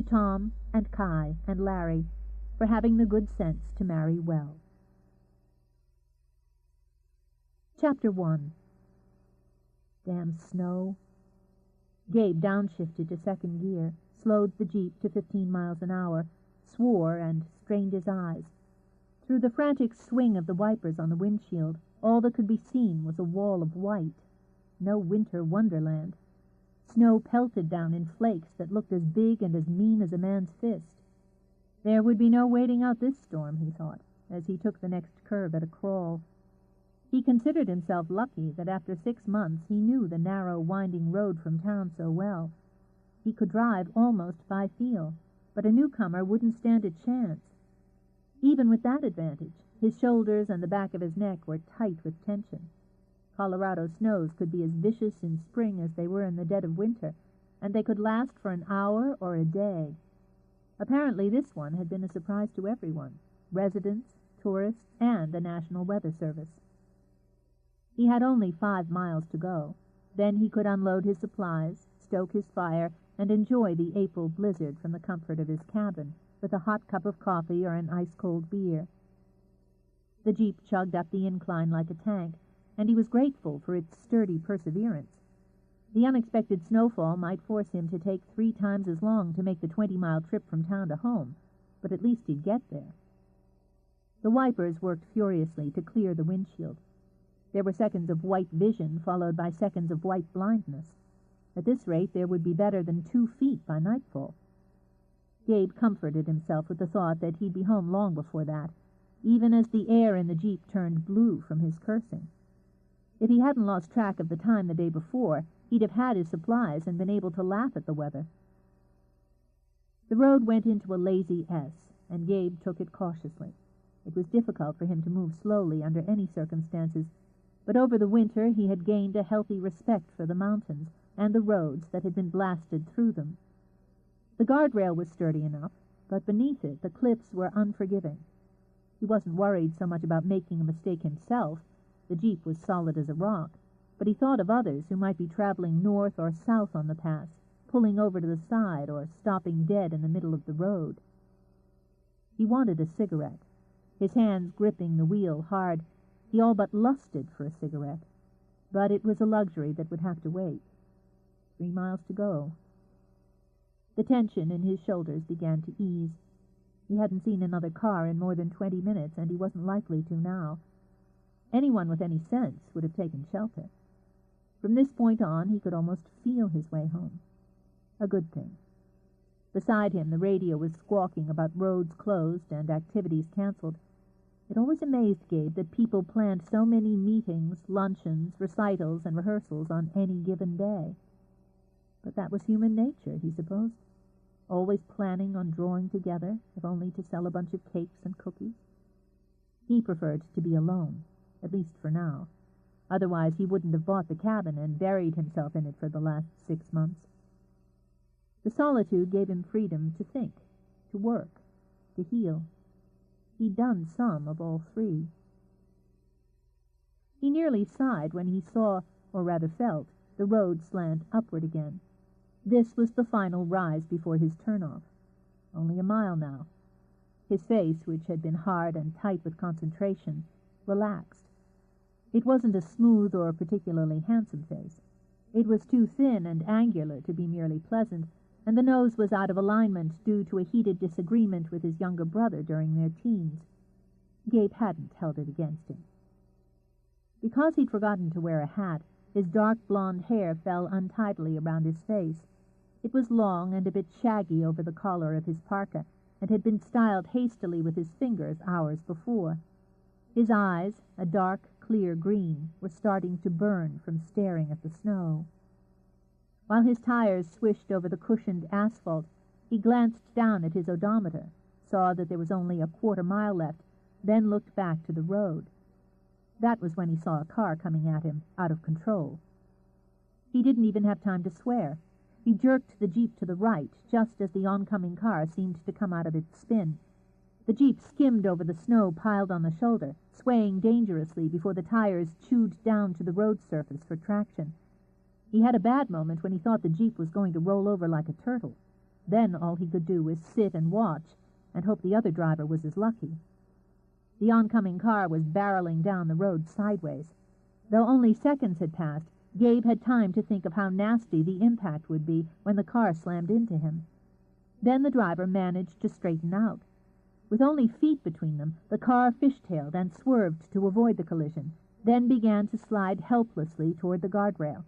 Tom and Kai and Larry for having the good sense to marry well. Chapter 1. Damn snow. Gabe downshifted to second gear, slowed the Jeep to 15 miles an hour, swore and strained his eyes. Through the frantic swing of the wipers on the windshield, all that could be seen was a wall of white. No winter wonderland. Snow pelted down in flakes that looked as big and as mean as a man's fist. There would be no waiting out this storm, he thought, as he took the next curve at a crawl. He considered himself lucky that after 6 months he knew the narrow, winding road from town so well. He could drive almost by feel, but a newcomer wouldn't stand a chance. Even with that advantage, his shoulders and the back of his neck were tight with tension. Colorado snows could be as vicious in spring as they were in the dead of winter, and they could last for an hour or a day. Apparently this one had been a surprise to everyone, residents, tourists, and the National Weather Service. He had only 5 miles to go. Then he could unload his supplies, stoke his fire, and enjoy the April blizzard from the comfort of his cabin, with a hot cup of coffee or an ice-cold beer. The Jeep chugged up the incline like a tank, and he was grateful for its sturdy perseverance. The unexpected snowfall might force him to take 3 times as long to make the 20-mile trip from town to home, but at least he'd get there. The wipers worked furiously to clear the windshield. There were seconds of white vision followed by seconds of white blindness. At this rate there would be better than 2 feet by nightfall. Gabe comforted himself with the thought that he'd be home long before that, even as the air in the Jeep turned blue from his cursing. If he hadn't lost track of the time the day before, he'd have had his supplies and been able to laugh at the weather. The road went into a lazy S, and Gabe took it cautiously. It was difficult for him to move slowly under any circumstances, but over the winter he had gained a healthy respect for the mountains and the roads that had been blasted through them. The guardrail was sturdy enough, but beneath it the cliffs were unforgiving. He wasn't worried so much about making a mistake himself. The Jeep was solid as a rock, but he thought of others who might be traveling north or south on the pass, pulling over to the side or stopping dead in the middle of the road. He wanted a cigarette. His hands gripping the wheel hard, he all but lusted for a cigarette. But it was a luxury that would have to wait. 3 miles to go. The tension in his shoulders began to ease. He hadn't seen another car in more than 20 minutes, and he wasn't likely to now. Anyone with any sense would have taken shelter. From this point on, he could almost feel his way home. A good thing. Beside him, the radio was squawking about roads closed and activities canceled. It always amazed Gabe that people planned so many meetings, luncheons, recitals, and rehearsals on any given day. But that was human nature, he supposed. Always planning on drawing together, if only to sell a bunch of cakes and cookies. He preferred to be alone, at least for now. Otherwise he wouldn't have bought the cabin and buried himself in it for the last 6 months. The solitude gave him freedom to think, to work, to heal. He'd done some of all 3. He nearly sighed when he saw, or rather felt, the road slant upward again. This was the final rise before his turnoff. Only a mile now. His face, which had been hard and tight with concentration, relaxed. It wasn't a smooth or particularly handsome face. It was too thin and angular to be merely pleasant, and the nose was out of alignment due to a heated disagreement with his younger brother during their teens. Gabe hadn't held it against him. Because he'd forgotten to wear a hat, his dark blonde hair fell untidily around his face. It was long and a bit shaggy over the collar of his parka, and had been styled hastily with his fingers hours before. His eyes, a dark, clear green, were starting to burn from staring at the snow. While his tires swished over the cushioned asphalt, he glanced down at his odometer, saw that there was only a 1/4 mile left, then looked back to the road. That was when he saw a car coming at him, out of control. He didn't even have time to swear. He jerked the Jeep to the right, just as the oncoming car seemed to come out of its spin. The Jeep skimmed over the snow piled on the shoulder, swaying dangerously before the tires chewed down to the road surface for traction. He had a bad moment when he thought the Jeep was going to roll over like a turtle. Then all he could do was sit and watch and hope the other driver was as lucky. The oncoming car was barreling down the road sideways. Though only seconds had passed, Gabe had time to think of how nasty the impact would be when the car slammed into him. Then the driver managed to straighten out. With only feet between them, the car fishtailed and swerved to avoid the collision, then began to slide helplessly toward the guardrail.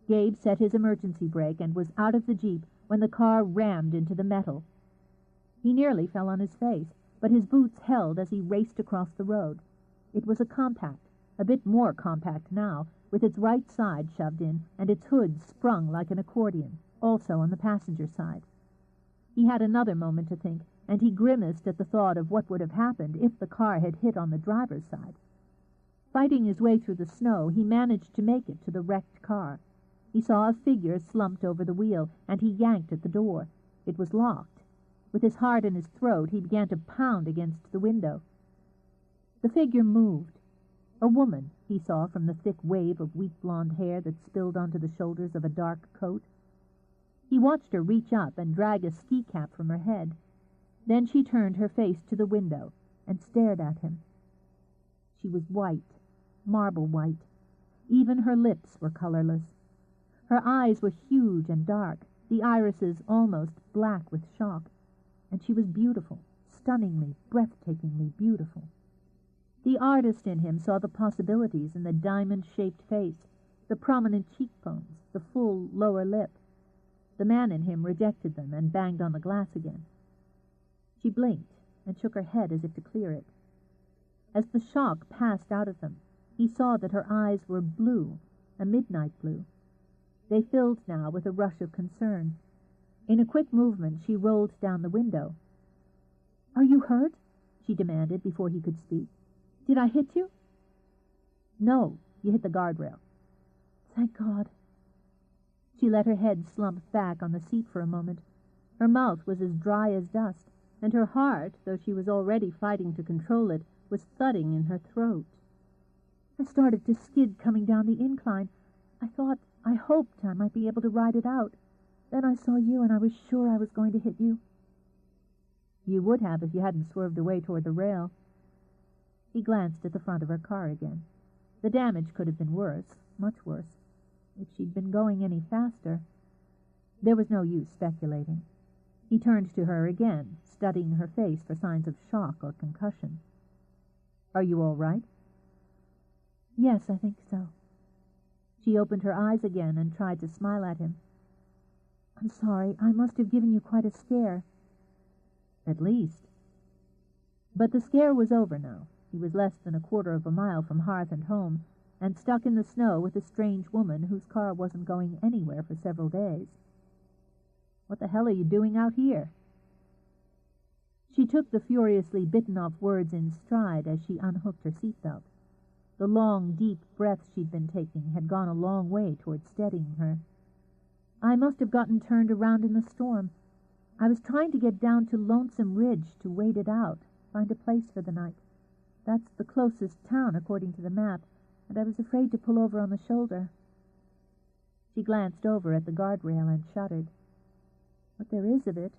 Gabe set his emergency brake and was out of the Jeep when the car rammed into the metal. He nearly fell on his face, but his boots held as he raced across the road. It was a compact, a bit more compact now, with its right side shoved in and its hood sprung like an accordion, also on the passenger side. He had another moment to think, and he grimaced at the thought of what would have happened if the car had hit on the driver's side. Fighting his way through the snow, he managed to make it to the wrecked car. He saw a figure slumped over the wheel, and he yanked at the door. It was locked. With his heart in his throat, he began to pound against the window. The figure moved. A woman, he saw from the thick wave of wheat blonde hair that spilled onto the shoulders of a dark coat. He watched her reach up and drag a ski cap from her head. Then she turned her face to the window and stared at him. She was white, marble white. Even her lips were colorless. Her eyes were huge and dark, the irises almost black with shock, and she was beautiful, stunningly, breathtakingly beautiful. The artist in him saw the possibilities in the diamond-shaped face, the prominent cheekbones, the full lower lip. The man in him rejected them and banged on the glass again. She blinked and shook her head as if to clear it. As the shock passed out of them, he saw that her eyes were blue, a midnight blue. They filled now with a rush of concern. In a quick movement, she rolled down the window. "Are you hurt?" she demanded before he could speak. "Did I hit you?" "No, you hit the guardrail." "Thank God." She let her head slump back on the seat for a moment. Her mouth was as dry as dust, and her heart, though she was already fighting to control it, was thudding in her throat. "I started to skid coming down the incline. I hoped I might be able to ride it out. Then I saw you, and I was sure I was going to hit you." "You would have if you hadn't swerved away toward the rail." He glanced at the front of her car again. The damage could have been worse, much worse. If she'd been going any faster... There was no use speculating. He turned to her again, studying her face for signs of shock or concussion. "Are you all right?" "Yes, I think so." She opened her eyes again and tried to smile at him. "I'm sorry. I must have given you quite a scare." "At least." But the scare was over now. He was less than a quarter of a mile from hearth and home, and stuck in the snow with a strange woman whose car wasn't going anywhere for several days. "What the hell are you doing out here?" She took the furiously bitten-off words in stride as she unhooked her seatbelt. The long, deep breaths she'd been taking had gone a long way toward steadying her. "I must have gotten turned around in the storm. I was trying to get down to Lonesome Ridge to wait it out, find a place for the night. That's the closest town, according to the map, and I was afraid to pull over on the shoulder." She glanced over at the guardrail and shuddered. "What there is of it.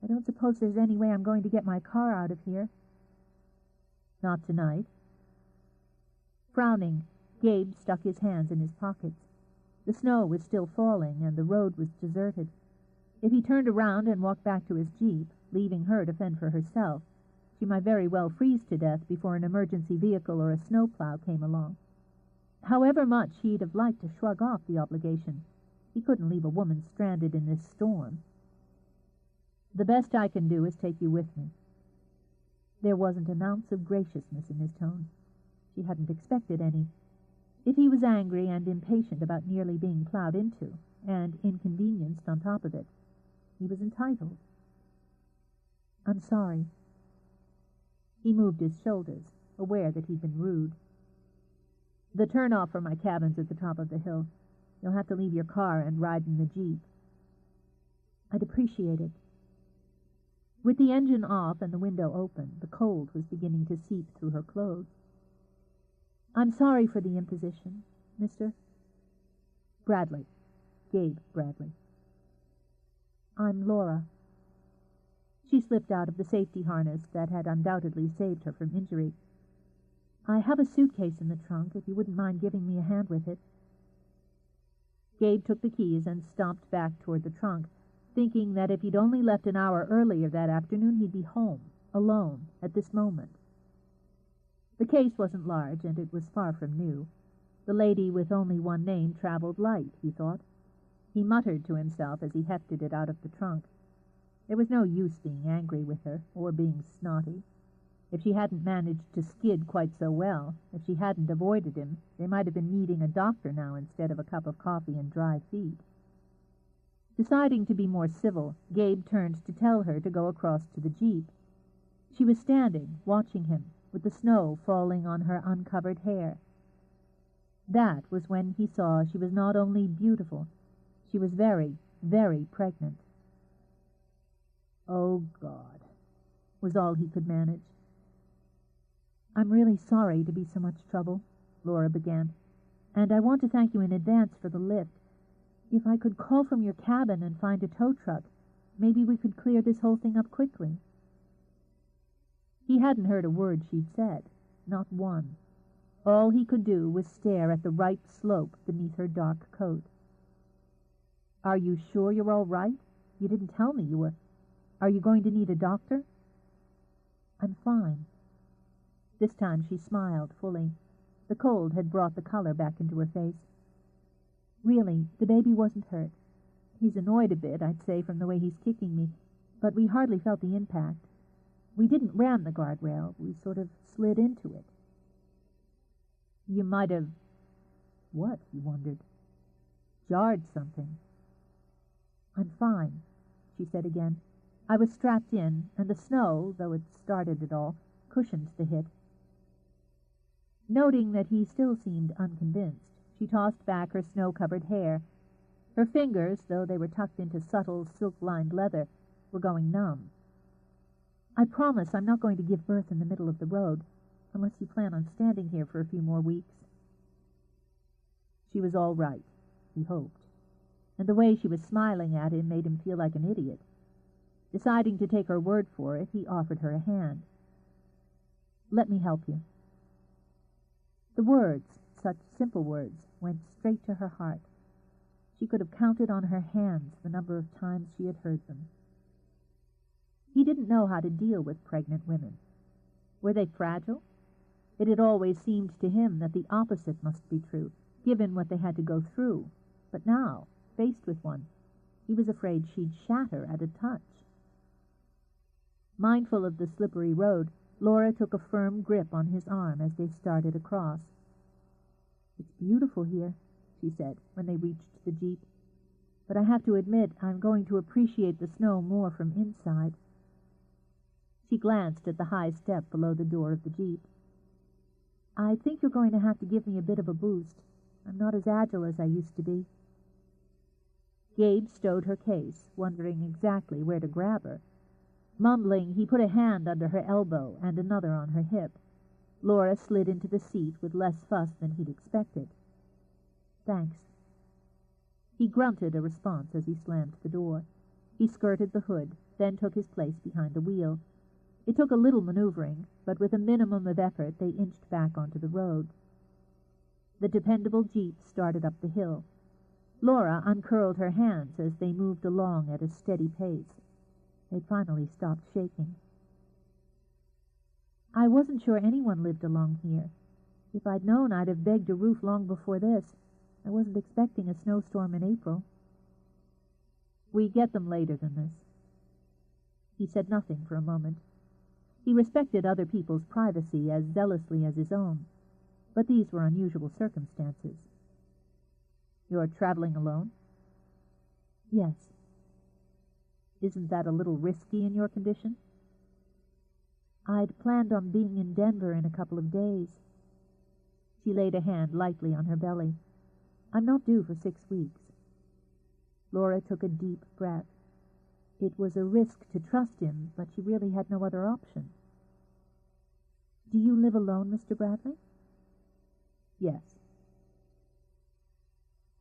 I don't suppose there's any way I'm going to get my car out of here." "Not tonight." Frowning, Gabe stuck his hands in his pockets. The snow was still falling, and the road was deserted. If he turned around and walked back to his Jeep, leaving her to fend for herself, she might very well freeze to death before an emergency vehicle or a snowplow came along. However much he'd have liked to shrug off the obligation, he couldn't leave a woman stranded in this storm. "The best I can do is take you with me." There wasn't an ounce of graciousness in his tone. She hadn't expected any. If he was angry and impatient about nearly being plowed into, and inconvenienced on top of it, he was entitled. "I'm sorry." He moved his shoulders, aware that he'd been rude. "The turn-off for my cabin's at the top of the hill. You'll have to leave your car and ride in the Jeep." "I'd appreciate it." With the engine off and the window open, the cold was beginning to seep through her clothes. "I'm sorry for the imposition, Mr. Bradley. Gabe Bradley." I'm Laura." She slipped out of the safety harness that had undoubtedly saved her from injury. "I have a suitcase in the trunk, if you wouldn't mind giving me a hand with it." Gabe took the keys and stomped back toward the trunk, thinking that if he'd only left an hour earlier that afternoon he'd be home, alone, at this moment. The case wasn't large, and it was far from new. The lady with only one name traveled light, he thought. He muttered to himself as he hefted it out of the trunk. There was no use being angry with her, or being snotty. If she hadn't managed to skid quite so well, if she hadn't avoided him, they might have been needing a doctor now instead of a cup of coffee and dry feet. Deciding to be more civil, Gabe turned to tell her to go across to the jeep. She was standing, watching him, with the snow falling on her uncovered hair. That was when he saw she was not only beautiful, she was very, very pregnant. "Oh, God," was all he could manage. "I'm really sorry to be so much trouble," Laura began, "and I want to thank you in advance for the lift. If I could call from your cabin and find a tow truck, maybe we could clear this whole thing up quickly." He hadn't heard a word she'd said, not one. All he could do was stare at the ripe slope beneath her dark coat. "Are you sure you're all right? You didn't tell me you were. Are you going to need a doctor?" "I'm fine." This time she smiled fully. The cold had brought the color back into her face. "Really, the baby wasn't hurt. He's annoyed a bit, I'd say, from the way he's kicking me, but we hardly felt the impact. We didn't ram the guardrail, we sort of slid into it." "You might have—" What, he wondered. "Jarred something." "I'm fine," she said again. "I was strapped in, and the snow, though it started it all, cushioned the hit." Noting that he still seemed unconvinced, she tossed back her snow-covered hair. Her fingers, though they were tucked into subtle, silk-lined leather, were going numb. "I promise I'm not going to give birth in the middle of the road, unless you plan on standing here for a few more weeks." She was all right, he hoped, and the way she was smiling at him made him feel like an idiot. Deciding to take her word for it, he offered her a hand. "Let me help you." The words, such simple words, went straight to her heart. She could have counted on her hands the number of times she had heard them. He didn't know how to deal with pregnant women. Were they fragile? It had always seemed to him that the opposite must be true, given what they had to go through. But now, faced with one, he was afraid she'd shatter at a touch. Mindful of the slippery road, Laura took a firm grip on his arm as they started across. "It's beautiful here," she said when they reached the jeep, "but I have to admit I'm going to appreciate the snow more from inside." She glanced at the high step below the door of the jeep. "I think you're going to have to give me a bit of a boost. I'm not as agile as I used to be." Gabe stowed her case, wondering exactly where to grab her. Mumbling, he put a hand under her elbow and another on her hip. Laura slid into the seat with less fuss than he'd expected. "Thanks." He grunted a response as he slammed the door. He skirted the hood, then took his place behind the wheel. It took a little maneuvering, but with a minimum of effort they inched back onto the road. The dependable jeep started up the hill. Laura uncurled her hands as they moved along at a steady pace. They'd finally stopped shaking. "I wasn't sure anyone lived along here. If I'd known, I'd have begged a roof long before this. I wasn't expecting a snowstorm in April." "We get them later than this." He said nothing for a moment. He respected other people's privacy as zealously as his own, but these were unusual circumstances. "You're traveling alone?" "Yes." "Isn't that a little risky in your condition?" "I'd planned on being in Denver in a couple of days." She laid a hand lightly on her belly. "I'm not due for 6 weeks." Laura took a deep breath. It was a risk to trust him, but she really had no other option. "Do you live alone, Mr. Bradley?" "Yes."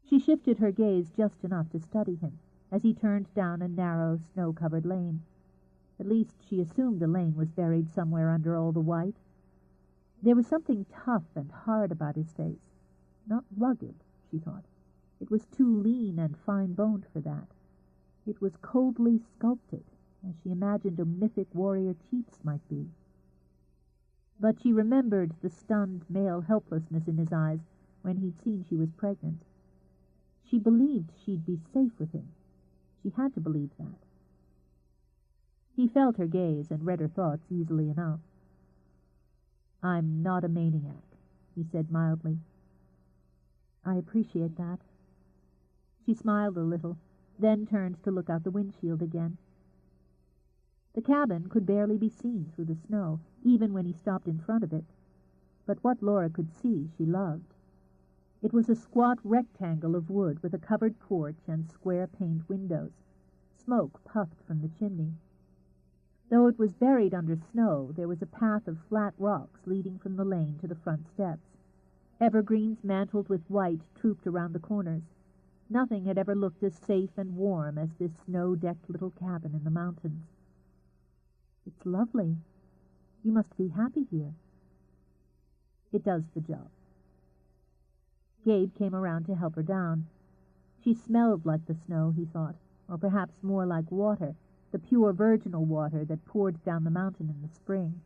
She shifted her gaze just enough to study him. as he turned down a narrow, snow-covered lane. At least she assumed the lane was buried somewhere under all the white. There was something tough and hard about his face. Not rugged, she thought. It was too lean and fine-boned for that. It was coldly sculpted, as she imagined a mythic warrior chief's might be. But she remembered the stunned male helplessness in his eyes when he'd seen she was pregnant. She believed she'd be safe with him. She had to believe that. He felt her gaze and read her thoughts easily enough. "I'm not a maniac," he said mildly. "I appreciate that." She smiled a little, then turned to look out the windshield again. The cabin could barely be seen through the snow, even when he stopped in front of it. But what Laura could see she loved. It was a squat rectangle of wood with a covered porch and square-paned windows. Smoke puffed from the chimney. Though it was buried under snow, there was a path of flat rocks leading from the lane to the front steps. Evergreens mantled with white trooped around the corners. Nothing had ever looked as safe and warm as this snow-decked little cabin in the mountains. "It's lovely. You must be happy here." "It does the job." Gabe came around to help her down. She smelled like the snow, he thought, or perhaps more like water, the pure virginal water that poured down the mountain in the spring.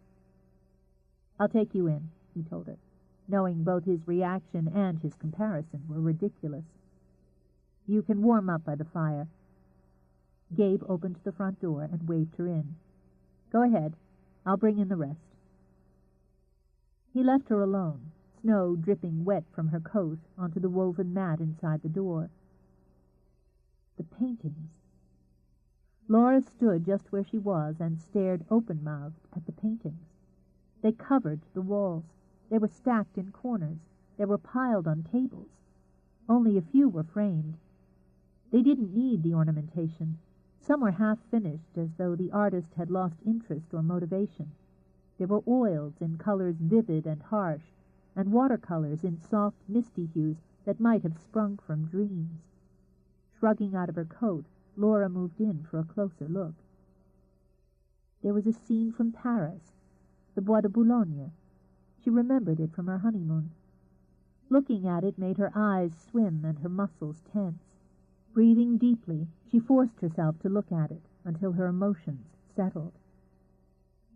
"I'll take you in," he told her, knowing both his reaction and his comparison were ridiculous. "You can warm up by the fire." Gabe opened the front door and waved her in. "Go ahead. I'll bring in the rest." He left her alone, snow dripping wet from her coat onto the woven mat inside the door. The paintings. Laura stood just where she was and stared open-mouthed at the paintings. They covered the walls. They were stacked in corners. They were piled on tables. Only a few were framed. They didn't need the ornamentation. Some were half-finished, as though the artist had lost interest or motivation. There were oils in colors vivid and harsh, and watercolors in soft, misty hues that might have sprung from dreams. Shrugging out of her coat, Laura moved in for a closer look. There was a scene from Paris, the Bois de Boulogne. She remembered it from her honeymoon. Looking at it made her eyes swim and her muscles tense. Breathing deeply, she forced herself to look at it until her emotions settled.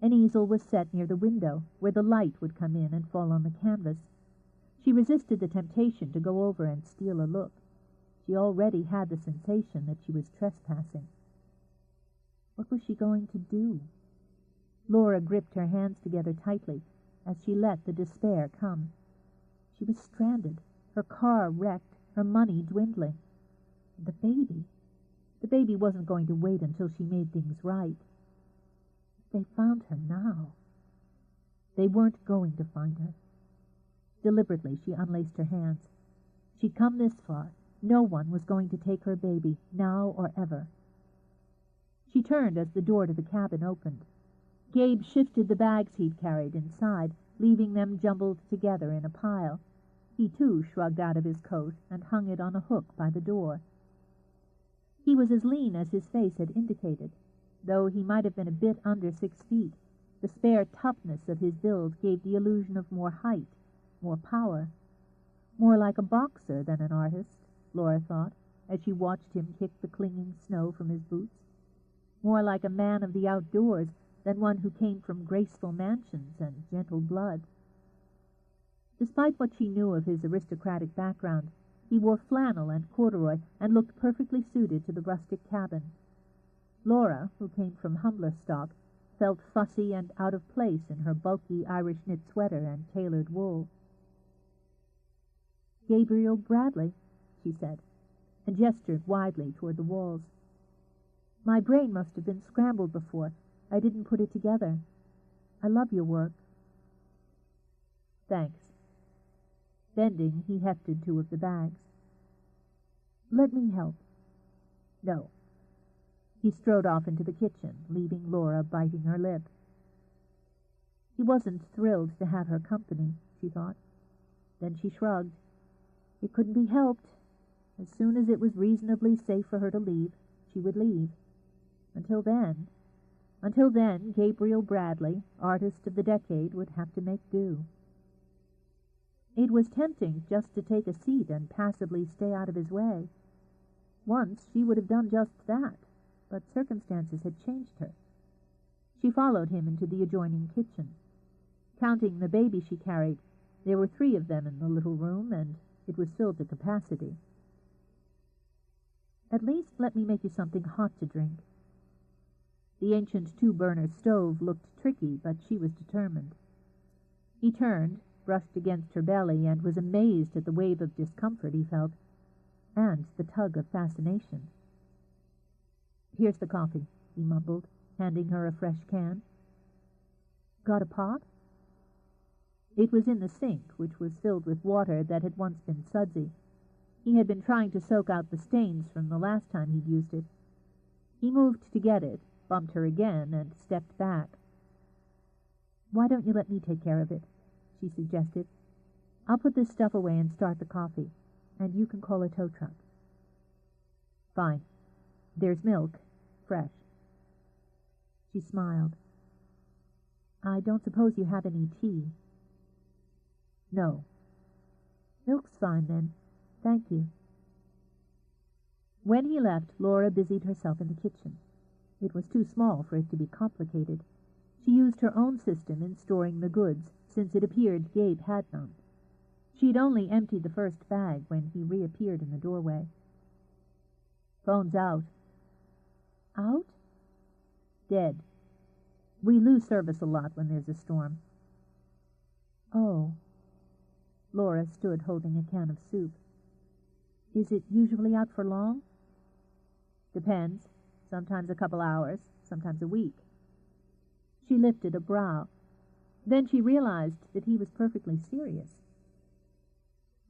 An easel was set near the window, where the light would come in and fall on the canvas. She resisted the temptation to go over and steal a look. She already had the sensation that she was trespassing. What was she going to do? Laura gripped her hands together tightly as she let the despair come. She was stranded, her car wrecked, her money dwindling. The baby. The baby wasn't going to wait until she made things right. They found her now. They weren't going to find her. Deliberately, she unlaced her hands. She'd come this far. No one was going to take her baby, now or ever. She turned as the door to the cabin opened. Gabe shifted the bags he'd carried inside, leaving them jumbled together in a pile. He, too, shrugged out of his coat and hung it on a hook by the door. He was as lean as his face had indicated. Though he might have been a bit under 6 feet, the spare toughness of his build gave the illusion of more height, more power. More like a boxer than an artist, Laura thought, as she watched him kick the clinging snow from his boots. More like a man of the outdoors than one who came from graceful mansions and gentle blood. Despite what she knew of his aristocratic background, he wore flannel and corduroy and looked perfectly suited to the rustic cabin. Laura, who came from humbler stock, felt fussy and out of place in her bulky Irish knit sweater and tailored wool. "Gabriel Bradley," she said, and gestured widely toward the walls. "My brain must have been scrambled before. I didn't put it together. I love your work." "Thanks." Bending, he hefted 2 of the bags. "Let me help." "No." He strode off into the kitchen, leaving Laura biting her lip. He wasn't thrilled to have her company, she thought. Then she shrugged. It couldn't be helped. As soon as it was reasonably safe for her to leave, she would leave. Until then, Gabriel Bradley, artist of the decade, would have to make do. It was tempting just to take a seat and passively stay out of his way. Once she would have done just that, but circumstances had changed her. She followed him into the adjoining kitchen. Counting the baby she carried, there were 3 of them in the little room, and it was filled to capacity. "At least let me make you something hot to drink." The ancient 2-burner stove looked tricky, but she was determined. He turned, brushed against her belly, and was amazed at the wave of discomfort he felt, and the tug of fascination. "Here's the coffee," he mumbled, handing her a fresh can. "Got a pot?" It was in the sink, which was filled with water that had once been sudsy. He had been trying to soak out the stains from the last time he'd used it. He moved to get it, bumped her again, and stepped back. "Why don't you let me take care of it?" she suggested. "I'll put this stuff away and start the coffee, and you can call a tow truck." "Fine. There's milk, fresh." She smiled. "I don't suppose you have any tea?" "No." "Milk's fine, then. Thank you." When he left, Laura busied herself in the kitchen. It was too small for it to be complicated. She used her own system in storing the goods, since it appeared Gabe had none. She'd only emptied the first bag when he reappeared in the doorway. "Phone's out." "Out?" "Dead. We lose service a lot when there's a storm." "Oh." Laura stood holding a can of soup. "Is it usually out for long?" "Depends. Sometimes a couple hours, sometimes a week." She lifted a brow. Then she realized that he was perfectly serious.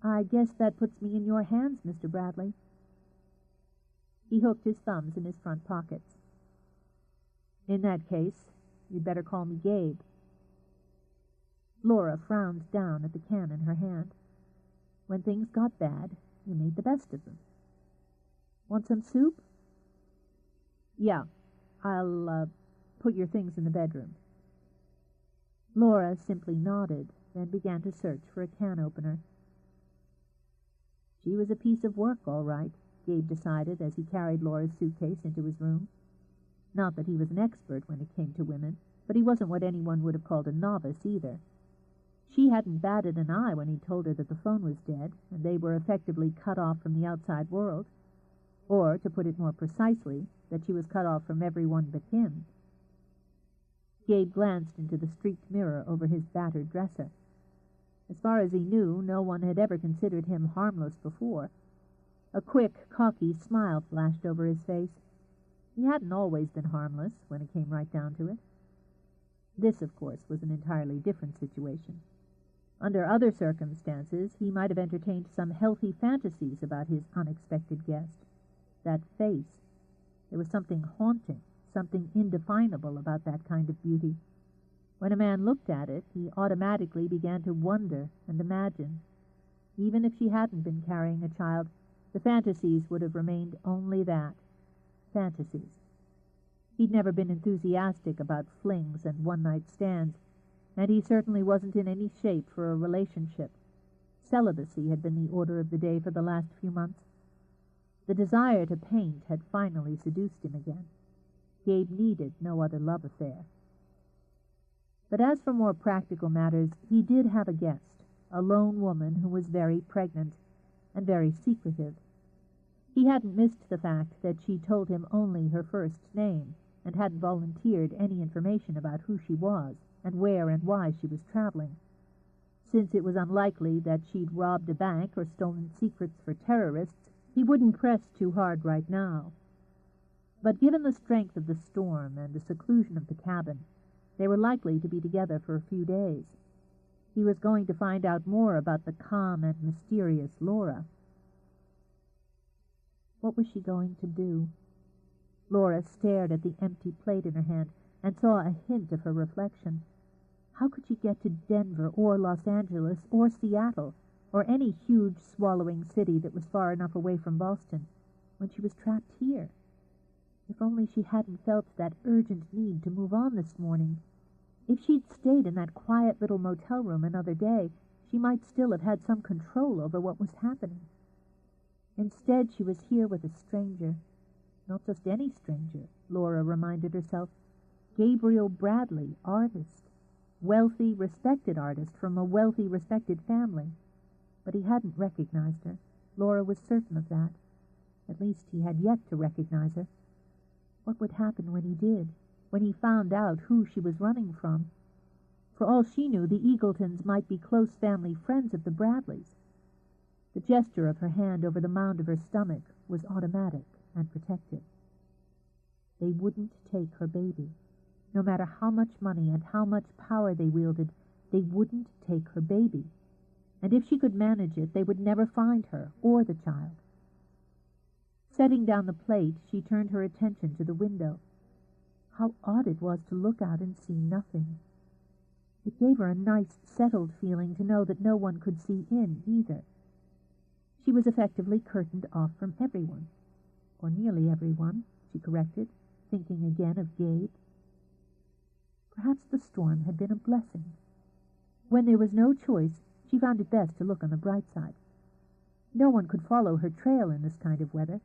"I guess that puts me in your hands, Mr. Bradley." He hooked his thumbs in his front pockets. "In that case, you'd better call me Gabe." Laura frowned down at the can in her hand. When things got bad, you made the best of them. "Want some soup?" "Yeah. I'll put your things in the bedroom." Laura simply nodded, then began to search for a can opener. She was a piece of work, all right, Gabe decided as he carried Laura's suitcase into his room. Not that he was an expert when it came to women, but he wasn't what anyone would have called a novice either. She hadn't batted an eye when he told her that the phone was dead, and they were effectively cut off from the outside world. Or, to put it more precisely, that she was cut off from everyone but him. Gabe glanced into the streaked mirror over his battered dresser. As far as he knew, no one had ever considered him harmless before. A quick, cocky smile flashed over his face. He hadn't always been harmless, when it came right down to it. This, of course, was an entirely different situation. Under other circumstances, he might have entertained some healthy fantasies about his unexpected guest. That face. There was something haunting, something indefinable about that kind of beauty. When a man looked at it, he automatically began to wonder and imagine. Even if she hadn't been carrying a child, the fantasies would have remained only that, fantasies. He'd never been enthusiastic about flings and one-night stands, and he certainly wasn't in any shape for a relationship. Celibacy had been the order of the day for the last few months. The desire to paint had finally seduced him again. Gabe needed no other love affair. But as for more practical matters, he did have a guest, a lone woman who was very pregnant and very secretive. He hadn't missed the fact that she told him only her first name and hadn't volunteered any information about who she was and where and why she was traveling. Since it was unlikely that she'd robbed a bank or stolen secrets for terrorists, he wouldn't press too hard right now. But given the strength of the storm and the seclusion of the cabin, they were likely to be together for a few days. He was going to find out more about the calm and mysterious Laura. What was she going to do? Laura stared at the empty plate in her hand and saw a hint of her reflection. How could she get to Denver or Los Angeles or Seattle or any huge swallowing city that was far enough away from Boston when she was trapped here? If only she hadn't felt that urgent need to move on this morning. If she'd stayed in that quiet little motel room another day, she might still have had some control over what was happening. Instead, she was here with a stranger. Not just any stranger, Laura reminded herself. Gabriel Bradley, artist. Wealthy, respected artist from a wealthy, respected family. But he hadn't recognized her. Laura was certain of that. At least he had yet to recognize her. What would happen when he did, when he found out who she was running from? For all she knew, the Eagletons might be close family friends of the Bradleys. The gesture of her hand over the mound of her stomach was automatic and protective. They wouldn't take her baby. No matter how much money and how much power they wielded, they wouldn't take her baby. And if she could manage it, they would never find her or the child. Setting down the plate, she turned her attention to the window. How odd it was to look out and see nothing. It gave her a nice, settled feeling to know that no one could see in either. She was effectively curtained off from everyone. Or nearly everyone, she corrected, thinking again of Gabe. Perhaps the storm had been a blessing. When there was no choice, she found it best to look on the bright side. No one could follow her trail in this kind of weather,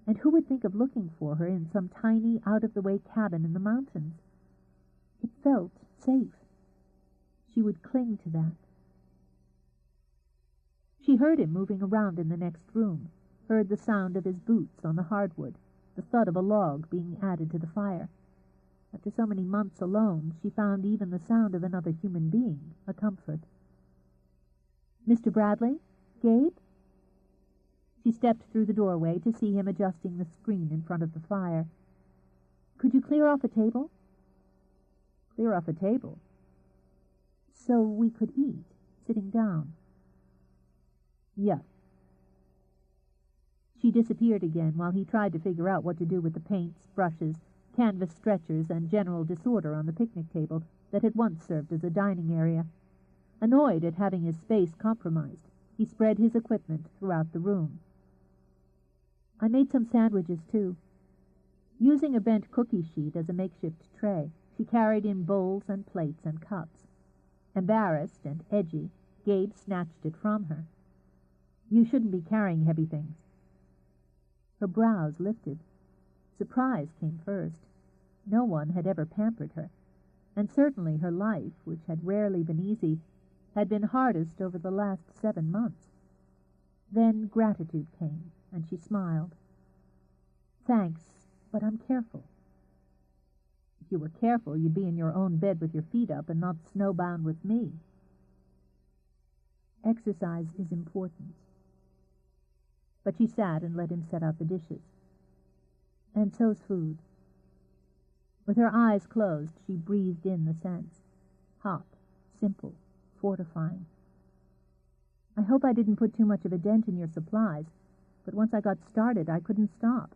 and who would think of looking for her in some tiny, out-of-the-way cabin in the mountains? It felt safe. She would cling to that. She heard him moving around in the next room, heard the sound of his boots on the hardwood, the thud of a log being added to the fire. After so many months alone, she found even the sound of another human being a comfort. "Mr. Bradley? Gabe?" She stepped through the doorway to see him adjusting the screen in front of the fire. "Could you clear off a table?" "Clear off a table?" "So we could eat, sitting down." "Yeah." She disappeared again while he tried to figure out what to do with the paints, brushes, canvas stretchers, and general disorder on the picnic table that had once served as a dining area. Annoyed at having his space compromised, he spread his equipment throughout the room. "I made some sandwiches, too." Using a bent cookie sheet as a makeshift tray, she carried in bowls and plates and cups. Embarrassed and edgy, Gabe snatched it from her. "You shouldn't be carrying heavy things." Her brows lifted. Surprise came first. No one had ever pampered her, and certainly her life, which had rarely been easy, had been hardest over the last 7 months. Then gratitude came, and she smiled. "Thanks, but I'm careful." "If you were careful, you'd be in your own bed with your feet up and not snowbound with me." "Exercise is important." But she sat and let him set out the dishes. "And so's food." With her eyes closed, she breathed in the scents. Hot, simple, fortifying. "I hope I didn't put too much of a dent in your supplies, but once I got started, I couldn't stop."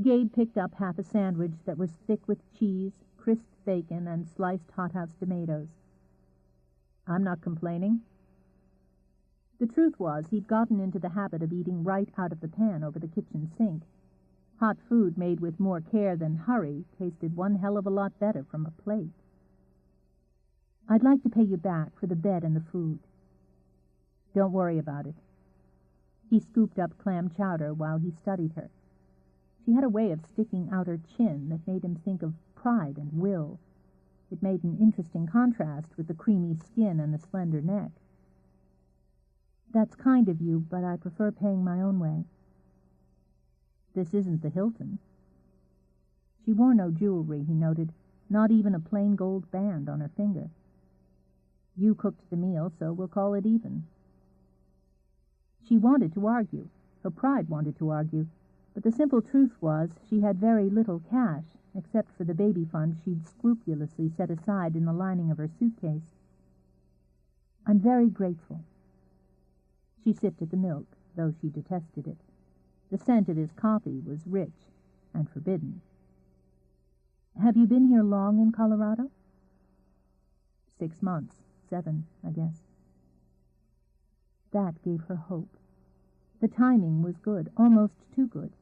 Gabe picked up half a sandwich that was thick with cheese, crisp bacon, and sliced hothouse tomatoes. "I'm not complaining." The truth was, he'd gotten into the habit of eating right out of the pan over the kitchen sink. Hot food made with more care than hurry tasted one hell of a lot better from a plate. "I'd like to pay you back for the bed and the food." "Don't worry about it." He scooped up clam chowder while he studied her. She had a way of sticking out her chin that made him think of pride and will. It made an interesting contrast with the creamy skin and the slender neck. "That's kind of you, but I prefer paying my own way." "This isn't the Hilton." She wore no jewelry, he noted, not even a plain gold band on her finger. "You cooked the meal, so we'll call it even." She wanted to argue. Her pride wanted to argue. But the simple truth was she had very little cash, except for the baby fund she'd scrupulously set aside in the lining of her suitcase. "I'm very grateful." She sipped at the milk, though she detested it. The scent of his coffee was rich and forbidden. "Have you been here long in Colorado?" 6 months, 7, I guess. That gave her hope. The timing was good, almost too good.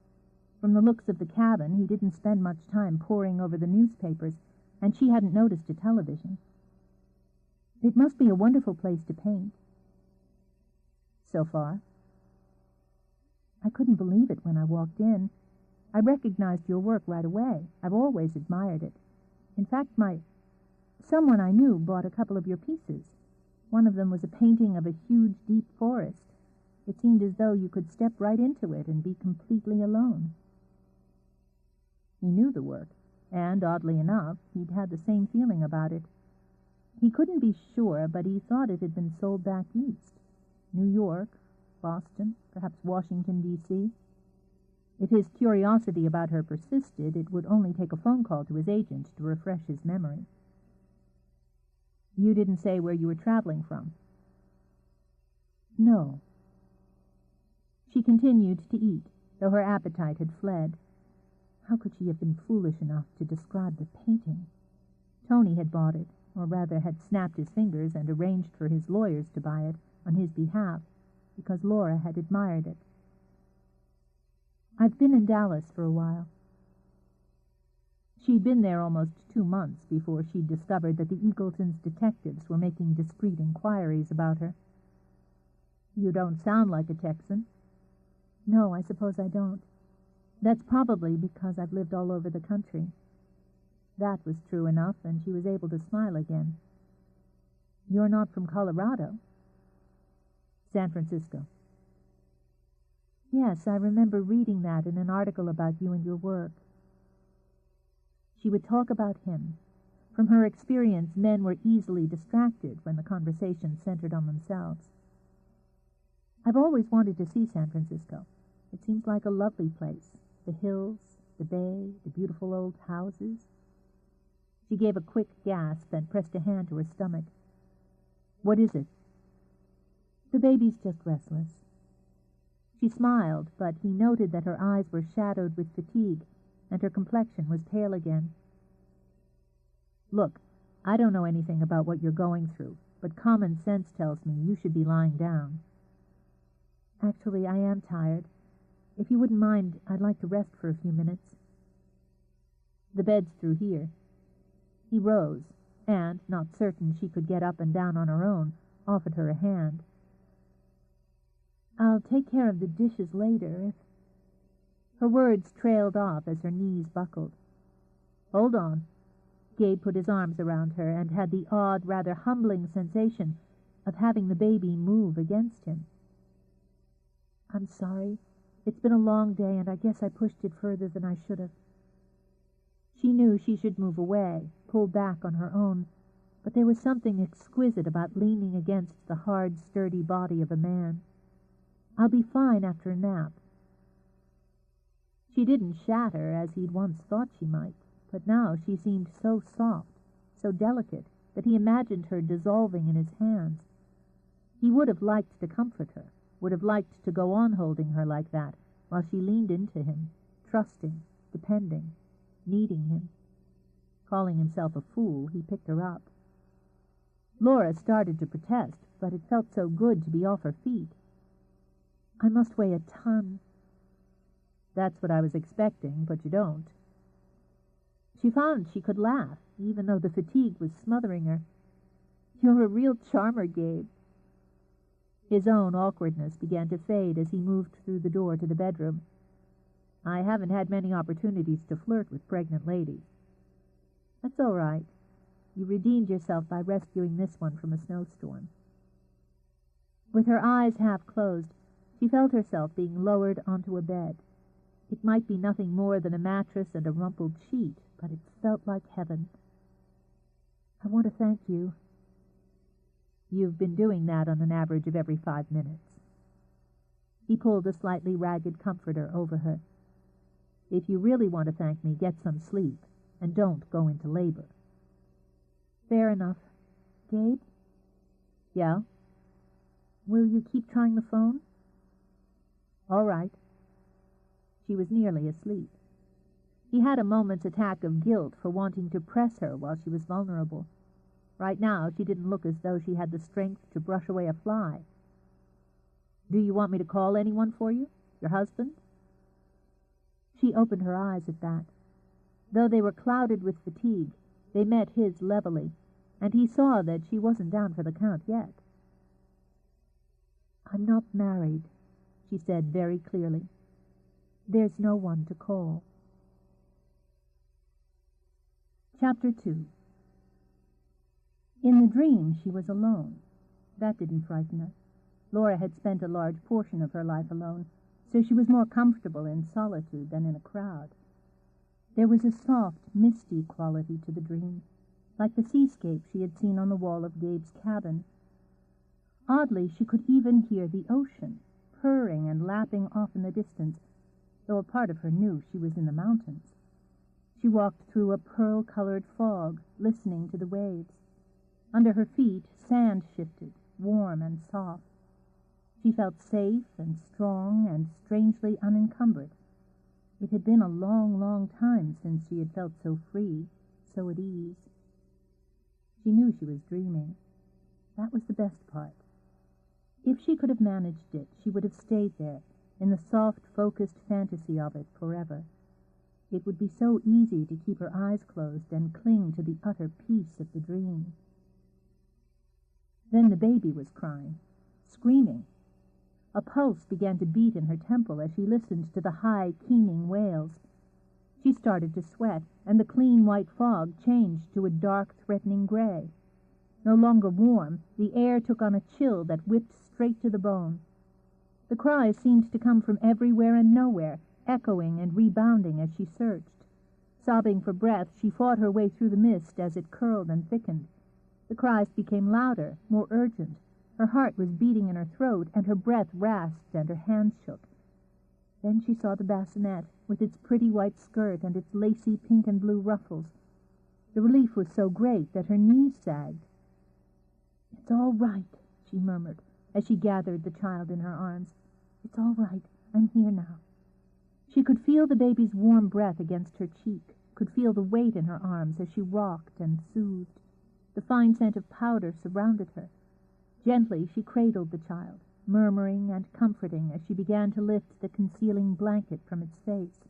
From the looks of the cabin, he didn't spend much time poring over the newspapers, and she hadn't noticed a television. It must be a wonderful place to paint. So far. I couldn't believe it when I walked in. I recognized your work right away. I've always admired it. In fact, someone I knew bought a couple of your pieces. One of them was a painting of a huge, deep forest. It seemed as though you could step right into it and be completely alone. He knew the work, and, oddly enough, he'd had the same feeling about it. He couldn't be sure, but he thought it had been sold back east. New York, Boston, perhaps Washington, D.C. If his curiosity about her persisted, it would only take a phone call to his agent to refresh his memory. You didn't say where you were traveling from. No. She continued to eat, though her appetite had fled. How could she have been foolish enough to describe the painting? Tony had bought it, or rather had snapped his fingers and arranged for his lawyers to buy it on his behalf, because Laura had admired it. I've been in Dallas for a while. She'd been there almost 2 months before she'd discovered that the Eagletons' detectives were making discreet inquiries about her. You don't sound like a Texan. No, I suppose I don't. That's probably because I've lived all over the country. That was true enough, and she was able to smile again. You're not from Colorado? San Francisco. Yes, I remember reading that in an article about you and your work. She would talk about him. From her experience, men were easily distracted when the conversation centered on themselves. I've always wanted to see San Francisco. It seems like a lovely place. The hills, the bay, the beautiful old houses. She gave a quick gasp and pressed a hand to her stomach. What is it? The baby's just restless. She smiled, but he noted that her eyes were shadowed with fatigue, and her complexion was pale again. Look, I don't know anything about what you're going through, but common sense tells me you should be lying down. Actually, I am tired. If you wouldn't mind, I'd like to rest for a few minutes. The bed's through here. He rose, and, not certain she could get up and down on her own, offered her a hand. I'll take care of the dishes later, if... Her words trailed off as her knees buckled. Hold on. Gabe put his arms around her and had the odd, rather humbling sensation of having the baby move against him. I'm sorry. It's been a long day, and I guess I pushed it further than I should have. She knew she should move away, pull back on her own, but there was something exquisite about leaning against the hard, sturdy body of a man. I'll be fine after a nap. She didn't shatter as he'd once thought she might, but now she seemed so soft, so delicate, that he imagined her dissolving in his hands. He would have liked to comfort her, would have liked to go on holding her like that, while she leaned into him, trusting, depending, needing him. Calling himself a fool, he picked her up. Laura started to protest, but it felt so good to be off her feet. I must weigh a ton. That's what I was expecting, but you don't. She found she could laugh, even though the fatigue was smothering her. You're a real charmer, Gabe. His own awkwardness began to fade as he moved through the door to the bedroom. I haven't had many opportunities to flirt with pregnant ladies. That's all right. You redeemed yourself by rescuing this one from a snowstorm. With her eyes half closed, she felt herself being lowered onto a bed. It might be nothing more than a mattress and a rumpled sheet, but it felt like heaven. I want to thank you. You've been doing that on an average of every 5 minutes. He pulled a slightly ragged comforter over her. If you really want to thank me, get some sleep, and don't go into labor. Fair enough. Gabe? Yeah? Will you keep trying the phone? All right. She was nearly asleep. He had a moment's attack of guilt for wanting to press her while she was vulnerable. Right now, she didn't look as though she had the strength to brush away a fly. Do you want me to call anyone for you? Your husband? She opened her eyes at that. Though they were clouded with fatigue, they met his levelly, and he saw that she wasn't down for the count yet. "I'm not married," she said very clearly. "There's no one to call." Chapter 2. In the dream she was alone. That didn't frighten her. Laura had spent a large portion of her life alone, so she was more comfortable in solitude than in a crowd. There was a soft, misty quality to the dream, like the seascape she had seen on the wall of Gabe's cabin. Oddly, she could even hear the ocean, purring and lapping off in the distance, though a part of her knew she was in the mountains. She walked through a pearl-colored fog, listening to the waves. Under her feet, sand shifted, warm and soft. She felt safe and strong and strangely unencumbered. It had been a long, long time since she had felt so free, so at ease. She knew she was dreaming. That was the best part. If she could have managed it, she would have stayed there, in the soft, focused fantasy of it forever. It would be so easy to keep her eyes closed and cling to the utter peace of the dream. Then the baby was crying, screaming. A pulse began to beat in her temple as she listened to the high, keening wails. She started to sweat, and the clean white fog changed to a dark, threatening gray. No longer warm, the air took on a chill that whipped straight to the bone. The cries seemed to come from everywhere and nowhere, echoing and rebounding as she searched. Sobbing for breath, she fought her way through the mist as it curled and thickened. The cries became louder, more urgent. Her heart was beating in her throat, and her breath rasped and her hands shook. Then she saw the bassinet, with its pretty white skirt and its lacy pink and blue ruffles. The relief was so great that her knees sagged. "It's all right," she murmured, as she gathered the child in her arms. "It's all right. I'm here now." She could feel the baby's warm breath against her cheek, could feel the weight in her arms as she rocked and soothed. The fine scent of powder surrounded her. Gently she cradled the child, murmuring and comforting as she began to lift the concealing blanket from its face.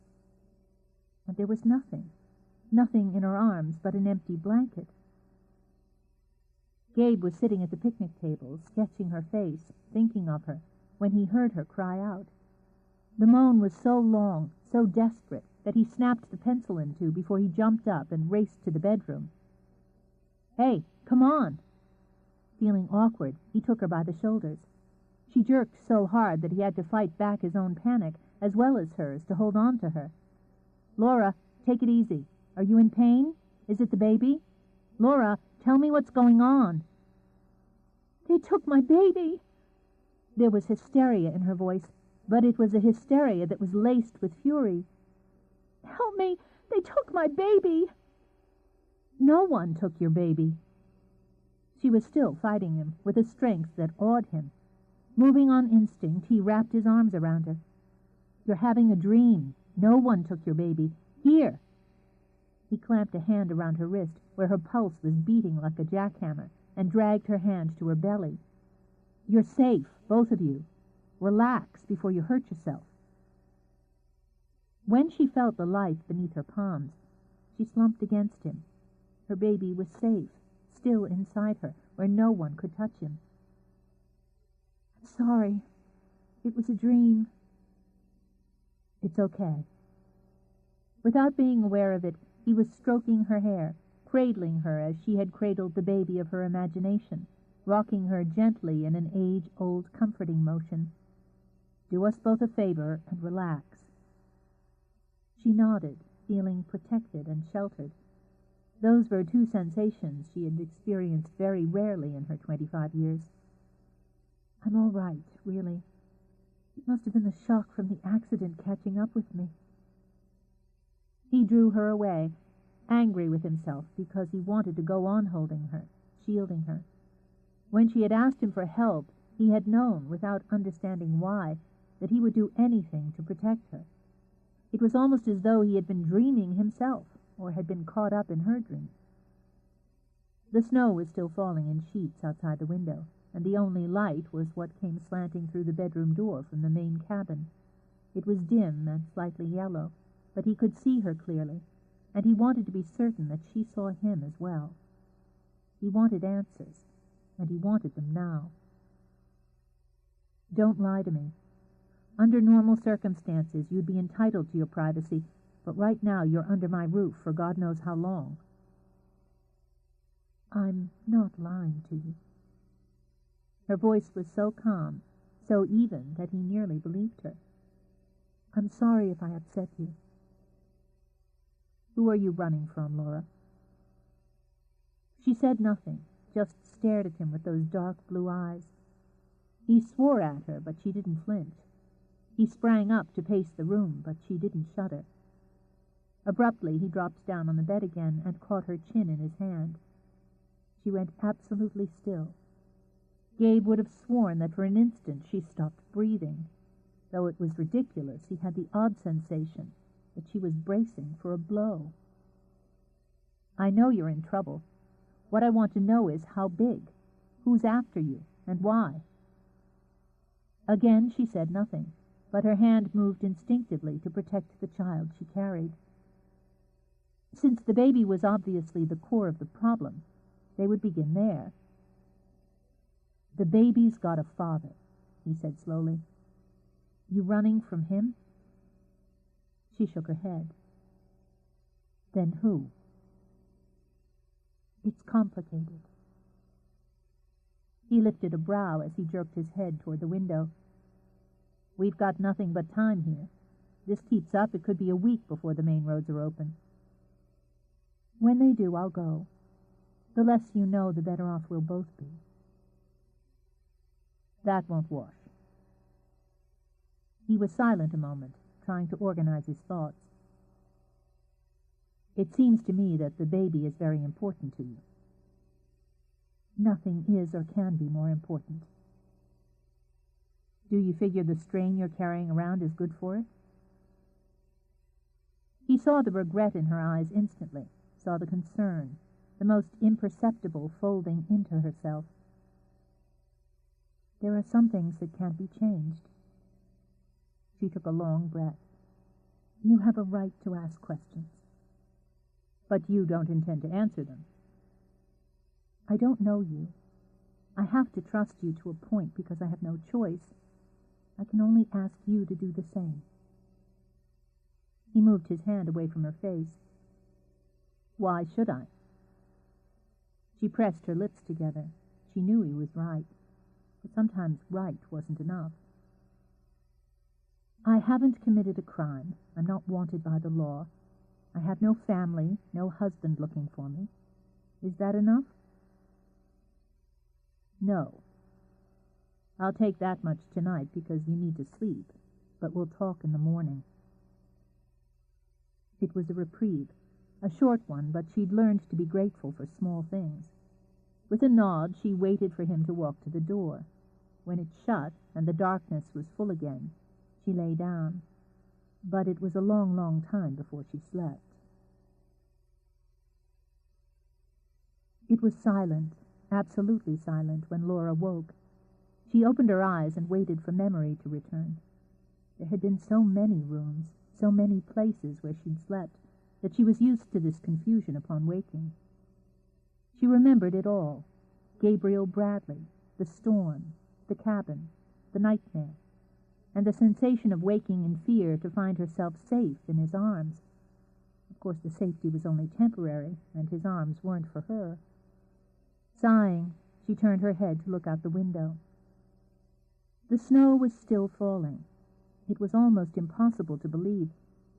And there was nothing in her arms but an empty blanket. Gabe was sitting at the picnic table, sketching her face, thinking of her, when he heard her cry out. The moan was so long, so desperate, that he snapped the pencil in two before he jumped up and raced to the bedroom. "Hey, come on!" Feeling awkward, he took her by the shoulders. She jerked so hard that he had to fight back his own panic, as well as hers, to hold on to her. "Laura, take it easy. Are you in pain? Is it the baby? Laura, tell me what's going on." "They took my baby." There was hysteria in her voice, but it was a hysteria that was laced with fury. "Help me! They took my baby!" "No one took your baby." She was still fighting him, with a strength that awed him. Moving on instinct, he wrapped his arms around her. "You're having a dream. No one took your baby. Here!" He clamped a hand around her wrist, where her pulse was beating like a jackhammer, and dragged her hand to her belly. "You're safe, both of you. Relax before you hurt yourself." When she felt the life beneath her palms, she slumped against him. Her baby was safe, still inside her, where no one could touch him. "I'm sorry. It was a dream." "It's okay." Without being aware of it, he was stroking her hair, cradling her as she had cradled the baby of her imagination, rocking her gently in an age-old comforting motion. "Do us both a favor and relax." She nodded, feeling protected and sheltered. Those were two sensations she had experienced very rarely in her 25 years. "I'm all right, really. It must have been the shock from the accident catching up with me." He drew her away, angry with himself because he wanted to go on holding her, shielding her. When she had asked him for help, he had known, without understanding why, that he would do anything to protect her. It was almost as though he had been dreaming himself, or had been caught up in her dream. The snow was still falling in sheets outside the window, and the only light was what came slanting through the bedroom door from the main cabin. It was dim and slightly yellow, but he could see her clearly, and he wanted to be certain that she saw him as well. He wanted answers, and he wanted them now. Don't lie to me. Under normal circumstances, you'd be entitled to your privacy, but right now you're under my roof for God knows how long. I'm not lying to you. Her voice was so calm, so even, that he nearly believed her. I'm sorry if I upset you. Who are you running from, Laura? She said nothing, just stared at him with those dark blue eyes. He swore at her, but she didn't flinch. He sprang up to pace the room, but she didn't shudder. Abruptly, he dropped down on the bed again and caught her chin in his hand. She went absolutely still. Gabe would have sworn that for an instant she stopped breathing. Though it was ridiculous, he had the odd sensation that she was bracing for a blow. I know you're in trouble. What I want to know is how big, who's after you, and why. Again she said nothing, but her hand moved instinctively to protect the child she carried. Since the baby was obviously the core of the problem, they would begin there. The baby's got a father, he said slowly. You running from him? She shook her head. Then who? It's complicated. He lifted a brow as he jerked his head toward the window. We've got nothing but time here. This keeps up, it could be a week before the main roads are open. When they do, I'll go. The less you know, the better off we'll both be. That won't wash. He was silent a moment, trying to organize his thoughts. It seems to me that the baby is very important to you. Nothing is or can be more important. Do you figure the strain you're carrying around is good for it? He saw the regret in her eyes instantly, saw the concern, the most imperceptible folding into herself. There are some things that can't be changed. She took a long breath. You have a right to ask questions. But you don't intend to answer them. I don't know you. I have to trust you to a point because I have no choice. I can only ask you to do the same. He moved his hand away from her face. Why should I? She pressed her lips together. She knew he was right, but sometimes right wasn't enough. I haven't committed a crime. I'm not wanted by the law. I have no family, no husband looking for me. Is that enough? No. I'll take that much tonight because you need to sleep, but we'll talk in the morning. It was a reprieve, a short one, but she'd learned to be grateful for small things. With a nod, she waited for him to walk to the door. When it shut and the darkness was full again, she lay down. But it was a long, long time before she slept. It was silent, absolutely silent, when Laura woke. She opened her eyes and waited for memory to return. There had been so many rooms, so many places where she'd slept, that she was used to this confusion upon waking. She remembered it all. Gabriel Bradley, the storm, the cabin, the nightmare, and the sensation of waking in fear to find herself safe in his arms. Of course, the safety was only temporary, and his arms weren't for her. Sighing, she turned her head to look out the window. The snow was still falling. It was almost impossible to believe,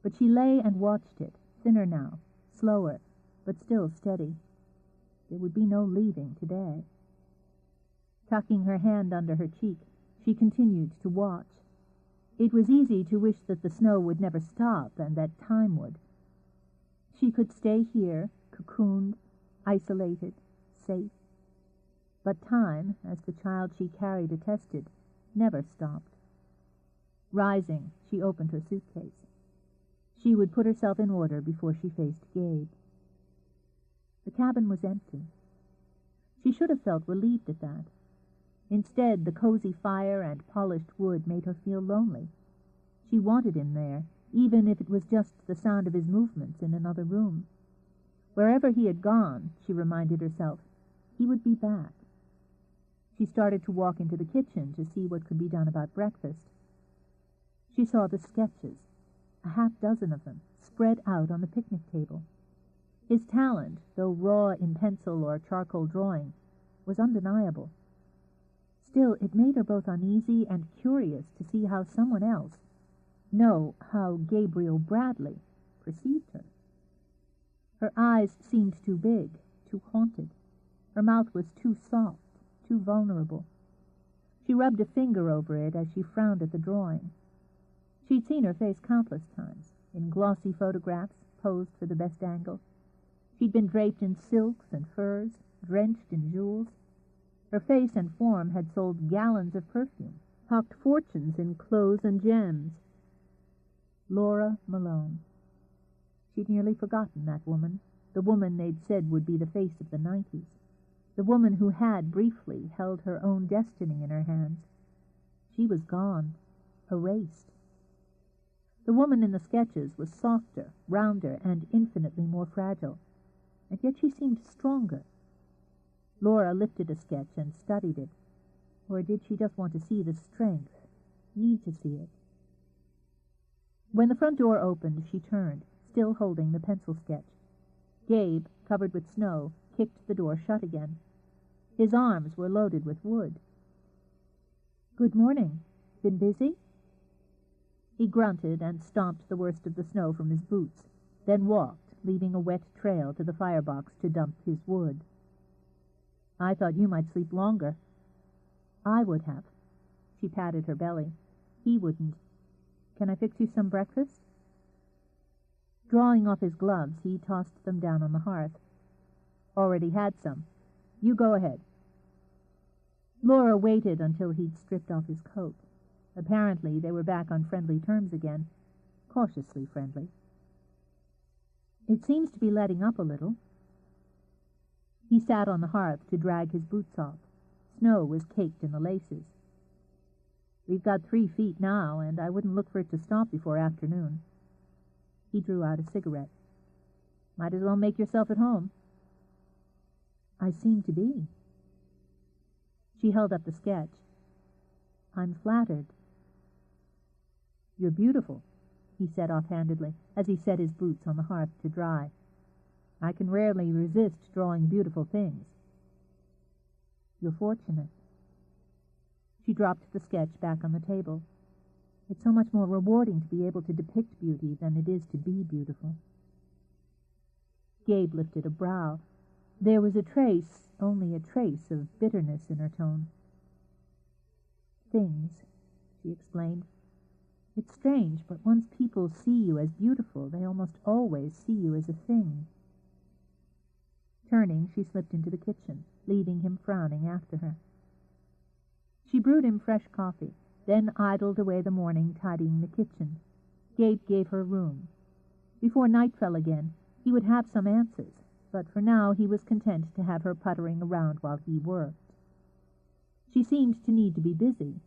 but she lay and watched it, thinner now, slower, but still steady. There would be no leaving today. Tucking her hand under her cheek, she continued to watch. It was easy to wish that the snow would never stop and that time would. She could stay here, cocooned, isolated, safe. But time, as the child she carried attested, never stopped. Rising, she opened her suitcase. She would put herself in order before she faced Gabe. The cabin was empty. She should have felt relieved at that. Instead, the cozy fire and polished wood made her feel lonely. She wanted him there, even if it was just the sound of his movements in another room. Wherever he had gone, she reminded herself, he would be back. She started to walk into the kitchen to see what could be done about breakfast. She saw the sketches, a half-dozen of them, spread out on the picnic table. His talent, though raw in pencil or charcoal drawing, was undeniable. Still, it made her both uneasy and curious to see how someone else, no, how Gabriel Bradley, perceived her. Her eyes seemed too big, too haunted. Her mouth was too soft, too vulnerable. She rubbed a finger over it as she frowned at the drawing. She'd seen her face countless times, in glossy photographs posed for the best angle. She'd been draped in silks and furs, drenched in jewels. Her face and form had sold gallons of perfume, hawked fortunes in clothes and gems. Laura Malone. She'd nearly forgotten that woman, the woman they'd said would be the face of the 90s, the woman who had, briefly, held her own destiny in her hands. She was gone, erased. The woman in the sketches was softer, rounder, and infinitely more fragile, and yet she seemed stronger. Laura lifted a sketch and studied it. Or did she just want to see the strength, need to see it? When the front door opened, she turned, still holding the pencil sketch. Gabe, covered with snow, kicked the door shut again. His arms were loaded with wood. "Good morning. Been busy?" He grunted and stomped the worst of the snow from his boots, then walked, leaving a wet trail to the firebox to dump his wood. "I thought you might sleep longer." "I would have." She patted her belly. "He wouldn't. Can I fix you some breakfast?" Drawing off his gloves, he tossed them down on the hearth. "Already had some. You go ahead." Laura waited until he'd stripped off his coat. Apparently they were back on friendly terms again, cautiously friendly. "It seems to be letting up a little." He sat on the hearth to drag his boots off. Snow was caked in the laces. "We've got 3 feet now, and I wouldn't look for it to stop before afternoon." He drew out a cigarette. "Might as well make yourself at home." "I seem to be." She held up the sketch. "I'm flattered." "You're beautiful," he said offhandedly, as he set his boots on the hearth to dry. "I can rarely resist drawing beautiful things." "You're fortunate." She dropped the sketch back on the table. "It's so much more rewarding to be able to depict beauty than it is to be beautiful." Gabe lifted a brow. There was a trace, only a trace, of bitterness in her tone. "Things," she explained. "It's strange, but once people see you as beautiful, they almost always see you as a thing." Turning, she slipped into the kitchen, leaving him frowning after her. She brewed him fresh coffee, then idled away the morning tidying the kitchen. Gabe gave her room. Before night fell again, he would have some answers, but for now he was content to have her puttering around while he worked. She seemed to need to be busy.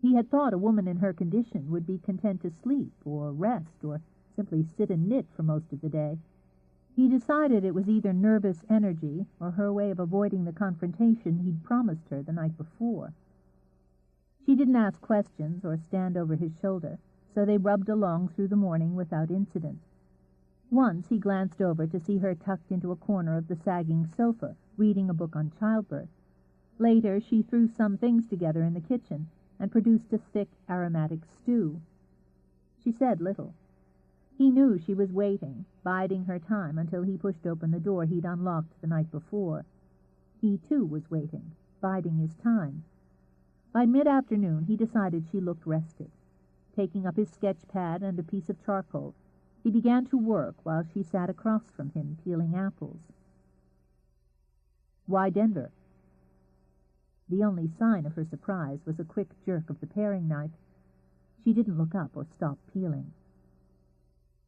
He had thought a woman in her condition would be content to sleep or rest or simply sit and knit for most of the day. He decided it was either nervous energy or her way of avoiding the confrontation he'd promised her the night before. She didn't ask questions or stand over his shoulder, so they rubbed along through the morning without incident. Once he glanced over to see her tucked into a corner of the sagging sofa, reading a book on childbirth. Later she threw some things together in the kitchen and produced a thick, aromatic stew. She said little. He knew she was waiting, biding her time until he pushed open the door he'd unlocked the night before. He, too, was waiting, biding his time. By mid-afternoon he decided she looked rested. Taking up his sketch pad and a piece of charcoal, he began to work while she sat across from him peeling apples. "Why Denver?" The only sign of her surprise was a quick jerk of the paring knife. She didn't look up or stop peeling.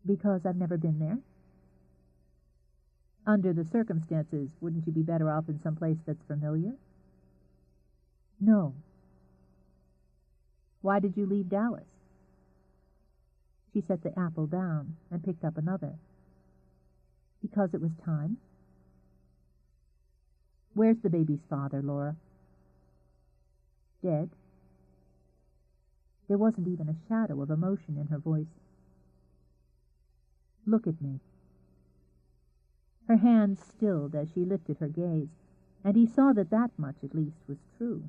"Because I've never been there." "Under the circumstances, wouldn't you be better off in some place that's familiar?" "No." "Why did you leave Dallas?" She set the apple down and picked up another. Because it was time. Where's the baby's father, Laura? Dead. There wasn't even a shadow of emotion in her voice. Look at me. Her hands stilled as she lifted her gaze, and he saw that much at least was true.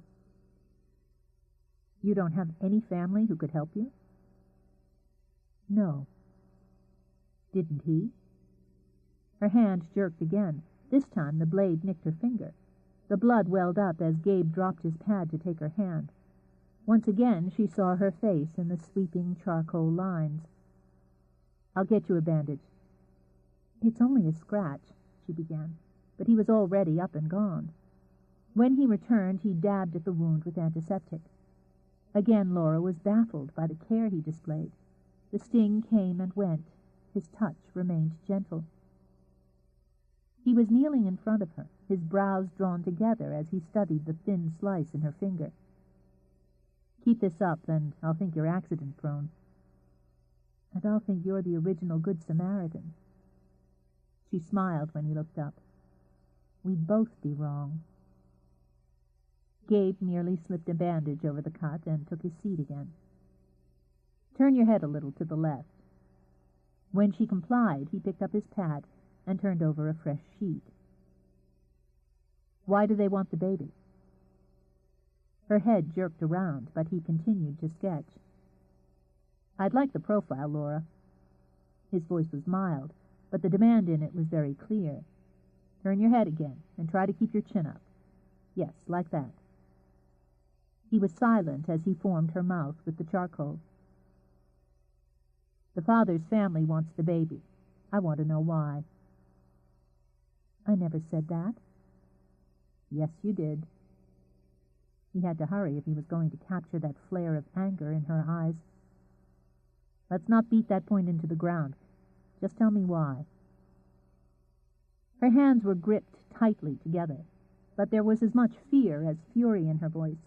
You don't have any family who could help you? No. Didn't he? Her hand jerked again. This time the blade nicked her finger. The blood welled up as Gabe dropped his pad to take her hand. Once again she saw her face in the sweeping charcoal lines. I'll get you a bandage. It's only a scratch, she began, but he was already up and gone. When he returned, he dabbed at the wound with antiseptic. Again Laura was baffled by the care he displayed. The sting came and went. His touch remained gentle. He was kneeling in front of her, his brows drawn together as he studied the thin slice in her finger. Keep this up, and I'll think you're accident-prone. And I'll think you're the original Good Samaritan. She smiled when he looked up. We'd both be wrong. Gabe merely slipped a bandage over the cut and took his seat again. Turn your head a little to the left. When she complied, he picked up his pad and turned over a fresh sheet. Why do they want the baby? Her head jerked around, but he continued to sketch. I'd like the profile, Laura. His voice was mild, but the demand in it was very clear. Turn your head again, and try to keep your chin up. Yes, like that. He was silent as he formed her mouth with the charcoal. The father's family wants the baby. I want to know why. I never said that. Yes, you did. He had to hurry if he was going to capture that flare of anger in her eyes. Let's not beat that point into the ground. Just tell me why. Her hands were gripped tightly together, but there was as much fear as fury in her voice.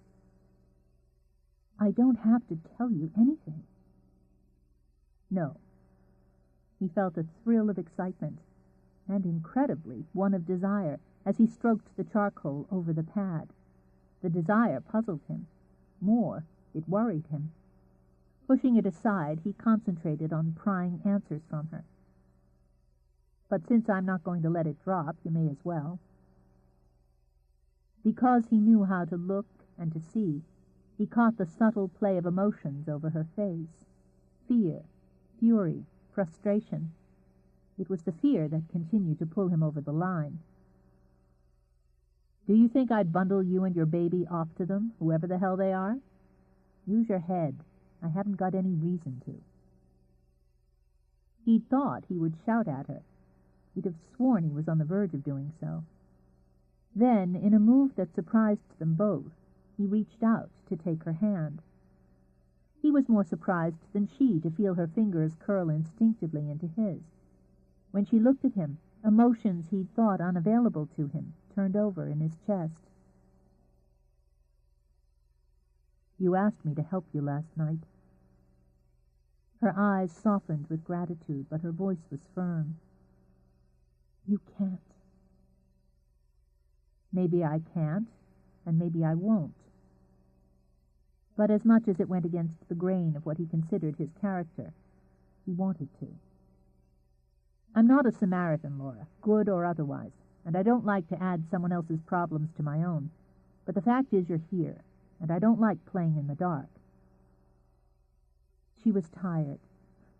I don't have to tell you anything. No. He felt a thrill of excitement, and incredibly one of desire, as he stroked the charcoal over the pad. The desire puzzled him. More, it worried him. Pushing it aside, he concentrated on prying answers from her. But since I'm not going to let it drop, you may as well. Because he knew how to look and to see, he caught the subtle play of emotions over her face. Fear, fury, frustration. It was the fear that continued to pull him over the line. Do you think I'd bundle you and your baby off to them, whoever the hell they are? Use your head. I haven't got any reason to. He'd thought he would shout at her. He'd have sworn he was on the verge of doing so. Then, in a move that surprised them both, he reached out to take her hand. He was more surprised than she to feel her fingers curl instinctively into his. When she looked at him, emotions he'd thought unavailable to him turned over in his chest. You asked me to help you last night. Her eyes softened with gratitude, but her voice was firm. You can't. Maybe I can't, and maybe I won't. But as much as it went against the grain of what he considered his character, he wanted to. I'm not a Samaritan, Laura, good or otherwise, and I don't like to add someone else's problems to my own. But the fact is you're here, and I don't like playing in the dark. She was tired.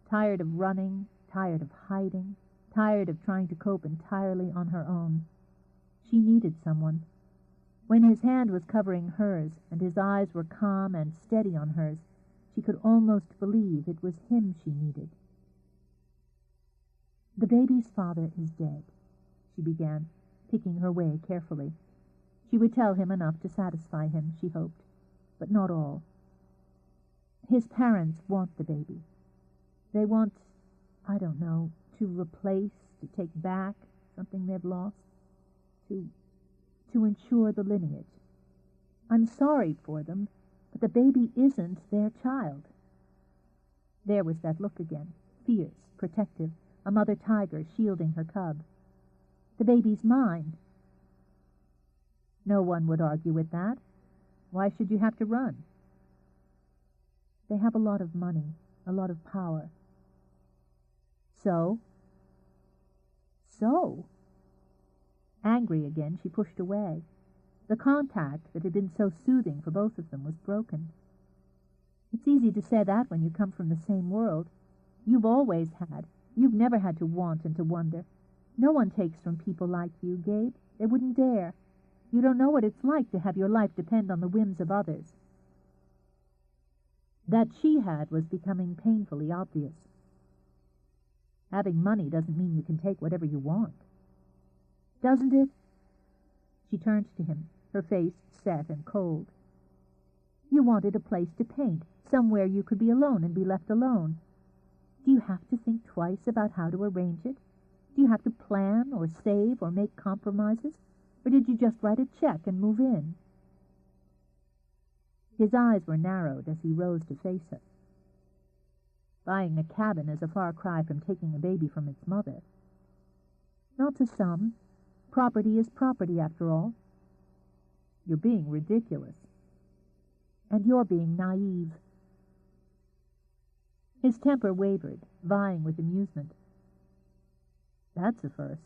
Tired of running, tired of hiding, tired of trying to cope entirely on her own. She needed someone. When his hand was covering hers, and his eyes were calm and steady on hers, she could almost believe it was him she needed. The baby's father is dead, she began, picking her way carefully. She would tell him enough to satisfy him, she hoped, but not all. His parents want the baby. They want, I don't know, to replace, to take back something they've lost, to ensure the lineage. I'm sorry for them, but the baby isn't their child. There was that look again, fierce, protective, a mother tiger shielding her cub. "The baby's mine." No one would argue with that. Why should you have to run? They have a lot of money, a lot of power. So? So? Angry again, she pushed away. The contact that had been so soothing for both of them was broken. It's easy to say that when you come from the same world. You've always had. You've never had to want and to wonder. No one takes from people like you, Gabe. They wouldn't dare. You don't know what it's like to have your life depend on the whims of others. That she had was becoming painfully obvious. Having money doesn't mean you can take whatever you want. Doesn't it? She turned to him, her face set and cold. You wanted a place to paint, somewhere you could be alone and be left alone. Do you have to think twice about how to arrange it? Do you have to plan or save or make compromises? Or did you just write a check and move in? His eyes were narrowed as he rose to face her. Buying a cabin is a far cry from taking a baby from its mother. Not to some. Property is property, after all. You're being ridiculous. And you're being naive. His temper wavered, vying with amusement. That's a first.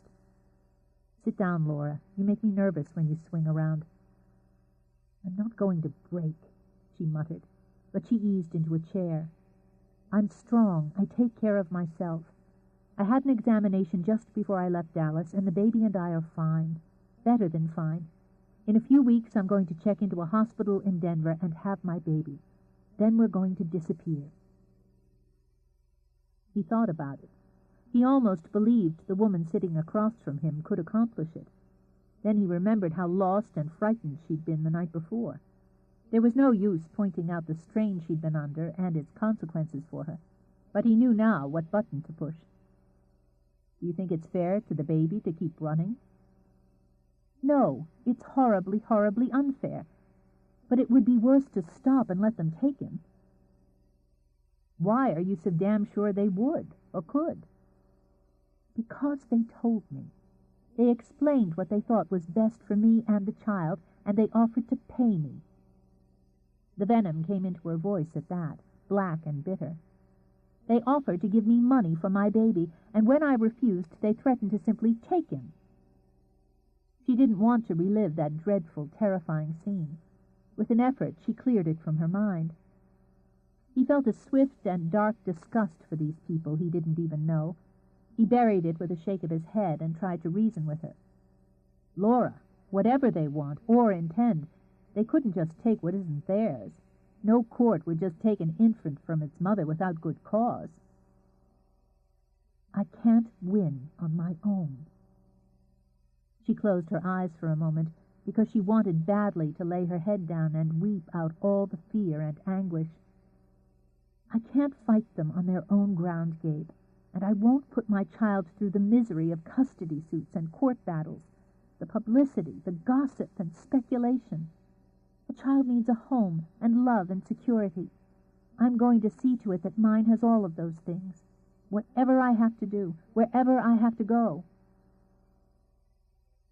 Sit down, Laura. You make me nervous when you swing around. I'm not going to break, she muttered, but she eased into a chair. I'm strong. I take care of myself. I had an examination just before I left Dallas, and the baby and I are fine. Better than fine. In a few weeks I'm going to check into a hospital in Denver and have my baby. Then we're going to disappear. He thought about it. He almost believed the woman sitting across from him could accomplish it. Then he remembered how lost and frightened she'd been the night before. There was no use pointing out the strain she'd been under and its consequences for her, but he knew now what button to push. Do you think it's fair to the baby to keep running? No, it's horribly, horribly unfair. But it would be worse to stop and let them take him. Why are you so damn sure they would, or could? Because they told me. They explained what they thought was best for me and the child, and they offered to pay me. The venom came into her voice at that, black and bitter. They offered to give me money for my baby, and when I refused, they threatened to simply take him. She didn't want to relive that dreadful, terrifying scene. With an effort, she cleared it from her mind. He felt a swift and dark disgust for these people he didn't even know. He buried it with a shake of his head and tried to reason with her. Laura, whatever they want or intend, they couldn't just take what isn't theirs. No court would just take an infant from its mother without good cause. I can't win on my own. She closed her eyes for a moment because she wanted badly to lay her head down and weep out all the fear and anguish. I can't fight them on their own ground, Gabe, and I won't put my child through the misery of custody suits and court battles, the publicity, the gossip and speculation. A child needs a home and love and security. I'm going to see to it that mine has all of those things, whatever I have to do, wherever I have to go.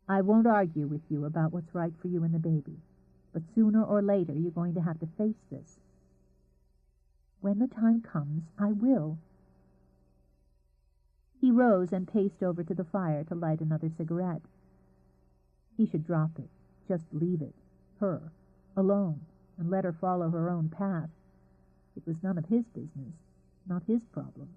I won't argue with you about what's right for you and the baby, but sooner or later you're going to have to face this. When the time comes, I will. He rose and paced over to the fire to light another cigarette. He should drop it, just leave it, her, alone, and let her follow her own path. It was none of his business, not his problem.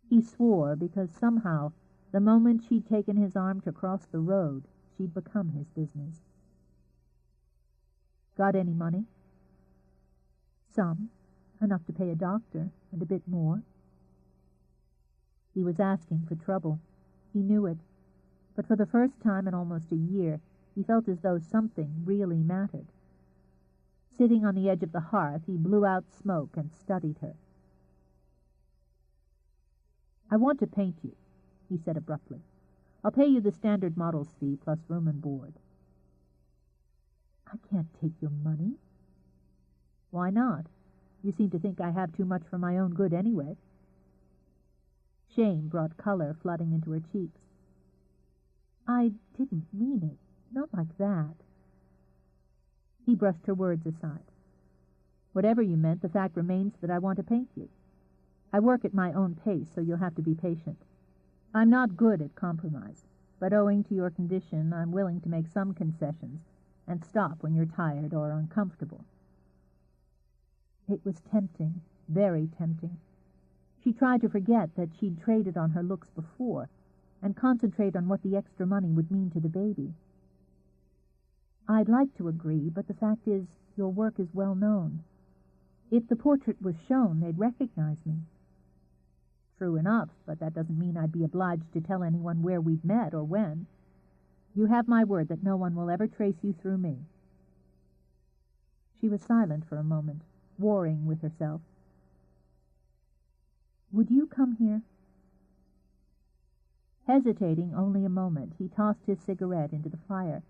He swore because somehow, the moment she'd taken his arm to cross the road, she'd become his business. Got any money? Some. Enough to pay a doctor, and a bit more. He was asking for trouble. He knew it. But for the first time in almost a year, he felt as though something really mattered. Sitting on the edge of the hearth, he blew out smoke and studied her. I want to paint you, he said abruptly. I'll pay you the standard model's fee plus room and board. I can't take your money. Why not? You seem to think I have too much for my own good anyway." Shame brought color flooding into her cheeks. "I didn't mean it. Not like that." He brushed her words aside. "Whatever you meant, the fact remains that I want to paint you. I work at my own pace, so you'll have to be patient. I'm not good at compromise, but owing to your condition, I'm willing to make some concessions and stop when you're tired or uncomfortable." It was tempting, very tempting. She tried to forget that she'd traded on her looks before and concentrate on what the extra money would mean to the baby. "I'd like to agree, but the fact is, your work is well known. If the portrait was shown, they'd recognize me." "True enough, but that doesn't mean I'd be obliged to tell anyone where we've met or when. You have my word that no one will ever trace you through me." She was silent for a moment, warring with herself. "Would you come here?" Hesitating only a moment, he tossed his cigarette into the fire.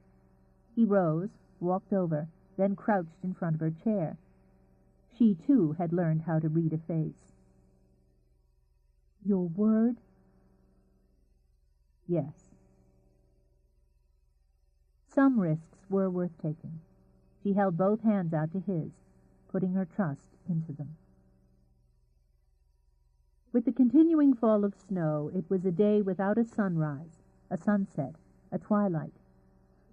He rose, walked over, then crouched in front of her chair. She, too, had learned how to read a face. "Your word?" "Yes." Some risks were worth taking. She held both hands out to his, putting her trust into them. With the continuing fall of snow, it was a day without a sunrise, a sunset, a twilight.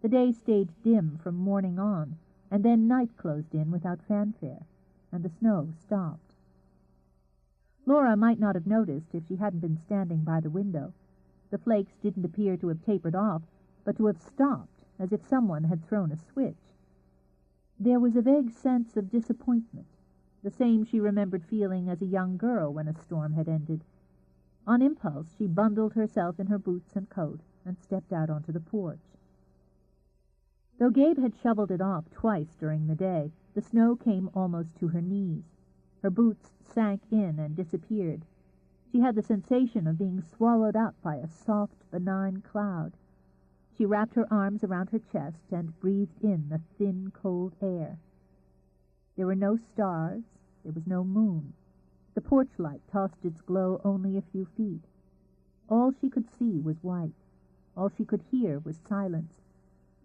The day stayed dim from morning on, and then night closed in without fanfare, and the snow stopped. Laura might not have noticed if she hadn't been standing by the window. The flakes didn't appear to have tapered off, but to have stopped, as if someone had thrown a switch. There was a vague sense of disappointment, the same she remembered feeling as a young girl when a storm had ended. On impulse, she bundled herself in her boots and coat and stepped out onto the porch. Though Gabe had shoveled it off twice during the day, the snow came almost to her knees. Her boots sank in and disappeared. She had the sensation of being swallowed up by a soft, benign cloud. She wrapped her arms around her chest and breathed in the thin, cold air. There were no stars, there was no moon. The porch light tossed its glow only a few feet. All she could see was white. All she could hear was silence.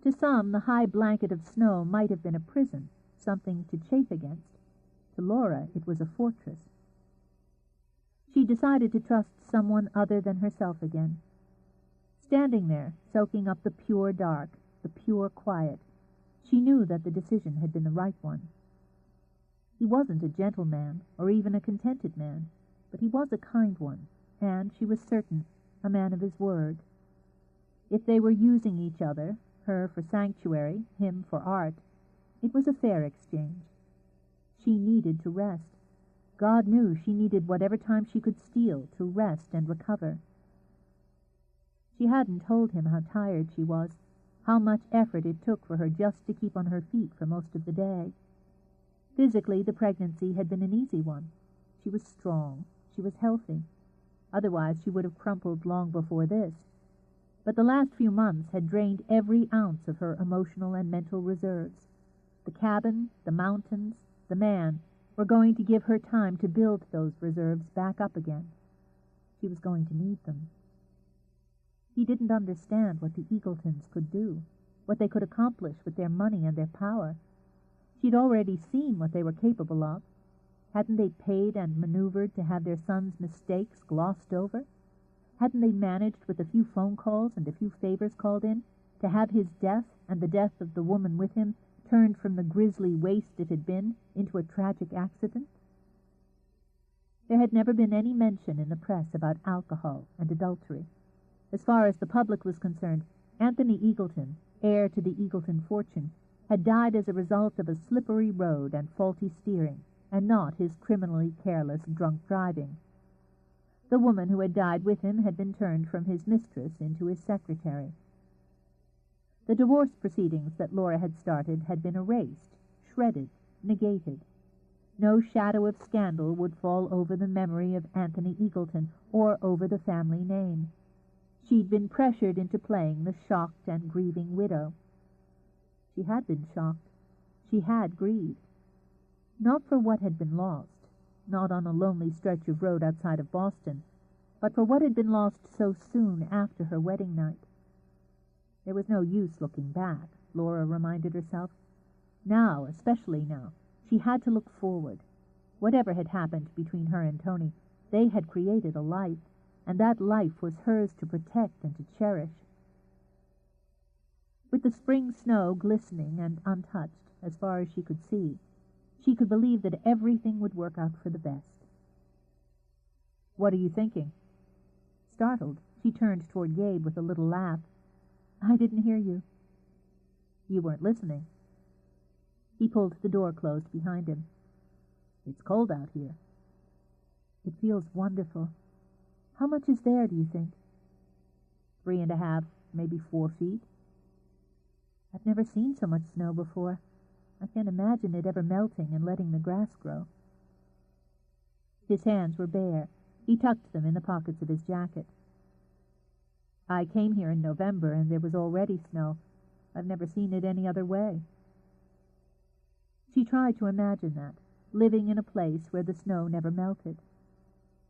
To some, the high blanket of snow might have been a prison, something to chafe against. To Laura, it was a fortress. She decided to trust someone other than herself again. Standing there, soaking up the pure dark, the pure quiet, she knew that the decision had been the right one. He wasn't a gentle man, or even a contented man, but he was a kind one, and, she was certain, a man of his word. If they were using each other, her for sanctuary, him for art, it was a fair exchange. She needed to rest. God knew she needed whatever time she could steal to rest and recover. She hadn't told him how tired she was, how much effort it took for her just to keep on her feet for most of the day. Physically, the pregnancy had been an easy one. She was strong. She was healthy. Otherwise, she would have crumpled long before this. But the last few months had drained every ounce of her emotional and mental reserves. The cabin, the mountains, the man were going to give her time to build those reserves back up again. She was going to need them. He didn't understand what the Eagletons could do, what they could accomplish with their money and their power. She'd already seen what they were capable of. Hadn't they paid and maneuvered to have their son's mistakes glossed over? Hadn't they managed, with a few phone calls and a few favors called in, to have his death and the death of the woman with him turned from the grisly waste it had been into a tragic accident? There had never been any mention in the press about alcohol and adultery. As far as the public was concerned, Anthony Eagleton, heir to the Eagleton fortune, had died as a result of a slippery road and faulty steering, and not his criminally careless drunk driving. The woman who had died with him had been turned from his mistress into his secretary. The divorce proceedings that Laura had started had been erased, shredded, negated. No shadow of scandal would fall over the memory of Anthony Eagleton or over the family name. She'd been pressured into playing the shocked and grieving widow. She had been shocked. She had grieved. Not for what had been lost, not on a lonely stretch of road outside of Boston, but for what had been lost so soon after her wedding night. There was no use looking back, Laura reminded herself. Now, especially now, she had to look forward. Whatever had happened between her and Tony, they had created a life, and that life was hers to protect and to cherish. With the spring snow glistening and untouched as far as she could see, she could believe that everything would work out for the best. "What are you thinking?" Startled, she turned toward Gabe with a little laugh. "I didn't hear you." "You weren't listening." He pulled the door closed behind him. "It's cold out here." "It feels wonderful. How much is there, do you think?" 3.5, maybe 4 feet. "I've never seen so much snow before. I can't imagine it ever melting and letting the grass grow." His hands were bare. He tucked them in the pockets of his jacket. "I came here in November, and there was already snow. I've never seen it any other way." She tried to imagine that, living in a place where the snow never melted.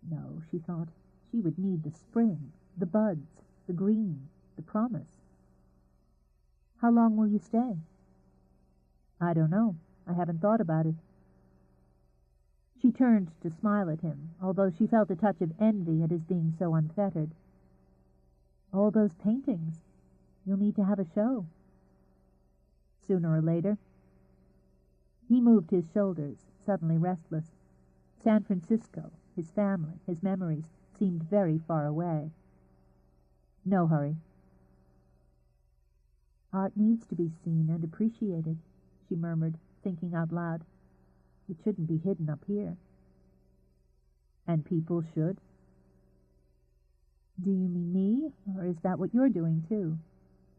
No, she thought, she would need the spring, the buds, the green, the promise. "How long will you stay?" "I don't know. I haven't thought about it." She turned to smile at him, although she felt a touch of envy at his being so unfettered. "All those paintings. You'll need to have a show." "Sooner or later." He moved his shoulders, suddenly restless. San Francisco, his family, his memories, seemed very far away. "No hurry." "Art needs to be seen and appreciated," she murmured, thinking out loud. "It shouldn't be hidden up here." "And people should?" "Do you mean me, or is that what you're doing, too?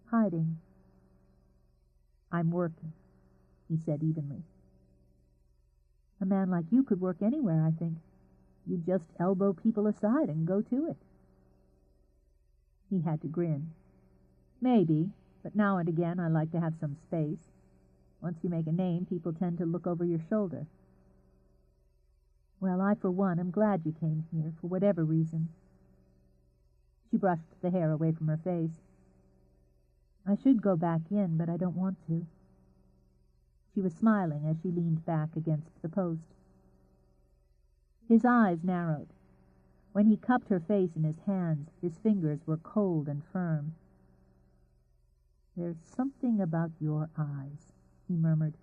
Hiding?" "I'm working," he said evenly. "A man like you could work anywhere, I think. You'd just elbow people aside and go to it." He had to grin. "Maybe, but now and again I like to have some space. Once you make a name, people tend to look over your shoulder." "Well, I for one am glad you came here, for whatever reason." She brushed the hair away from her face. "I should go back in, but I don't want to." She was smiling as she leaned back against the post. His eyes narrowed. When he cupped her face in his hands, his fingers were cold and firm. "There's something about your eyes," he murmured,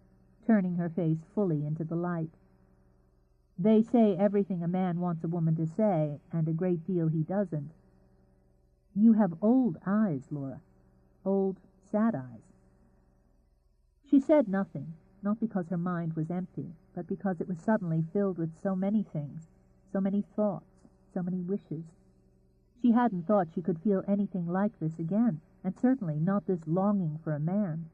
turning her face fully into the light. "They say everything a man wants a woman to say, and a great deal he doesn't. You have old eyes, Laura. Old, sad eyes." She said nothing, not because her mind was empty, but because it was suddenly filled with so many things, so many thoughts, so many wishes. She hadn't thought she could feel anything like this again, and certainly not this longing for a man.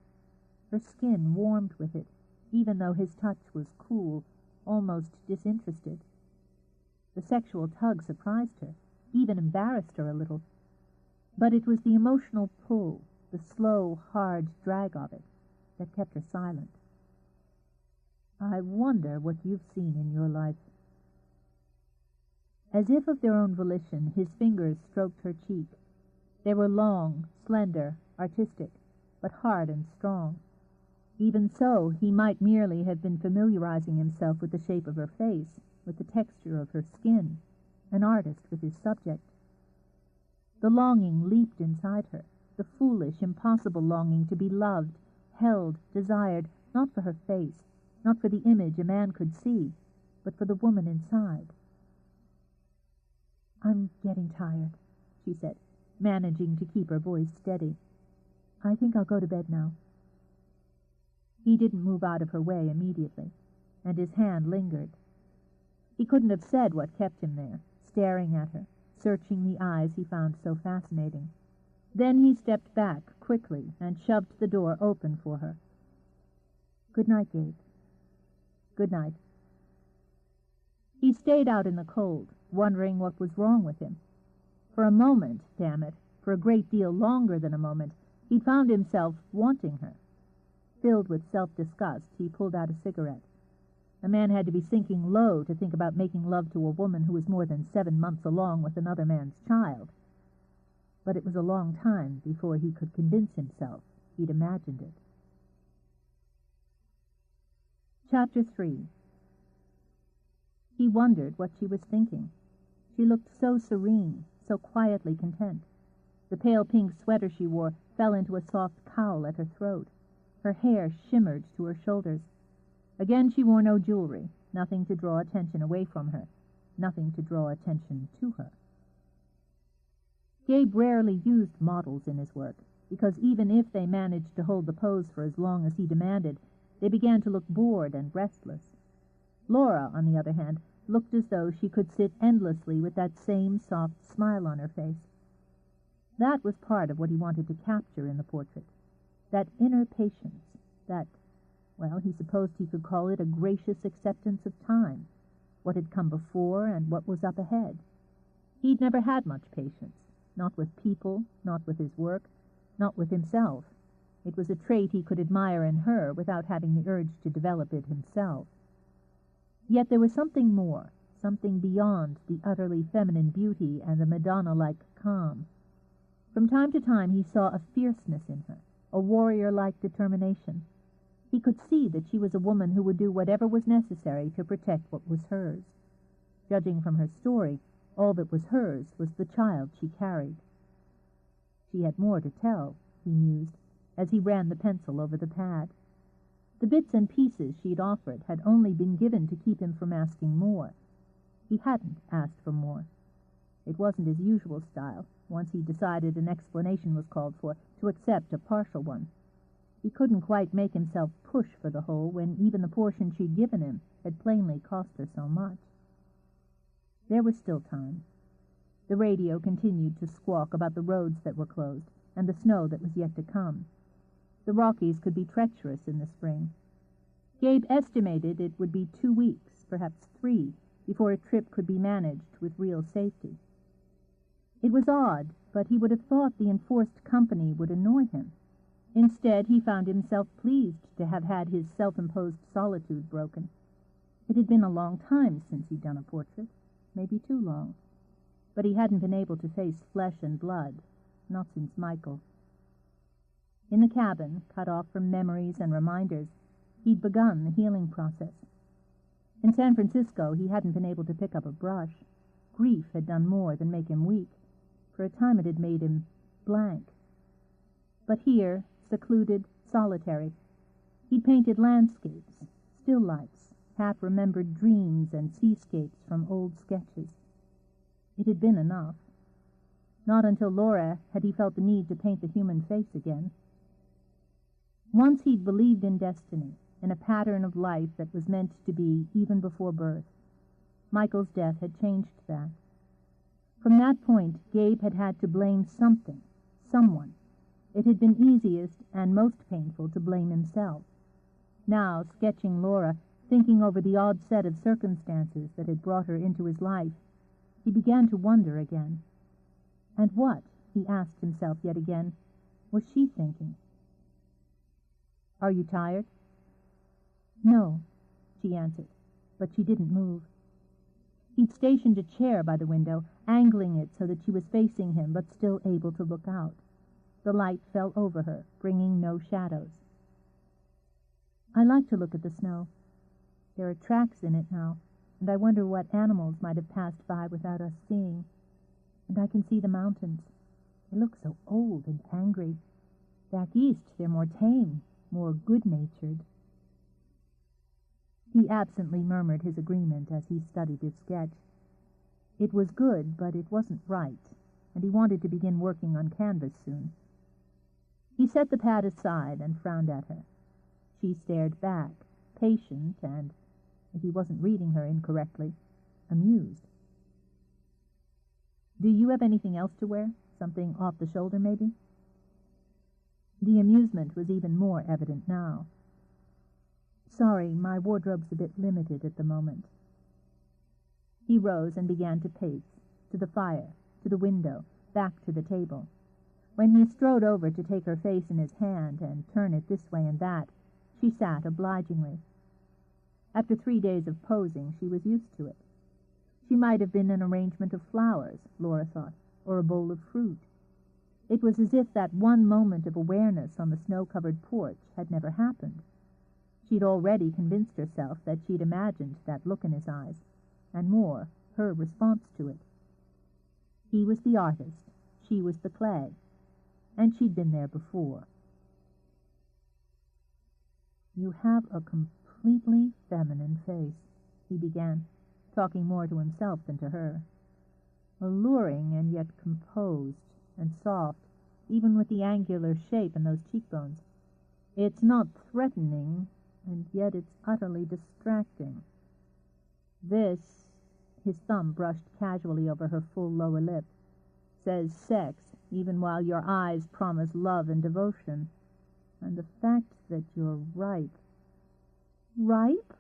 Her skin warmed with it, even though his touch was cool, almost disinterested. The sexual tug surprised her, even embarrassed her a little, but it was the emotional pull, the slow, hard drag of it, that kept her silent. "I wonder what you've seen in your life." As if of their own volition, his fingers stroked her cheek. They were long, slender, artistic, but hard and strong. Even so, he might merely have been familiarizing himself with the shape of her face, with the texture of her skin, an artist with his subject. The longing leaped inside her, the foolish, impossible longing to be loved, held, desired, not for her face, not for the image a man could see, but for the woman inside. "I'm getting tired," she said, managing to keep her voice steady. "I think I'll go to bed now." He didn't move out of her way immediately, and his hand lingered. He couldn't have said what kept him there, staring at her, searching the eyes he found so fascinating. Then he stepped back quickly and shoved the door open for her. "Good night, Gabe." "Good night." He stayed out in the cold, wondering what was wrong with him. For a moment, damn it, for a great deal longer than a moment, he'd found himself wanting her. Filled with self-disgust, he pulled out a cigarette. A man had to be sinking low to think about making love to a woman who was more than 7 months along with another man's child. But it was a long time before he could convince himself he'd imagined it. Chapter 3. He wondered what she was thinking. She looked so serene, so quietly content. The pale pink sweater she wore fell into a soft cowl at her throat. Her hair shimmered to her shoulders. Again she wore no jewelry, nothing to draw attention away from her, nothing to draw attention to her. Gabe rarely used models in his work, because even if they managed to hold the pose for as long as he demanded, they began to look bored and restless. Laura, on the other hand, looked as though she could sit endlessly with that same soft smile on her face. That was part of what he wanted to capture in the portrait, that inner patience, that, well, he supposed he could call it a gracious acceptance of time, what had come before and what was up ahead. He'd never had much patience, not with people, not with his work, not with himself. It was a trait he could admire in her without having the urge to develop it himself. Yet there was something more, something beyond the utterly feminine beauty and the Madonna-like calm. From time to time he saw a fierceness in her, a warrior-like determination. He could see that she was a woman who would do whatever was necessary to protect what was hers. Judging from her story, all that was hers was the child she carried. She had more to tell, he mused, as he ran the pencil over the pad. The bits and pieces she'd offered had only been given to keep him from asking more. He hadn't asked for more. It wasn't his usual style, once he decided an explanation was called for, to accept a partial one. He couldn't quite make himself push for the whole when even the portion she'd given him had plainly cost her so much. There was still time. The radio continued to squawk about the roads that were closed and the snow that was yet to come. The Rockies could be treacherous in the spring. Gabe estimated it would be 2 weeks, perhaps 3, before a trip could be managed with real safety. It was odd, but he would have thought the enforced company would annoy him. Instead, he found himself pleased to have had his self-imposed solitude broken. It had been a long time since he'd done a portrait, maybe too long. But he hadn't been able to face flesh and blood, not since Michael. In the cabin, cut off from memories and reminders, he'd begun the healing process. In San Francisco, he hadn't been able to pick up a brush. Grief had done more than make him weak. For a time it had made him blank. But here, secluded, solitary, he'd painted landscapes, still lifes, half-remembered dreams and seascapes from old sketches. It had been enough. Not until Laura had he felt the need to paint the human face again. Once he'd believed in destiny, in a pattern of life that was meant to be even before birth. Michael's death had changed that. From that point, Gabe had had to blame something, someone. It had been easiest and most painful to blame himself. Now, sketching Laura, thinking over the odd set of circumstances that had brought her into his life, he began to wonder again. And what, he asked himself yet again, was she thinking? "Are you tired?" "No," she answered, but she didn't move. He'd stationed a chair by the window, angling it so that she was facing him but still able to look out. The light fell over her, bringing no shadows. "I like to look at the snow. There are tracks in it now, and I wonder what animals might have passed by without us seeing. And I can see the mountains. They look so old and angry. Back east they're more tame, more good-natured." He absently murmured his agreement as he studied his sketch. It was good, but it wasn't right, and he wanted to begin working on canvas soon. He set the pad aside and frowned at her. She stared back, patient and, if he wasn't reading her incorrectly, amused. "Do you have anything else to wear? Something off the shoulder, maybe?" The amusement was even more evident now. "Sorry, my wardrobe's a bit limited at the moment." He rose and began to pace, to the fire, to the window, back to the table. When he strode over to take her face in his hand and turn it this way and that, she sat obligingly. After 3 days of posing, she was used to it. She might have been an arrangement of flowers, Laura thought, or a bowl of fruit. It was as if that one moment of awareness on the snow-covered porch had never happened. She'd already convinced herself that she'd imagined that look in his eyes, and more, her response to it. He was the artist, she was the clay, and she'd been there before. "You have a completely feminine face," he began, talking more to himself than to her. "Alluring and yet composed and soft, even with the angular shape and those cheekbones. It's not threatening, and yet it's utterly distracting. This," his thumb brushed casually over her full lower lip, "says sex, even while your eyes promise love and devotion. And the fact that you're ripe." "Ripe?"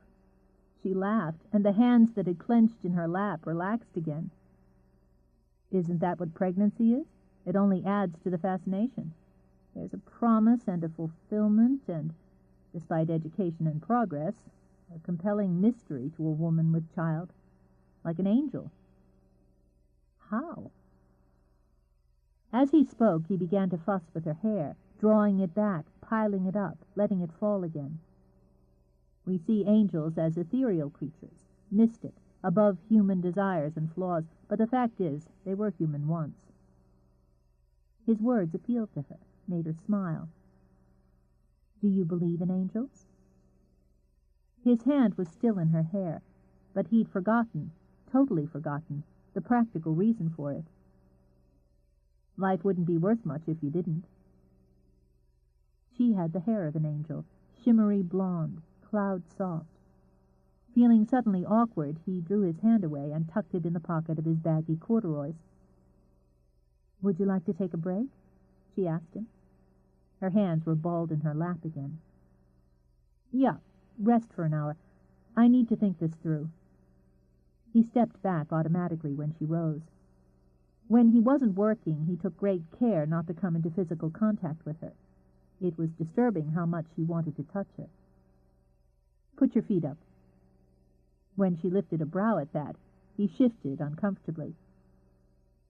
She laughed, and the hands that had clenched in her lap relaxed again. "Isn't that what pregnancy is? It only adds to the fascination. There's a promise and a fulfillment and, despite education and progress, a compelling mystery to a woman with child, like an angel." "How?" As he spoke, he began to fuss with her hair, drawing it back, piling it up, letting it fall again. "We see angels as ethereal creatures, mystic, above human desires and flaws, but the fact is, they were human once." His words appealed to her, made her smile. "Do you believe in angels?" His hand was still in her hair, but he'd forgotten, totally forgotten, the practical reason for it. "Life wouldn't be worth much if you didn't." She had the hair of an angel, shimmery blonde, cloud-soft. Feeling suddenly awkward, he drew his hand away and tucked it in the pocket of his baggy corduroys. "Would you like to take a break?" she asked him. Her hands were balled in her lap again. "Yeah, rest for an hour. I need to think this through." He stepped back automatically when she rose. When he wasn't working, he took great care not to come into physical contact with her. It was disturbing how much he wanted to touch her. "Put your feet up." When she lifted a brow at that, he shifted uncomfortably.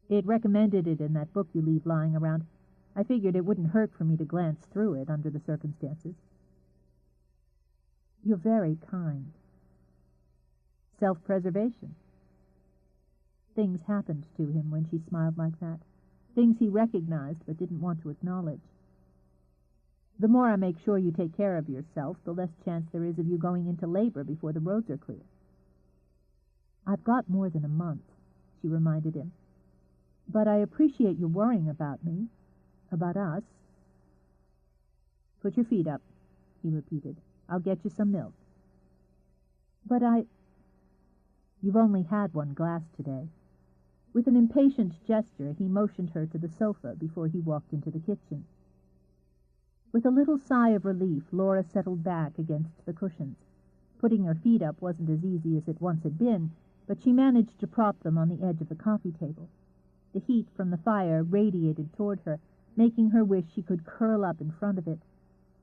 "It recommended it in that book you leave lying around. I figured it wouldn't hurt for me to glance through it under the circumstances." "You're very kind." "Self-preservation." Things happened to him when she smiled like that, things he recognized but didn't want to acknowledge. "The more I make sure you take care of yourself, the less chance there is of you going into labor before the roads are clear." "I've got more than a month," she reminded him. "But I appreciate you worrying about me, about us." "Put your feet up," he repeated. "I'll get you some milk." "But You've only had one glass today." With an impatient gesture, he motioned her to the sofa before he walked into the kitchen. With a little sigh of relief, Laura settled back against the cushions. Putting her feet up wasn't as easy as it once had been, but she managed to prop them on the edge of the coffee table. The heat from the fire radiated toward her, making her wish she could curl up in front of it.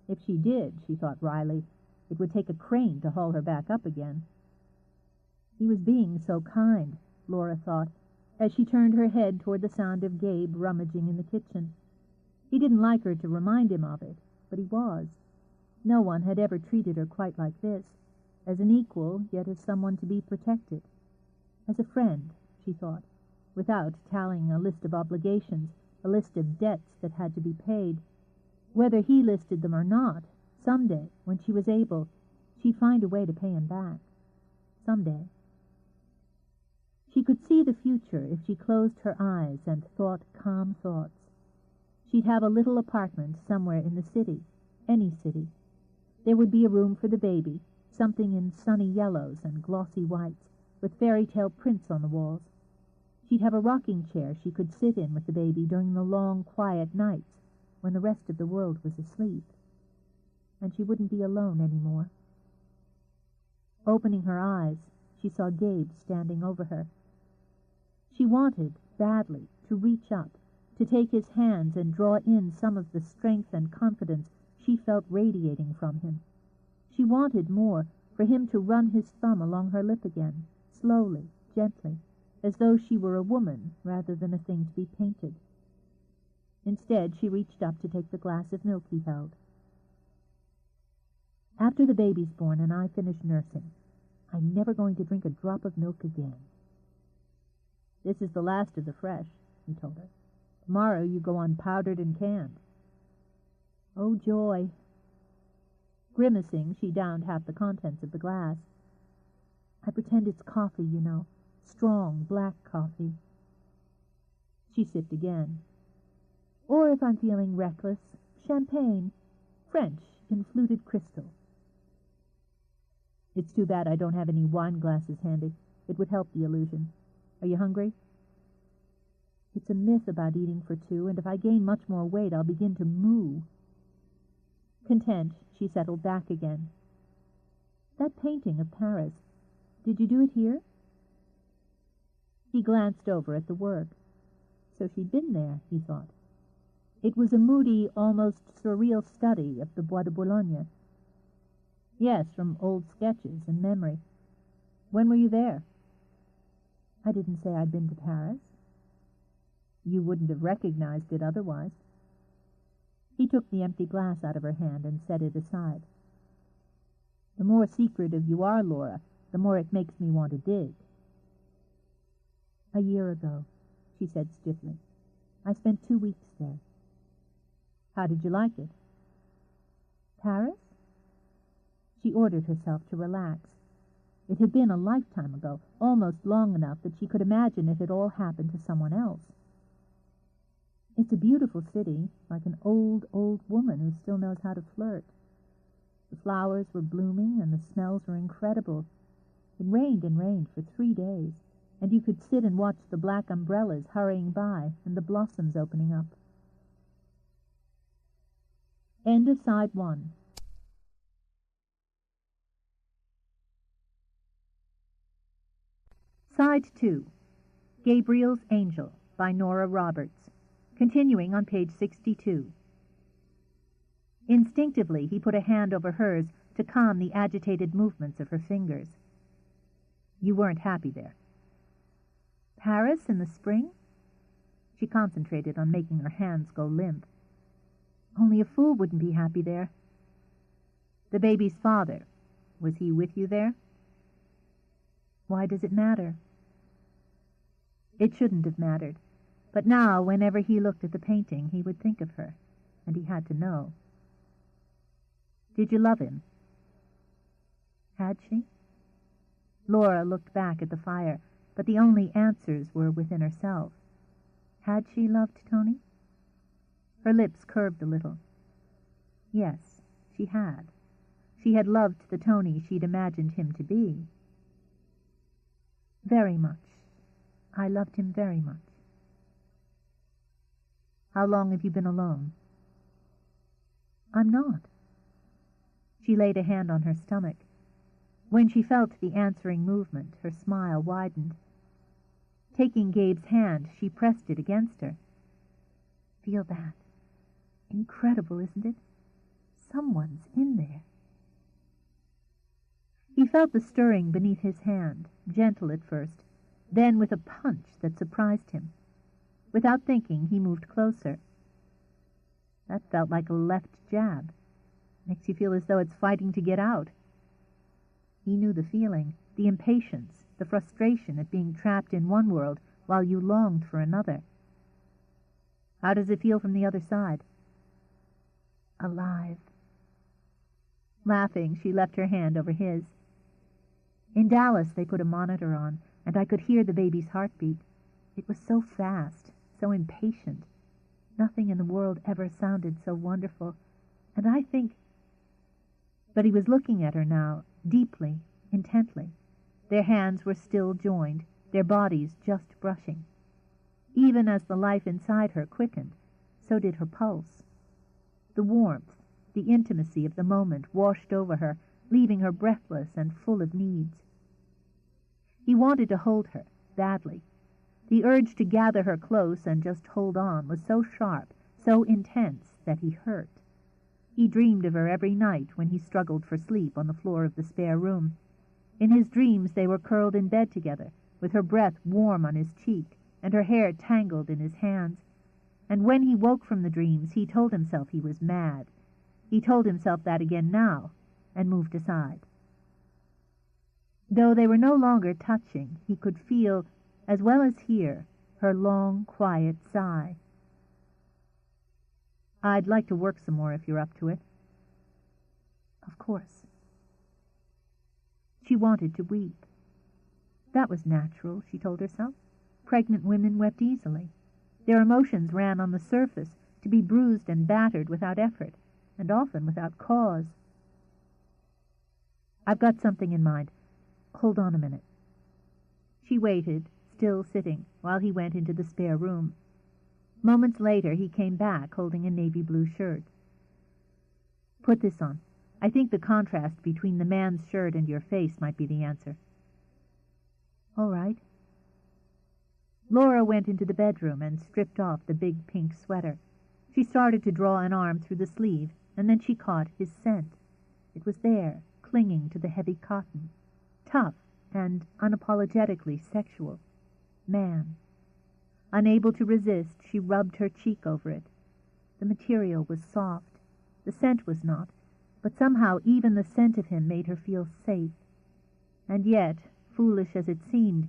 If she did, she thought wryly, it would take a crane to haul her back up again. He was being so kind, Laura thought, as she turned her head toward the sound of Gabe rummaging in the kitchen. He didn't like her to remind him of it, but he was. No one had ever treated her quite like this, as an equal, yet as someone to be protected. As a friend, she thought, without tallying a list of obligations, a list of debts that had to be paid. Whether he listed them or not, someday, when she was able, she'd find a way to pay him back. Someday. She could see the future if she closed her eyes and thought calm thoughts. She'd have a little apartment somewhere in the city, any city. There would be a room for the baby, something in sunny yellows and glossy whites, with fairy tale prints on the walls. She'd have a rocking chair she could sit in with the baby during the long, quiet nights when the rest of the world was asleep. And she wouldn't be alone anymore. Opening her eyes, she saw Gabe standing over her. She wanted, badly, to reach up, to take his hands and draw in some of the strength and confidence she felt radiating from him. She wanted more, for him to run his thumb along her lip again, slowly, gently, as though she were a woman rather than a thing to be painted. Instead, she reached up to take the glass of milk he held. "After the baby's born and I finish nursing, I'm never going to drink a drop of milk again." "This is the last of the fresh," he told her. "Tomorrow you go on powdered and canned." "Oh, joy." Grimacing, she downed half the contents of the glass. "I pretend it's coffee, you know. Strong, black coffee." She sipped again. "Or if I'm feeling reckless, champagne. French, in fluted crystal." "It's too bad I don't have any wine glasses handy. It would help the illusion. Are you hungry?" "It's a myth about eating for two, and if I gain much more weight, I'll begin to moo." Content, she settled back again. "That painting of Paris, did you do it here?" He glanced over at the work. So she'd been there, he thought. It was a moody, almost surreal study of the Bois de Boulogne. "Yes, from old sketches and memory. When were you there?" "I didn't say I'd been to Paris." "You wouldn't have recognized it otherwise." He took the empty glass out of her hand and set it aside. "The more secretive you are, Laura, the more it makes me want to dig." "A year ago," she said stiffly. "I spent 2 weeks there." "How did you like it?" "Paris?" She ordered herself to relax. It had been a lifetime ago, almost long enough that she could imagine it had all happened to someone else. "It's a beautiful city, like an old, old woman who still knows how to flirt. The flowers were blooming and the smells were incredible. It rained and rained for 3 days, and you could sit and watch the black umbrellas hurrying by and the blossoms opening up." End of Side 1. Side 2. Gabriel's Angel by Nora Roberts. Continuing on page 62. Instinctively, he put a hand over hers to calm the agitated movements of her fingers. "You weren't happy there." "Paris in the spring?" She concentrated on making her hands go limp. "Only a fool wouldn't be happy there." "The baby's father, was he with you there?" "Why does it matter?" It shouldn't have mattered. But now, whenever he looked at the painting, he would think of her, and he had to know. "Did you love him?" Had she? Laura looked back at the fire, but the only answers were within herself. Had she loved Tony? Her lips curved a little. Yes, she had. She had loved the Tony she'd imagined him to be. "Very much. I loved him very much." "How long have you been alone?" "I'm not." She laid a hand on her stomach. When she felt the answering movement, her smile widened. Taking Gabe's hand, she pressed it against her. "Feel that? Incredible, isn't it? Someone's in there." He felt the stirring beneath his hand, gentle at first, then with a punch that surprised him. Without thinking, he moved closer. That felt like a left jab. Makes you feel as though it's fighting to get out. He knew the feeling, the impatience, the frustration at being trapped in one world while you longed for another. "How does it feel from the other side?" "Alive." Laughing, she left her hand over his. "In Dallas they put a monitor on, and I could hear the baby's heartbeat. It was so fast, so impatient. Nothing in the world ever sounded so wonderful. And I think—" But he was looking at her now, deeply, intently. Their hands were still joined, their bodies just brushing. Even as the life inside her quickened, so did her pulse. The warmth, the intimacy of the moment washed over her, leaving her breathless and full of needs. He wanted to hold her, badly. The urge to gather her close and just hold on was so sharp, so intense, that he hurt. He dreamed of her every night when he struggled for sleep on the floor of the spare room. In his dreams they were curled in bed together, with her breath warm on his cheek and her hair tangled in his hands. And when he woke from the dreams, he told himself he was mad. He told himself that again now, and moved aside. Though they were no longer touching, he could feel, as well as hear, her long, quiet sigh. "I'd like to work some more if you're up to it." "Of course." She wanted to weep. That was natural, she told herself. Pregnant women wept easily. Their emotions ran on the surface, to be bruised and battered without effort, and often without cause. "I've got something in mind. Hold on a minute." She waited, still sitting, while he went into the spare room. Moments later he came back, holding a navy blue shirt. "Put this on. I think the contrast between the man's shirt and your face might be the answer." "All right." Laura went into the bedroom and stripped off the big pink sweater. She started to draw an arm through the sleeve, and then she caught his scent. It was there, clinging to the heavy cotton, tough and unapologetically sexual. Man. Unable to resist, she rubbed her cheek over it. The material was soft. The scent was not, but somehow even the scent of him made her feel safe. And yet, foolish as it seemed,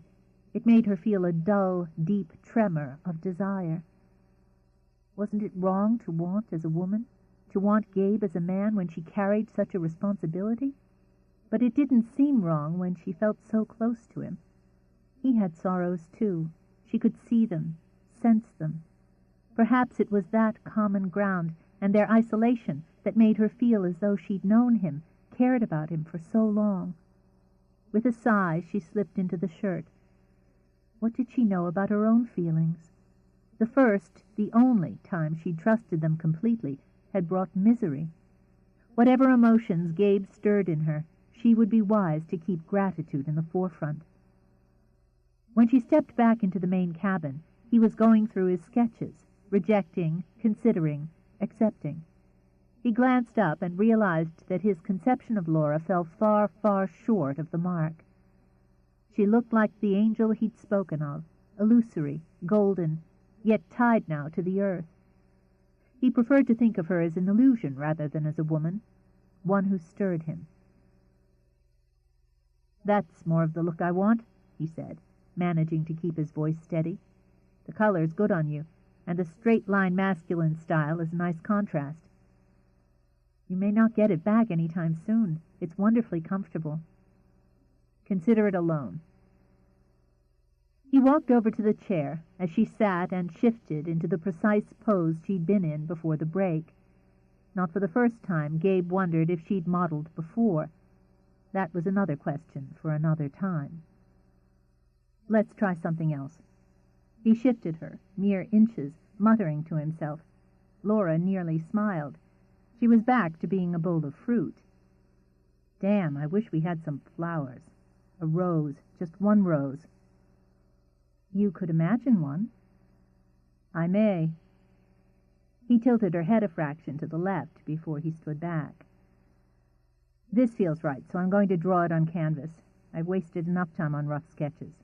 it made her feel a dull, deep tremor of desire. Wasn't it wrong to want as a woman, to want Gabe as a man when she carried such a responsibility? But it didn't seem wrong when she felt so close to him. He had sorrows too. She could see them, sense them. Perhaps it was that common ground and their isolation that made her feel as though she'd known him, cared about him for so long. With a sigh, she slipped into the shirt. What did she know about her own feelings? The first, the only time she'd trusted them completely, had brought misery. Whatever emotions Gabe stirred in her, she would be wise to keep gratitude in the forefront. When she stepped back into the main cabin, he was going through his sketches, rejecting, considering, accepting. He glanced up and realized that his conception of Laura fell far, far short of the mark. She looked like the angel he'd spoken of, illusory, golden, yet tied now to the earth. He preferred to think of her as an illusion rather than as a woman, one who stirred him. "That's more of the look I want," he said, managing to keep his voice steady. "The color's good on you, and the straight-line masculine style is a nice contrast. You may not get it back any time soon. It's wonderfully comfortable. Consider it a loan." He walked over to the chair as she sat and shifted into the precise pose she'd been in before the break. Not for the first time, Gabe wondered if she'd modeled before. That was another question for another time. "Let's try something else." He shifted her, mere inches, muttering to himself. Laura nearly smiled. She was back to being a bowl of fruit. "Damn, I wish we had some flowers. A rose, just one rose." "You could imagine one." "I may." He tilted her head a fraction to the left before he stood back. "This feels right, so I'm going to draw it on canvas. I've wasted enough time on rough sketches."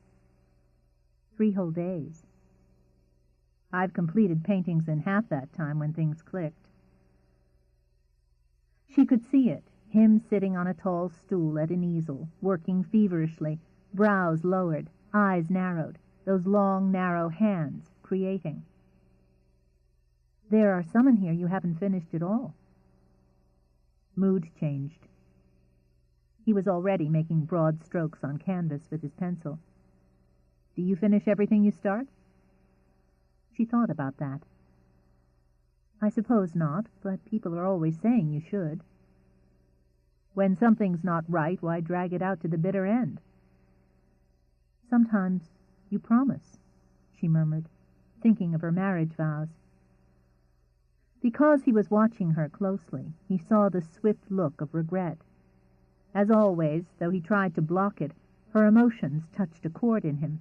3 whole days. "I've completed paintings in half that time when things clicked." She could see it, him sitting on a tall stool at an easel, working feverishly, brows lowered, eyes narrowed, those long, narrow hands creating. "There are some in here you haven't finished at all." Mood changed. He was already making broad strokes on canvas with his pencil. "Do you finish everything you start?" She thought about that. "I suppose not, but people are always saying you should." "When something's not right, why drag it out to the bitter end?" "Sometimes you promise," she murmured, thinking of her marriage vows. Because he was watching her closely, he saw the swift look of regret. As always, though he tried to block it, her emotions touched a chord in him.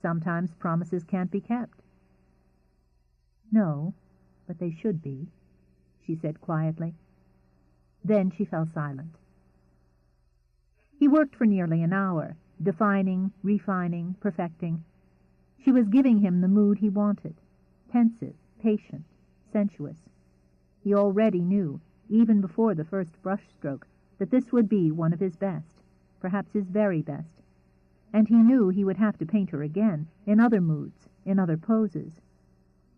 Sometimes promises can't be kept. "No, but they should be," she said quietly. Then she fell silent. He worked for nearly an hour, defining, refining, perfecting. She was giving him the mood he wanted, pensive, patient, sensuous. He already knew, even before the first brushstroke, that this would be one of his best, perhaps his very best. And he knew he would have to paint her again, in other moods, in other poses.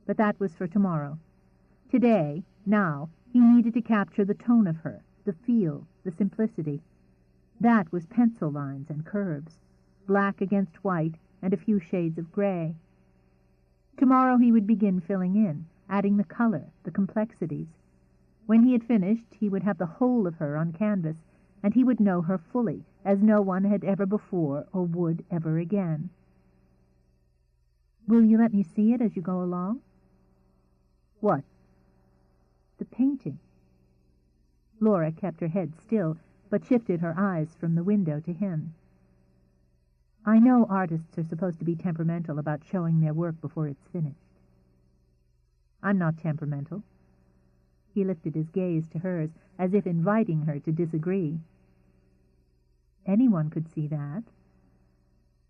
But that was for tomorrow. Today, now, he needed to capture the tone of her, the feel, the simplicity. That was pencil lines and curves, black against white and a few shades of gray. Tomorrow he would begin filling in, adding the color, the complexities. When he had finished, he would have the whole of her on canvas, and he would know her fully, as no one had ever before or would ever again. "Will you let me see it as you go along?" "What?" "The painting." Laura kept her head still, but shifted her eyes from the window to him. "I know artists are supposed to be temperamental about showing their work before it's finished." "I'm not temperamental." He lifted his gaze to hers, as if inviting her to disagree. Anyone could see that.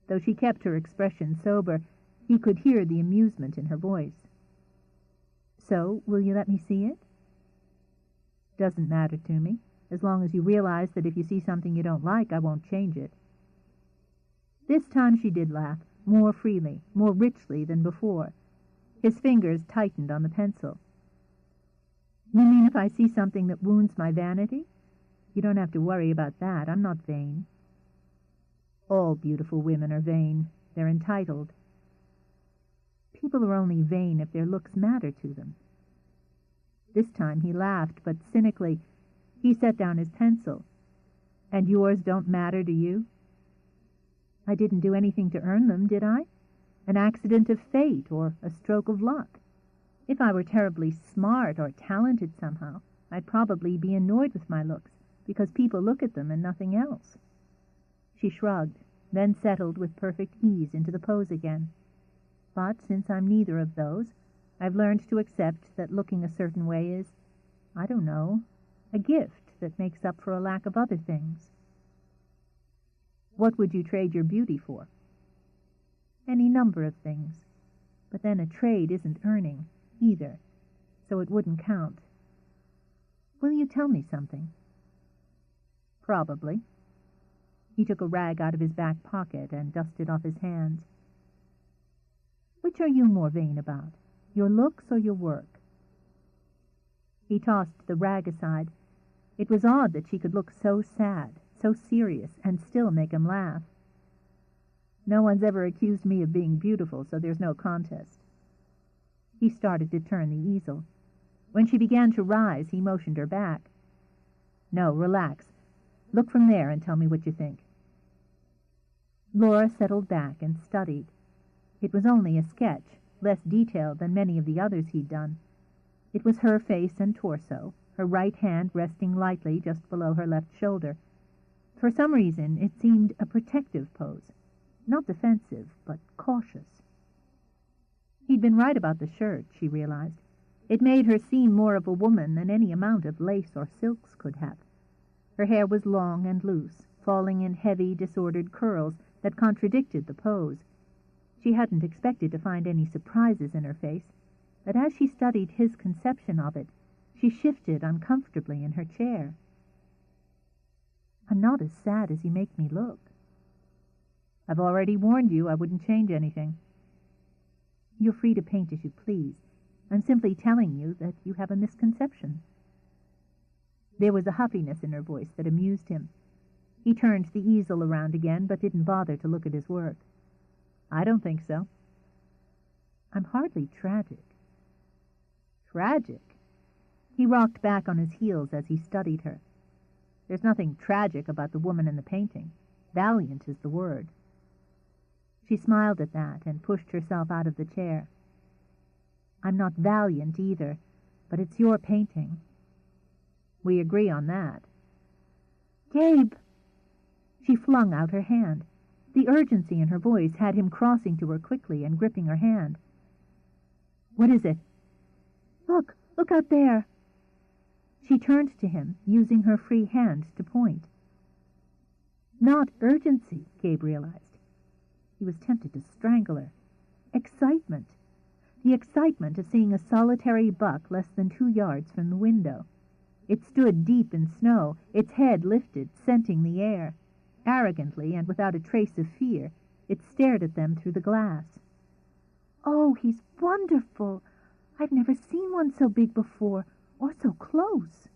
Though she kept her expression sober, he could hear the amusement in her voice. "So, will you let me see it?" "Doesn't matter to me, as long as you realize that if you see something you don't like, I won't change it." This time she did laugh, more freely, more richly than before. His fingers tightened on the pencil. "You mean if I see something that wounds my vanity? You don't have to worry about that. I'm not vain." "All beautiful women are vain. They're entitled." "People are only vain if their looks matter to them." This time he laughed, but cynically. He set down his pencil. "And yours don't matter to you?" "I didn't do anything to earn them, did I? An accident of fate or a stroke of luck. If I were terribly smart or talented somehow, I'd probably be annoyed with my looks, because people look at them and nothing else." She shrugged, then settled with perfect ease into the pose again. "But since I'm neither of those, I've learned to accept that looking a certain way is, I don't know, a gift that makes up for a lack of other things." "What would you trade your beauty for?" "Any number of things. But then a trade isn't earning, either, so it wouldn't count." "Will you tell me something?" "Probably." He took a rag out of his back pocket and dusted off his hands. "Which are you more vain about, your looks or your work?" He tossed the rag aside. It was odd that she could look so sad, so serious, and still make him laugh. "No one's ever accused me of being beautiful, so there's no contest." He started to turn the easel. When she began to rise, he motioned her back. "No, relax. Look from there and tell me what you think." Laura settled back and studied. It was only a sketch, less detailed than many of the others he'd done. It was her face and torso, her right hand resting lightly just below her left shoulder. For some reason it seemed a protective pose, not defensive, but cautious. He'd been right about the shirt, she realized. It made her seem more of a woman than any amount of lace or silks could have. Her hair was long and loose, falling in heavy, disordered curls that contradicted the pose. She hadn't expected to find any surprises in her face, but as she studied his conception of it, she shifted uncomfortably in her chair. "I'm not as sad as you make me look." "I've already warned you I wouldn't change anything." "You're free to paint as you please. I'm simply telling you that you have a misconception." There was a huffiness in her voice that amused him. He turned the easel around again, but didn't bother to look at his work. "I don't think so." "I'm hardly tragic." "Tragic?" He rocked back on his heels as he studied her. "There's nothing tragic about the woman in the painting. Valiant is the word." She smiled at that and pushed herself out of the chair. "I'm not valiant either, but it's your painting." "We agree on that." "Gabe!" She flung out her hand. The urgency in her voice had him crossing to her quickly and gripping her hand. "What is it?" Look out there!" She turned to him, using her free hand to point. Not urgency, Gabe realized. He was tempted to strangle her. Excitement. The excitement of seeing a solitary buck less than 2 yards from the window. It stood deep in snow, its head lifted, scenting the air. Arrogantly, and without a trace of fear, it stared at them through the glass. "Oh, he's wonderful! I've never seen one so big before, or so close."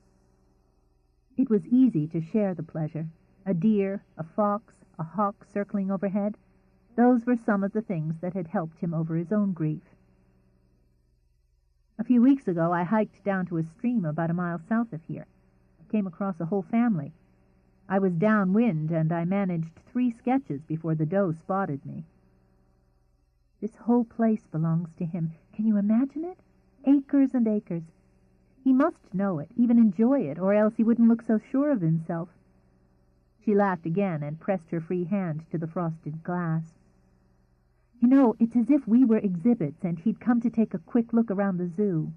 It was easy to share the pleasure. A deer, a fox, a hawk circling overhead, those were some of the things that had helped him over his own grief. A few weeks ago I hiked down to a stream about a mile south of here. I came across a whole family. I was downwind, and I managed 3 sketches before the doe spotted me. This whole place belongs to him. Can you imagine it? Acres and acres. He must know it, even enjoy it, or else he wouldn't look so sure of himself. She laughed again and pressed her free hand to the frosted glass. You know, it's as if we were exhibits and he'd come to take a quick look around the zoo.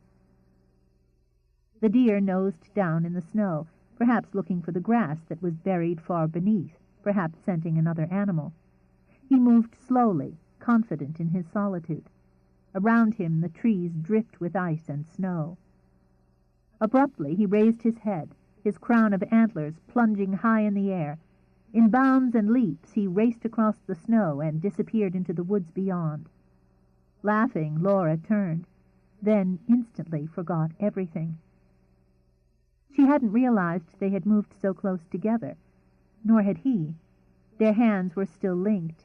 The deer nosed down in the snow, perhaps looking for the grass that was buried far beneath, perhaps scenting another animal. He moved slowly, confident in his solitude. Around him the trees dripped with ice and snow. Abruptly he raised his head, his crown of antlers plunging high in the air. In bounds and leaps he raced across the snow and disappeared into the woods beyond. Laughing, Laura turned, then instantly forgot everything. She hadn't realized they had moved so close together, nor had he. Their hands were still linked.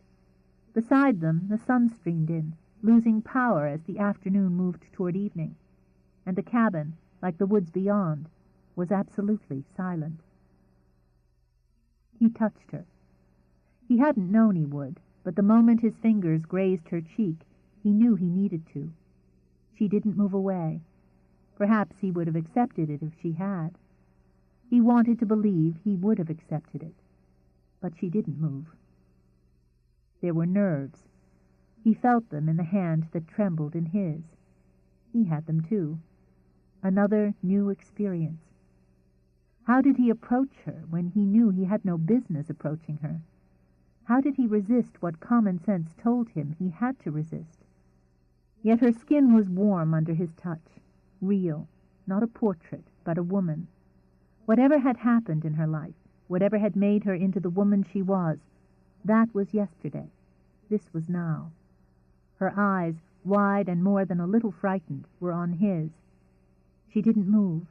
Beside them the sun streamed in, losing power as the afternoon moved toward evening, and the cabin, like the woods beyond, was absolutely silent. He touched her. He hadn't known he would, but the moment his fingers grazed her cheek, he knew he needed to. She didn't move away. Perhaps he would have accepted it if she had. He wanted to believe he would have accepted it, but she didn't move. There were nerves. He felt them in the hand that trembled in his. He had them too. Another new experience. How did he approach her when he knew he had no business approaching her? How did he resist what common sense told him he had to resist? Yet her skin was warm under his touch, real, not a portrait, but a woman. Whatever had happened in her life, whatever had made her into the woman she was, that was yesterday. This was now. Her eyes, wide and more than a little frightened, were on his. She didn't move.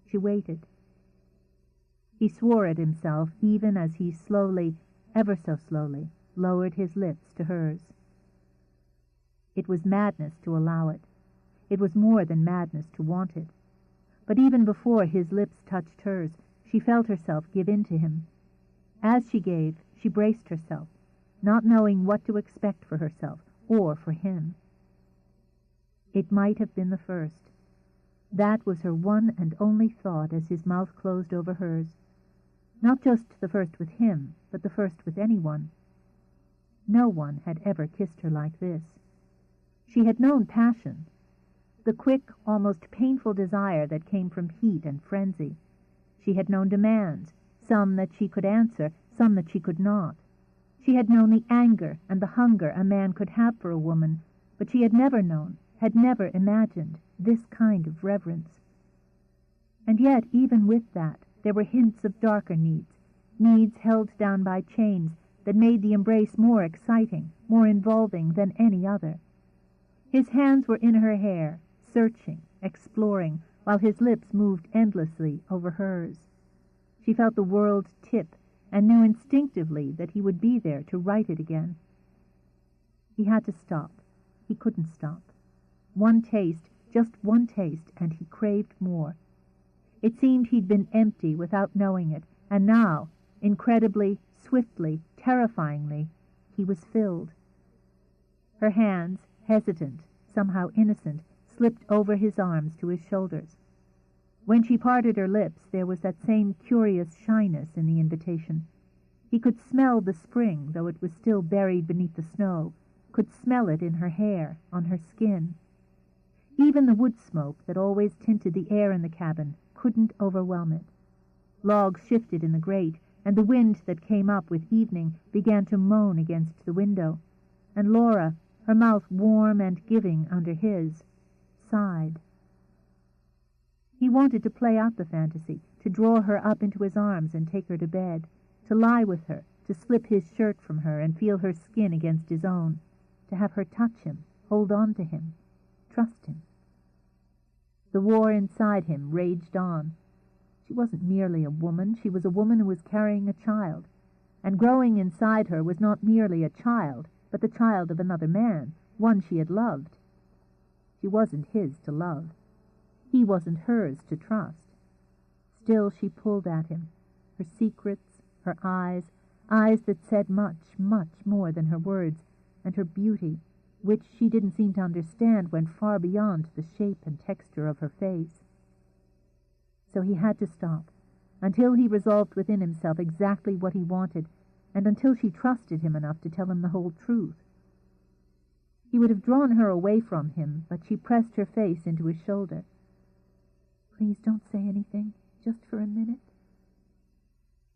She waited. He swore at himself even as he slowly, ever so slowly, lowered his lips to hers. It was madness to allow it. It was more than madness to want it. But even before his lips touched hers, she felt herself give in to him. As she gave, she braced herself, not knowing what to expect for herself or for him. It might have been the first. That was her one and only thought as his mouth closed over hers. Not just the first with him, but the first with anyone. No one had ever kissed her like this. She had known passion, the quick, almost painful desire that came from heat and frenzy. She had known demands, some that she could answer, some that she could not. She had known the anger and the hunger a man could have for a woman, but she had never known, had never imagined, this kind of reverence. And yet, even with that, there were hints of darker needs, needs held down by chains that made the embrace more exciting, more involving than any other. His hands were in her hair, searching, exploring, while his lips moved endlessly over hers. She felt the world tip and knew instinctively that he would be there to right it again. He had to stop. He couldn't stop. One taste, just one taste, and he craved more. It seemed he'd been empty without knowing it, and now, incredibly, swiftly, terrifyingly, he was filled. Her hands, hesitant, somehow innocent, slipped over his arms to his shoulders. When she parted her lips, there was that same curious shyness in the invitation. He could smell the spring, though it was still buried beneath the snow, could smell it in her hair, on her skin. Even the wood smoke that always tinted the air in the cabin couldn't overwhelm it. Logs shifted in the grate, and the wind that came up with evening began to moan against the window, and Laura, her mouth warm and giving under his, sighed. He wanted to play out the fantasy, to draw her up into his arms and take her to bed, to lie with her, to slip his shirt from her and feel her skin against his own, to have her touch him, hold on to him, trust him. The war inside him raged on. She wasn't merely a woman, she was a woman who was carrying a child, and growing inside her was not merely a child, but the child of another man, one she had loved. She wasn't his to love. He wasn't hers to trust. Still she pulled at him, her secrets, her eyes that said much, much more than her words, and her beauty, which she didn't seem to understand, went far beyond the shape and texture of her face. So he had to stop, until he resolved within himself exactly what he wanted, and until she trusted him enough to tell him the whole truth. He would have drawn her away from him, but she pressed her face into his shoulder. "Please don't say anything, just for a minute."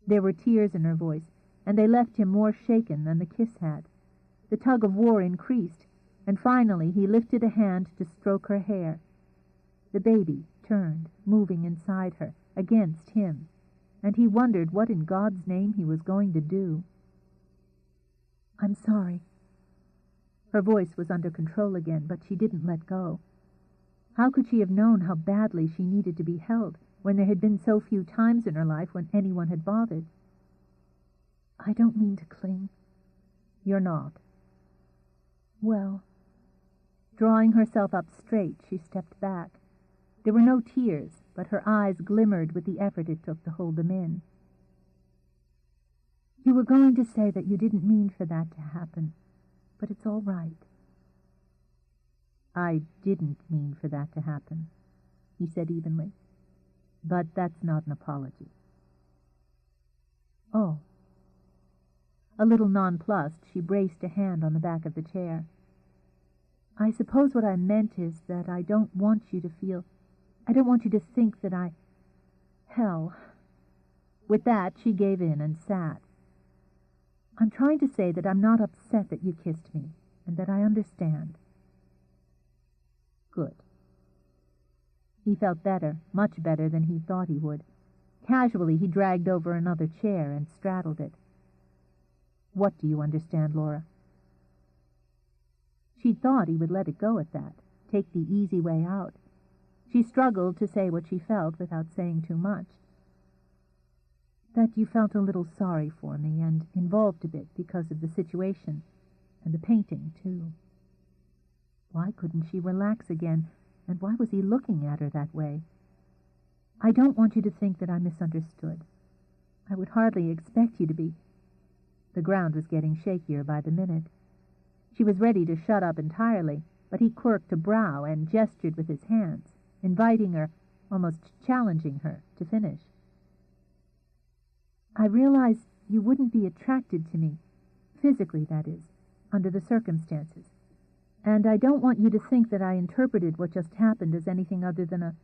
There were tears in her voice, and they left him more shaken than the kiss had. The tug of war increased, and finally he lifted a hand to stroke her hair. The baby turned, moving inside her, against him, and he wondered what in God's name he was going to do. "I'm sorry." Her voice was under control again, but she didn't let go. How could she have known how badly she needed to be held when there had been so few times in her life when anyone had bothered? "I don't mean to cling." "You're not." "Well." Drawing herself up straight, she stepped back. There were no tears, but her eyes glimmered with the effort it took to hold them in. "You were going to say that you didn't mean for that to happen, but it's all right." "I didn't mean for that to happen," he said evenly. "But that's not an apology." "Oh." A little nonplussed, she braced a hand on the back of the chair. "I suppose what I meant is that I don't want you to think that hell." With that, she gave in and sat. "I'm trying to say that I'm not upset that you kissed me, and that I understand." Good. He felt better, much better than he thought he would. Casually, he dragged over another chair and straddled it. "What do you understand, Laura?" She'd thought he would let it go at that, take the easy way out. She struggled to say what she felt without saying too much. "That you felt a little sorry for me, and involved a bit because of the situation, and the painting, too." Why couldn't she relax again, and why was he looking at her that way? "I don't want you to think that I misunderstood. I would hardly expect you to be." The ground was getting shakier by the minute. She was ready to shut up entirely, but he quirked a brow and gestured with his hands, inviting her, almost challenging her, to finish. "I realize you wouldn't be attracted to me, physically, that is, under the circumstances. And I don't want you to think that I interpreted what just happened as anything other than a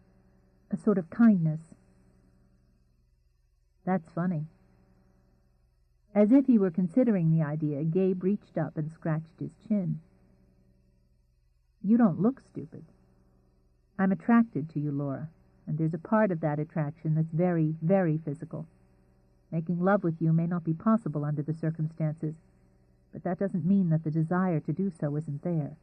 sort of kindness." "That's funny." As if he were considering the idea, Gabe reached up and scratched his chin. "You don't look stupid. I'm attracted to you, Laura, and there's a part of that attraction that's very, very physical. Making love with you may not be possible under the circumstances, but that doesn't mean that the desire to do so isn't there."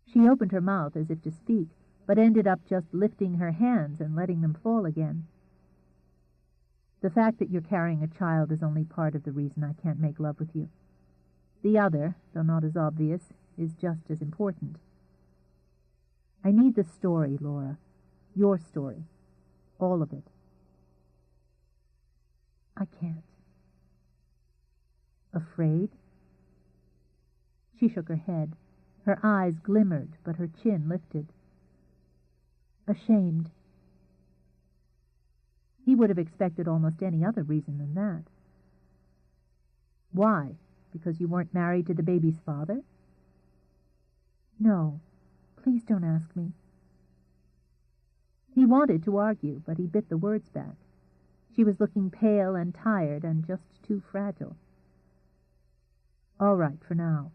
She opened her mouth as if to speak, but ended up just lifting her hands and letting them fall again. "The fact that you're carrying a child is only part of the reason I can't make love with you. The other, though not as obvious, is just as important. I need the story, Laura. Your story. All of it." "I can't." "Afraid?" She shook her head. Her eyes glimmered, but her chin lifted. "Ashamed." He would have expected almost any other reason than that. "Why? Because you weren't married to the baby's father?" "No. Please don't ask me." He wanted to argue, but he bit the words back. She was looking pale and tired and just too fragile. All right for now.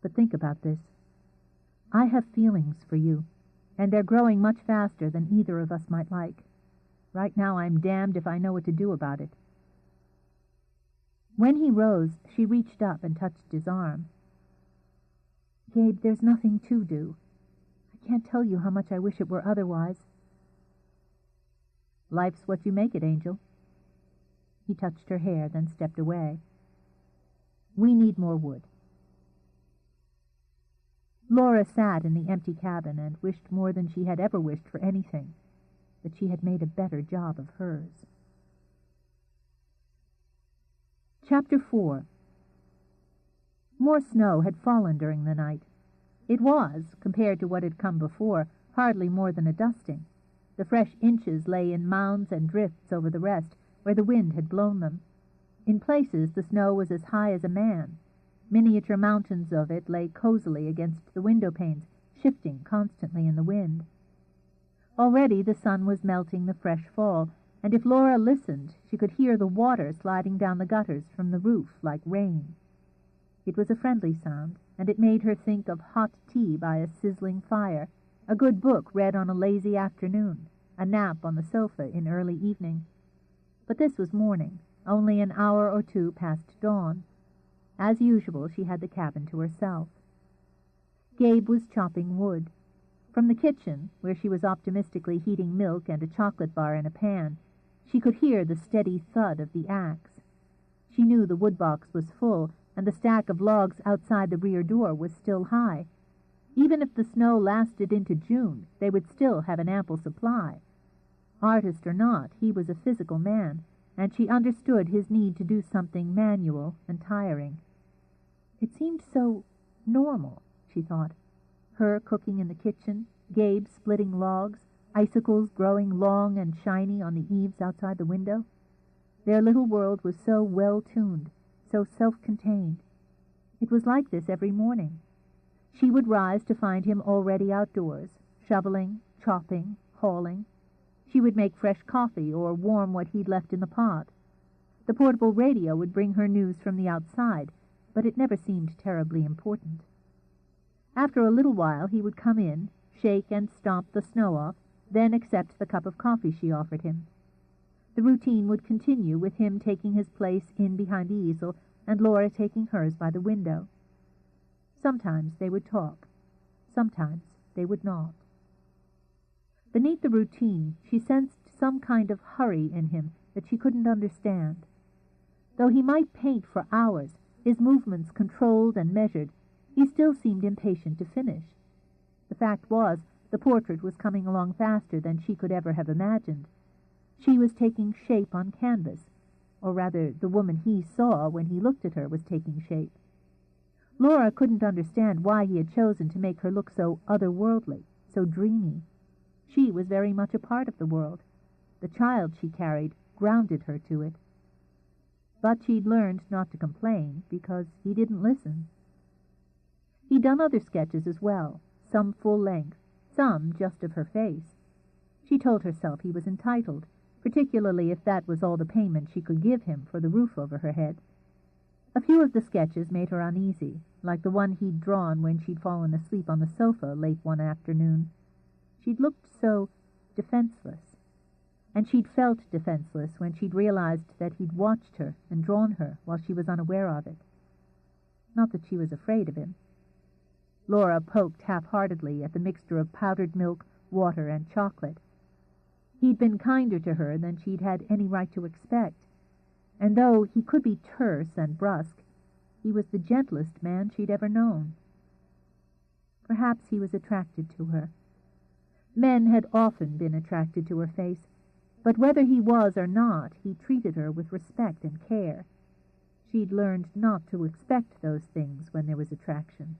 But think about this. I have feelings for you, and they're growing much faster than either of us might like. Right now I'm damned if I know what to do about it. When he rose, she reached up and touched his arm. Gabe, there's nothing to do. I can't tell you how much I wish it were otherwise. Life's what you make it, Angel. He touched her hair, then stepped away. We need more wood. Laura sat in the empty cabin and wished more than she had ever wished for anything, that she had made a better job of hers. Chapter 4. More snow had fallen during the night. It was, compared to what had come before, hardly more than a dusting. The fresh inches lay in mounds and drifts over the rest, where the wind had blown them. In places the snow was as high as a man. Miniature mountains of it lay cozily against the window panes, shifting constantly in the wind. Already the sun was melting the fresh fall, and if Laura listened, she could hear the water sliding down the gutters from the roof like rain. It was a friendly sound, and it made her think of hot tea by a sizzling fire, a good book read on a lazy afternoon, a nap on the sofa in early evening. But this was morning, only an hour or two past dawn. As usual, she had the cabin to herself. Gabe was chopping wood. From the kitchen, where she was optimistically heating milk and a chocolate bar in a pan, she could hear the steady thud of the axe. She knew the woodbox was full, and the stack of logs outside the rear door was still high. Even if the snow lasted into June, they would still have an ample supply. Artist or not, he was a physical man, and she understood his need to do something manual and tiring. It seemed so normal, she thought. Her cooking in the kitchen, Gabe splitting logs, icicles growing long and shiny on the eaves outside the window. Their little world was so well-tuned, so self-contained. It was like this every morning. She would rise to find him already outdoors, shoveling, chopping, hauling. She would make fresh coffee or warm what he'd left in the pot. The portable radio would bring her news from the outside, but it never seemed terribly important. After a little while he would come in, shake and stomp the snow off, then accept the cup of coffee she offered him. The routine would continue, with him taking his place in behind the easel and Laura taking hers by the window. Sometimes they would talk. Sometimes they would not. Beneath the routine, she sensed some kind of hurry in him that she couldn't understand. Though he might paint for hours, his movements controlled and measured, he still seemed impatient to finish. The fact was, the portrait was coming along faster than she could ever have imagined. She was taking shape on canvas, or rather the woman he saw when he looked at her was taking shape. Laura couldn't understand why he had chosen to make her look so otherworldly, so dreamy. She was very much a part of the world. The child she carried grounded her to it. But she'd learned not to complain, because he didn't listen. He'd done other sketches as well, some full length, some just of her face. She told herself he was entitled, particularly if that was all the payment she could give him for the roof over her head. A few of the sketches made her uneasy, like the one he'd drawn when she'd fallen asleep on the sofa late one afternoon. She'd looked so defenseless, and she'd felt defenseless when she'd realized that he'd watched her and drawn her while she was unaware of it. Not that she was afraid of him. Laura poked half-heartedly at the mixture of powdered milk, water, and chocolate. He'd been kinder to her than she'd had any right to expect, and though he could be terse and brusque, he was the gentlest man she'd ever known. Perhaps he was attracted to her. Men had often been attracted to her face, but whether he was or not, he treated her with respect and care. She'd learned not to expect those things when there was attraction.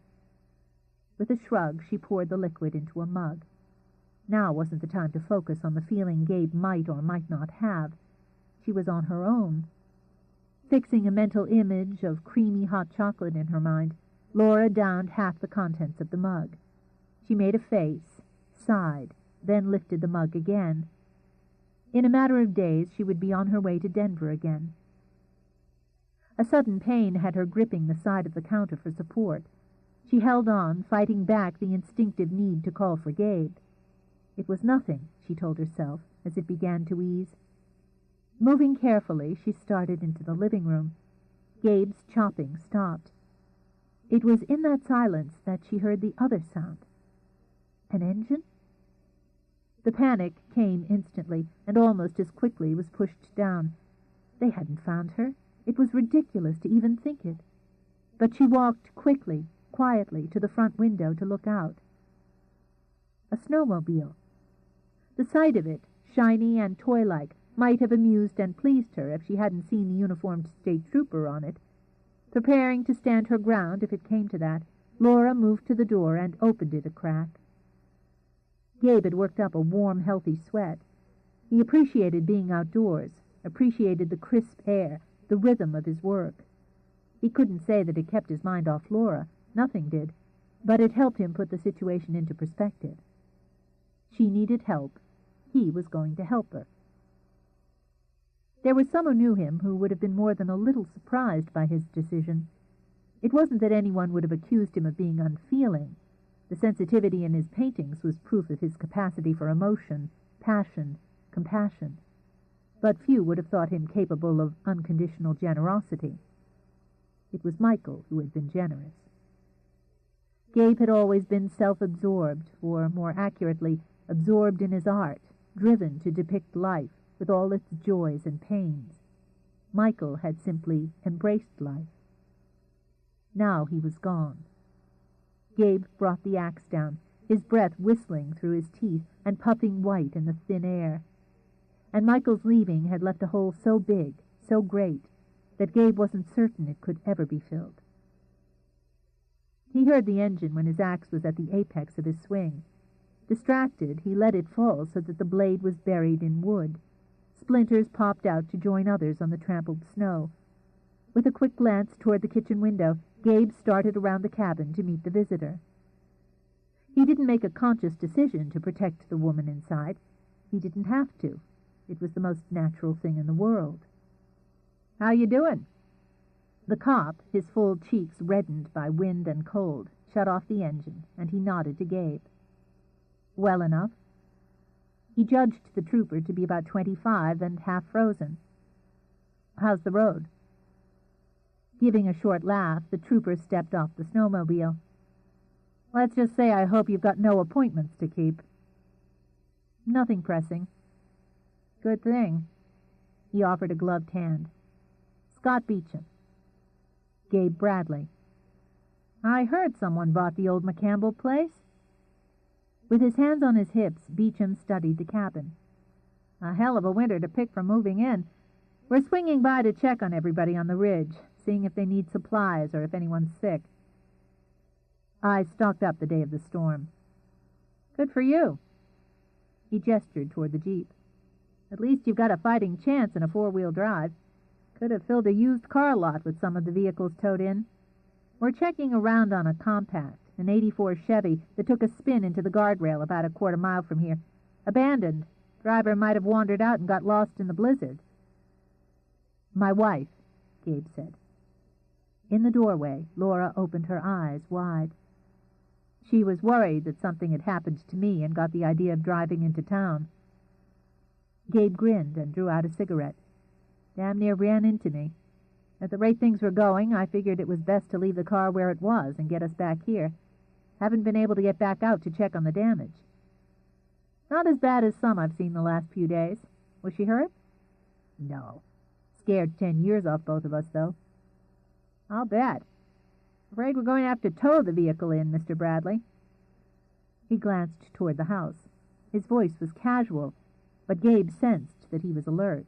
With a shrug, she poured the liquid into a mug. Now wasn't the time to focus on the feeling Gabe might or might not have. She was on her own. Fixing a mental image of creamy hot chocolate in her mind, Laura downed half the contents of the mug. She made a face, sighed, then lifted the mug again. In a matter of days she would be on her way to Denver again. A sudden pain had her gripping the side of the counter for support. She held on, fighting back the instinctive need to call for Gabe. It was nothing, she told herself, as it began to ease. Moving carefully, she started into the living room. Gabe's chopping stopped. It was in that silence that she heard the other sound. An engine? The panic came instantly, and almost as quickly was pushed down. They hadn't found her. It was ridiculous to even think it. But she walked quickly, quietly, to the front window to look out. A snowmobile. The sight of it, shiny and toy-like, might have amused and pleased her if she hadn't seen the uniformed state trooper on it. Preparing to stand her ground if it came to that, Laura moved to the door and opened it a crack. Gabe had worked up a warm, healthy sweat. He appreciated being outdoors, appreciated the crisp air, the rhythm of his work. He couldn't say that it kept his mind off Laura. Nothing did. But it helped him put the situation into perspective. She needed help. He was going to help her. There was some who knew him who would have been more than a little surprised by his decision. It wasn't that anyone would have accused him of being unfeeling. The sensitivity in his paintings was proof of his capacity for emotion, passion, compassion. But few would have thought him capable of unconditional generosity. It was Michael who had been generous. Gabe had always been self-absorbed, or more accurately, absorbed in his art, driven to depict life with all its joys and pains. Michael had simply embraced life. Now he was gone. Gabe brought the axe down, his breath whistling through his teeth and puffing white in the thin air. And Michael's leaving had left a hole so big, so great, that Gabe wasn't certain it could ever be filled. He heard the engine when his axe was at the apex of his swing. Distracted, he let it fall so that the blade was buried in wood. Splinters popped out to join others on the trampled snow. With a quick glance toward the kitchen window, Gabe started around the cabin to meet the visitor. He didn't make a conscious decision to protect the woman inside. He didn't have to. It was the most natural thing in the world. "How you doing?" The cop, his full cheeks reddened by wind and cold, shut off the engine, and he nodded to Gabe. "Well enough." He judged the trooper to be about 25 and half frozen. "How's the road?" Giving a short laugh, the trooper stepped off the snowmobile. "Let's just say I hope you've got no appointments to keep." "Nothing pressing." "Good thing." He offered a gloved hand. "Scott Beecham." "Gabe Bradley." "I heard someone bought the old McCampbell place." With his hands on his hips, Beecham studied the cabin. "A hell of a winter to pick from moving in. We're swinging by to check on everybody on the ridge, seeing if they need supplies or if anyone's sick." "I stocked up the day of the storm." "Good for you." He gestured toward the Jeep. "At least you've got a fighting chance in a four-wheel drive. Could have filled a used car lot with some of the vehicles towed in. We're checking around on a compact, an '84 Chevy that took a spin into the guardrail about a quarter mile from here. Abandoned. Driver might have wandered out and got lost in the blizzard." "My wife," Gabe said. In the doorway, Laura opened her eyes wide. "She was worried that something had happened to me and got the idea of driving into town." Gabe grinned and drew out a cigarette. "Damn near ran into me. At the rate things were going, I figured it was best to leave the car where it was and get us back here. Haven't been able to get back out to check on the damage." "Not as bad as some I've seen the last few days. Was she hurt?" "No. Scared 10 years off both of us, though." "I'll bet. Afraid we're going to have to tow the vehicle in, Mr. Bradley." He glanced toward the house. His voice was casual, but Gabe sensed that he was alert.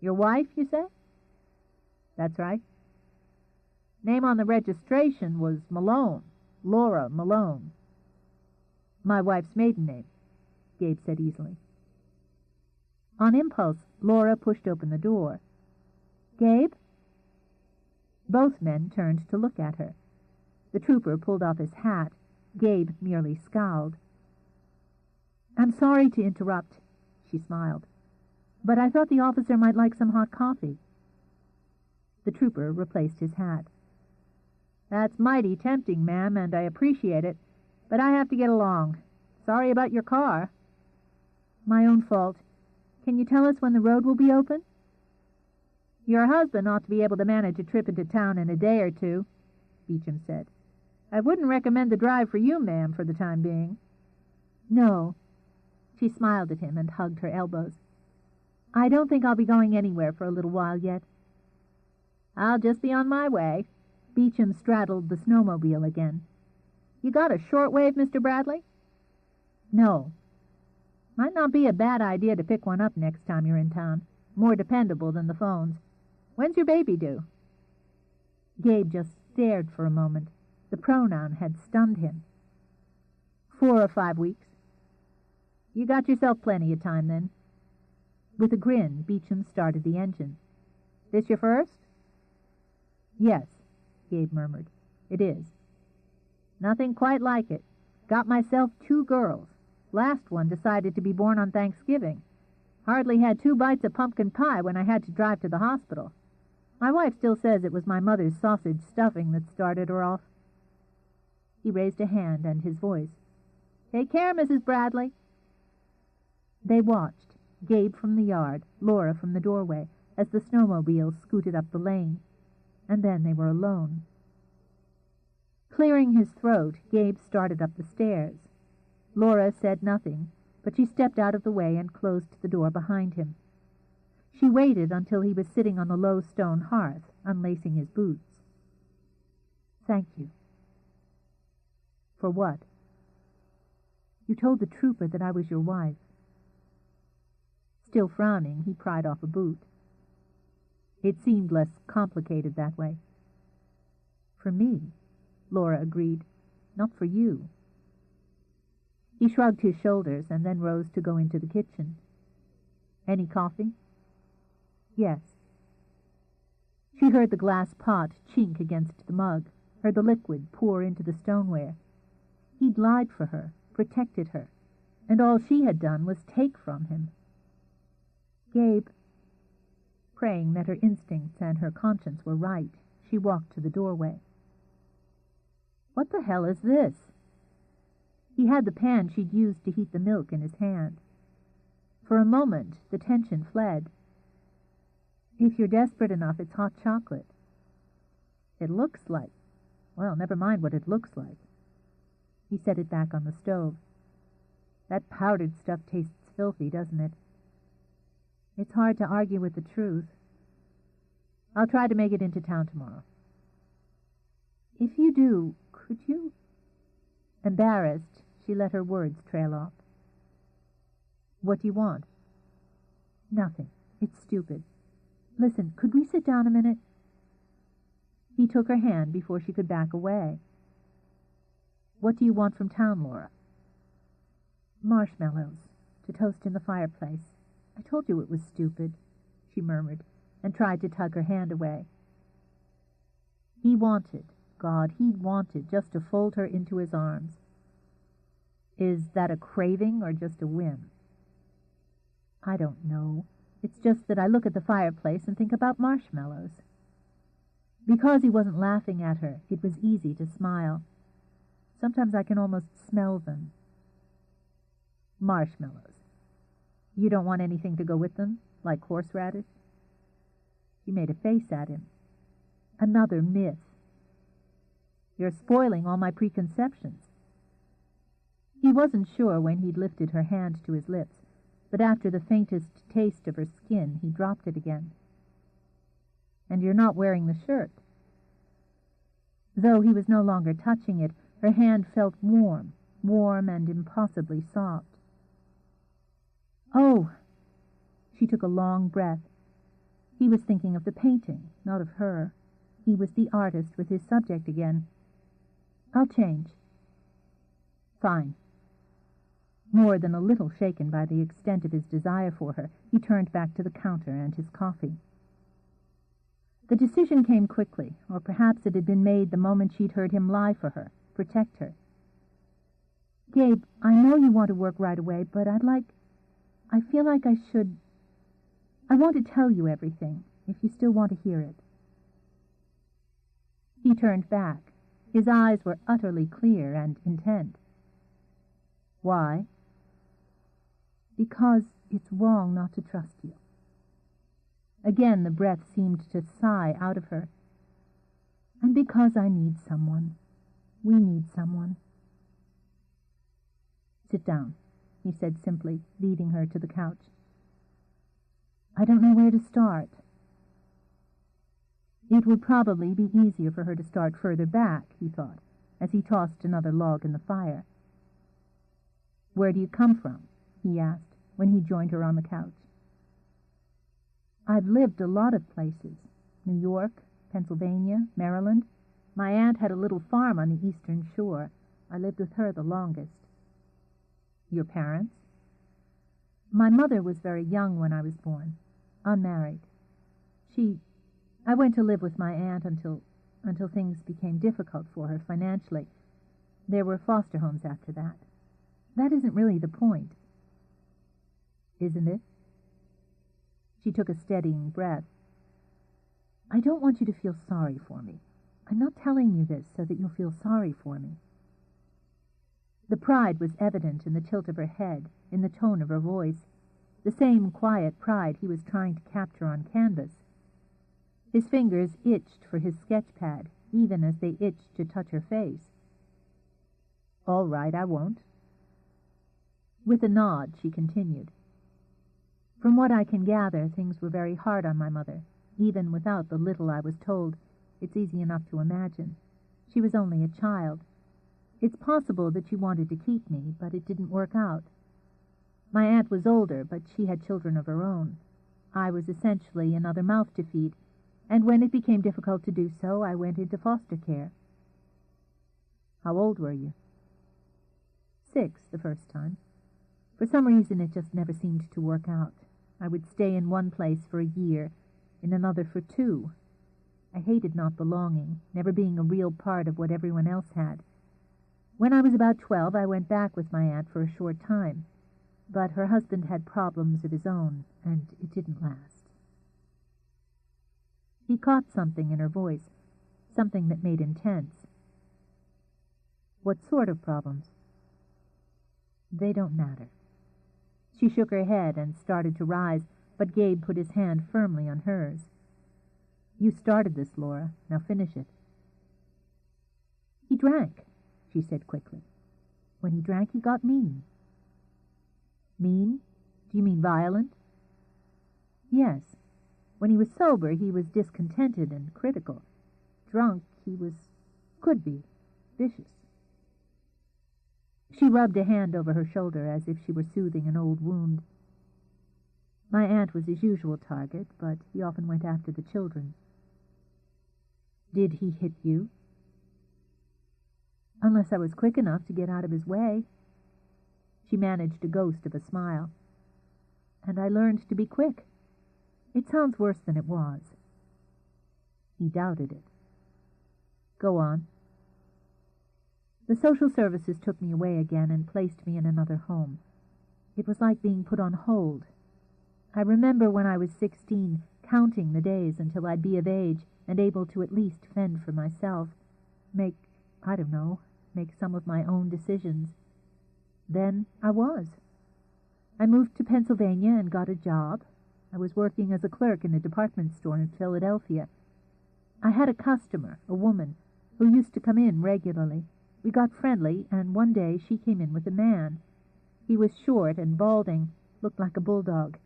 "Your wife, you say?" "That's right." "Name on the registration was Malone. Laura Malone." "My wife's maiden name," Gabe said easily. On impulse, Laura pushed open the door. "Gabe?" Both men turned to look at her. The trooper pulled off his hat. Gabe merely scowled. "I'm sorry to interrupt," she smiled, "but I thought the officer might like some hot coffee." The trooper replaced his hat. "That's mighty tempting, ma'am, and I appreciate it, but I have to get along. Sorry about your car." "My own fault. Can you tell us when the road will be open?" "Your husband ought to be able to manage a trip into town in a day or two," Beecham said. "I wouldn't recommend the drive for you, ma'am, for the time being." "No." She smiled at him and hugged her elbows. "I don't think I'll be going anywhere for a little while yet." "I'll just be on my way." Beecham straddled the snowmobile again. "You got a shortwave, Mr. Bradley?" "No." "Might not be a bad idea to pick one up next time you're in town. More dependable than the phones. When's your baby due?" Gabe just stared for a moment. The pronoun had stunned him. 4 or 5 weeks. "You got yourself plenty of time, then." With a grin, Beecham started the engine. "This your first?" "Yes," Gabe murmured. "It is." "Nothing quite like it. Got myself 2 girls. Last one decided to be born on Thanksgiving. Hardly had 2 bites of pumpkin pie when I had to drive to the hospital. My wife still says it was my mother's sausage stuffing that started her off." He raised a hand and his voice. "Take care, Mrs. Bradley." They watched, Gabe from the yard, Laura from the doorway, as the snowmobile scooted up the lane. And then they were alone. Clearing his throat, Gabe started up the stairs. Laura said nothing, but she stepped out of the way and closed the door behind him. She waited until he was sitting on the low stone hearth, unlacing his boots. "Thank you." "For what?" "You told the trooper that I was your wife." Still frowning, he pried off a boot. It seemed less complicated that way. "For me," Laura agreed. "Not for you." He shrugged his shoulders and then rose to go into the kitchen. "Any coffee?" "Yes." She heard the glass pot chink against the mug, heard the liquid pour into the stoneware. He'd lied for her, protected her, and all she had done was take from him. "Gabe," praying that her instincts and her conscience were right, she walked to the doorway. "What the hell is this?" He had the pan she'd used to heat the milk in his hand. For a moment, the tension fled. "If you're desperate enough, it's hot chocolate." "It looks like—" "Well, never mind what it looks like." He set it back on the stove. "That powdered stuff tastes filthy, doesn't it?" "It's hard to argue with the truth." "I'll try to make it into town tomorrow." "If you do, could you—" Embarrassed, she let her words trail off. "What do you want?" "Nothing. It's stupid. Listen, could we sit down a minute?" He took her hand before she could back away. "What do you want from town, Laura?" "Marshmallows, to toast in the fireplace. I told you it was stupid," she murmured, and tried to tug her hand away. He wanted, God, he'd wanted just to fold her into his arms. Is that a craving or just a whim? "I don't know. It's just that I look at the fireplace and think about marshmallows." Because he wasn't laughing at her, it was easy to smile. "Sometimes I can almost smell them." "Marshmallows. You don't want anything to go with them, like horseradish?" She made a face at him. "Another myth." "You're spoiling all my preconceptions." He wasn't sure when he'd lifted her hand to his lips, but after the faintest taste of her skin, he dropped it again. "And you're not wearing the shirt." Though he was no longer touching it, her hand felt warm, warm and impossibly soft. "Oh!" She took a long breath. He was thinking of the painting, not of her. He was the artist with his subject again. "I'll change." "Fine." More than a little shaken by the extent of his desire for her, he turned back to the counter and his coffee. The decision came quickly, or perhaps it had been made the moment she'd heard him lie for her, protect her. Gabe, I know you want to work right away, but I feel like I want to tell you everything, if you still want to hear it. He turned back. His eyes were utterly clear and intent. Why? Because it's wrong not to trust you. Again the breath seemed to sigh out of her. And because I need someone. We need someone. Sit down, he said simply, leading her to the couch. I don't know where to start. It would probably be easier for her to start further back, he thought, as he tossed another log in the fire. Where do you come from? He asked, when he joined her on the couch. I've lived a lot of places. New York, Pennsylvania, Maryland. My aunt had a little farm on the eastern shore. I lived with her the longest. Your parents? My mother was very young when I was born, unmarried. I went to live with my aunt until things became difficult for her financially. There were foster homes after that. That isn't really the point. Isn't it? She took a steadying breath. I don't want you to feel sorry for me. I'm not telling you this so that you'll feel sorry for me. The pride was evident in the tilt of her head, in the tone of her voice, the same quiet pride he was trying to capture on canvas. His fingers itched for his sketch pad, even as they itched to touch her face. All right, I won't. With a nod, she continued. From what I can gather, things were very hard on my mother. Even without the little I was told, it's easy enough to imagine. She was only a child. It's possible that she wanted to keep me, but it didn't work out. My aunt was older, but she had children of her own. I was essentially another mouth to feed, and when it became difficult to do so, I went into foster care. How old were you? 6 the first time. For some reason, it just never seemed to work out. I would stay in one place for a year, in another for 2. I hated not belonging, never being a real part of what everyone else had. When I was about 12, I went back with my aunt for a short time, but her husband had problems of his own, and it didn't last. He caught something in her voice, something that made him tense. What sort of problems? They don't matter. She shook her head and started to rise, but Gabe put his hand firmly on hers. You started this, Laura. Now finish it. He drank, she said quickly. When he drank, he got mean. Mean? Do you mean violent? Yes. When he was sober, he was discontented and critical. Drunk, could be, vicious. She rubbed a hand over her shoulder as if she were soothing an old wound. My aunt was his usual target, but he often went after the children. Did he hit you? Unless I was quick enough to get out of his way. She managed a ghost of a smile. And I learned to be quick. It sounds worse than it was. He doubted it. Go on. The social services took me away again and placed me in another home. It was like being put on hold. I remember when I was 16, counting the days until I'd be of age and able to at least fend for myself, make some of my own decisions. Then I was. I moved to Pennsylvania and got a job. I was working as a clerk in a department store in Philadelphia. I had a customer, a woman, who used to come in regularly. We got friendly, and one day she came in with a man. He was short and balding, looked like a bulldog.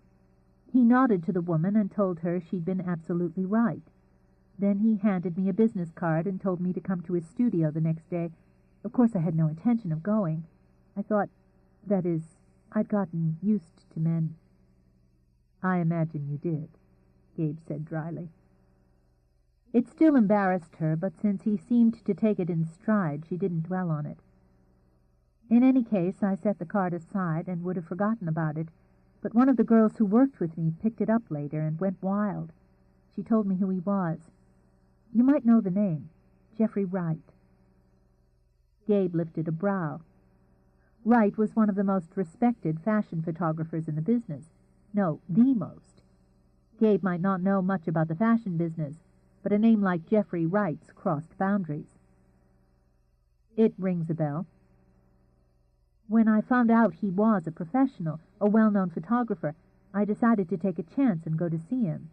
He nodded to the woman and told her she'd been absolutely right. Then he handed me a business card and told me to come to his studio the next day. Of course, I had no intention of going. I thought, that is, I'd gotten used to men. I imagine you did, Gabe said dryly. It still embarrassed her, but since he seemed to take it in stride, she didn't dwell on it. In any case, I set the card aside and would have forgotten about it, but one of the girls who worked with me picked it up later and went wild. She told me who he was. You might know the name, Jeffrey Wright. Gabe lifted a brow. Wright was one of the most respected fashion photographers in the business. No, the most. Gabe might not know much about the fashion business, but a name like Jeffrey Wright's crossed boundaries. It rings a bell. When I found out he was a professional, a well-known photographer, I decided to take a chance and go to see him.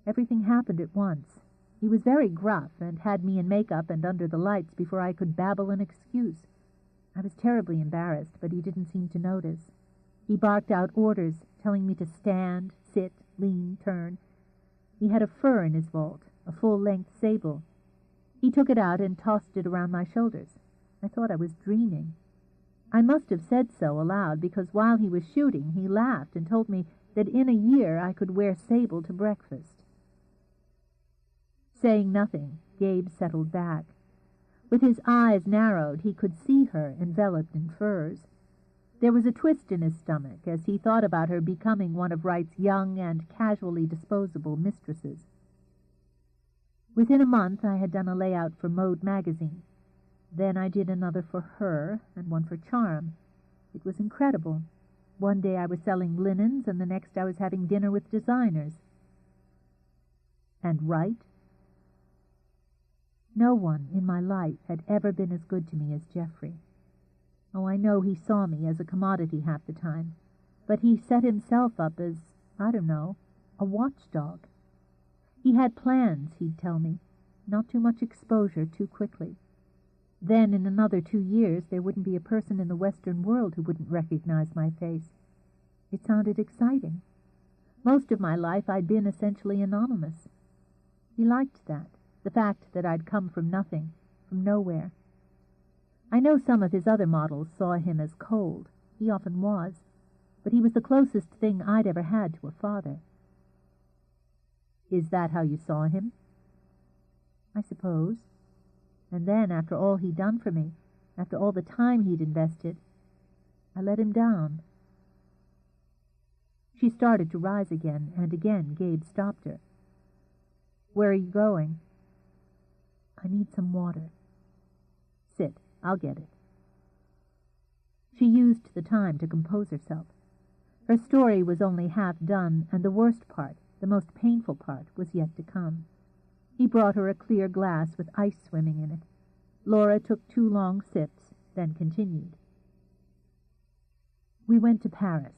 Everything happened at once. He was very gruff and had me in makeup and under the lights before I could babble an excuse. I was terribly embarrassed, but he didn't seem to notice. He barked out orders, telling me to stand, sit, lean, turn. He had a fur in his vault, a full-length sable. He took it out and tossed it around my shoulders. I thought I was dreaming. I must have said so aloud, because while he was shooting, he laughed and told me that in a year I could wear sable to breakfast. Saying nothing, Gabe settled back. With his eyes narrowed, he could see her enveloped in furs. There was a twist in his stomach as he thought about her becoming one of Wright's young and casually disposable mistresses. Within a month I had done a layout for Mode magazine. Then I did another for her and one for Charm. It was incredible. One day I was selling linens, and the next I was having dinner with designers. And Wright? No one in my life had ever been as good to me as Jeffrey. Oh, I know he saw me as a commodity half the time, but he set himself up as, I don't know, a watchdog. He had plans, he'd tell me, not too much exposure too quickly. Then in another 2 years there wouldn't be a person in the Western world who wouldn't recognize my face. It sounded exciting. Most of my life I'd been essentially anonymous. He liked that, the fact that I'd come from nothing, from nowhere. I know some of his other models saw him as cold. He often was. But he was the closest thing I'd ever had to a father. Is that how you saw him? I suppose. And then, after all he'd done for me, after all the time he'd invested, I let him down. She started to rise again, and again Gabe stopped her. Where are you going? I need some water. Sit, I'll get it. She used the time to compose herself. Her story was only half done, and the worst part, the most painful part, was yet to come. He brought her a clear glass with ice swimming in it. Laura took 2 long sips, then continued. We went to Paris.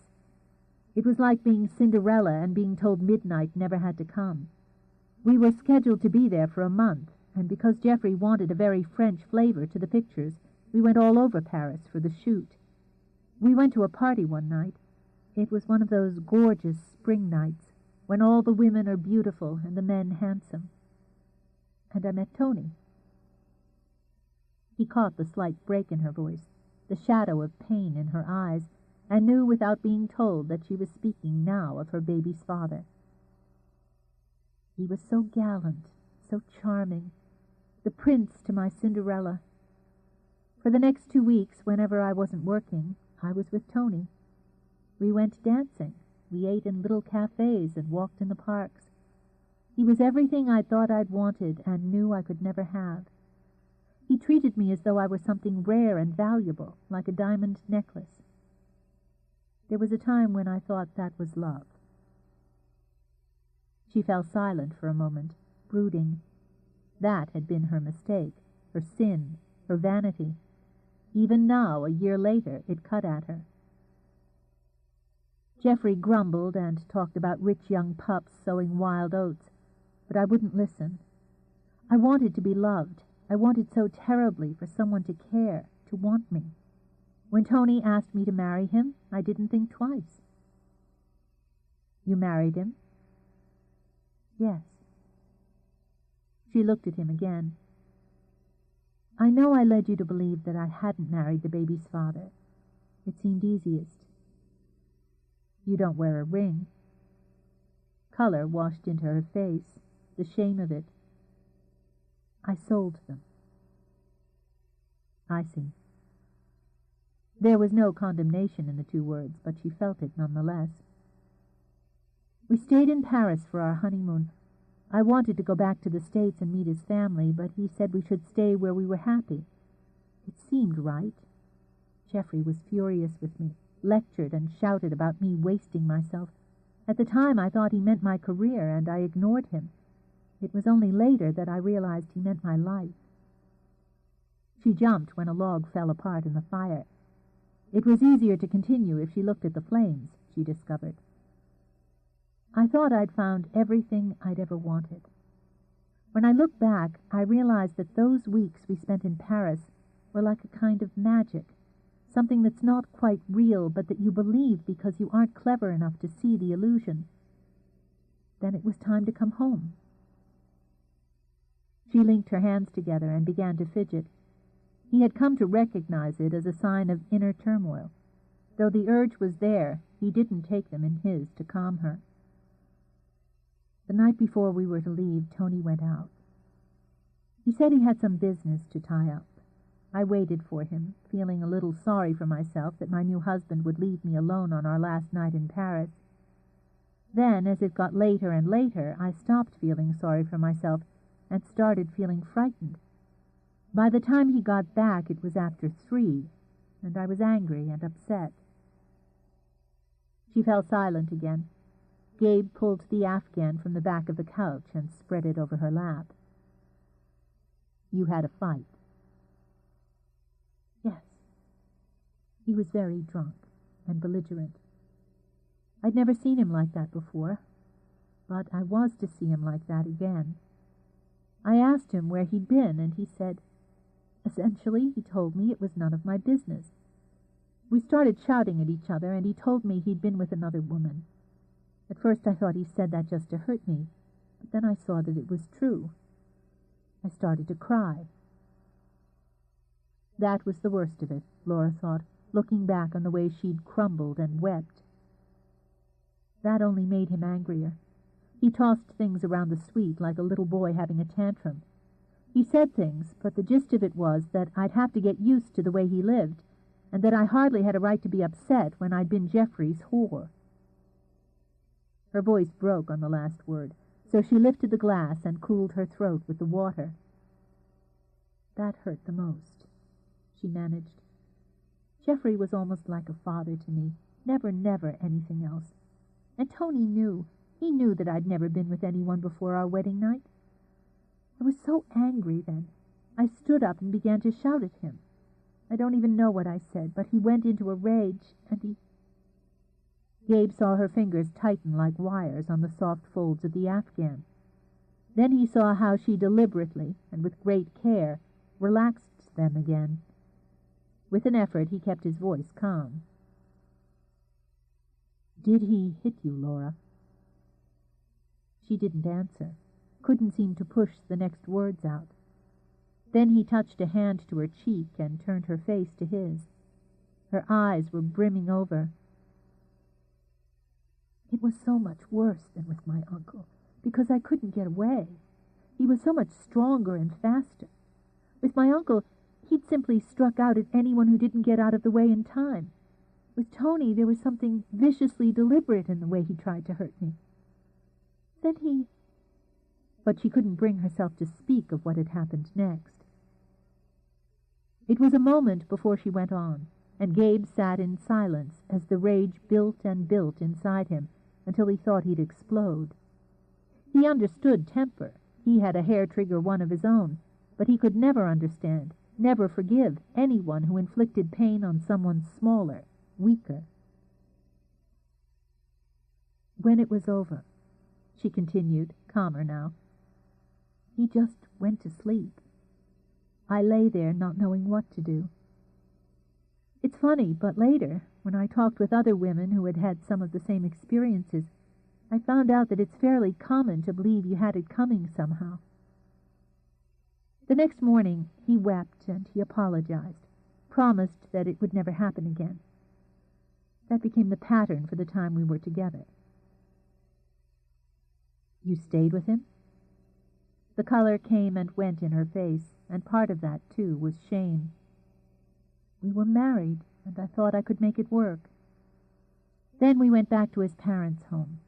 It was like being Cinderella and being told midnight never had to come. We were scheduled to be there for a month, and because Jeffrey wanted a very French flavor to the pictures, we went all over Paris for the shoot. We went to a party one night. It was one of those gorgeous spring nights, when all the women are beautiful and the men handsome. And I met Tony. He caught the slight break in her voice, the shadow of pain in her eyes, and knew without being told that she was speaking now of her baby's father. He was so gallant, so charming, the prince to my Cinderella. For the next 2 weeks, whenever I wasn't working, I was with Tony. We went dancing. We ate in little cafes and walked in the parks. He was everything I thought I'd wanted and knew I could never have. He treated me as though I were something rare and valuable, like a diamond necklace. There was a time when I thought that was love. She fell silent for a moment, brooding. That had been her mistake, her sin, her vanity. Even now, a year later, it cut at her. Jeffrey grumbled and talked about rich young pups sowing wild oats, but I wouldn't listen. I wanted to be loved. I wanted so terribly for someone to care, to want me. When Tony asked me to marry him, I didn't think twice. You married him? Yes. She looked at him again. I know I led you to believe that I hadn't married the baby's father. It seemed easiest. You don't wear a ring. Color washed into her face, the shame of it. I sold them. I see. There was no condemnation in the 2 words, but she felt it nonetheless. We stayed in Paris for our honeymoon. I wanted to go back to the States and meet his family, but he said we should stay where we were happy. It seemed right. Geoffrey was furious with me, lectured and shouted about me wasting myself. At the time I thought he meant my career, and I ignored him. It was only later that I realized he meant my life. She jumped when a log fell apart in the fire. It was easier to continue if she looked at the flames, she discovered. I thought I'd found everything I'd ever wanted. When I look back, I realized that those weeks we spent in Paris were like a kind of magic, something that's not quite real, but that you believe because you aren't clever enough to see the illusion. Then it was time to come home. She linked her hands together and began to fidget. He had come to recognize it as a sign of inner turmoil. Though the urge was there, he didn't take them in his to calm her. The night before we were to leave, Tony went out. He said he had some business to tie up. I waited for him, feeling a little sorry for myself that my new husband would leave me alone on our last night in Paris. Then, as it got later and later, I stopped feeling sorry for myself and started feeling frightened. By the time he got back, it was after 3, and I was angry and upset. She fell silent again. Gabe pulled the Afghan from the back of the couch and spread it over her lap. "You had a fight?" "Yes." He was very drunk and belligerent. I'd never seen him like that before, but I was to see him like that again. I asked him where he'd been, and he said, essentially, he told me it was none of my business. We started shouting at each other, and he told me he'd been with another woman. At first I thought he said that just to hurt me, but then I saw that it was true. I started to cry. That was the worst of it, Laura thought, looking back on the way she'd crumbled and wept. That only made him angrier. He tossed things around the suite like a little boy having a tantrum. He said things, but the gist of it was that I'd have to get used to the way he lived, and that I hardly had a right to be upset when I'd been Geoffrey's whore. Her voice broke on the last word, so she lifted the glass and cooled her throat with the water. That hurt the most, she managed. Geoffrey was almost like a father to me, never anything else. And Tony knew. He knew that I'd never been with anyone before our wedding night. I was so angry then. I stood up and began to shout at him. I don't even know what I said, but he went into a rage, and he... Gabe saw her fingers tighten like wires on the soft folds of the Afghan. Then he saw how she deliberately, and with great care, relaxed them again. With an effort, he kept his voice calm. "Did he hit you, Laura?" She didn't answer, couldn't seem to push the next words out. Then he touched a hand to her cheek and turned her face to his. Her eyes were brimming over. "It was so much worse than with my uncle, because I couldn't get away. He was so much stronger and faster. With my uncle, he'd simply struck out at anyone who didn't get out of the way in time. With Tony, there was something viciously deliberate in the way he tried to hurt me. Then he..." But she couldn't bring herself to speak of what had happened next. It was a moment before she went on, and Gabe sat in silence as the rage built and built inside him until he thought he'd explode. He understood temper. He had a hair-trigger one of his own, but he could never understand, never forgive anyone who inflicted pain on someone smaller, weaker. When it was over, she continued, calmer now, he just went to sleep. I lay there not knowing what to do. It's funny, but later, when I talked with other women who had had some of the same experiences, I found out that it's fairly common to believe you had it coming somehow. The next morning, he wept and he apologized, promised that it would never happen again. That became the pattern for the time we were together. "You stayed with him?" The color came and went in her face, and part of that, too, was shame. "We were married, and I thought I could make it work. Then we went back to his parents' home.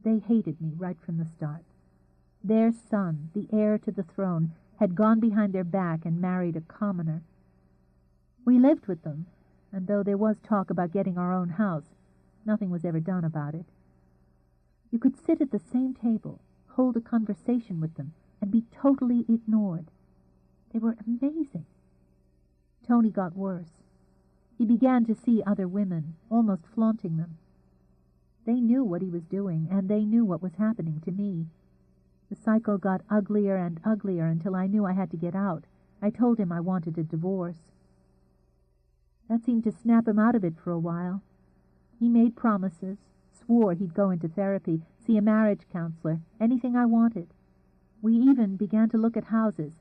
They hated me right from the start. Their son, the heir to the throne, had gone behind their back and married a commoner. We lived with them, and though there was talk about getting our own house, nothing was ever done about it. You could sit at the same table, hold a conversation with them, and be totally ignored. They were amazing. Tony got worse. He began to see other women, almost flaunting them. They knew what he was doing, and they knew what was happening to me. The cycle got uglier and uglier until I knew I had to get out. I told him I wanted a divorce. That seemed to snap him out of it for a while. He made promises, swore he'd go into therapy, see a marriage counselor, anything I wanted. We even began to look at houses.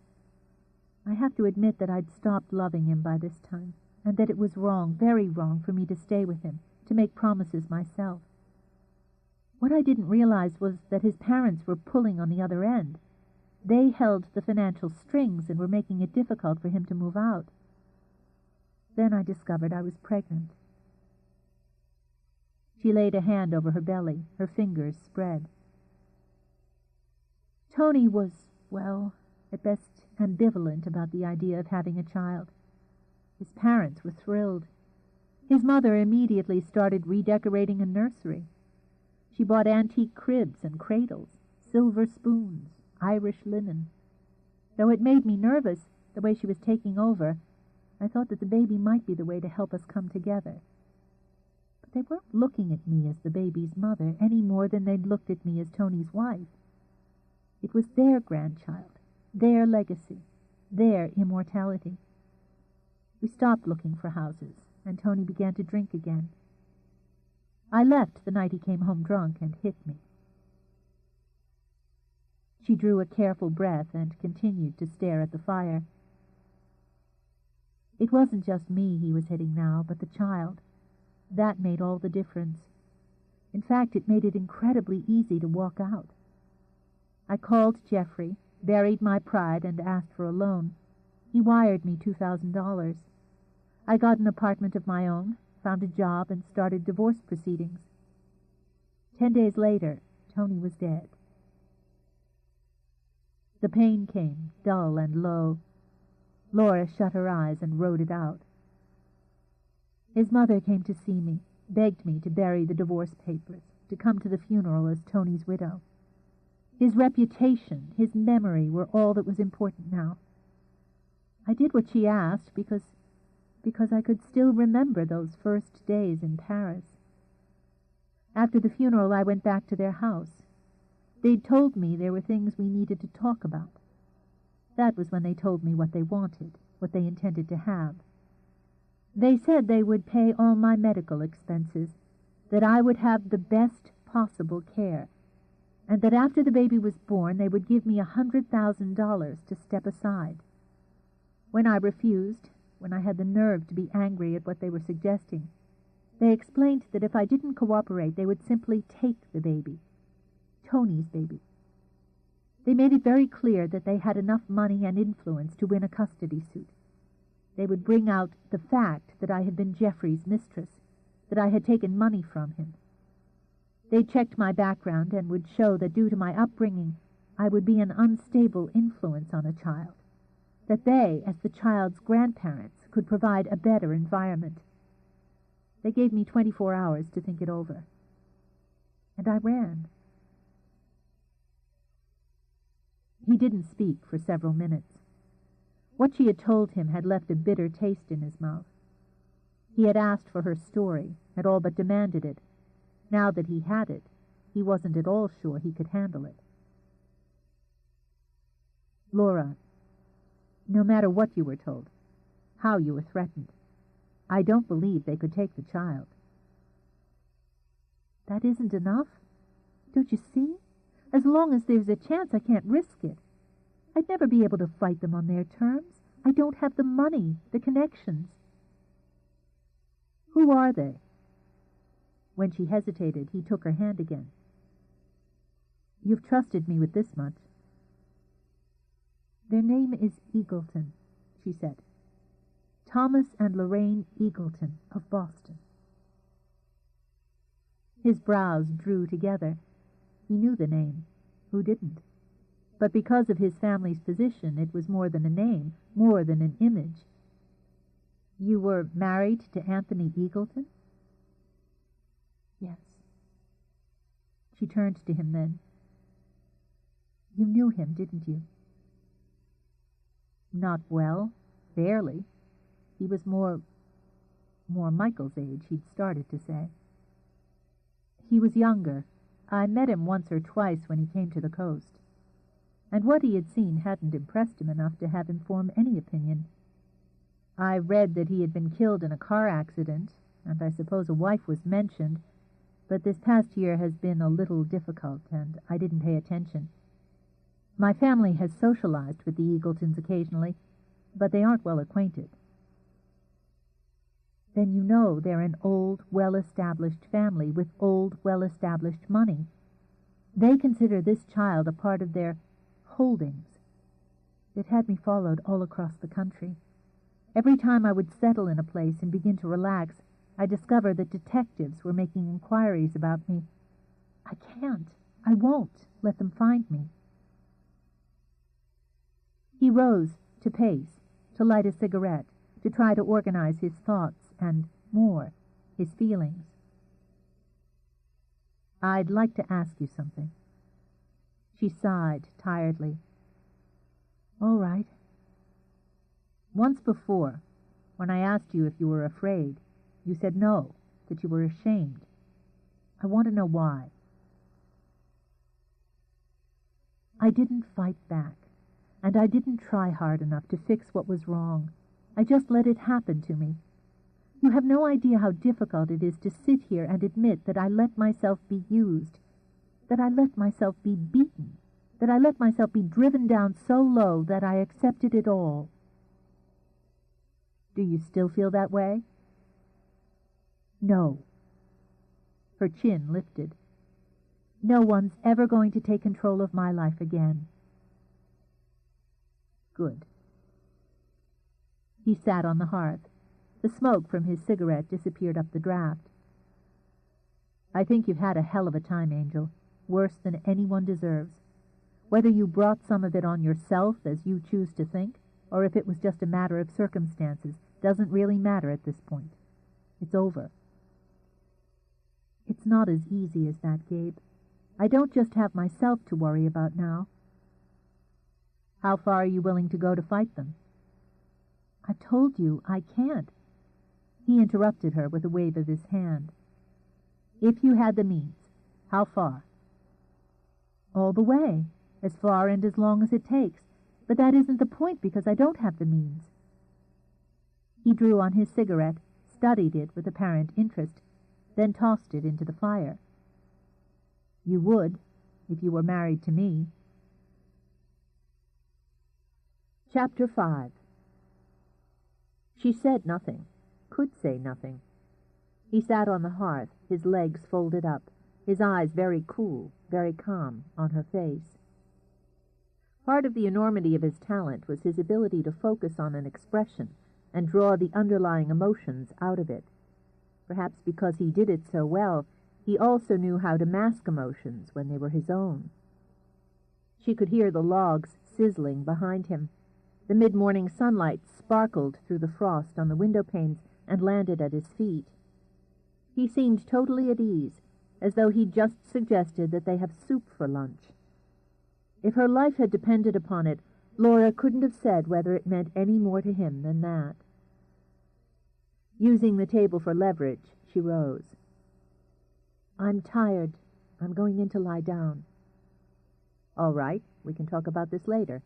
I have to admit that I'd stopped loving him by this time, and that it was wrong, very wrong, for me to stay with him, to make promises myself. What I didn't realize was that his parents were pulling on the other end. They held the financial strings and were making it difficult for him to move out. Then I discovered I was pregnant. She laid a hand over her belly, her fingers spread. Tony was, well, at best ambivalent about the idea of having a child. His parents were thrilled. His mother immediately started redecorating a nursery. She bought antique cribs and cradles, silver spoons, Irish linen. Though it made me nervous, the way she was taking over, I thought that the baby might be the way to help us come together. But they weren't looking at me as the baby's mother any more than they'd looked at me as Tony's wife. It was their grandchild, their legacy, their immortality. We stopped looking for houses, and Tony began to drink again. I left the night he came home drunk and hit me. She drew a careful breath and continued to stare at the fire. It wasn't just me he was hitting now, but the child. That made all the difference. In fact, it made it incredibly easy to walk out. I called Jeffrey, buried my pride, and asked for a loan. He wired me $2,000. I got an apartment of my own, found a job, and started divorce proceedings. 10 days later, Tony was dead. The pain came, dull and low. Laura shut her eyes and rode it out. His mother came to see me, begged me to bury the divorce papers, to come to the funeral as Tony's widow. His reputation, his memory were all that was important now. I did what she asked because I could still remember those first days in Paris. After the funeral, I went back to their house. They'd told me there were things we needed to talk about. That was when they told me what they wanted, what they intended to have. They said they would pay all my medical expenses, that I would have the best possible care, and that after the baby was born they would give me $100,000 to step aside. When I refused, when I had the nerve to be angry at what they were suggesting, they explained that if I didn't cooperate they would simply take the baby, Tony's baby. They made it very clear that they had enough money and influence to win a custody suit. They would bring out the fact that I had been Jeffrey's mistress, that I had taken money from him. They checked my background and would show that due to my upbringing, I would be an unstable influence on a child, that they, as the child's grandparents, could provide a better environment. They gave me 24 hours to think it over. And I ran. He didn't speak for several minutes. What she had told him had left a bitter taste in his mouth. He had asked for her story, had all but demanded it. Now that he had it, he wasn't at all sure he could handle it. Laura, no matter what you were told, how you were threatened, I don't believe they could take the child. That isn't enough? Don't you see? As long as there's a chance, I can't risk it. I'd never be able to fight them on their terms. I don't have the money, the connections. Who are they? When she hesitated, he took her hand again. You've trusted me with this much. Their name is Eagleton, she said. Thomas and Lorraine Eagleton of Boston. His brows drew together. He knew the name. Who didn't? But because of his family's position, it was more than a name, more than an image. You were married to Anthony Eagleton? Yes. She turned to him then. You knew him, didn't you? Not well, barely. He was more Michael's age, he'd started to say. He was younger. I met him once or twice when he came to the coast. And what he had seen hadn't impressed him enough to have him form any opinion. I read that he had been killed in a car accident, and I suppose a wife was mentioned, but this past year has been a little difficult, and I didn't pay attention. My family has socialized with the Eagletons occasionally, but they aren't well acquainted. Then you know they're an old, well-established family with old, well-established money. They consider this child a part of their holdings. It had me followed all across the country. Every time I would settle in a place and begin to relax, I discovered that detectives were making inquiries about me. I won't let them find me. He rose to pace, to light a cigarette, to try to organize his thoughts and, more, his feelings. I'd like to ask you something. She sighed tiredly. All right. Once before, when I asked you if you were afraid, you said no, that you were ashamed. I want to know why. I didn't fight back, and I didn't try hard enough to fix what was wrong. I just let it happen to me. You have no idea how difficult it is to sit here and admit that I let myself be used, that I let myself be beaten, that I let myself be driven down so low that I accepted it all. Do you still feel that way? No. Her chin lifted. No one's ever going to take control of my life again. Good. He sat on the hearth. The smoke from his cigarette disappeared up the draft. I think you've had a hell of a time, Angel, worse than anyone deserves. Whether you brought some of it on yourself, as you choose to think, or if it was just a matter of circumstances, doesn't really matter at this point. It's over. It's not as easy as that, Gabe. I don't just have myself to worry about now. How far are you willing to go to fight them? I've told you I can't. He interrupted her with a wave of his hand. If you had the means, how far? All the way, as far and as long as it takes. But that isn't the point, because I don't have the means. He drew on his cigarette, studied it with apparent interest, then tossed it into the fire. You would, if you were married to me. Chapter 5. She said nothing, could say nothing. He sat on the hearth, his legs folded up, his eyes very cool, very calm, on her face. Part of the enormity of his talent was his ability to focus on an expression and draw the underlying emotions out of it. Perhaps because he did it so well, he also knew how to mask emotions when they were his own. She could hear the logs sizzling behind him. The mid-morning sunlight sparkled through the frost on the window panes and landed at his feet. He seemed totally at ease, as though he'd just suggested that they have soup for lunch. If her life had depended upon it, Laura couldn't have said whether it meant any more to him than that. Using the table for leverage, she rose. I'm tired. I'm going in to lie down. All right, we can talk about this later.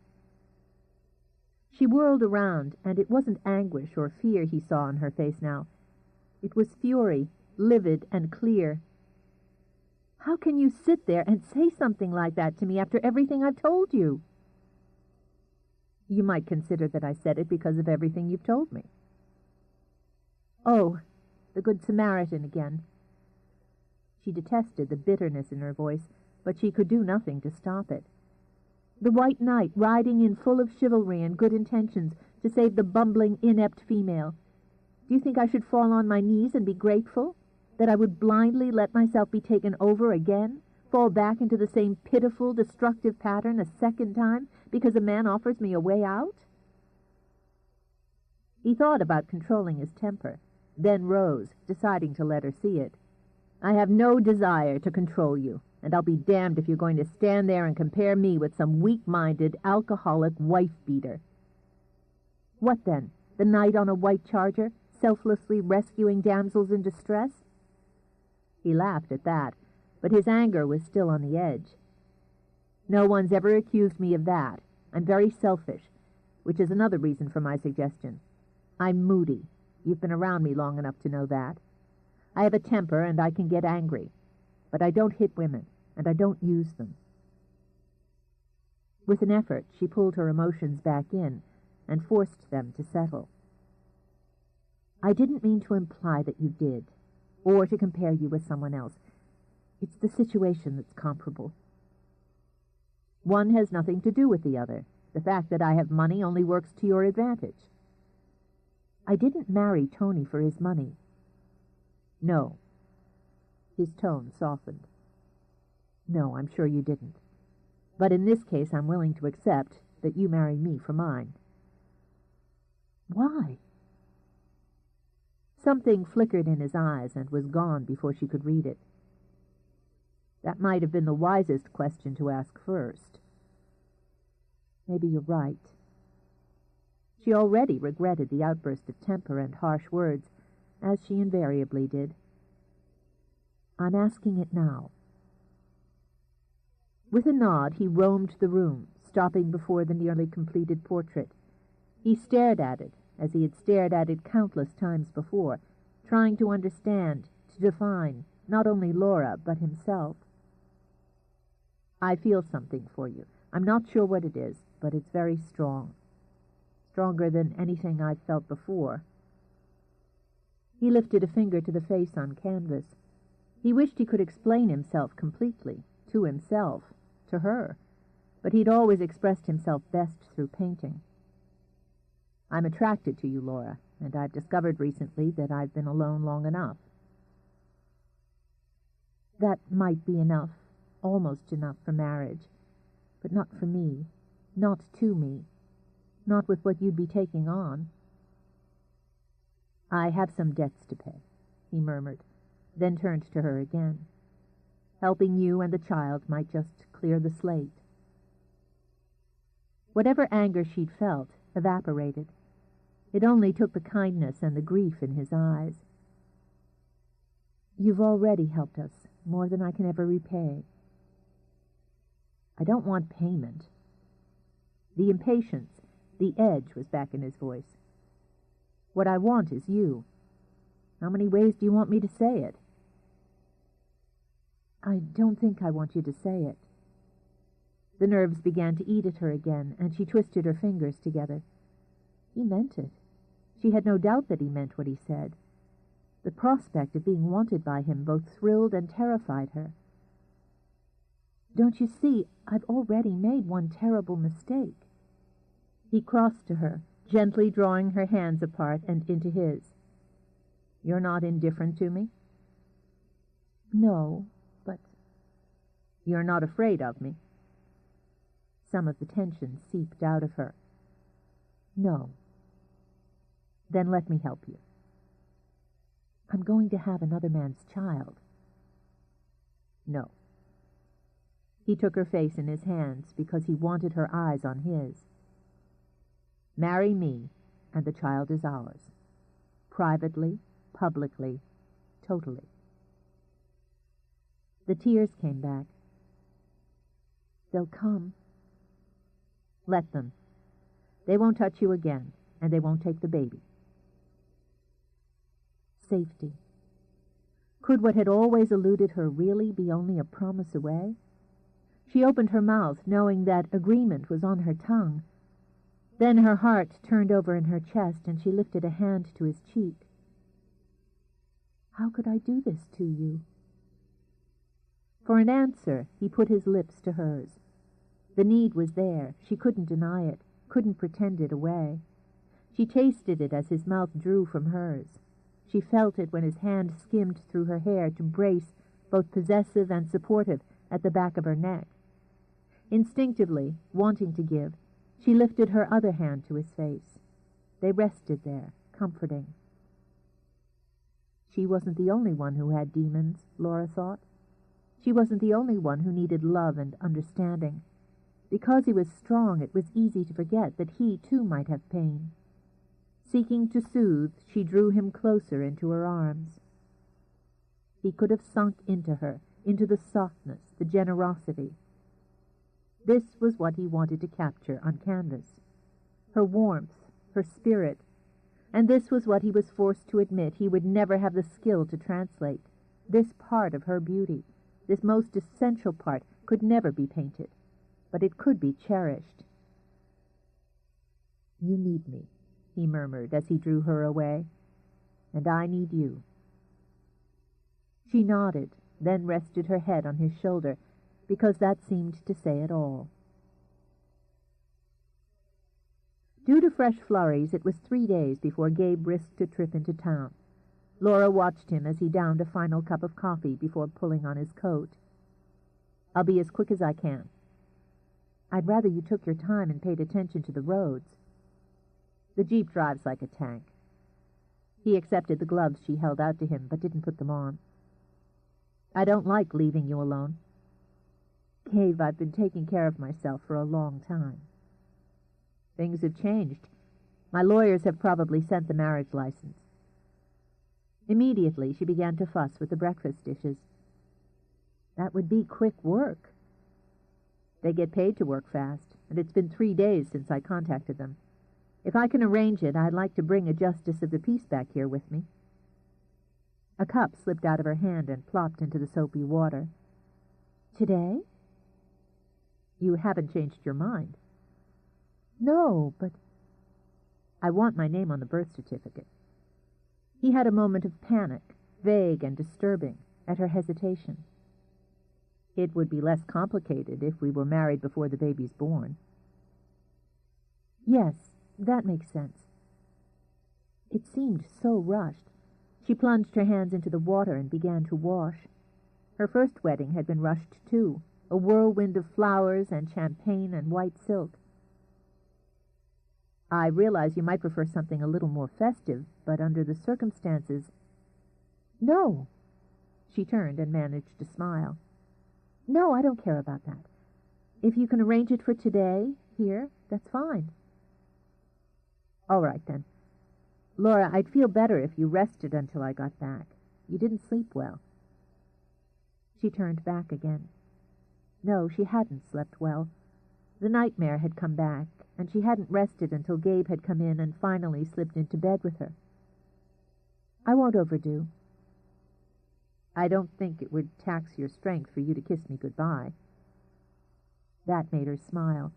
She whirled around, and it wasn't anguish or fear he saw on her face now. It was fury, livid and clear. How can you sit there and say something like that to me after everything I've told you? You might consider that I said it because of everything you've told me. Oh, the Good Samaritan again. She detested the bitterness in her voice, but she could do nothing to stop it. The white knight riding in full of chivalry and good intentions to save the bumbling, inept female. Do you think I should fall on my knees and be grateful? That I would blindly let myself be taken over again? Fall back into the same pitiful, destructive pattern a second time because a man offers me a way out? He thought about controlling his temper, then rose, deciding to let her see it. "I have no desire to control you, and I'll be damned if you're going to stand there and compare me with some weak-minded, alcoholic wife-beater." "What then? The knight on a white charger, selflessly rescuing damsels in distress?" He laughed at that, but his anger was still on the edge. "No one's ever accused me of that. I'm very selfish, which is another reason for my suggestion. I'm moody. You've been around me long enough to know that. I have a temper, and I can get angry. But I don't hit women, and I don't use them." With an effort, she pulled her emotions back in and forced them to settle. "I didn't mean to imply that you did, or to compare you with someone else. It's the situation that's comparable. One has nothing to do with the other. The fact that I have money only works to your advantage." "I didn't marry Tony for his money." "No." His tone softened. "No, I'm sure you didn't. But in this case I'm willing to accept that you marry me for mine." "Why?" Something flickered in his eyes and was gone before she could read it. That might have been the wisest question to ask first. Maybe you're right. She already regretted the outburst of temper and harsh words, as she invariably did. "I'm asking it now." With a nod, he roamed the room, stopping before the nearly completed portrait. He stared at it, as he had stared at it countless times before, trying to understand, to define, not only Laura, but himself. "I feel something for you. I'm not sure what it is, but it's very strong. Stronger than anything I've felt before." He lifted a finger to the face on canvas. He wished he could explain himself completely, to himself, to her, but he'd always expressed himself best through painting. "I'm attracted to you, Laura, and I've discovered recently that I've been alone long enough." "That might be enough, almost enough for marriage, but not for me, not to me, not with what you'd be taking on." "I have some debts to pay," he murmured, then turned to her again. "Helping you and the child might just clear the slate." Whatever anger she'd felt evaporated. It only took the kindness and the grief in his eyes. "You've already helped us, more than I can ever repay." "I don't want payment." The impatience, the edge was back in his voice. "What I want is you. How many ways do you want me to say it?" "I don't think I want you to say it." The nerves began to eat at her again, and she twisted her fingers together. He meant it. She had no doubt that he meant what he said. The prospect of being wanted by him both thrilled and terrified her. "Don't you see, I've already made one terrible mistake." He crossed to her, gently drawing her hands apart and into his. "You're not indifferent to me?" "No, but—" "You're not afraid of me?" Some of the tension seeped out of her. "No." "Then let me help you." "I'm going to have another man's child." "No." He took her face in his hands because he wanted her eyes on his. "Marry me, and the child is ours. Privately, publicly, totally." The tears came back. "They'll come." "Let them. They won't touch you again, and they won't take the baby." Safety. Could what had always eluded her really be only a promise away? She opened her mouth, knowing that agreement was on her tongue. Then her heart turned over in her chest, and she lifted a hand to his cheek. "How could I do this to you?" For an answer, he put his lips to hers. The need was there. She couldn't deny it, couldn't pretend it away. She tasted it as his mouth drew from hers. She felt it when his hand skimmed through her hair to brace, both possessive and supportive, at the back of her neck. Instinctively, wanting to give, she lifted her other hand to his face. They rested there, comforting. She wasn't the only one who had demons, Laura thought. She wasn't the only one who needed love and understanding. Because he was strong, it was easy to forget that he, too, might have pain. Seeking to soothe, she drew him closer into her arms. He could have sunk into her, into the softness, the generosity. This was what he wanted to capture on canvas. Her warmth, her spirit, and this was what he was forced to admit he would never have the skill to translate. This part of her beauty, this most essential part, could never be painted, but it could be cherished. "You need me," he murmured as he drew her away, "and I need you." She nodded, then rested her head on his shoulder, because that seemed to say it all. Due to fresh flurries, it was 3 days before Gabe risked a trip into town. Laura watched him as he downed a final cup of coffee before pulling on his coat. "I'll be as quick as I can." "I'd rather you took your time and paid attention to the roads." "The Jeep drives like a tank." He accepted the gloves she held out to him, but didn't put them on. "I don't like leaving you alone." "Gabe, I've been taking care of myself for a long time." "Things have changed. My lawyers have probably sent the marriage license." Immediately she began to fuss with the breakfast dishes. "That would be quick work." "They get paid to work fast, and it's been 3 days since I contacted them. If I can arrange it, I'd like to bring a justice of the peace back here with me." A cup slipped out of her hand and plopped into the soapy water. "Today?" "You haven't changed your mind?" "No, but—" "I want my name on the birth certificate." He had a moment of panic, vague and disturbing, at her hesitation. "It would be less complicated if we were married before the baby's born." "Yes, that makes sense." It seemed so rushed. She plunged her hands into the water and began to wash. Her first wedding had been rushed too, a whirlwind of flowers and champagne and white silk. "I realize you might prefer something a little more festive, but under the circumstances—" "No!" She turned and managed to smile. "No, I don't care about that. If you can arrange it for today, here, that's fine." "All right, then. Laura, I'd feel better if you rested until I got back. You didn't sleep well." She turned back again. No, she hadn't slept well. The nightmare had come back, and she hadn't rested until Gabe had come in and finally slipped into bed with her. "I won't overdo." "I don't think it would tax your strength for you to kiss me goodbye." That made her smile.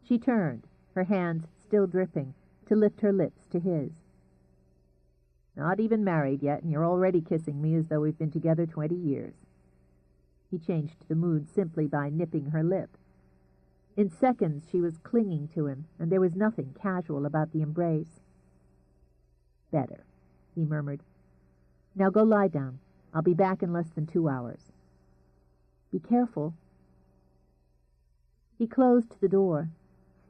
She turned, her hands still dripping, to lift her lips to his. "Not even married yet, and you're already kissing me as though we've been together 20 years. He changed the mood simply by nipping her lip. In seconds she was clinging to him, and there was nothing casual about the embrace. "Better," he murmured. "Now go lie down. I'll be back in less than 2 hours." "Be careful." He closed the door.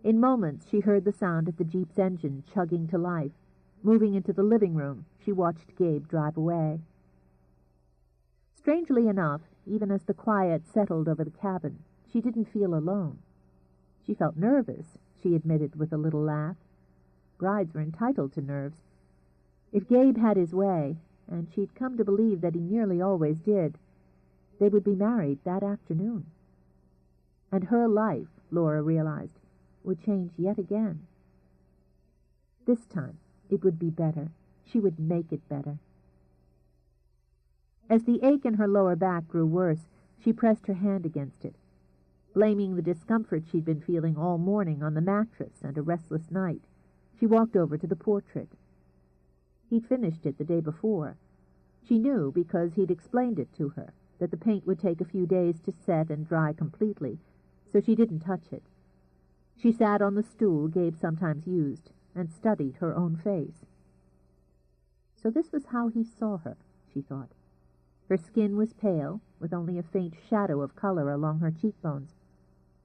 In moments she heard the sound of the Jeep's engine chugging to life. Moving into the living room, she watched Gabe drive away. Strangely enough, even as the quiet settled over the cabin, she didn't feel alone. She felt nervous, she admitted with a little laugh. Brides were entitled to nerves. If Gabe had his way, and she'd come to believe that he nearly always did, they would be married that afternoon. And her life, Laura realized, would change yet again. This time it would be better. She would make it better. As the ache in her lower back grew worse, she pressed her hand against it. Blaming the discomfort she'd been feeling all morning on the mattress and a restless night, she walked over to the portrait. He'd finished it the day before. She knew, because he'd explained it to her, that the paint would take a few days to set and dry completely, so she didn't touch it. She sat on the stool Gabe sometimes used and studied her own face. So this was how he saw her, she thought. Her skin was pale, with only a faint shadow of color along her cheekbones.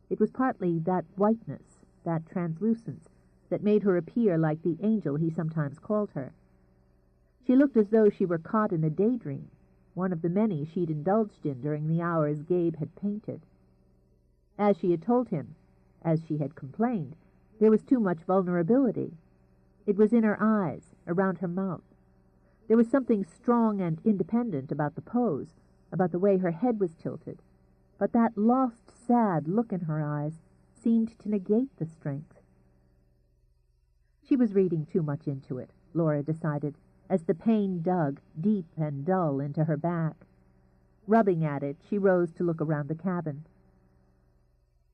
It was partly that whiteness, that translucence, that made her appear like the angel he sometimes called her. She looked as though she were caught in a daydream, one of the many she'd indulged in during the hours Gabe had painted. As she had told him, as she had complained, there was too much vulnerability. It was in her eyes, around her mouth. There was something strong and independent about the pose, about the way her head was tilted, but that lost, sad look in her eyes seemed to negate the strength. She was reading too much into it, Laura decided, as the pain dug deep and dull into her back. Rubbing at it, she rose to look around the cabin.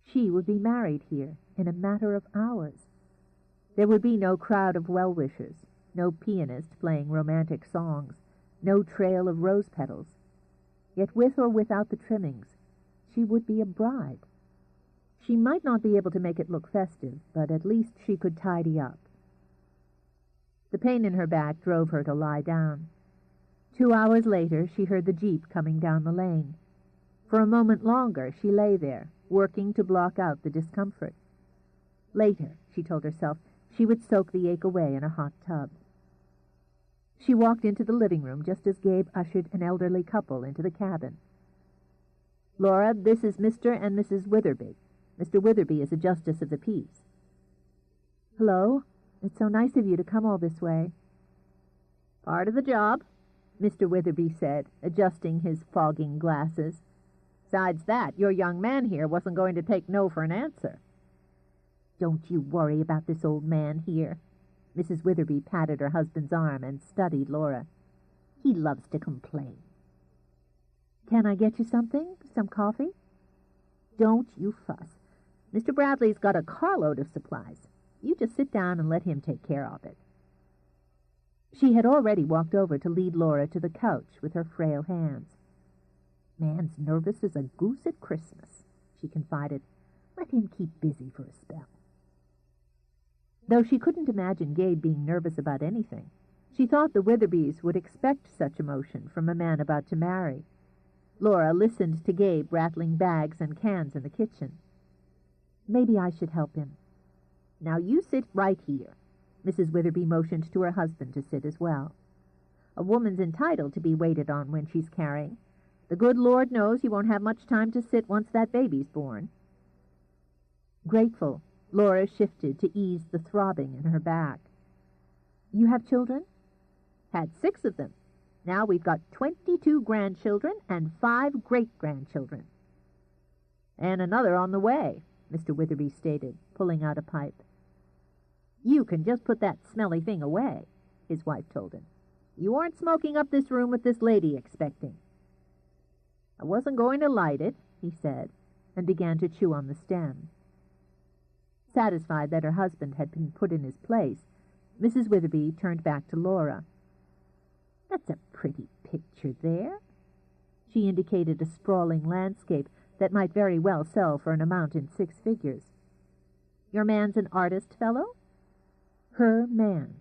She would be married here in a matter of hours. There would be no crowd of well-wishers, no pianist playing romantic songs, no trail of rose petals. Yet with or without the trimmings, she would be a bride. She might not be able to make it look festive, but at least she could tidy up. The pain in her back drove her to lie down. 2 hours later, she heard the jeep coming down the lane. For a moment longer, she lay there, working to block out the discomfort. Later, she told herself, she would soak the ache away in a hot tub. She walked into the living room just as Gabe ushered an elderly couple into the cabin. "Laura, this is Mr. and Mrs. Witherby. Mr. Witherby is a justice of the peace." "Hello. It's so nice of you to come all this way." "Part of the job," Mr. Witherby said, adjusting his fogging glasses. "Besides that, your young man here wasn't going to take no for an answer." "Don't you worry about this old man here." Mrs. Witherby patted her husband's arm and studied Laura. "He loves to complain." "Can I get you something? Some coffee?" "Don't you fuss. Mr. Bradley's got a carload of supplies. You just sit down and let him take care of it." She had already walked over to lead Laura to the couch with her frail hands. "Man's nervous as a goose at Christmas," she confided. "Let him keep busy for a spell." Though she couldn't imagine Gabe being nervous about anything, she thought the Witherbys would expect such emotion from a man about to marry. Laura listened to Gabe rattling bags and cans in the kitchen. "Maybe I should help him." "Now you sit right here." Mrs. Witherby motioned to her husband to sit as well. "A woman's entitled to be waited on when she's carrying. The good Lord knows you won't have much time to sit once that baby's born." Grateful, Laura shifted to ease the throbbing in her back. "You have children?" "Had 6 of them. Now we've got 22 grandchildren and 5 great-grandchildren." "And another on the way," Mr. Witherby stated, pulling out a pipe. "You can just put that smelly thing away," his wife told him. "You aren't smoking up this room with this lady expecting." "I wasn't going to light it," he said, and began to chew on the stem. Satisfied that her husband had been put in his place, Mrs. Witherby turned back to Laura. "That's a pretty picture there." She indicated a sprawling landscape that might very well sell for an amount in 6 figures. "Your man's an artist fellow?" Her man.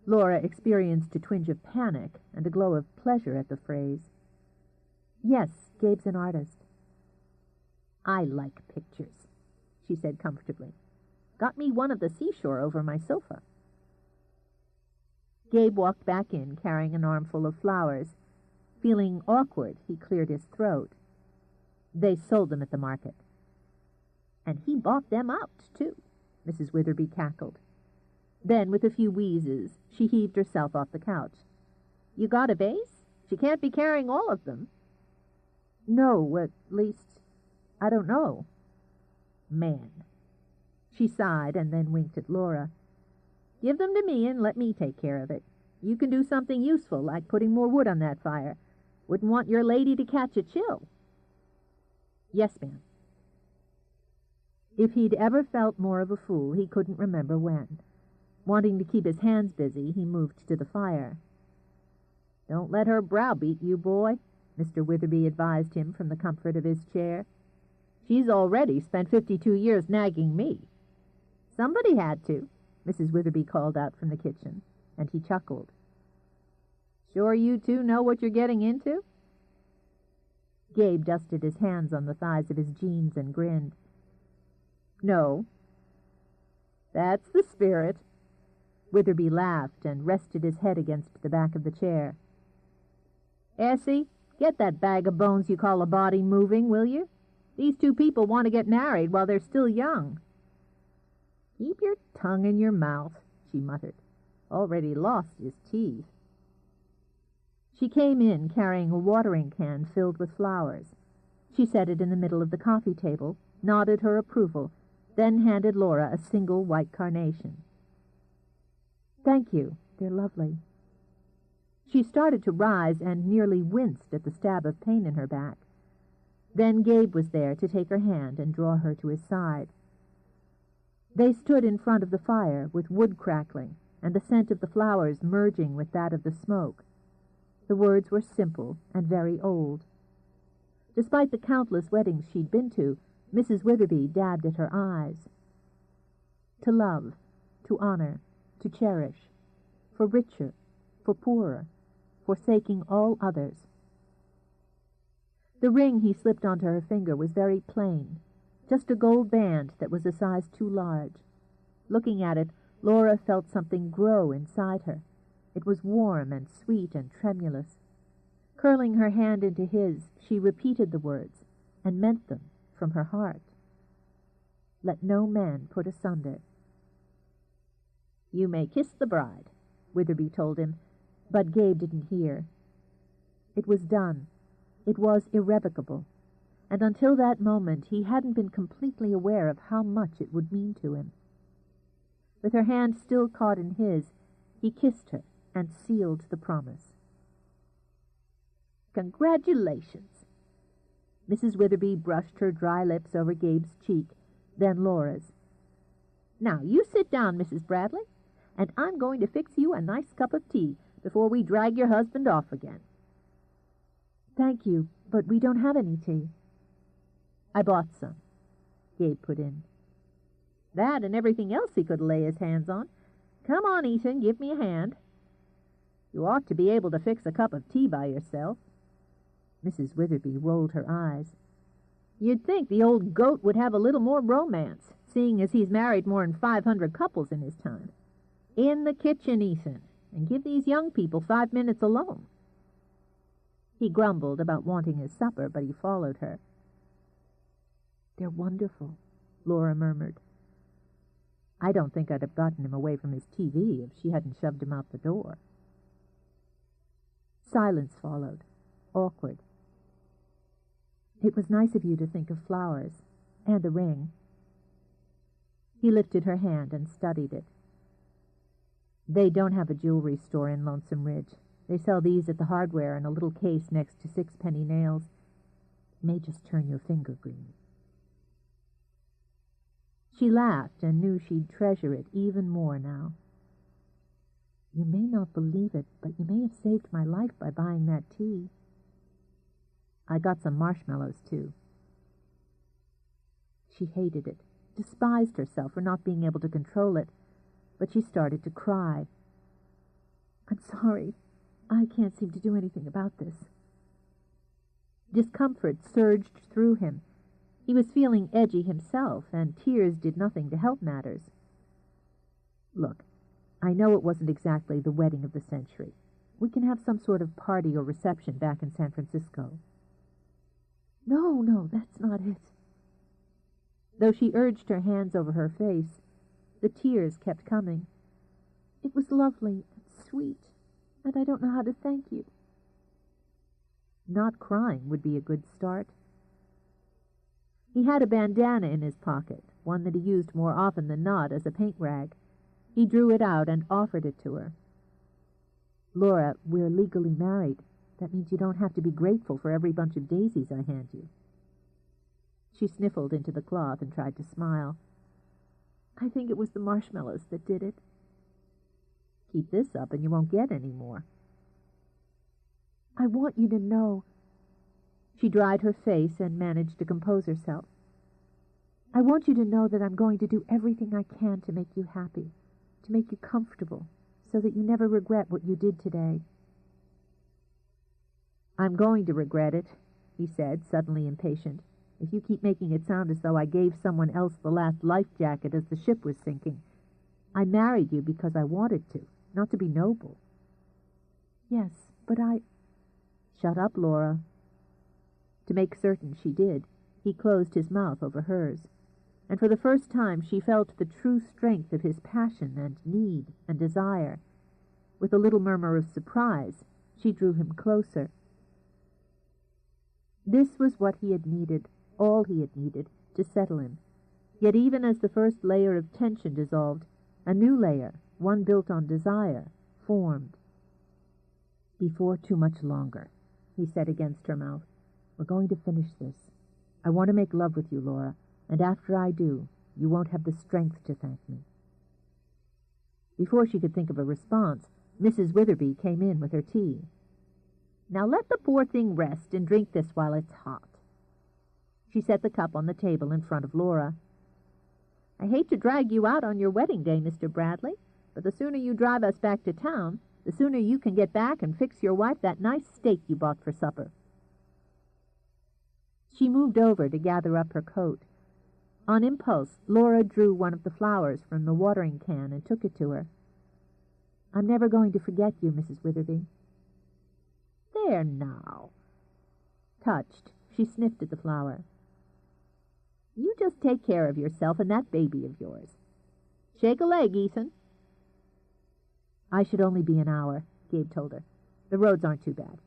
Laura experienced a twinge of panic and a glow of pleasure at the phrase. "Yes, Gabe's an artist." "I like pictures," she said comfortably. "Got me one of the seashore over my sofa." Gabe walked back in, carrying an armful of flowers. Feeling awkward, he cleared his throat. "They sold them at the market." "And he bought them out, too," Mrs. Witherby cackled. Then, with a few wheezes, she heaved herself off the couch. "You got a vase? She can't be carrying all of them." "No, at least, I don't know." "Man." She sighed and then winked at Laura. "Give them to me and let me take care of it. You can do something useful, like putting more wood on that fire. Wouldn't want your lady to catch a chill." "Yes, ma'am." If he'd ever felt more of a fool, he couldn't remember when. Wanting to keep his hands busy, he moved to the fire. "Don't let her browbeat you, boy," Mr. Witherby advised him from the comfort of his chair. "She's already spent 52 years nagging me." "Somebody had to," Mrs. Witherby called out from the kitchen, and he chuckled. "Sure you two know what you're getting into?" Gabe dusted his hands on the thighs of his jeans and grinned. "No." That's the spirit. Witherby laughed and rested his head against the back of the chair. Essie, get that bag of bones you call a body moving, will you? These two people want to get married while they're still young. Keep your tongue in your mouth, she muttered. Already lost his teeth. She came in carrying a watering can filled with flowers. She set it in the middle of the coffee table, nodded her approval, then handed Laura a single white carnation. Thank you. They're lovely. She started to rise and nearly winced at the stab of pain in her back. Then Gabe was there to take her hand and draw her to his side. They stood in front of the fire with wood crackling and the scent of the flowers merging with that of the smoke. The words were simple and very old. Despite the countless weddings she'd been to, Mrs. Witherby dabbed at her eyes. To love, to honor, to cherish, for richer, for poorer, forsaking all others. The ring he slipped onto her finger was very plain, just a gold band that was a size too large. Looking at it, Laura felt something grow inside her. It was warm and sweet and tremulous. Curling her hand into his, she repeated the words, and meant them from her heart. Let no man put asunder. You may kiss the bride, Witherby told him, but Gabe didn't hear. It was done. It was irrevocable, and until that moment he hadn't been completely aware of how much it would mean to him. With her hand still caught in his, he kissed her and sealed the promise. Congratulations! Mrs. Witherby brushed her dry lips over Gabe's cheek, then Laura's. Now you sit down, Mrs. Bradley, and I'm going to fix you a nice cup of tea before we drag your husband off again. Thank you, but we don't have any tea. I bought some, Gabe put in. That and everything else he could lay his hands on. Come on, Ethan, give me a hand. You ought to be able to fix a cup of tea by yourself. Mrs. Witherby rolled her eyes. You'd think the old goat would have a little more romance, seeing as he's married more than 500 couples in his time. In the kitchen, Ethan, and give these young people 5 minutes alone. He grumbled about wanting his supper, but he followed her. They're wonderful, Laura murmured. I don't think I'd have gotten him away from his TV if she hadn't shoved him out the door. Silence followed, awkward. It was nice of you to think of flowers, and the ring. He lifted her hand and studied it. They don't have a jewelry store in Lonesome Ridge. They sell these at the hardware in a little case next to 6-penny nails. It may just turn your finger green. She laughed and knew she'd treasure it even more now. You may not believe it, but you may have saved my life by buying that tea. I got some marshmallows, too. She hated it, despised herself for not being able to control it, but she started to cry. I'm sorry. I can't seem to do anything about this. Discomfort surged through him. He was feeling edgy himself, and tears did nothing to help matters. Look, I know it wasn't exactly the wedding of the century. We can have some sort of party or reception back in San Francisco. No, that's not it. Though she urged her hands over her face, the tears kept coming. It was lovely and sweet, and I don't know how to thank you. Not crying would be a good start. He had a bandana in his pocket, one that he used more often than not as a paint rag. He drew it out and offered it to her. Laura, we're legally married. That means you don't have to be grateful for every bunch of daisies I hand you. She sniffled into the cloth and tried to smile. I think it was the marshmallows that did it. Keep this up and you won't get any more. I want you to know. She dried her face and managed to compose herself. I want you to know that I'm going to do everything I can to make you happy, to make you comfortable, so that you never regret what you did today. I'm going to regret it, he said, suddenly impatient, if you keep making it sound as though I gave someone else the last life jacket as the ship was sinking, I married you because I wanted to, not to be noble." "Yes, but I—" "Shut up, Laura." To make certain she did, he closed his mouth over hers, and for the first time she felt the true strength of his passion and need and desire. With a little murmur of surprise, she drew him closer. This was what he had needed, all he had needed, to settle him. Yet even as the first layer of tension dissolved, a new layer, one built on desire, formed. "Before too much longer," he said against her mouth. "We're going to finish this. I want to make love with you, Laura, and after I do, you won't have the strength to thank me." Before she could think of a response, Mrs. Witherby came in with her tea. "Now let the poor thing rest and drink this while it's hot." She set the cup on the table in front of Laura. "I hate to drag you out on your wedding day, Mr. Bradley, but the sooner you drive us back to town, the sooner you can get back and fix your wife that nice steak you bought for supper." She moved over to gather up her coat. On impulse, Laura drew one of the flowers from the watering can and took it to her. "I'm never going to forget you, Mrs. Witherby." "There now." Touched, she sniffed at the flower. "You just take care of yourself and that baby of yours. Shake a leg, Ethan." "I should only be an hour," Gabe told her. "The roads aren't too bad.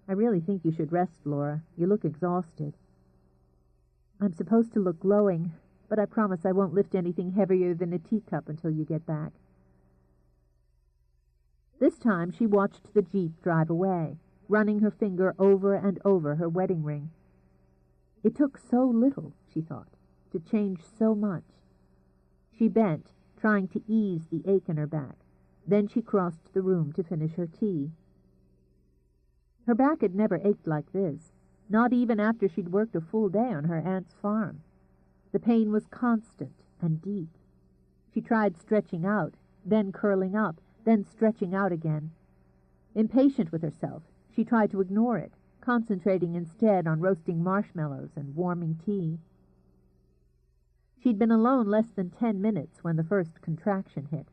I really think you should rest, Laura. You look exhausted." "I'm supposed to look glowing, but I promise I won't lift anything heavier than a teacup until you get back." This time she watched the Jeep drive away, running her finger over and over her wedding ring. It took so little, she thought, to change so much. She bent, trying to ease the ache in her back. Then she crossed the room to finish her tea. Her back had never ached like this, not even after she'd worked a full day on her aunt's farm. The pain was constant and deep. She tried stretching out, then curling up, then stretching out again. Impatient with herself, she tried to ignore it, concentrating instead on roasting marshmallows and warming tea. She'd been alone less than 10 minutes when the first contraction hit.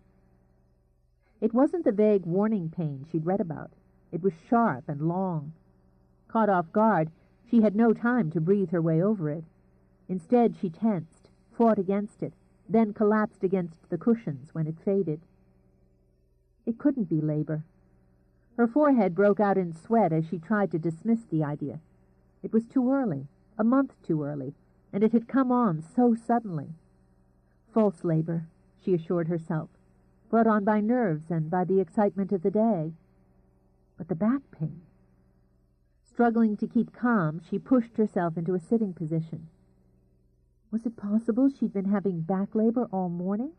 It wasn't the vague warning pain she'd read about. It was sharp and long. Caught off guard, she had no time to breathe her way over it. Instead, she tensed, fought against it, then collapsed against the cushions when it faded. It couldn't be labor. Her forehead broke out in sweat as she tried to dismiss the idea. It was too early, a month too early, and it had come on so suddenly. False labor, she assured herself, brought on by nerves and by the excitement of the day. But the back pain. Struggling to keep calm, she pushed herself into a sitting position. Was it possible she'd been having back labor all morning?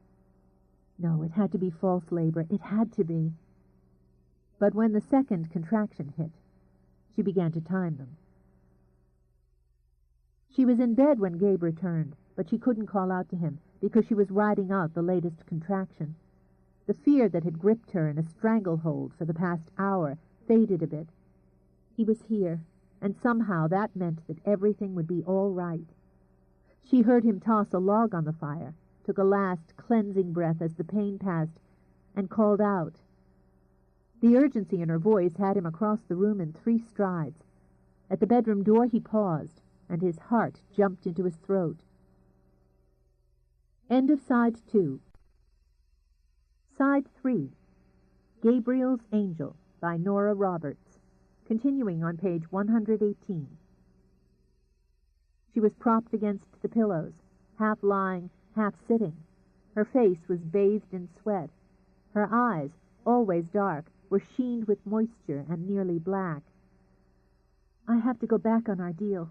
No, it had to be false labor. It had to be. But when the second contraction hit, she began to time them. She was in bed when Gabe returned, but she couldn't call out to him because she was riding out the latest contraction. The fear that had gripped her in a stranglehold for the past hour faded a bit. He was here, and somehow that meant that everything would be all right. She heard him toss a log on the fire, took a last cleansing breath as the pain passed, and called out. The urgency in her voice had him across the room in 3 strides. At the bedroom door he paused, and his heart jumped into his throat. End of Side 2. Side 3. Gabriel's Angel by Nora Roberts, continuing on page 118. She was propped against the pillows, half lying, half sitting. Her face was bathed in sweat. Her eyes, always dark, were sheened with moisture and nearly black. "I have to go back on our deal,"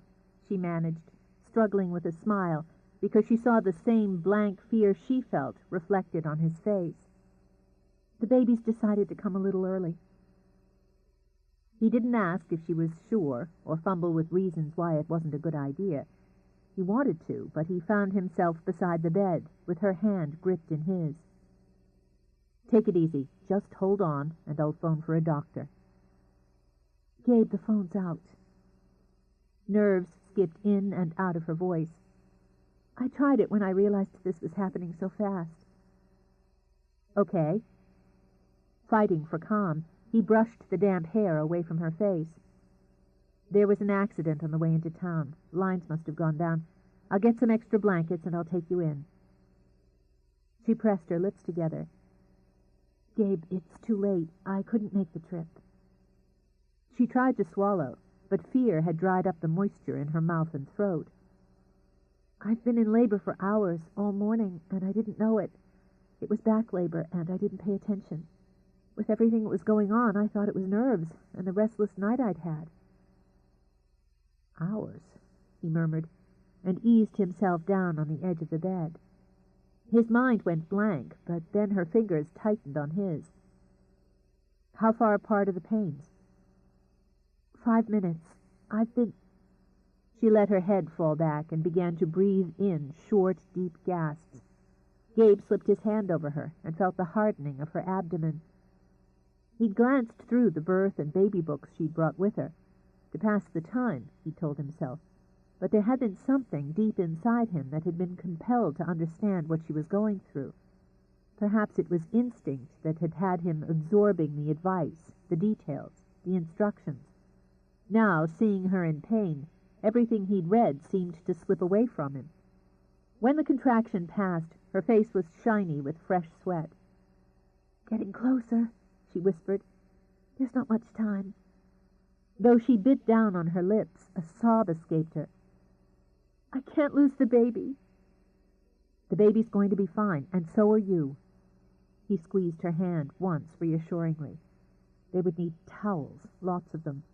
she managed, struggling with a smile, because she saw the same blank fear she felt reflected on his face. "The baby's decided to come a little early." He didn't ask if she was sure, or fumble with reasons why it wasn't a good idea. He wanted to, but he found himself beside the bed, with her hand gripped in his. "Take it easy. Just hold on, and I'll phone for a doctor." "Gabe, the phone's out." Nerves skipped in and out of her voice. "I tried it when I realized this was happening so fast." Okay. Fighting for calm, he brushed the damp hair away from her face. There was an accident on the way into town. Lines must have gone down. I'll get some extra blankets and I'll take you in. She pressed her lips together. Gabe, it's too late. I couldn't make the trip. She tried to swallow, but fear had dried up the moisture in her mouth and throat. I've been in labor for hours, all morning, and I didn't know it. It was back labor, and I didn't pay attention. With everything that was going on, I thought it was nerves and the restless night I'd had. Hours, he murmured, and eased himself down on the edge of the bed. His mind went blank, but then her fingers tightened on his. How far apart are the pains? 5 minutes. I've been... She let her head fall back and began to breathe in short, deep gasps. Gabe slipped his hand over her and felt the hardening of her abdomen. He'd glanced through the birth and baby books she'd brought with her. To pass the time, he told himself, but there had been something deep inside him that had been compelled to understand what she was going through. Perhaps it was instinct that had had him absorbing the advice, the details, the instructions. Now, seeing her in pain, everything he'd read seemed to slip away from him. When the contraction passed, her face was shiny with fresh sweat. "Getting closer," she whispered. "There's not much time." Though she bit down on her lips, a sob escaped her. "I can't lose the baby." "The baby's going to be fine, and so are you." He squeezed her hand once reassuringly. They would need towels, lots of them.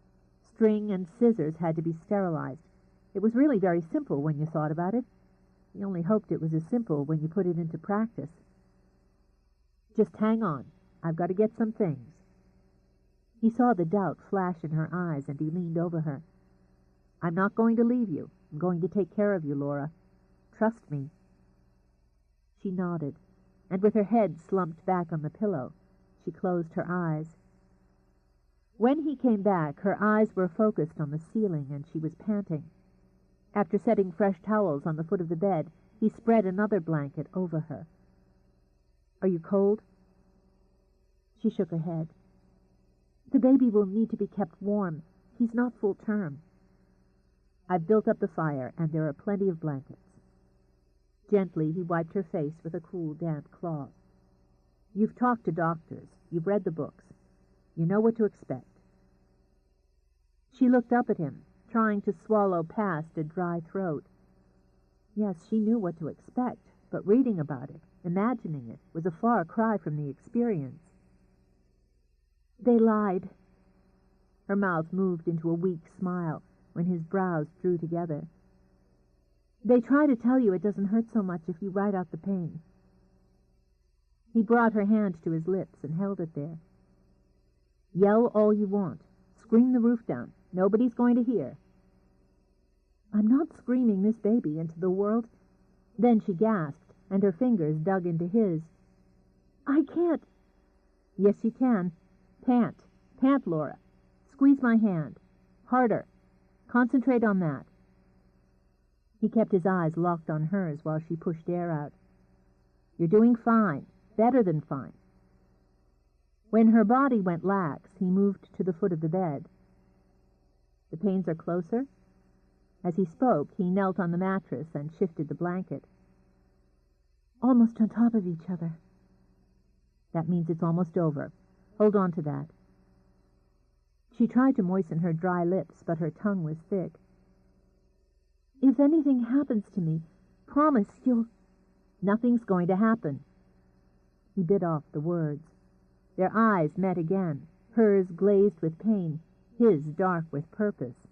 String and scissors had to be sterilized. It was really very simple when you thought about it. He only hoped it was as simple when you put it into practice. "Just hang on. I've got to get some things." He saw the doubt flash in her eyes, and he leaned over her. "I'm not going to leave you. I'm going to take care of you, Laura. Trust me." She nodded, and with her head slumped back on the pillow, she closed her eyes. When he came back, her eyes were focused on the ceiling, and she was panting. After setting fresh towels on the foot of the bed, he spread another blanket over her. "Are you cold?" She shook her head. "The baby will need to be kept warm. He's not full term." "I've built up the fire, and there are plenty of blankets." Gently he wiped her face with a cool, damp cloth. "You've talked to doctors. You've read the books. You know what to expect." She looked up at him, trying to swallow past a dry throat. Yes, she knew what to expect, but reading about it, imagining it, was a far cry from the experience. "They lied." Her mouth moved into a weak smile when his brows drew together. "They try to tell you it doesn't hurt so much if you ride out the pain." He brought her hand to his lips and held it there. "Yell all you want. Scream the roof down. Nobody's going to hear." "I'm not screaming this baby into the world." Then she gasped, and her fingers dug into his. "I can't." "Yes, you can. Pant. Pant, Laura. Squeeze my hand. Harder. Concentrate on that." He kept his eyes locked on hers while she pushed air out. "You're doing fine. Better than fine." When her body went lax, he moved to the foot of the bed. "The pains are closer?" As he spoke, he knelt on the mattress and shifted the blanket. "Almost on top of each other." "That means it's almost over. Hold on to that." She tried to moisten her dry lips, but her tongue was thick. "If anything happens to me, promise you'll—" "Nothing's going to happen." He bit off the words. Their eyes met again, hers glazed with pain, his dark with purpose.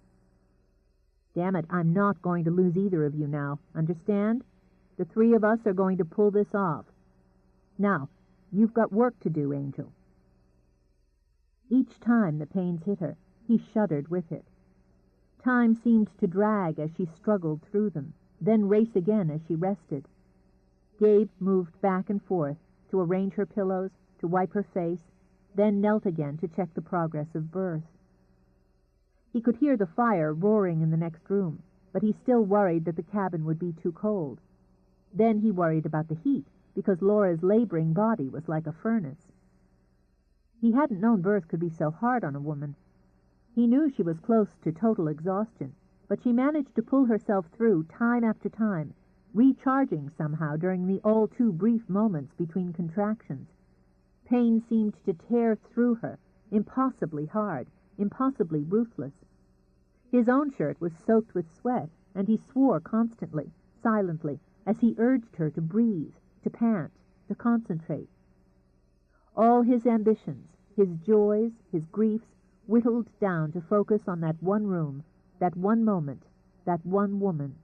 "Damn it, I'm not going to lose either of you now. Understand? The three of us are going to pull this off. Now, you've got work to do, Angel." Each time the pains hit her, he shuddered with it. Time seemed to drag as she struggled through them, then race again as she rested. Gabe moved back and forth to arrange her pillows, to wipe her face, then knelt again to check the progress of birth. He could hear the fire roaring in the next room, but he still worried that the cabin would be too cold. Then he worried about the heat, because Laura's laboring body was like a furnace. He hadn't known birth could be so hard on a woman. He knew she was close to total exhaustion, but she managed to pull herself through time after time, recharging somehow during the all-too-brief moments between contractions. Pain seemed to tear through her, impossibly hard, impossibly ruthless. His own shirt was soaked with sweat, and he swore constantly, silently, as he urged her to breathe, to pant, to concentrate. All his ambitions, his joys, his griefs, whittled down to focus on that one room, that one moment, that one woman.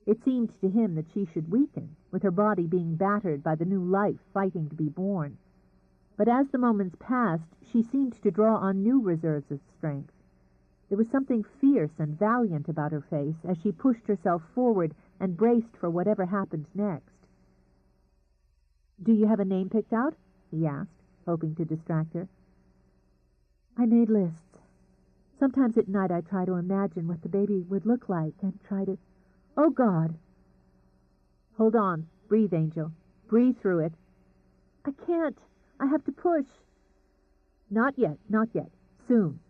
It seemed to him that she should weaken, with her body being battered by the new life fighting to be born. But as the moments passed, she seemed to draw on new reserves of strength. There was something fierce and valiant about her face as she pushed herself forward and braced for whatever happened next. "Do you have a name picked out?" he asked, hoping to distract her. "I made lists. Sometimes at night I try to imagine what the baby would look like and try to... Oh, God!" "Hold on. Breathe, Angel. Breathe through it." "I can't. I have to push." "Not yet, not yet. Soon."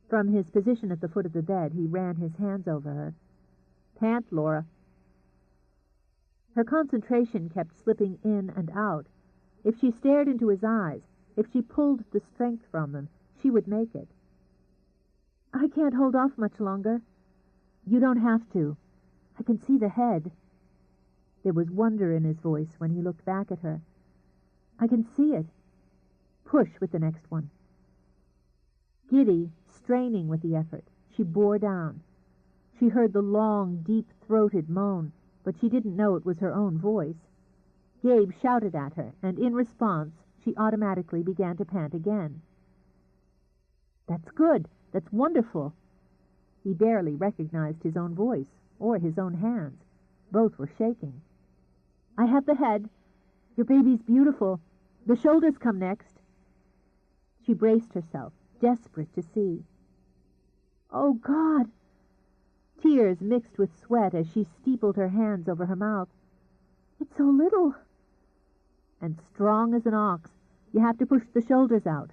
From his position at the foot of the bed, he ran his hands over her. "Pant, Laura." Her concentration kept slipping in and out. If she stared into his eyes, if she pulled the strength from them, she would make it. "I can't hold off much longer." "You don't have to. I can see the head." There was wonder in his voice when he looked back at her. "I can see it. Push with the next one." Giddy, straining with the effort, she bore down. She heard the long, deep-throated moan, but she didn't know it was her own voice. Gabe shouted at her, and in response, she automatically began to pant again. "That's good. That's wonderful." He barely recognized his own voice, or his own hands. Both were shaking. "I have the head. Your baby's beautiful. The shoulders come next." She braced herself, desperate to see. "Oh, God!" Tears mixed with sweat as she steepled her hands over her mouth. "It's so little." "And strong as an ox. You have to push the shoulders out."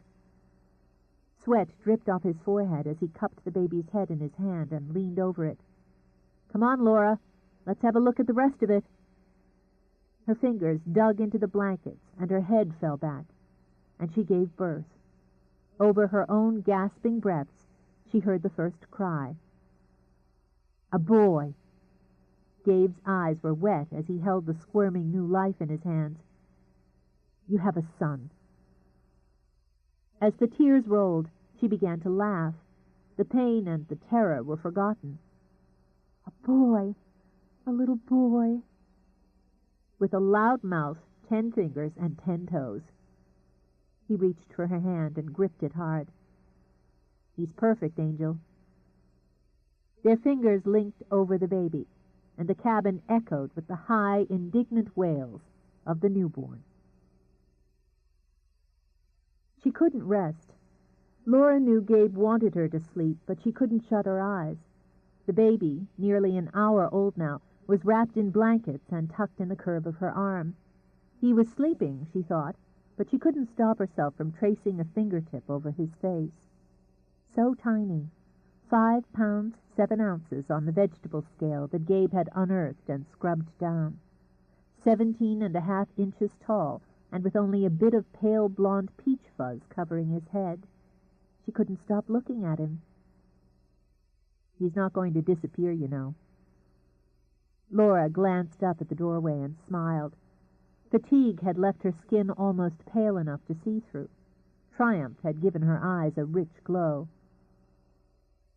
Sweat dripped off his forehead as he cupped the baby's head in his hand and leaned over it. "Come on, Laura. Let's have a look at the rest of it." Her fingers dug into the blankets, and her head fell back, and she gave birth. Over her own gasping breaths, she heard the first cry. A boy. Gabe's eyes were wet as he held the squirming new life in his hands. "You have a son." As the tears rolled, she began to laugh. The pain and the terror were forgotten. "A boy, a little boy." With a loud mouth, 10 fingers, and 10 toes. He reached for her hand and gripped it hard. "He's perfect, Angel." Their fingers linked over the baby, and the cabin echoed with the high, indignant wails of the newborn. She couldn't rest. Laura knew Gabe wanted her to sleep, but she couldn't shut her eyes. The baby, nearly an hour old now, was wrapped in blankets and tucked in the curve of her arm. He was sleeping, she thought, but she couldn't stop herself from tracing a fingertip over his face. So tiny, 5 pounds 7 ounces on the vegetable scale that Gabe had unearthed and scrubbed down. 17.5 inches tall, and with only a bit of pale blonde peach fuzz covering his head. She couldn't stop looking at him. "He's not going to disappear, you know." Laura glanced up at the doorway and smiled. Fatigue had left her skin almost pale enough to see through. Triumph had given her eyes a rich glow.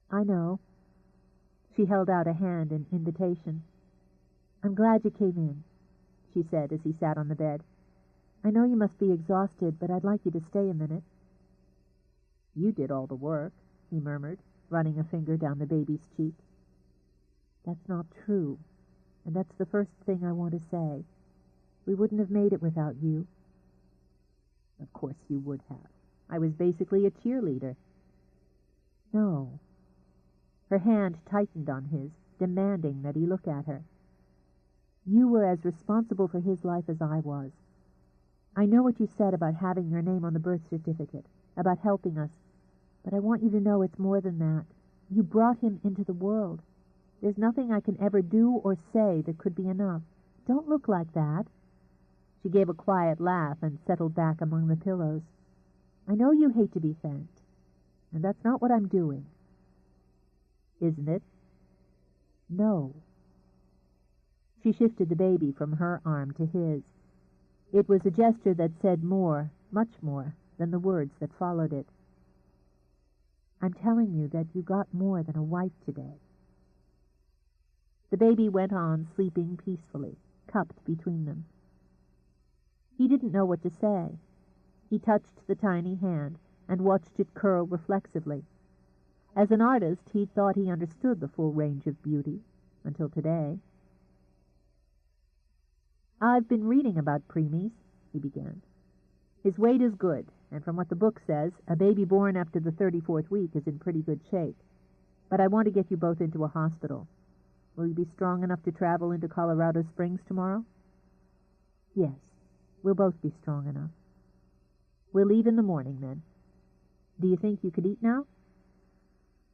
"I know." She held out a hand in invitation. "I'm glad you came in," she said as he sat on the bed. "I know you must be exhausted, but I'd like you to stay a minute." "You did all the work," he murmured, running a finger down the baby's cheek. "That's not true, and that's the first thing I want to say. We wouldn't have made it without you." "Of course you would have. I was basically a cheerleader." "No." Her hand tightened on his, demanding that he look at her. You were as responsible for his life as I was. I know what you said about having your name on the birth certificate, about helping us, but I want you to know it's more than that. You brought him into the world. There's nothing I can ever do or say that could be enough. Don't look like that." She gave a quiet laugh and settled back among the pillows. "I know you hate to be thanked, and that's not what I'm doing." "Isn't it?" "No." She shifted the baby from her arm to his. It was a gesture that said more, much more, than the words that followed it. "I'm telling you that you got more than a wife today." The baby went on sleeping peacefully, cupped between them. He didn't know what to say. He touched the tiny hand and watched it curl reflexively. As an artist, he'd thought he understood the full range of beauty, until today. "I've been reading about preemies," he began. "His weight is good, and from what the book says, a baby born after the 34th week is in pretty good shape. But I want to get you both into a hospital. Will you be strong enough to travel into Colorado Springs tomorrow?" "Yes, we'll both be strong enough." "We'll leave in the morning, then. Do you think you could eat now?"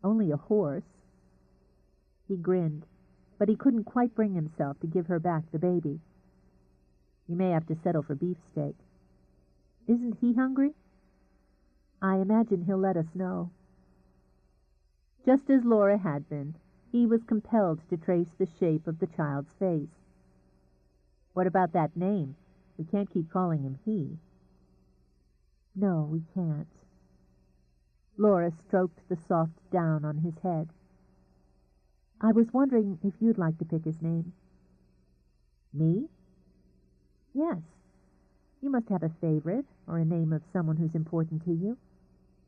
"Only a horse." He grinned, but he couldn't quite bring himself to give her back the baby. "You may have to settle for beefsteak." "Isn't he hungry?" "I imagine he'll let us know." Just as Laura had been, he was compelled to trace the shape of the child's face. "What about that name? We can't keep calling him he." "No, we can't." Laura stroked the soft down on his head. "I was wondering if you'd like to pick his name." "Me?" "Yes. You must have a favorite, or a name of someone who's important to you.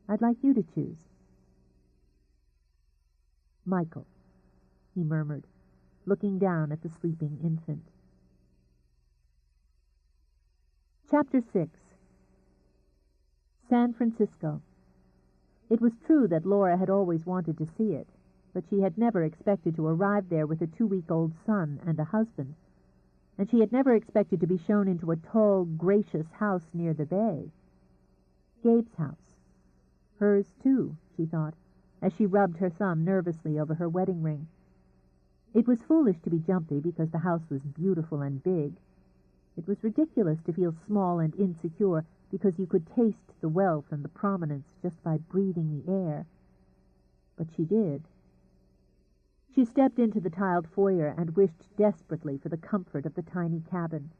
I'd like you to choose." "Michael," he murmured, looking down at the sleeping infant. Chapter 6. San Francisco. It was true that Laura had always wanted to see it, but she had never expected to arrive there with a 2-week-old son and a husband, and she had never expected to be shown into a tall, gracious house near the bay. Gabe's house. Hers, too, she thought, as she rubbed her thumb nervously over her wedding ring. It was foolish to be jumpy because the house was beautiful and big. It was ridiculous to feel small and insecure because you could taste the wealth and the prominence just by breathing the air. But she did. She stepped into the tiled foyer and wished desperately for the comfort of the tiny cabin.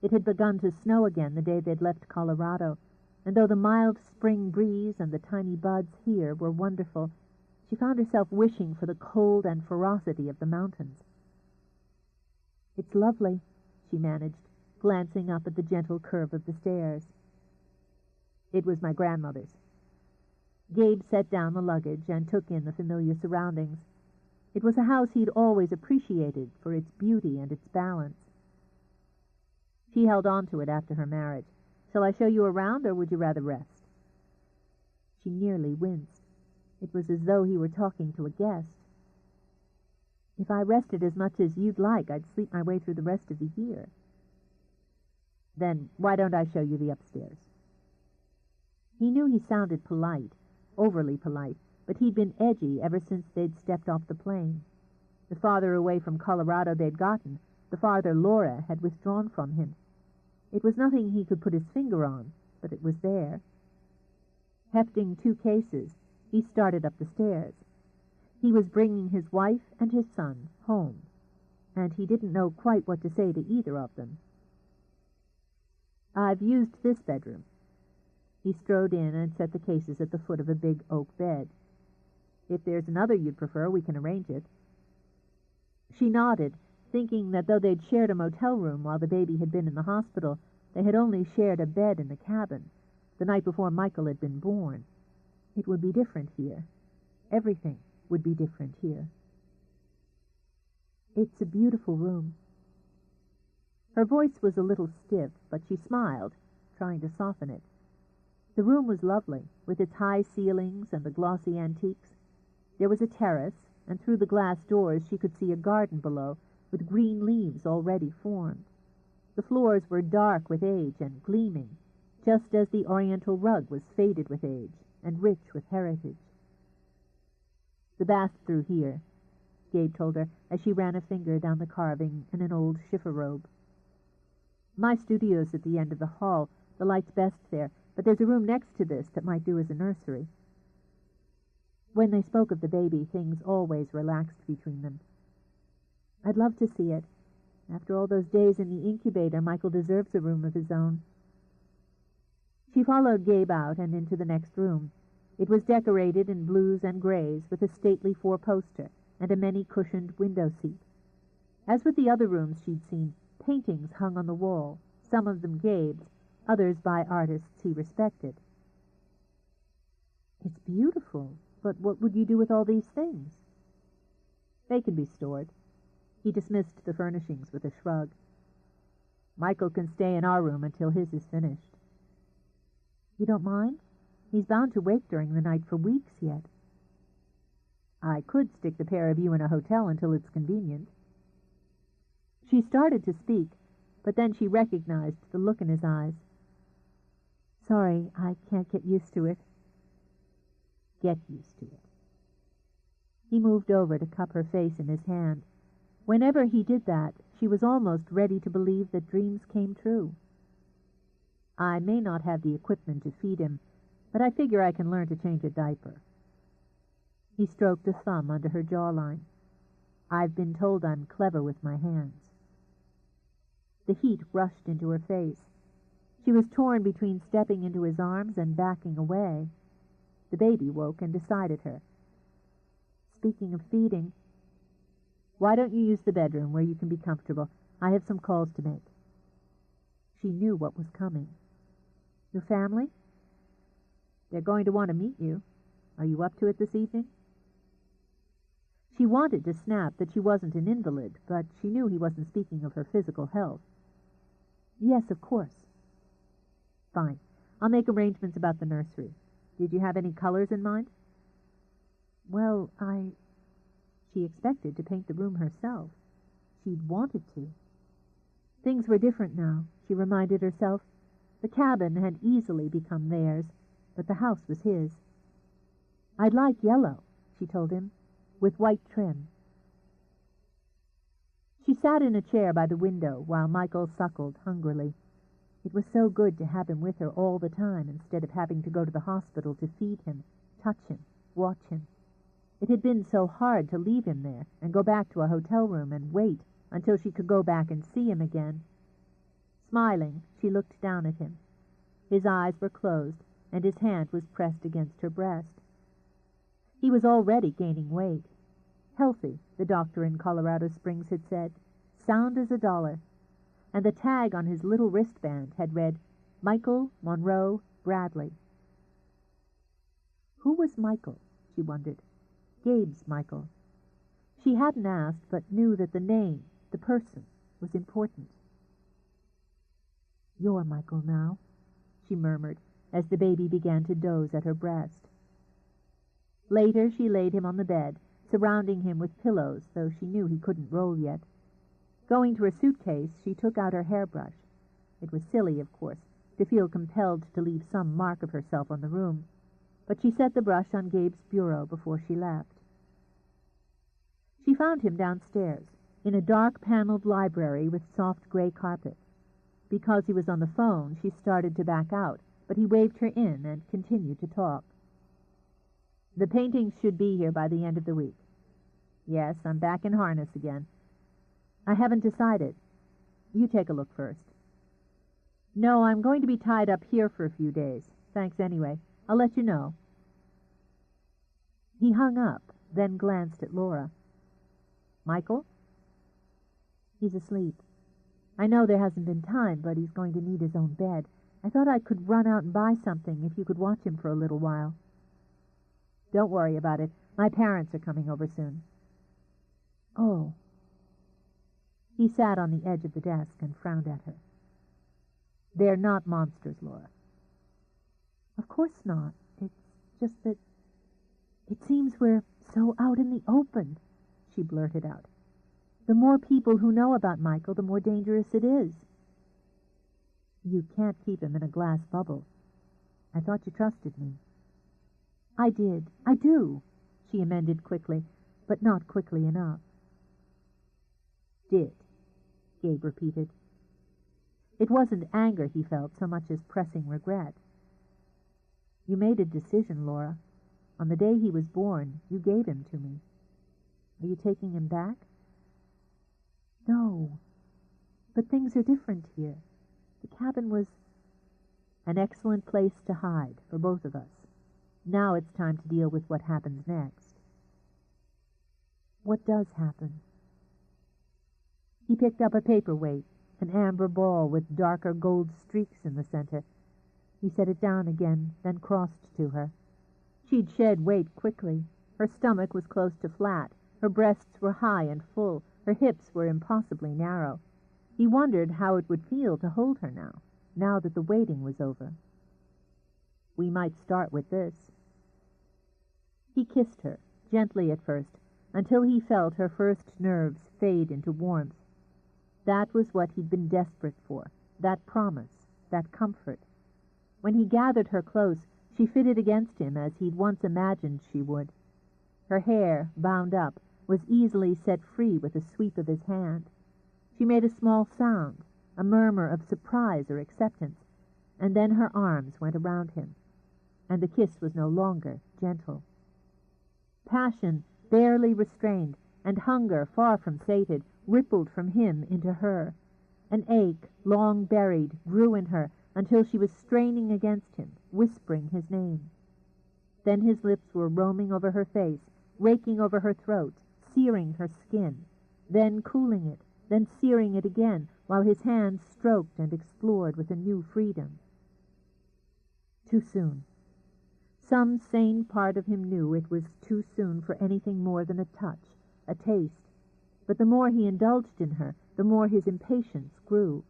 It had begun to snow again the day they'd left Colorado, and though the mild spring breeze and the tiny buds here were wonderful, she found herself wishing for the cold and ferocity of the mountains. "It's lovely," she managed, glancing up at the gentle curve of the stairs. "It was my grandmother's." Gabe set down the luggage and took in the familiar surroundings. It was a house he'd always appreciated for its beauty and its balance. She held on to it after her marriage. "Shall I show you around, or would you rather rest?" She nearly winced. It was as though he were talking to a guest. "If I rested as much as you'd like, I'd sleep my way through the rest of the year." "Then why don't I show you the upstairs?" He knew he sounded polite, overly polite, but he'd been edgy ever since they'd stepped off the plane. The farther away from Colorado they'd gotten, the farther Laura had withdrawn from him. It was nothing he could put his finger on, but it was there. Hefting 2 cases, he started up the stairs. He was bringing his wife and his son home, and he didn't know quite what to say to either of them. "I've used this bedroom." He strode in and set the cases at the foot of a big oak bed. "If there's another you'd prefer, we can arrange it." She nodded, thinking that though they'd shared a motel room while the baby had been in the hospital, they had only shared a bed in the cabin, the night before Michael had been born. It would be different here. Everything would be different here. "It's a beautiful room." Her voice was a little stiff, but she smiled, trying to soften it. The room was lovely, with its high ceilings and the glossy antiques. There was a terrace, and through the glass doors she could see a garden below, with green leaves already formed. The floors were dark with age and gleaming, just as the oriental rug was faded with age and rich with heritage. "The bath through here," Gabe told her as she ran a finger down the carving in an old shiffer robe. "My studio's at the end of the hall. The light's best there, but there's a room next to this that might do as a nursery." When they spoke of the baby, things always relaxed between them. "I'd love to see it. After all those days in the incubator, Michael deserves a room of his own." She followed Gabe out and into the next room. It was decorated in blues and grays with a stately four-poster and a many-cushioned window seat. As with the other rooms she'd seen, paintings hung on the wall, some of them Gabe's, others by artists he respected. "It's beautiful, but what would you do with all these things?" "They can be stored." He dismissed the furnishings with a shrug. "Michael can stay in our room until his is finished." "You don't mind? He's bound to wake during the night for weeks yet." "I could stick the pair of you in a hotel until it's convenient." She started to speak, but then she recognized the look in his eyes. "Sorry, I can't get used to it." "Get used to it." He moved over to cup her face in his hand. Whenever he did that, she was almost ready to believe that dreams came true. "I may not have the equipment to feed him, but I figure I can learn to change a diaper." He stroked a thumb under her jawline. "I've been told I'm clever with my hands." The heat rushed into her face. She was torn between stepping into his arms and backing away. The baby woke and decided her. "Speaking of feeding, why don't you use the bedroom where you can be comfortable? I have some calls to make." She knew what was coming. "Your family?" "They're going to want to meet you. Are you up to it this evening?" She wanted to snap that she wasn't an invalid, but she knew he wasn't speaking of her physical health. "Yes, of course." "Fine. I'll make arrangements about the nursery. Did you have any colors in mind?" "Well, She expected to paint the room herself. She'd wanted to. Things were different now, she reminded herself. The cabin had easily become theirs, but the house was his. "I'd like yellow," she told him, "with white trim." She sat in a chair by the window while Michael suckled hungrily. It was so good to have him with her all the time instead of having to go to the hospital to feed him, touch him, watch him. It had been so hard to leave him there and go back to a hotel room and wait until she could go back and see him again. Smiling, she looked down at him. His eyes were closed, and his hand was pressed against her breast. He was already gaining weight. Healthy, the doctor in Colorado Springs had said, sound as $1, and the tag on his little wristband had read, Michael Monroe Bradley. Who was Michael, she wondered. Gabe's Michael. She hadn't asked, but knew that the name, the person, was important. "You're Michael now," she murmured, as the baby began to doze at her breast. Later she laid him on the bed, surrounding him with pillows, though she knew he couldn't roll yet. Going to her suitcase, she took out her hairbrush. It was silly, of course, to feel compelled to leave some mark of herself on the room, but she set the brush on Gabe's bureau before she left. She found him downstairs, in a dark-paneled library with soft gray carpet. Because he was on the phone, she started to back out, but he waved her in and continued to talk. "The paintings should be here by the end of the week." "Yes, I'm back in harness again." "I haven't decided." "You take a look first." "No, I'm going to be tied up here for a few days. Thanks anyway. I'll let you know." He hung up, then glanced at Laura. "Michael?" "He's asleep. I know there hasn't been time, but he's going to need his own bed. I thought I could run out and buy something if you could watch him for a little while." "Don't worry about it. My parents are coming over soon." "Oh." He sat on the edge of the desk and frowned at her. "They're not monsters, Laura." "Of course not. It's just that it seems we're so out in the open," she blurted out. The more people who know about Michael, the more dangerous it is. You can't keep him in a glass bubble. I thought you trusted me. I did. I do, she amended quickly, but not quickly enough. Did, Gabe repeated. It wasn't anger he felt so much as pressing regret. You made a decision, Laura. On the day he was born, you gave him to me. Are you taking him back? No, but things are different here. The cabin was an excellent place to hide for both of us. Now it's time to deal with what happens next. What does happen? He picked up a paperweight, an amber ball with darker gold streaks in the center. He set it down again, then crossed to her. She'd shed weight quickly. Her stomach was close to flat. Her breasts were high and full. Her hips were impossibly narrow. He wondered how it would feel to hold her now that the waiting was over. We might start with this. He kissed her, gently at first, until he felt her first nerves fade into warmth. That was what he'd been desperate for, that promise, that comfort. When he gathered her close, she fitted against him as he'd once imagined she would. Her hair, bound up, was easily set free with a sweep of his hand. She made a small sound, a murmur of surprise or acceptance, and then her arms went around him, and the kiss was no longer gentle. Passion, barely restrained, and hunger far from sated, rippled from him into her. An ache, long buried, grew in her until she was straining against him, whispering his name. Then his lips were roaming over her face, raking over her throat, searing her skin, then cooling it, then searing it again, while his hands stroked and explored with a new freedom. Too soon. Some sane part of him knew it was too soon for anything more than a touch, a taste. But the more he indulged in her, the more his impatience grew.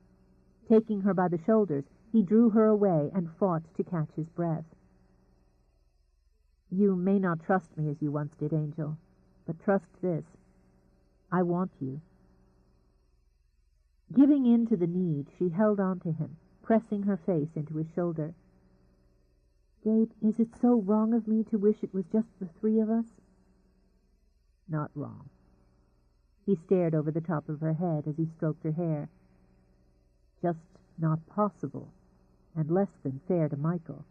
Taking her by the shoulders, he drew her away and fought to catch his breath. You may not trust me as you once did, Angel, but trust this. I want you. Giving in to the need, she held on to him, pressing her face into his shoulder. Gabe, is it so wrong of me to wish it was just the three of us? Not wrong. He stared over the top of her head as he stroked her hair. Just not possible, and less than fair to Michael.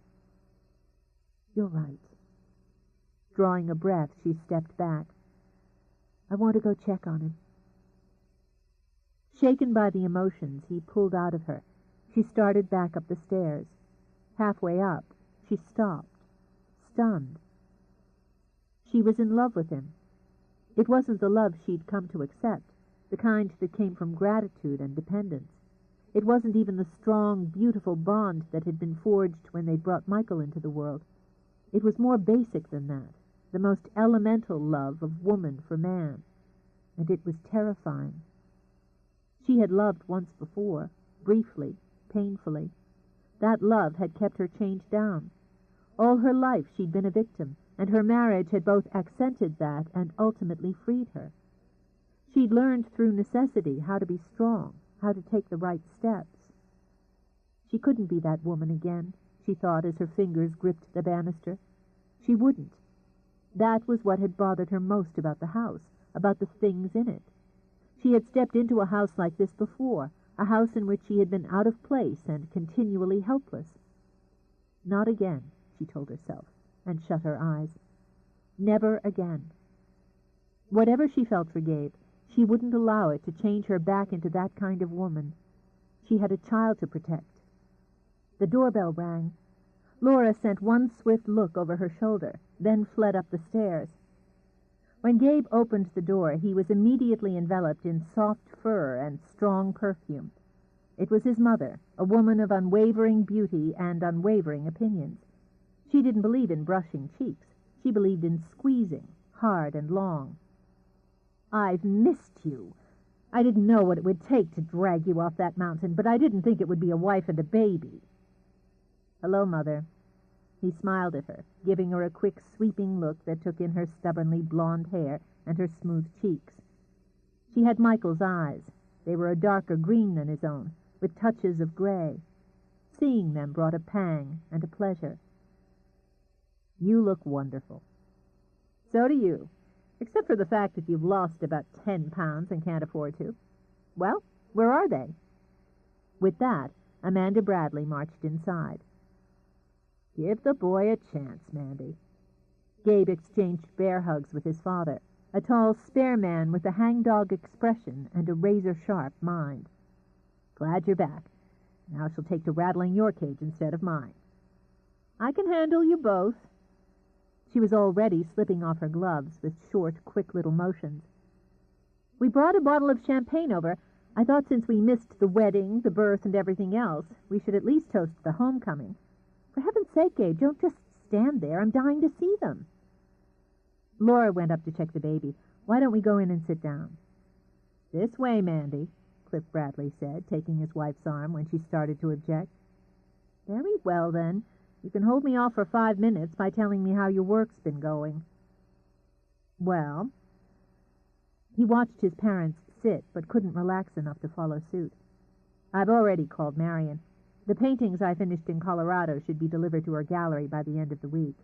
You're right. Drawing a breath, she stepped back. I want to go check on him. Shaken by the emotions he pulled out of her, she started back up the stairs. Halfway up, she stopped, stunned. She was in love with him. It wasn't the love she'd come to accept, the kind that came from gratitude and dependence. It wasn't even the strong, beautiful bond that had been forged when they'd brought Michael into the world. It was more basic than that, the most elemental love of woman for man, and it was terrifying. She had loved once before, briefly, painfully. That love had kept her chained down. All her life she'd been a victim, and her marriage had both accented that and ultimately freed her. She'd learned through necessity how to be strong, how to take the right steps. She couldn't be that woman again, she thought as her fingers gripped the banister. She wouldn't. That was what had bothered her most about the house, about the things in it. She had stepped into a house like this before, a house in which she had been out of place and continually helpless. Not again, she told herself, and shut her eyes. Never again. Whatever she felt for Gabe, she wouldn't allow it to change her back into that kind of woman. She had a child to protect. The doorbell rang. Laura sent one swift look over her shoulder, then fled up the stairs. When Gabe opened the door, he was immediately enveloped in soft fur and strong perfume. It was his mother, a woman of unwavering beauty and unwavering opinions. She didn't believe in brushing cheeks. She believed in squeezing, hard and long. I've missed you. I didn't know what it would take to drag you off that mountain, but I didn't think it would be a wife and a baby. Hello, Mother. He smiled at her, giving her a quick, sweeping look that took in her stubbornly blonde hair and her smooth cheeks. She had Michael's eyes. They were a darker green than his own, with touches of gray. Seeing them brought a pang and a pleasure. "You look wonderful." "So do you, except for the fact that you've lost about 10 pounds and can't afford to. Well, where are they?" With that, Amanda Bradley marched inside. "Give the boy a chance, Mandy." Gabe exchanged bear hugs with his father, a tall, spare man with a hangdog expression and a razor-sharp mind. "Glad you're back. Now she'll take to rattling your cage instead of mine." "I can handle you both." She was already slipping off her gloves with short, quick little motions. "We brought a bottle of champagne over. I thought since we missed the wedding, the birth, and everything else, we should at least toast the homecoming. For heaven's sake, Gabe, don't just stand there. I'm dying to see them." Laura went up to check the baby. "Why don't we go in and sit down?" "This way, Mandy," Cliff Bradley said, taking his wife's arm when she started to object. "Very well, then. You can hold me off for 5 minutes by telling me how your work's been going." "Well..." He watched his parents sit, but couldn't relax enough to follow suit. "I've already called Marion. The paintings I finished in Colorado should be delivered to her gallery by the end of the week."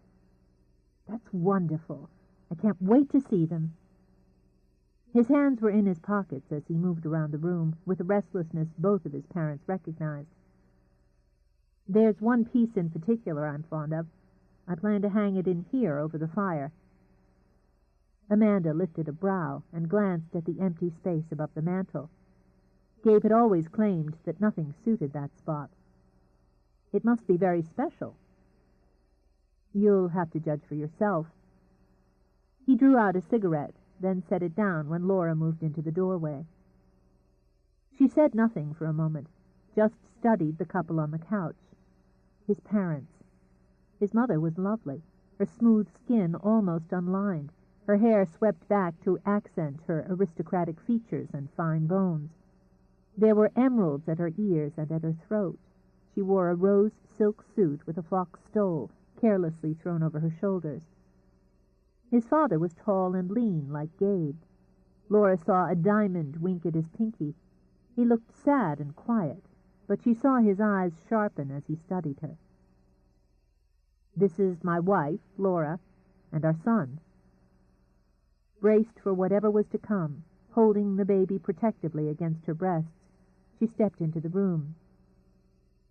"That's wonderful. I can't wait to see them." His hands were in his pockets as he moved around the room, with a restlessness both of his parents recognized. "There's one piece in particular I'm fond of. I plan to hang it in here over the fire." Amanda lifted a brow and glanced at the empty space above the mantel. Gabe had always claimed that nothing suited that spot. "It must be very special." "You'll have to judge for yourself." He drew out a cigarette, then set it down when Laura moved into the doorway. She said nothing for a moment, just studied the couple on the couch. His parents. His mother was lovely, her smooth skin almost unlined, her hair swept back to accent her aristocratic features and fine bones. There were emeralds at her ears and at her throat. She wore a rose silk suit with a fox stole carelessly thrown over her shoulders. His father was tall and lean, like Gabe. Laura saw a diamond wink at his pinky. He looked sad and quiet, but she saw his eyes sharpen as he studied her. "This is my wife, Laura, and our son." Braced for whatever was to come, holding the baby protectively against her breasts, she stepped into the room.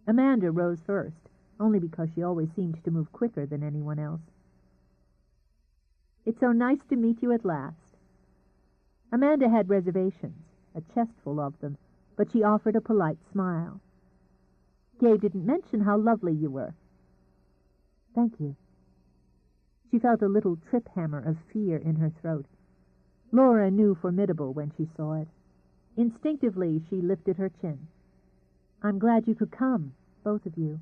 Amanda rose first, only because she always seemed to move quicker than anyone else. "It's so nice to meet you at last." Amanda had reservations, a chestful of them, but she offered a polite smile. "Gabe didn't mention how lovely you were." "Thank you." She felt a little trip hammer of fear in her throat. Laura knew formidable when she saw it. Instinctively, she lifted her chin. "I'm glad you could come, both of you."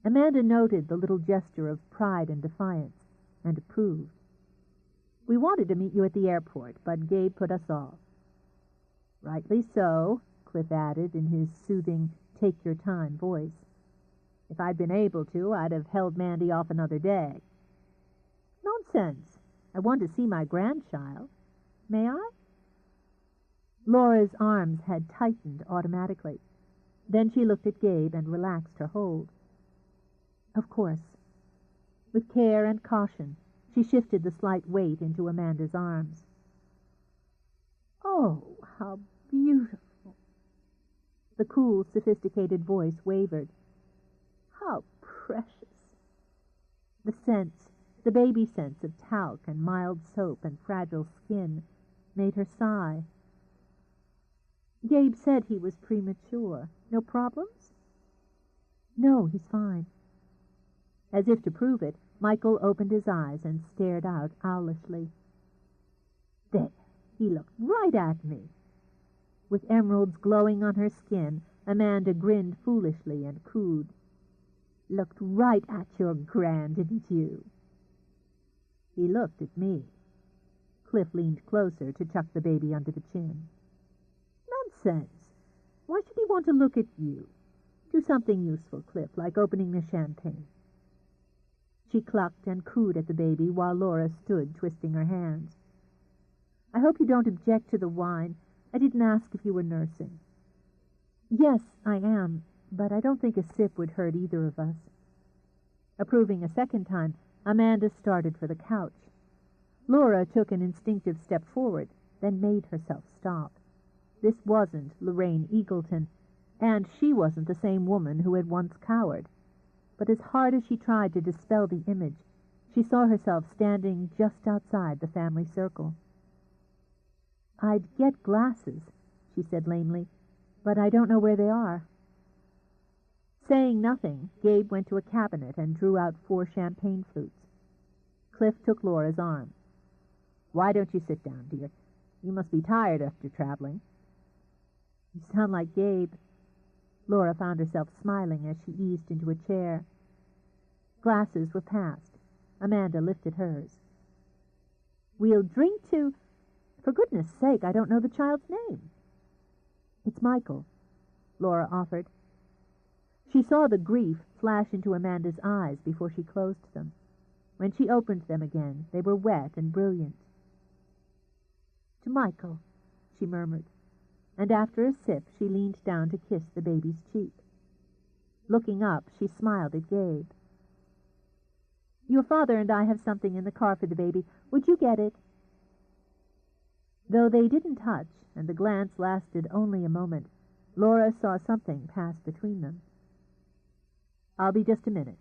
Amanda noted the little gesture of pride and defiance, and approved. "We wanted to meet you at the airport, but Gabe put us off." "Rightly so," Cliff added in his soothing, take-your-time voice. "If I'd been able to, I'd have held Mandy off another day." "Nonsense. I want to see my grandchild. May I?" Laura's arms had tightened automatically. Then she looked at Gabe and relaxed her hold. "Of course." With care and caution, she shifted the slight weight into Amanda's arms. "Oh, how beautiful!" The cool, sophisticated voice wavered. "How precious!" The scents, the baby scents of talc and mild soap and fragile skin, made her sigh. "Gabe said he was premature. No problems?" "No, he's fine." As if to prove it, Michael opened his eyes and stared out owlishly. "There, he looked right at me." With emeralds glowing on her skin, Amanda grinned foolishly and cooed. "Looked right at your gran, didn't you?" He looked at me. Cliff leaned closer to chuck the baby under the chin. "Nonsense! Why should he want to look at you? Do something useful, Cliff, like opening the champagne." She clucked and cooed at the baby while Laura stood twisting her hands. I hope you don't object to the wine. I didn't ask if you were nursing." "Yes, I am, but I don't think a sip would hurt either of us." Approving a second time, Amanda started for the couch. Laura took an instinctive step forward, then made herself stop. This wasn't Lorraine Eagleton, and she wasn't the same woman who had once cowered. But as hard as she tried to dispel the image, she saw herself standing just outside the family circle. "I'd get glasses," she said lamely, "but I don't know where they are." Saying nothing, Gabe went to a cabinet and drew out 4 champagne flutes. Cliff took Laura's arm. "Why don't you sit down, dear? You must be tired after traveling." "You sound like Gabe." Laura found herself smiling as she eased into a chair. Glasses were passed. Amanda lifted hers. "We'll drink to... For goodness sake, I don't know the child's name." "It's Michael," Laura offered. She saw the grief flash into Amanda's eyes before she closed them. When she opened them again, they were wet and brilliant. "To Michael," she murmured, and after a sip she leaned down to kiss the baby's cheek. Looking up, she smiled at Gabe. "Your father and I have something in the car for the baby. Would you get it?" Though they didn't touch, and the glance lasted only a moment, Laura saw something pass between them. "I'll be just a minute."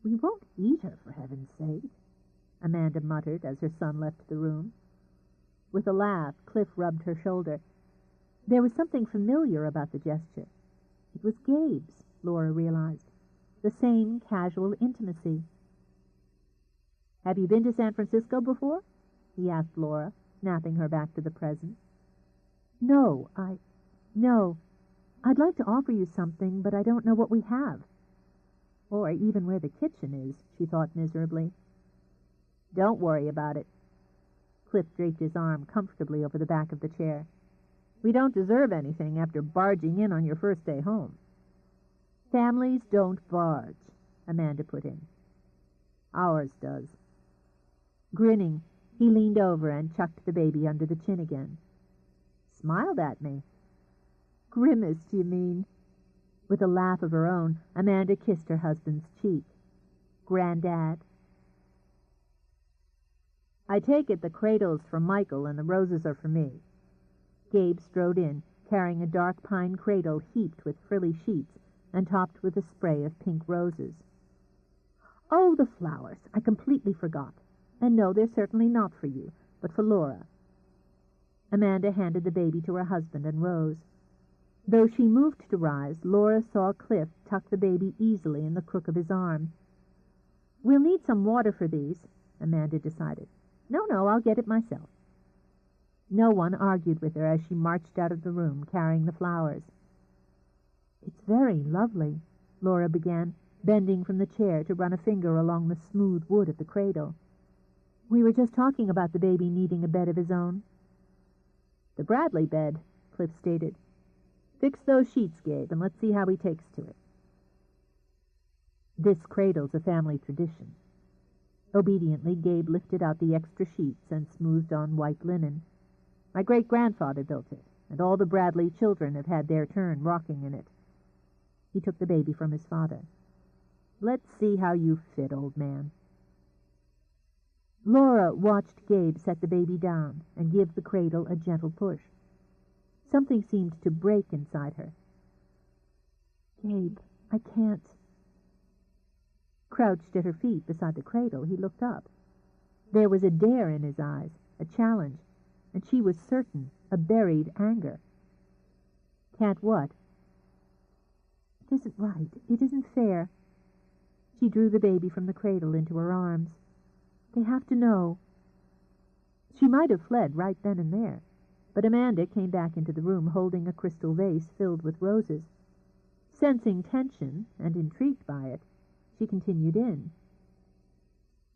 "We won't eat her, for heaven's sake," Amanda muttered as her son left the room. With a laugh, Cliff rubbed her shoulder. There was something familiar about the gesture. It was Gabe's, Laura realized. The same casual intimacy. "Have you been to San Francisco before?" he asked Laura, snapping her back to the present. No. I'd like to offer you something, but I don't know what we have. Or even where the kitchen is," she thought miserably. "Don't worry about it." Cliff draped his arm comfortably over the back of the chair. "We don't deserve anything after barging in on your first day home." "Families don't barge," Amanda put in. "Ours does." Grinning, he leaned over and chucked the baby under the chin again. "Smiled at me." "Grimaced, you mean?" With a laugh of her own, Amanda kissed her husband's cheek. "Granddad." "I take it the cradle's for Michael and the roses are for me." Gabe strode in, carrying a dark pine cradle heaped with frilly sheets and topped with a spray of pink roses. "Oh, the flowers. I completely forgot. And no, they're certainly not for you, but for Laura." Amanda handed the baby to her husband and rose. Though she moved to rise, Laura saw Cliff tuck the baby easily in the crook of his arm. "We'll need some water for these," Amanda decided. No, I'll get it myself." No one argued with her as she marched out of the room carrying the flowers. "It's very lovely," Laura began, bending from the chair to run a finger along the smooth wood of the cradle. "We were just talking about the baby needing a bed of his own." "The Bradley bed," Cliff stated. "Fix those sheets, Gabe, and let's see how he takes to it." "This cradle's a family tradition." Obediently, Gabe lifted out the extra sheets and smoothed on white linen. "My great-grandfather built it, and all the Bradley children have had their turn rocking in it." He took the baby from his father. "Let's see how you fit, old man." Laura watched Gabe set the baby down and give the cradle a gentle push. Something seemed to break inside her. "Gabe, I can't." Crouched at her feet beside the cradle, he looked up. There was a dare in his eyes, a challenge, and she was certain, a buried anger. "Can't what?" "It isn't right. It isn't fair." She drew the baby from the cradle into her arms. "They have to know." She might have fled right then and there, but Amanda came back into the room holding a crystal vase filled with roses. Sensing tension, and intrigued by it, she continued in.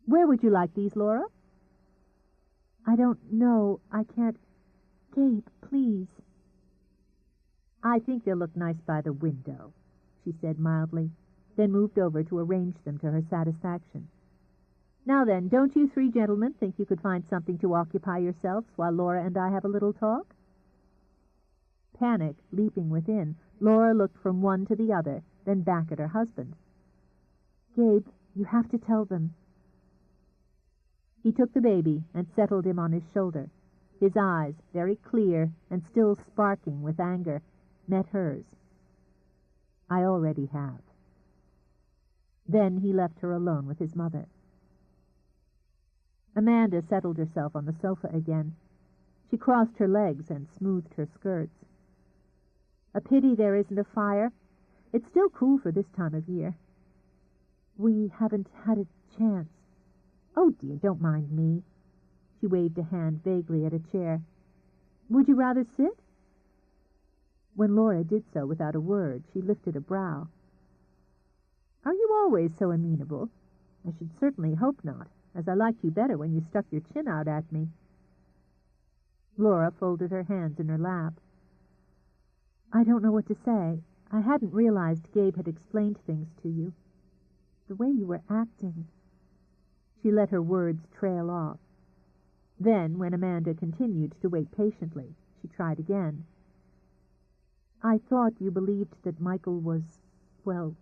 "Where would you like these, Laura?" "I don't know. I can't. Gabe, please." "I think they'll look nice by the window," she said mildly, then moved over to arrange them to her satisfaction. Now then, don't you three gentlemen think you could find something to occupy yourselves while Laura and I have a little talk?" Panic leaping within, Laura looked from one to the other, then back at her husband. "Gabe, you have to tell them." He took the baby and settled him on his shoulder. His eyes, very clear and still sparking with anger, met hers. "I already have." Then he left her alone with his mother. Amanda settled herself on the sofa again. She crossed her legs and smoothed her skirts. "A pity there isn't a fire. It's still cool for this time of year." "We haven't had a chance." "Oh, dear, don't mind me." She waved a hand vaguely at a chair. "Would you rather sit?" When Laura did so without a word, she lifted a brow. "Are you always so amenable? I should certainly hope not, as I liked you better when you stuck your chin out at me." Laura folded her hands in her lap. "I don't know what to say. I hadn't realized Gabe had explained things to you. The way you were acting—" She let her words trail off. Then, when Amanda continued to wait patiently, she tried again. "I thought you believed that Michael was, well,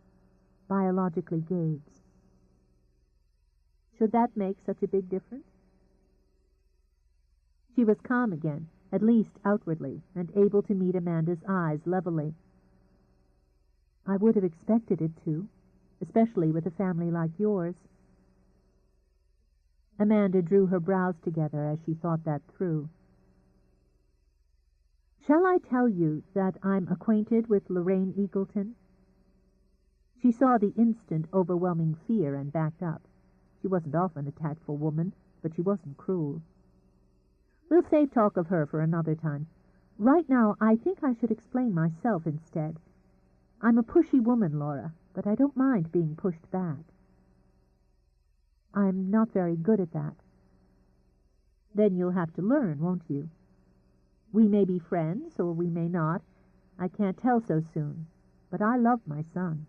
biologically Gabe's." "Should that make such a big difference?" She was calm again, at least outwardly, and able to meet Amanda's eyes levelly. "I would have expected it to, especially with a family like yours." Amanda drew her brows together as she thought that through. "Shall I tell you that I'm acquainted with Lorraine Eagleton?" She saw the instant overwhelming fear and backed up. She wasn't often a tactful woman, but she wasn't cruel. "We'll save talk of her for another time. Right now, I think I should explain myself instead. I'm a pushy woman, Laura, but I don't mind being pushed back." "I'm not very good at that." "Then you'll have to learn, won't you? We may be friends, or we may not. I can't tell so soon. But I love my son.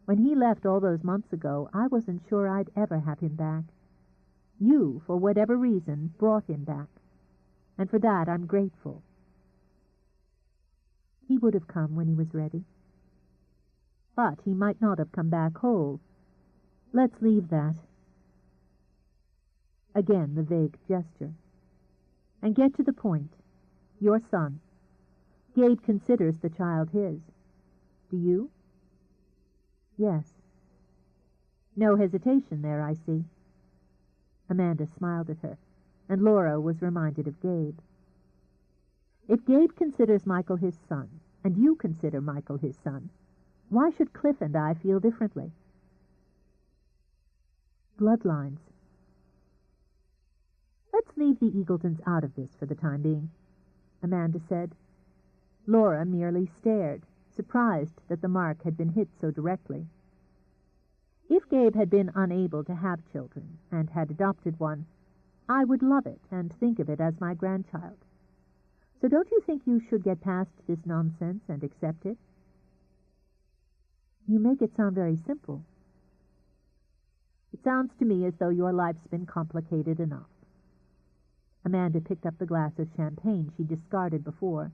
When he left all those months ago, I wasn't sure I'd ever have him back. You, for whatever reason, brought him back. And for that I'm grateful." "He would have come when he was ready." "But he might not have come back whole. Let's leave that." Again the vague gesture. "And get to the point. Your son. Gabe considers the child his. Do you?" "Yes." "No hesitation there, I see." Amanda smiled at her, and Laura was reminded of Gabe. "If Gabe considers Michael his son, and you consider Michael his son, why should Cliff and I feel differently?" "Bloodlines." "Let's leave the Eagletons out of this for the time being," Amanda said. Laura merely stared, surprised that the mark had been hit so directly. "If Gabe had been unable to have children, and had adopted one, I would love it and think of it as my grandchild. So don't you think you should get past this nonsense and accept it?" "You make it sound very simple." "It sounds to me as though your life's been complicated enough." Amanda picked up the glass of champagne she discarded before.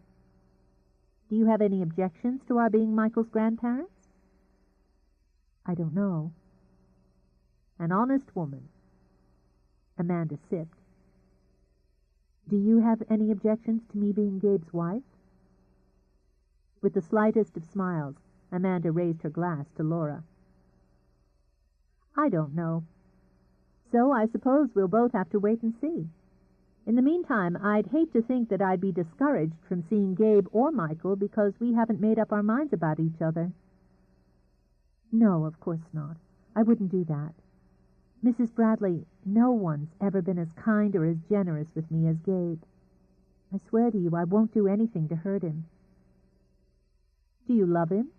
"Do you have any objections to our being Michael's grandparents?" "I don't know." "An honest woman." Amanda sipped. "Do you have any objections to me being Gabe's wife?" With the slightest of smiles, Amanda raised her glass to Laura. "I don't know. So I suppose we'll both have to wait and see. In the meantime, I'd hate to think that I'd be discouraged from seeing Gabe or Michael because we haven't made up our minds about each other." "No, of course not. I wouldn't do that. Mrs. Bradley, no one's ever been as kind or as generous with me as Gabe. I swear to you I won't do anything to hurt him." "Do you love him?"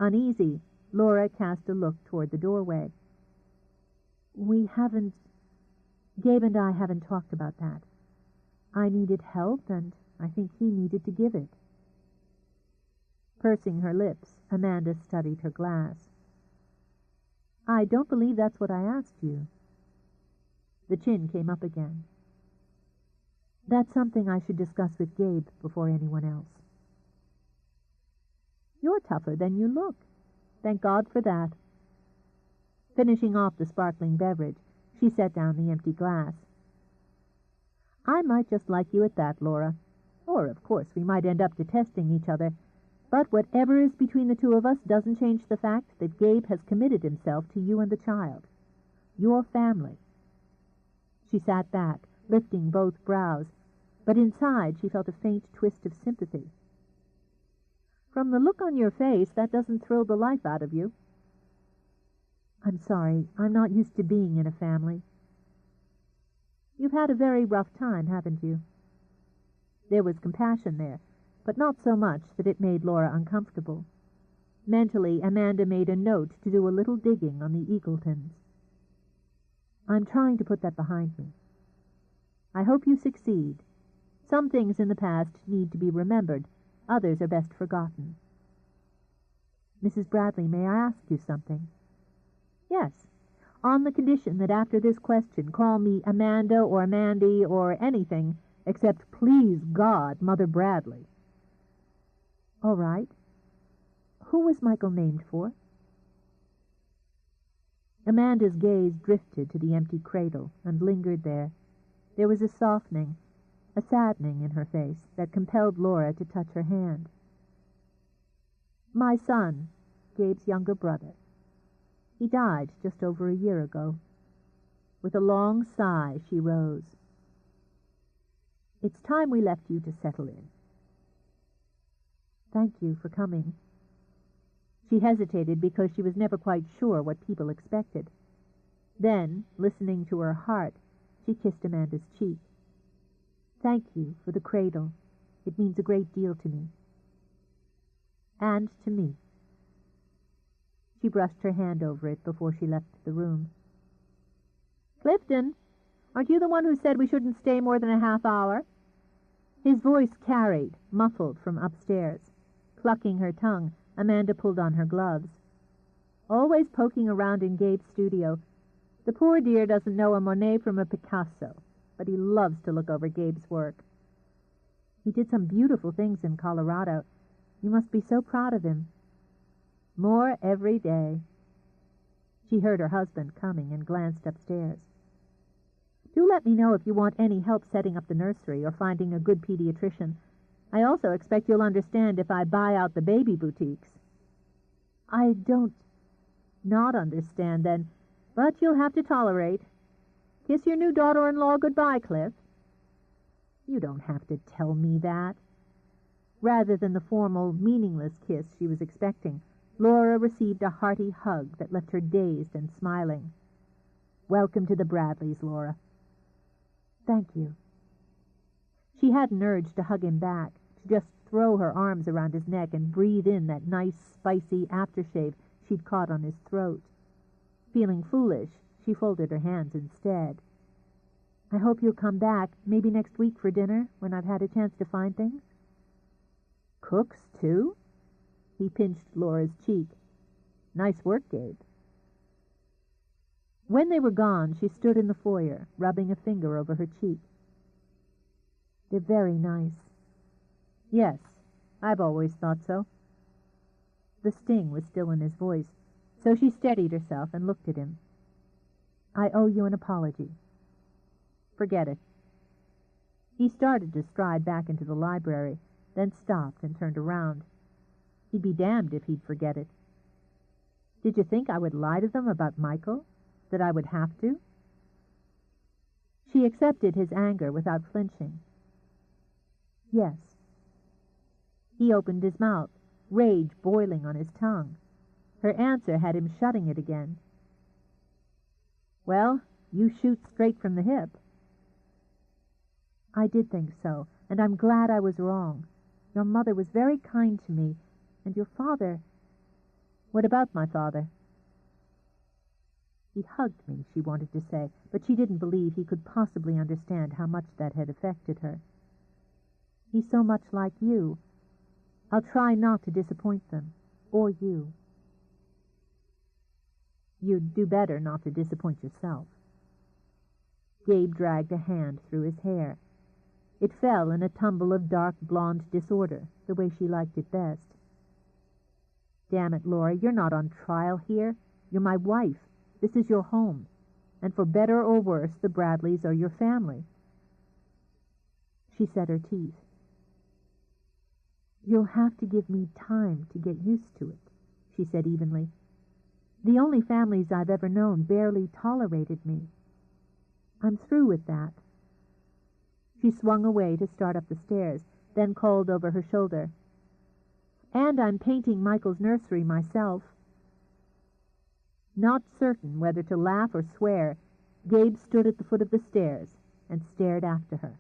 Uneasy, Laura cast a look toward the doorway. "We haven't... Gabe and I haven't talked about that. I needed help, and I think he needed to give it." Pursing her lips, Amanda studied her glass. I don't believe that's what I asked you. The chin came up again. That's something I should discuss with Gabe before anyone else. You're tougher than you look. Thank God for that. Finishing off the sparkling beverage, she set down the empty glass. I might just like you at that, Laura. Or, of course, we might end up detesting each other. But whatever is between the two of us doesn't change the fact that Gabe has committed himself to you and the child. Your family. She sat back, lifting both brows, but inside she felt a faint twist of sympathy. From the look on your face, that doesn't thrill the life out of you. I'm sorry, I'm not used to being in a family. You've had a very rough time, haven't you? There was compassion there, but not so much that it made Laura uncomfortable. Mentally, Amanda made a note to do a little digging on the Eagletons. I'm trying to put that behind me. I hope you succeed. Some things in the past need to be remembered. Others are best forgotten. Mrs. Bradley, may I ask you something? Yes, on the condition that after this question call me Amanda or Mandy or anything except, please God, Mother Bradley. All right. Who was Michael named for? Amanda's gaze drifted to the empty cradle and lingered there. There was a softening, a saddening in her face that compelled Laura to touch her hand. My son, Gabe's younger brother. He died just over a year ago. With a long sigh, she rose. It's time we left you to settle in. Thank you for coming. She hesitated because she was never quite sure what people expected. Then, listening to her heart, she kissed Amanda's cheek. Thank you for the cradle. It means a great deal to me. And to me. She brushed her hand over it before she left the room. Clifton, aren't you the one who said we shouldn't stay more than a half hour? His voice carried, muffled from upstairs. Clucking her tongue, Amanda pulled on her gloves. Always poking around in Gabe's studio. The poor dear doesn't know a Monet from a Picasso, but he loves to look over Gabe's work. He did some beautiful things in Colorado. You must be so proud of him. More every day. She heard her husband coming and glanced upstairs. Do let me know if you want any help setting up the nursery or finding a good pediatrician. I also expect you'll understand if I buy out the baby boutiques. I don't not understand, then, but you'll have to tolerate. Kiss your new daughter-in-law goodbye, Cliff. You don't have to tell me that. Rather than the formal, meaningless kiss she was expecting, Laura received a hearty hug that left her dazed and smiling. Welcome to the Bradleys, Laura. Thank you. She had an urge to hug him back, to just throw her arms around his neck and breathe in that nice, spicy aftershave she'd caught on his throat. Feeling foolish, she folded her hands instead. I hope you'll come back, maybe next week for dinner, when I've had a chance to find things. Cooks, too? He pinched Laura's cheek. Nice work, Gabe. When they were gone, she stood in the foyer, rubbing a finger over her cheek. They're very nice. Yes, I've always thought so. The sting was still in his voice, so she steadied herself and looked at him. I owe you an apology. Forget it. He started to stride back into the library, then stopped and turned around. He'd be damned if he'd forget it. Did you think I would lie to them about Michael? That I would have to? She accepted his anger without flinching. Yes. He opened his mouth, rage boiling on his tongue. Her answer had him shutting it again. Well, you shoot straight from the hip. I did think so, and I'm glad I was wrong. Your mother was very kind to me, and your father... What about my father? He hugged me, she wanted to say, but she didn't believe he could possibly understand how much that had affected her. He's so much like you. I'll try not to disappoint them, or you. You'd do better not to disappoint yourself." Gabe dragged a hand through his hair. It fell in a tumble of dark blonde disorder, the way she liked it best. "Damn it, Laura, you're not on trial here. You're my wife. This is your home. And for better or worse, the Bradleys are your family." She set her teeth. "You'll have to give me time to get used to it," she said evenly. "The only families I've ever known barely tolerated me. I'm through with that." She swung away to start up the stairs, then called over her shoulder, "And I'm painting Michael's nursery myself." Not certain whether to laugh or swear, Gabe stood at the foot of the stairs and stared after her.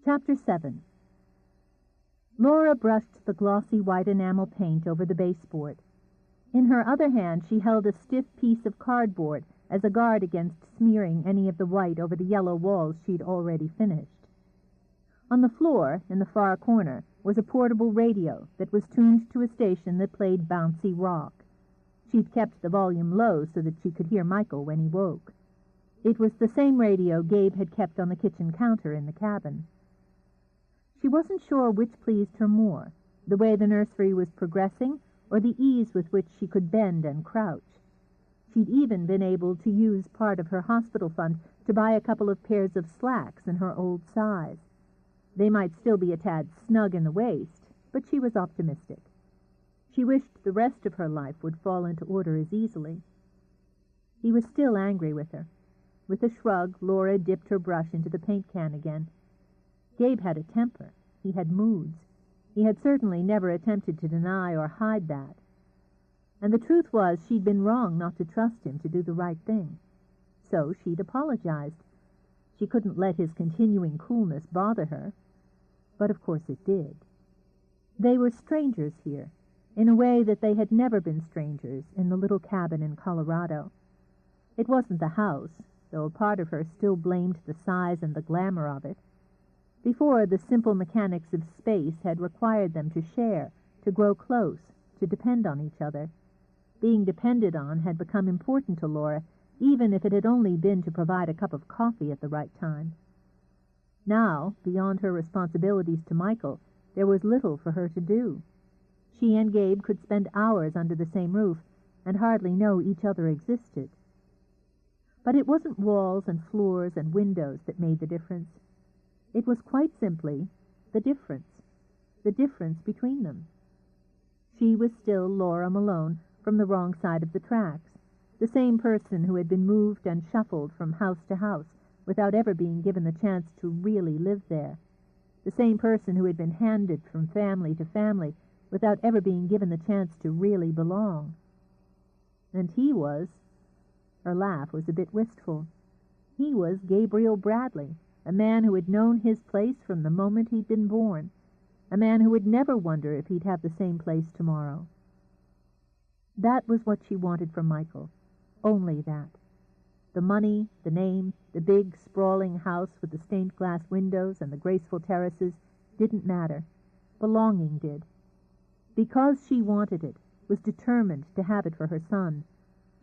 Chapter 7. Laura brushed the glossy white enamel paint over the baseboard. In her other hand she held a stiff piece of cardboard as a guard against smearing any of the white over the yellow walls she'd already finished. On the floor, in the far corner, was a portable radio that was tuned to a station that played bouncy rock. She'd kept the volume low so that she could hear Michael when he woke. It was the same radio Gabe had kept on the kitchen counter in the cabin. She wasn't sure which pleased her more, the way the nursery was progressing or the ease with which she could bend and crouch. She'd even been able to use part of her hospital fund to buy a couple of pairs of slacks in her old size. They might still be a tad snug in the waist, but she was optimistic. She wished the rest of her life would fall into order as easily. He was still angry with her. With a shrug, Laura dipped her brush into the paint can again. Gabe had a temper. He had moods. He had certainly never attempted to deny or hide that. And the truth was she'd been wrong not to trust him to do the right thing. So she'd apologized. She couldn't let his continuing coolness bother her. But of course it did. They were strangers here, in a way that they had never been strangers in the little cabin in Colorado. It wasn't the house, though a part of her still blamed the size and the glamour of it. Before, the simple mechanics of space had required them to share, to grow close, to depend on each other. Being depended on had become important to Laura, even if it had only been to provide a cup of coffee at the right time. Now, beyond her responsibilities to Michael, there was little for her to do. She and Gabe could spend hours under the same roof and hardly know each other existed. But it wasn't walls and floors and windows that made the difference. It was quite simply the difference between them. She was still Laura Malone from the wrong side of the tracks, the same person who had been moved and shuffled from house to house without ever being given the chance to really live there, the same person who had been handed from family to family without ever being given the chance to really belong. And he was, her laugh was a bit wistful, he was Gabriel Bradley, a man who had known his place from the moment he'd been born, a man who would never wonder if he'd have the same place tomorrow. That was what she wanted from Michael, only that. The money, the name, the big, sprawling house with the stained-glass windows and the graceful terraces didn't matter. Belonging did. Because she wanted it, was determined to have it for her son,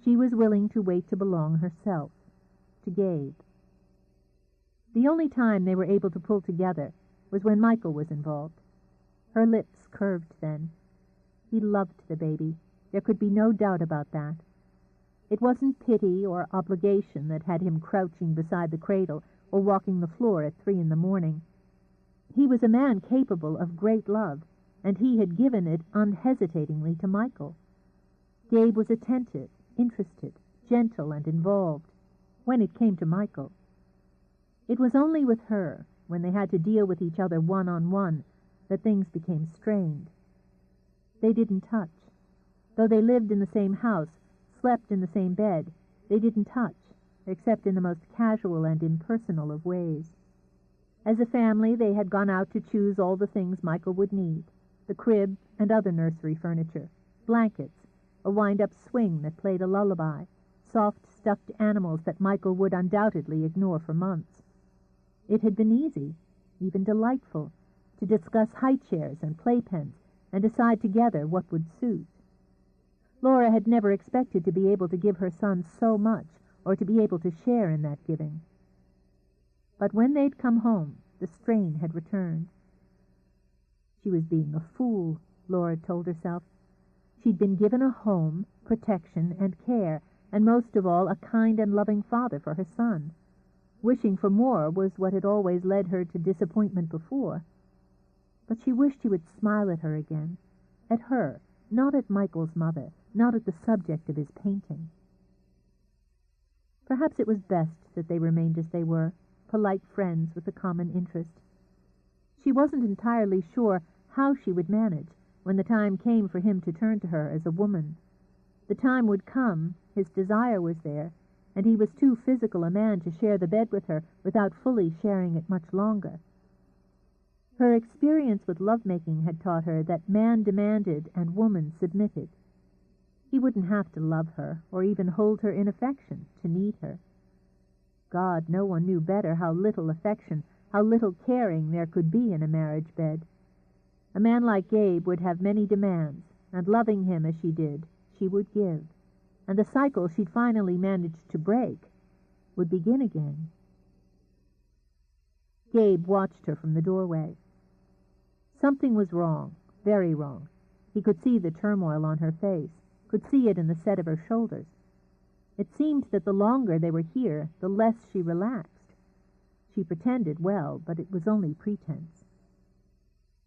she was willing to wait to belong herself, to Gabe. The only time they were able to pull together was when Michael was involved. Her lips curved then. He loved the baby. There could be no doubt about that. It wasn't pity or obligation that had him crouching beside the cradle or walking the floor at 3 a.m. He was a man capable of great love, and he had given it unhesitatingly to Michael. Gabe was attentive, interested, gentle, and involved, when it came to Michael. It was only with her, when they had to deal with each other one-on-one, that things became strained. They didn't touch. Though they lived in the same house, slept in the same bed, they didn't touch, except in the most casual and impersonal of ways. As a family, they had gone out to choose all the things Michael would need, the crib and other nursery furniture, blankets, a wind-up swing that played a lullaby, soft stuffed animals that Michael would undoubtedly ignore for months. It had been easy, even delightful, to discuss high chairs and playpens and decide together what would suit. Laura had never expected to be able to give her son so much, or to be able to share in that giving. But when they'd come home, the strain had returned. She was being a fool, Laura told herself. She'd been given a home, protection, and care, and most of all, a kind and loving father for her son. Wishing for more was what had always led her to disappointment before. But she wished he would smile at her again. At her, not at Michael's mother, not at the subject of his painting. Perhaps it was best that they remained as they were, polite friends with a common interest. She wasn't entirely sure how she would manage when the time came for him to turn to her as a woman. The time would come, his desire was there, and he was too physical a man to share the bed with her without fully sharing it much longer. Her experience with love-making had taught her that man demanded and woman submitted. He wouldn't have to love her, or even hold her in affection, to need her. God, no one knew better how little affection, how little caring there could be in a marriage bed. A man like Gabe would have many demands, and loving him as she did, she would give, and the cycle she'd finally managed to break would begin again. Gabe watched her from the doorway. Something was wrong, very wrong. He could see the turmoil on her face, could see it in the set of her shoulders. It seemed that the longer they were here, the less she relaxed. She pretended well, but it was only pretense.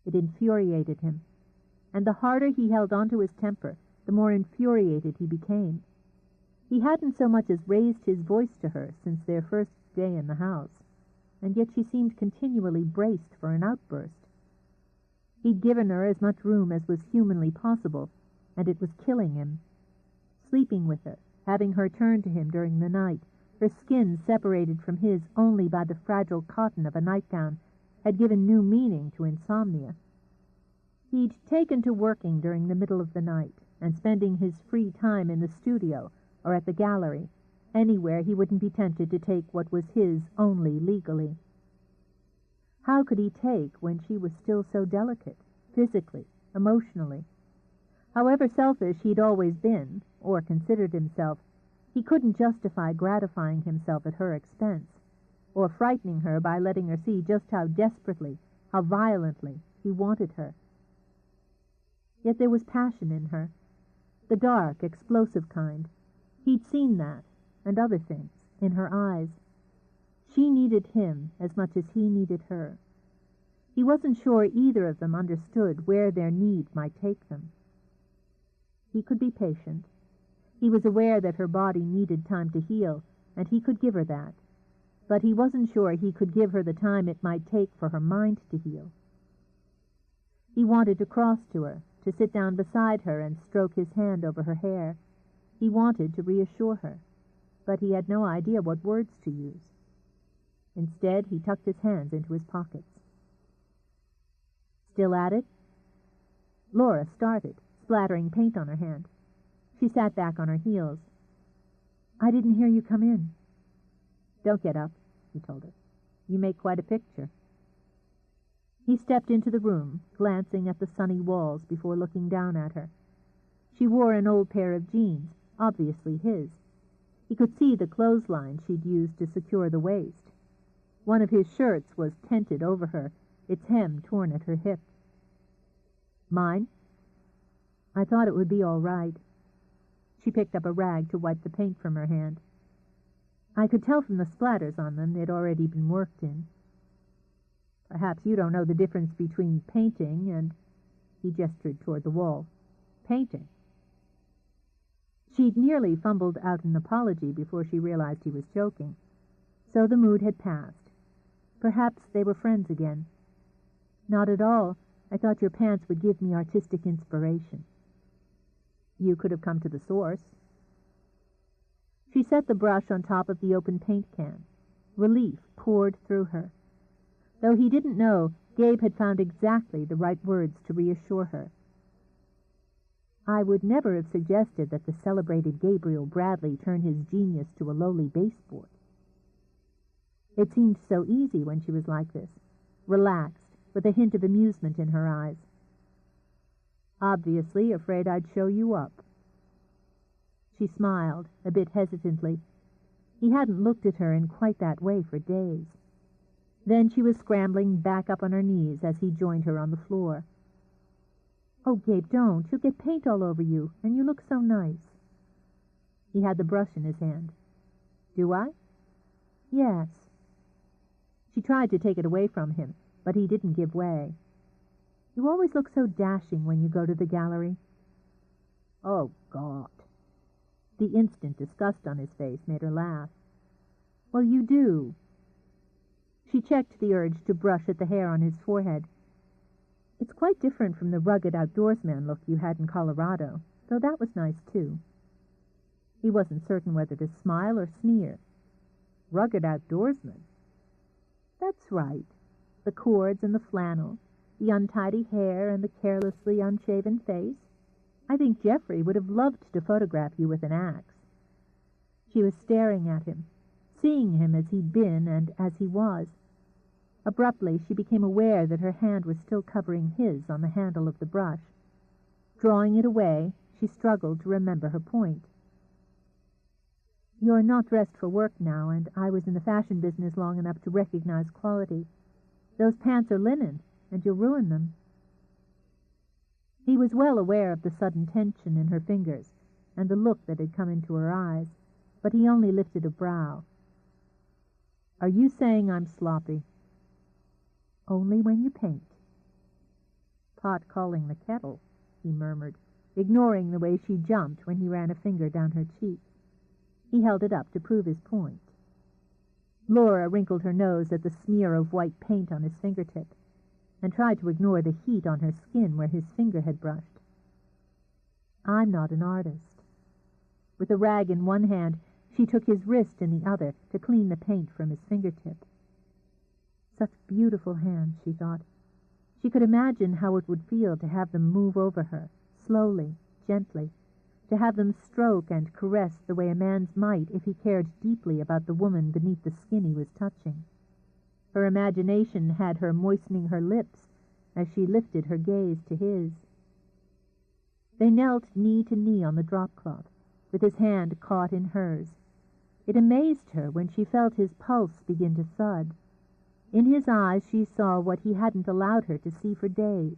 It infuriated him, and the harder he held on to his temper, the more infuriated he became. He hadn't so much as raised his voice to her since their first day in the house, and yet she seemed continually braced for an outburst. He'd given her as much room as was humanly possible, and it was killing him. Sleeping with her, having her turn to him during the night, her skin separated from his only by the fragile cotton of a nightgown, had given new meaning to insomnia. He'd taken to working during the middle of the night, and spending his free time in the studio or at the gallery, anywhere he wouldn't be tempted to take what was his only legally. How could he take when she was still so delicate, physically, emotionally? However selfish he'd always been, or considered himself, he couldn't justify gratifying himself at her expense, or frightening her by letting her see just how desperately, how violently he wanted her. Yet there was passion in her, the dark, explosive kind. He'd seen that, and other things, in her eyes. She needed him as much as he needed her. He wasn't sure either of them understood where their need might take them. He could be patient. He was aware that her body needed time to heal, and he could give her that. But he wasn't sure he could give her the time it might take for her mind to heal. He wanted to cross to her, to sit down beside her and stroke his hand over her hair. He wanted to reassure her, but he had no idea what words to use. Instead, he tucked his hands into his pockets. Still at it? Laura started, splattering paint on her hand. She sat back on her heels. I didn't hear you come in. Don't get up, he told her. You make quite a picture. He stepped into the room, glancing at the sunny walls before looking down at her. She wore an old pair of jeans, obviously his. He could see the clothesline she'd used to secure the waist. One of his shirts was tented over her, its hem torn at her hip. Mine? I thought it would be all right. She picked up a rag to wipe the paint from her hand. I could tell from the splatters on them they'd already been worked in. Perhaps you don't know the difference between painting and... He gestured toward the wall. Painting. She'd nearly fumbled out an apology before she realized he was joking. So the mood had passed. Perhaps they were friends again. Not at all. I thought your pants would give me artistic inspiration. You could have come to the source. She set the brush on top of the open paint can. Relief poured through her. Though he didn't know, Gabe had found exactly the right words to reassure her. I would never have suggested that the celebrated Gabriel Bradley turn his genius to a lowly baseboard. It seemed so easy when she was like this, relaxed, with a hint of amusement in her eyes. Obviously afraid I'd show you up. She smiled, a bit hesitantly. He hadn't looked at her in quite that way for days. Then she was scrambling back up on her knees as he joined her on the floor. "Oh, Gabe, don't. You'll get paint all over you, and you look so nice." He had the brush in his hand. "Do I?" "Yes." She tried to take it away from him, but he didn't give way. "You always look so dashing when you go to the gallery." "Oh, God." The instant disgust on his face made her laugh. "Well, you do." She checked the urge to brush at the hair on his forehead. "It's quite different from the rugged outdoorsman look you had in Colorado, though that was nice, too." He wasn't certain whether to smile or sneer. Rugged outdoorsman? That's right. The cords and the flannel, the untidy hair and the carelessly unshaven face. I think Geoffrey would have loved to photograph you with an axe. She was staring at him, seeing him as he'd been and as he was. Abruptly, she became aware that her hand was still covering his on the handle of the brush. Drawing it away, she struggled to remember her point. "You're not dressed for work now, and I was in the fashion business long enough to recognize quality. Those pants are linen, and you'll ruin them." He was well aware of the sudden tension in her fingers and the look that had come into her eyes, but he only lifted a brow. "Are you saying I'm sloppy?" "Only when you paint." "Pot calling the kettle," he murmured, ignoring the way she jumped when he ran a finger down her cheek. He held it up to prove his point. Laura wrinkled her nose at the smear of white paint on his fingertip, and tried to ignore the heat on her skin where his finger had brushed. "I'm not an artist." With a rag in one hand, she took his wrist in the other to clean the paint from his fingertip. Such beautiful hands, she thought. She could imagine how it would feel to have them move over her, slowly, gently, to have them stroke and caress the way a man's might if he cared deeply about the woman beneath the skin he was touching. Her imagination had her moistening her lips as she lifted her gaze to his. They knelt knee to knee on the drop-cloth, with his hand caught in hers. It amazed her when she felt his pulse begin to thud. In his eyes she saw what he hadn't allowed her to see for days,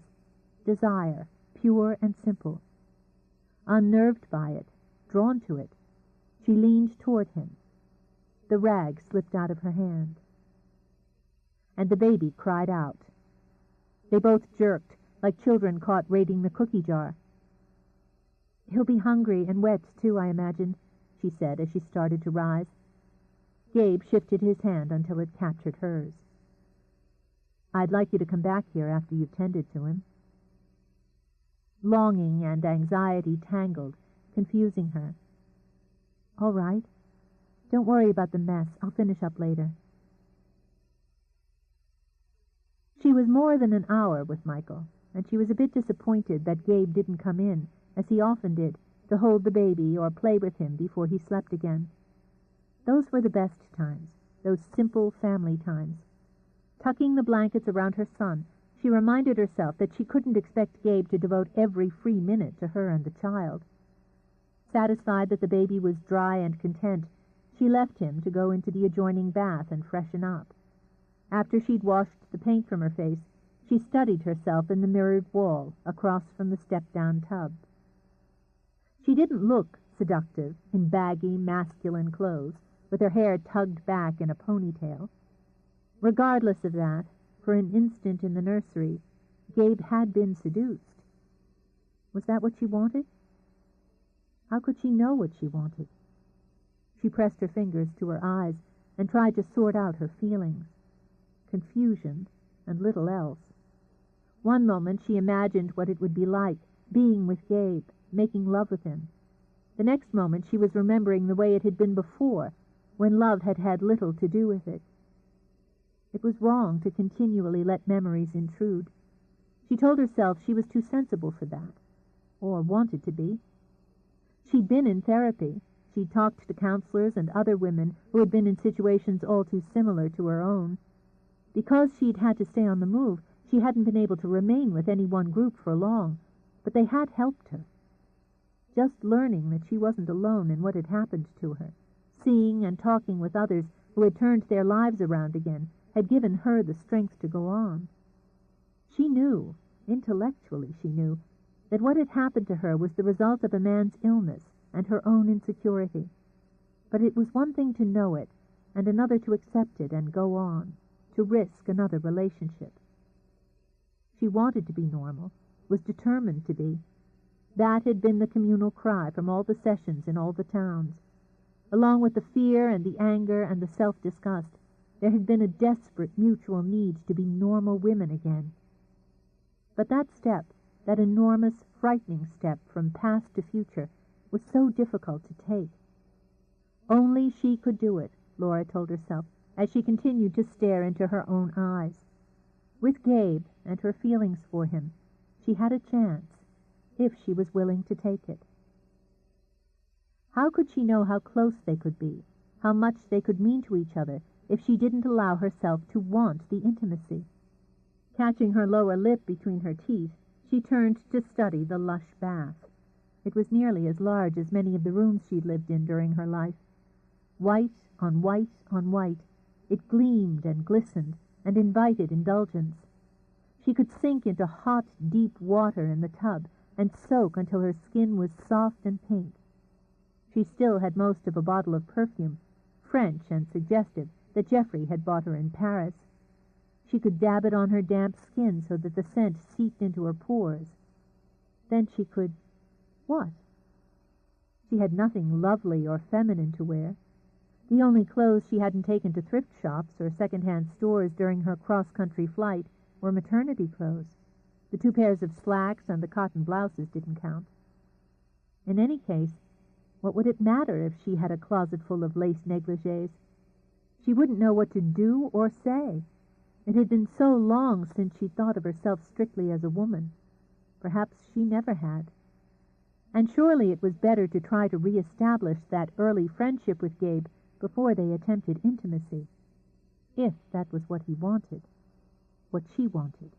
desire, pure and simple. Unnerved by it, drawn to it, she leaned toward him. The rag slipped out of her hand. And the baby cried out. They both jerked, like children caught raiding the cookie jar. "He'll be hungry and wet, too, I imagine," she said as she started to rise. Gabe shifted his hand until it captured hers. "I'd like you to come back here after you've tended to him." Longing and anxiety tangled, confusing her. "All right. Don't worry about the mess. I'll finish up later." She was more than an hour with Michael, and she was a bit disappointed that Gabe didn't come in, as he often did, to hold the baby or play with him before he slept again. Those were the best times, those simple family times. Tucking the blankets around her son, she reminded herself that she couldn't expect Gabe to devote every free minute to her and the child. Satisfied that the baby was dry and content, she left him to go into the adjoining bath and freshen up. After she'd washed the paint from her face, she studied herself in the mirrored wall across from the step-down tub. She didn't look seductive in baggy, masculine clothes, with her hair tugged back in a ponytail. Regardless of that, for an instant in the nursery, Gabe had been seduced. Was that what she wanted? How could she know what she wanted? She pressed her fingers to her eyes and tried to sort out her feelings. Confusion and little else. One moment she imagined what it would be like, being with Gabe, making love with him. The next moment she was remembering the way it had been before, when love had had little to do with it. It was wrong to continually let memories intrude. She told herself she was too sensible for that, or wanted to be. She'd been in therapy. She'd talked to counselors and other women who had been in situations all too similar to her own. Because she'd had to stay on the move, she hadn't been able to remain with any one group for long, but they had helped her. just learning that she wasn't alone in what had happened to her, seeing and talking with others who had turned their lives around again, had given her the strength to go on. She knew, intellectually she knew, that what had happened to her was the result of a man's illness and her own insecurity. But it was one thing to know it, and another to accept it and go on, to risk another relationship. She wanted to be normal, was determined to be. That had been the communal cry from all the sessions in all the towns. Along with the fear and the anger and the self-disgust, there had been a desperate mutual need to be normal women again. But that step, that enormous, frightening step from past to future, was so difficult to take. Only she could do it, Laura told herself, as she continued to stare into her own eyes. With Gabe and her feelings for him, she had a chance, if she was willing to take it. How could she know how close they could be, how much they could mean to each other, if she didn't allow herself to want the intimacy? Catching her lower lip between her teeth, she turned to study the lush bath. It was nearly as large as many of the rooms she'd lived in during her life. White on white on white, it gleamed and glistened and invited indulgence. She could sink into hot, deep water in the tub and soak until her skin was soft and pink. She still had most of a bottle of perfume, French and suggestive, that Geoffrey had bought her in Paris. She could dab it on her damp skin so that the scent seeped into her pores. Then she could... what? She had nothing lovely or feminine to wear. The only clothes she hadn't taken to thrift shops or second-hand stores during her cross-country flight were maternity clothes. The 2 pairs of slacks and the cotton blouses didn't count. In any case, what would it matter if she had a closet full of lace negligées? She wouldn't know what to do or say. It had been so long since she thought of herself strictly as a woman. Perhaps she never had. And surely it was better to try to re-establish that early friendship with Gabe before they attempted intimacy, if that was what he wanted, what she wanted.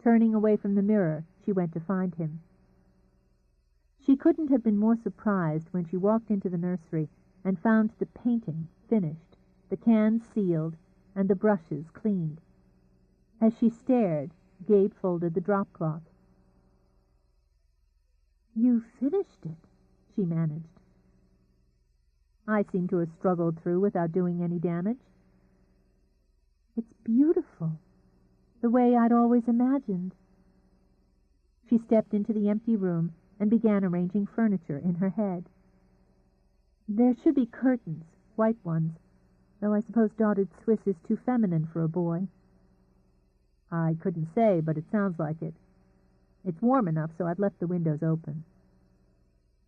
Turning away from the mirror, she went to find him. She couldn't have been more surprised when she walked into the nursery and found the painting finished, the cans sealed, and the brushes cleaned. As she stared, Gabe folded the drop cloth. "You finished it," she managed. "I seem to have struggled through without doing any damage." "It's beautiful, the way I'd always imagined." She stepped into the empty room and began arranging furniture in her head. "There should be curtains, white ones, though I suppose dotted Swiss is too feminine for a boy." "I couldn't say, but it sounds like it. It's warm enough, so I've left the windows open."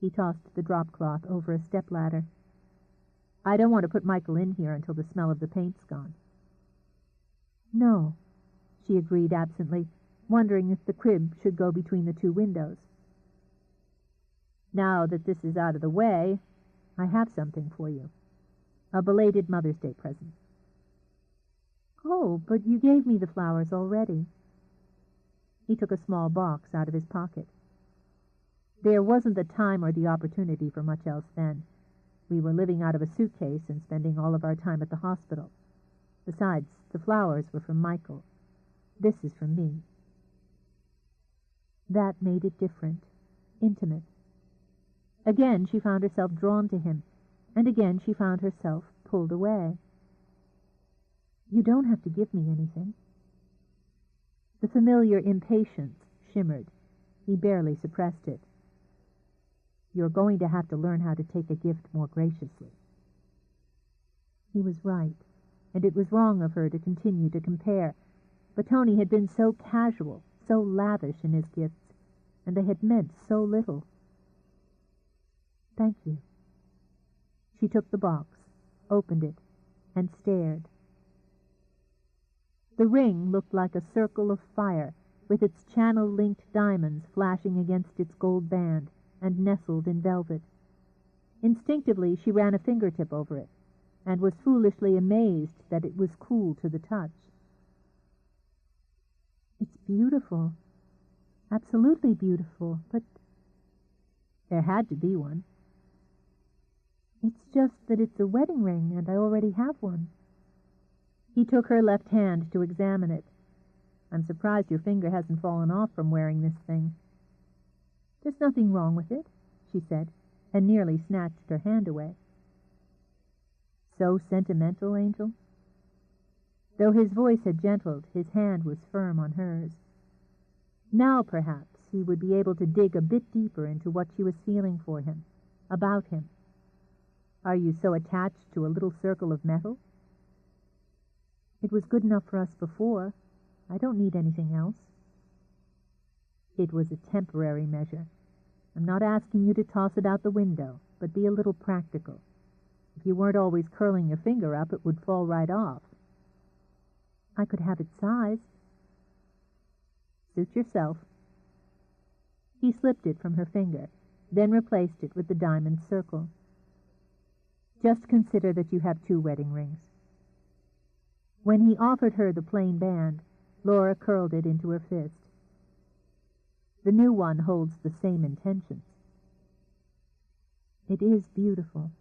He tossed the drop cloth over a step-ladder. "I don't want to put Michael in here until the smell of the paint's gone." "No," she agreed absently, wondering if the crib should go between the 2 windows. "Now that this is out of the way, I have something for you. A belated Mother's Day present." "Oh, but you gave me the flowers already." He took a small box out of his pocket. "There wasn't the time or the opportunity for much else then. We were living out of a suitcase and spending all of our time at the hospital. Besides, the flowers were from Michael. This is from me." That made it different, intimate. Again she found herself drawn to him, and again she found herself pulled away. "You don't have to give me anything." The familiar impatience shimmered. He barely suppressed it. "You're going to have to learn how to take a gift more graciously." He was right, and it was wrong of her to continue to compare, but Tony had been so casual, so lavish in his gifts, and they had meant so little. "Thank you." She took the box, opened it, and stared. The ring looked like a circle of fire, with its channel-linked diamonds flashing against its gold band, and nestled in velvet. Instinctively she ran a fingertip over it, and was foolishly amazed that it was cool to the touch. "It's beautiful, absolutely beautiful, but There had to be one. It's just that it's a wedding ring, and I already have one. He took her left hand to examine it. I'm surprised your finger hasn't fallen off from wearing this thing. There's nothing wrong with it, she said, and nearly snatched her hand away. So sentimental, Angel? Though his voice had gentled, his hand was firm on hers. Now, perhaps, he would be able to dig a bit deeper into what she was feeling for him, about him. Are you so attached to a little circle of metal? It was good enough for us before. I don't need anything else. It was a temporary measure. I'm not asking you to toss it out the window, but be a little practical. If you weren't always curling your finger up, it would fall right off. I could have it sized. Suit yourself. He slipped it from her finger, then replaced it with the diamond circle. Just consider that you have 2 wedding rings. When he offered her the plain band, Laura curled it into her fist. The new one holds the same intentions. It is beautiful.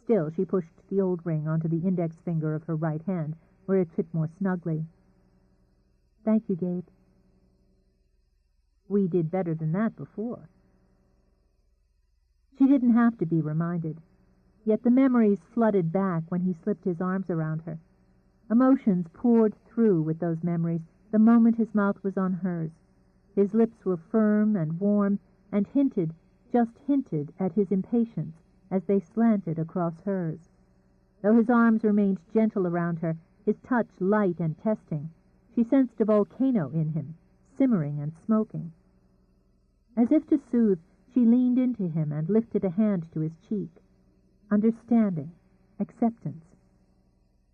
Still, she pushed the old ring onto the index finger of her right hand, where it fit more snugly. Thank you, Gabe. We did better than that before. She didn't have to be reminded, yet the memories flooded back when he slipped his arms around her. Emotions poured through with those memories the moment his mouth was on hers. His lips were firm and warm, and just hinted at his impatience as they slanted across hers. Though his arms remained gentle around her, his touch light and testing, she sensed a volcano in him, simmering and smoking. As if to soothe, she leaned into him and lifted a hand to his cheek. Understanding, acceptance.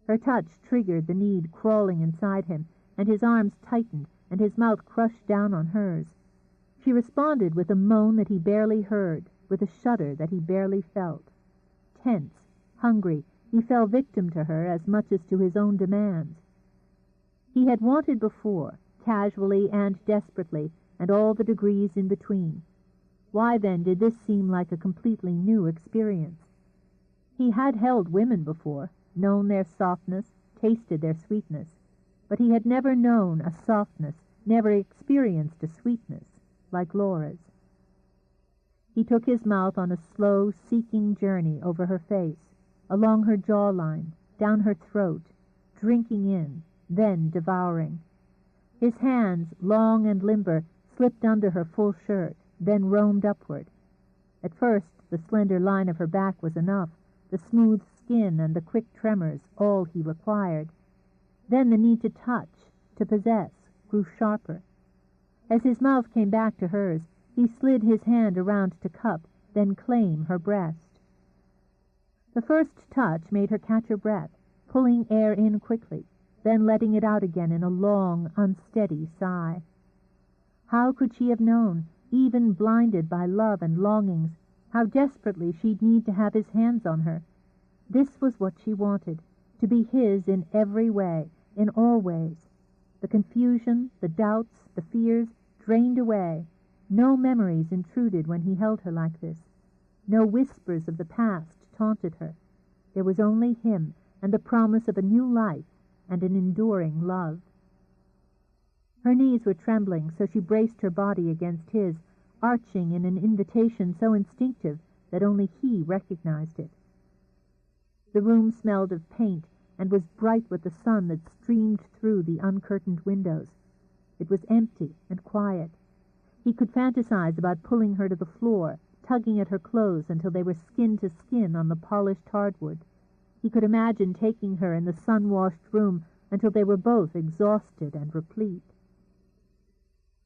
Her touch triggered the need crawling inside him, and his arms tightened, and his mouth crushed down on hers. She responded with a moan that he barely heard, with a shudder that he barely felt. Tense, hungry, he fell victim to her as much as to his own demands. He had wanted before, casually and desperately, and all the degrees in between. Why then did this seem like a completely new experience? He had held women before, known their softness, tasted their sweetness, but he had never known a softness, never experienced a sweetness like Laura's. He took his mouth on a slow, seeking journey over her face, along her jawline, down her throat, drinking in, then devouring. His hands, long and limber, slipped under her full shirt, then roamed upward. At first, the slender line of her back was enough, the smooth skin and the quick tremors all he required. Then the need to touch, to possess, grew sharper. As his mouth came back to hers, he slid his hand around to cup, then claim her breast. The first touch made her catch her breath, pulling air in quickly, then letting it out again in a long, unsteady sigh. How could she have known, even blinded by love and longings, how desperately she'd need to have his hands on her? This was what she wanted, to be his in every way, in all ways. The confusion, the doubts, the fears drained away. No memories intruded when he held her like this. No whispers of the past taunted her. There was only him and the promise of a new life and an enduring love. Her knees were trembling, so she braced her body against his, arching in an invitation so instinctive that only he recognized it. The room smelled of paint and was bright with the sun that streamed through the uncurtained windows. It was empty and quiet. He could fantasize about pulling her to the floor, tugging at her clothes until they were skin to skin on the polished hardwood. He could imagine taking her in the sun-washed room until they were both exhausted and replete.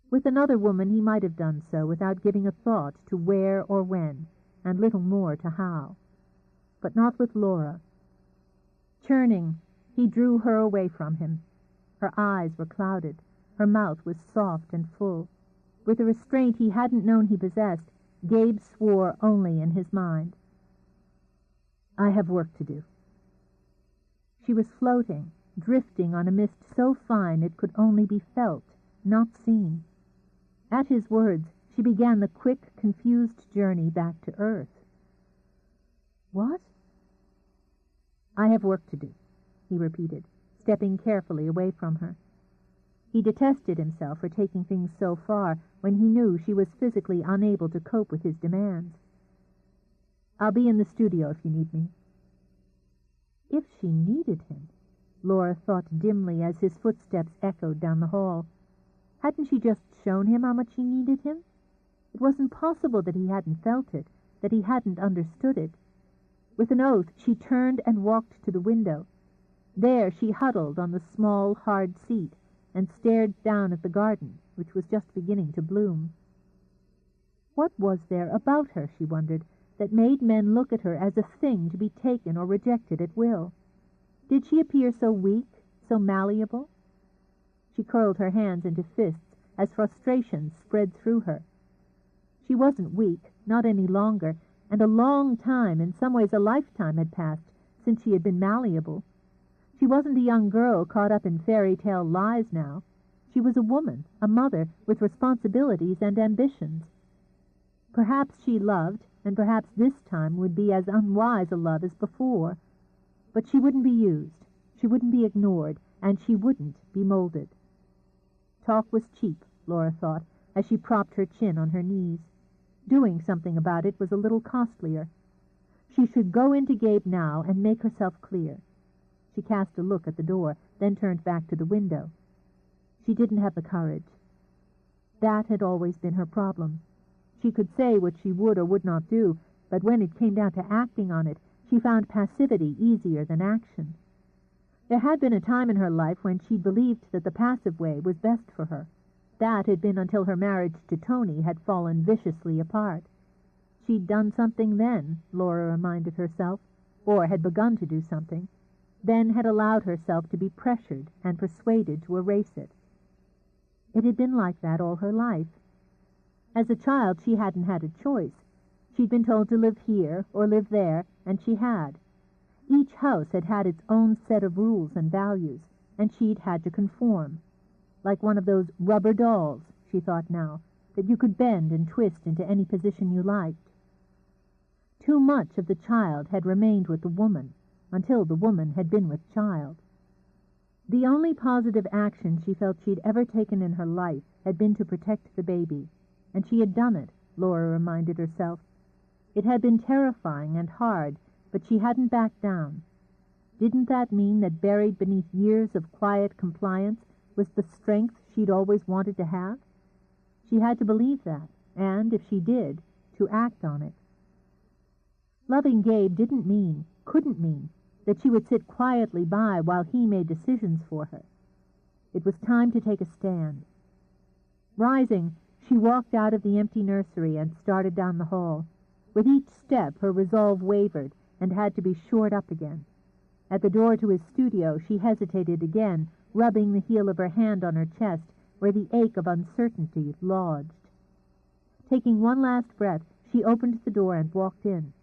With another woman he might have done so without giving a thought to where or when, and little more to how. But not with Laura. Churning, he drew her away from him. Her eyes were clouded. Her mouth was soft and full. With a restraint he hadn't known he possessed, Gabe swore only in his mind. I have work to do. She was floating, drifting on a mist so fine it could only be felt, not seen. At his words, she began the quick, confused journey back to Earth. What? I have work to do, he repeated, stepping carefully away from her. He detested himself for taking things so far when he knew she was physically unable to cope with his demands. I'll be in the studio if you need me. If she needed him, Laura thought dimly as his footsteps echoed down the hall. Hadn't she just shown him how much she needed him? It wasn't possible that he hadn't felt it, that he hadn't understood it. With an oath, she turned and walked to the window. There she huddled on the small, hard seat and stared down at the garden, which was just beginning to bloom. What was there about her, she wondered, that made men look at her as a thing to be taken or rejected at will? Did she appear so weak, so malleable? She curled her hands into fists as frustration spread through her. She wasn't weak, not any longer, and a long time, in some ways a lifetime, had passed since she had been malleable. She wasn't a young girl caught up in fairy tale lies now. She was a woman, a mother, with responsibilities and ambitions. Perhaps she loved, and perhaps this time would be as unwise a love as before. But she wouldn't be used, she wouldn't be ignored, and she wouldn't be molded. Talk was cheap, Laura thought, as she propped her chin on her knees. Doing something about it was a little costlier. She should go into Gabe now and make herself clear. She cast a look at the door, then turned back to the window. She didn't have the courage. That had always been her problem. She could say what she would or would not do, but when it came down to acting on it, she found passivity easier than action. There had been a time in her life when she believed that the passive way was best for her. That had been until her marriage to Tony had fallen viciously apart. She'd done something then, Laura reminded herself, or had begun to do something, then had allowed herself to be pressured and persuaded to erase it. It had been like that all her life. As a child, she hadn't had a choice. She'd been told to live here or live there, and she had. Each house had had its own set of rules and values, and she'd had to conform. Like one of those rubber dolls, she thought now, that you could bend and twist into any position you liked. Too much of the child had remained with the woman, until the woman had been with child. The only positive action she felt she'd ever taken in her life had been to protect the baby, and she had done it, Laura reminded herself. It had been terrifying and hard, but she hadn't backed down. Didn't that mean that buried beneath years of quiet compliance was the strength she'd always wanted to have? She had to believe that, and, if she did, to act on it. Loving Gabe couldn't mean, that she would sit quietly by while he made decisions for her. It was time to take a stand. Rising, she walked out of the empty nursery and started down the hall. With each step, her resolve wavered and had to be shored up again. At the door to his studio, she hesitated again, rubbing the heel of her hand on her chest, where the ache of uncertainty lodged. Taking one last breath, she opened the door and walked in.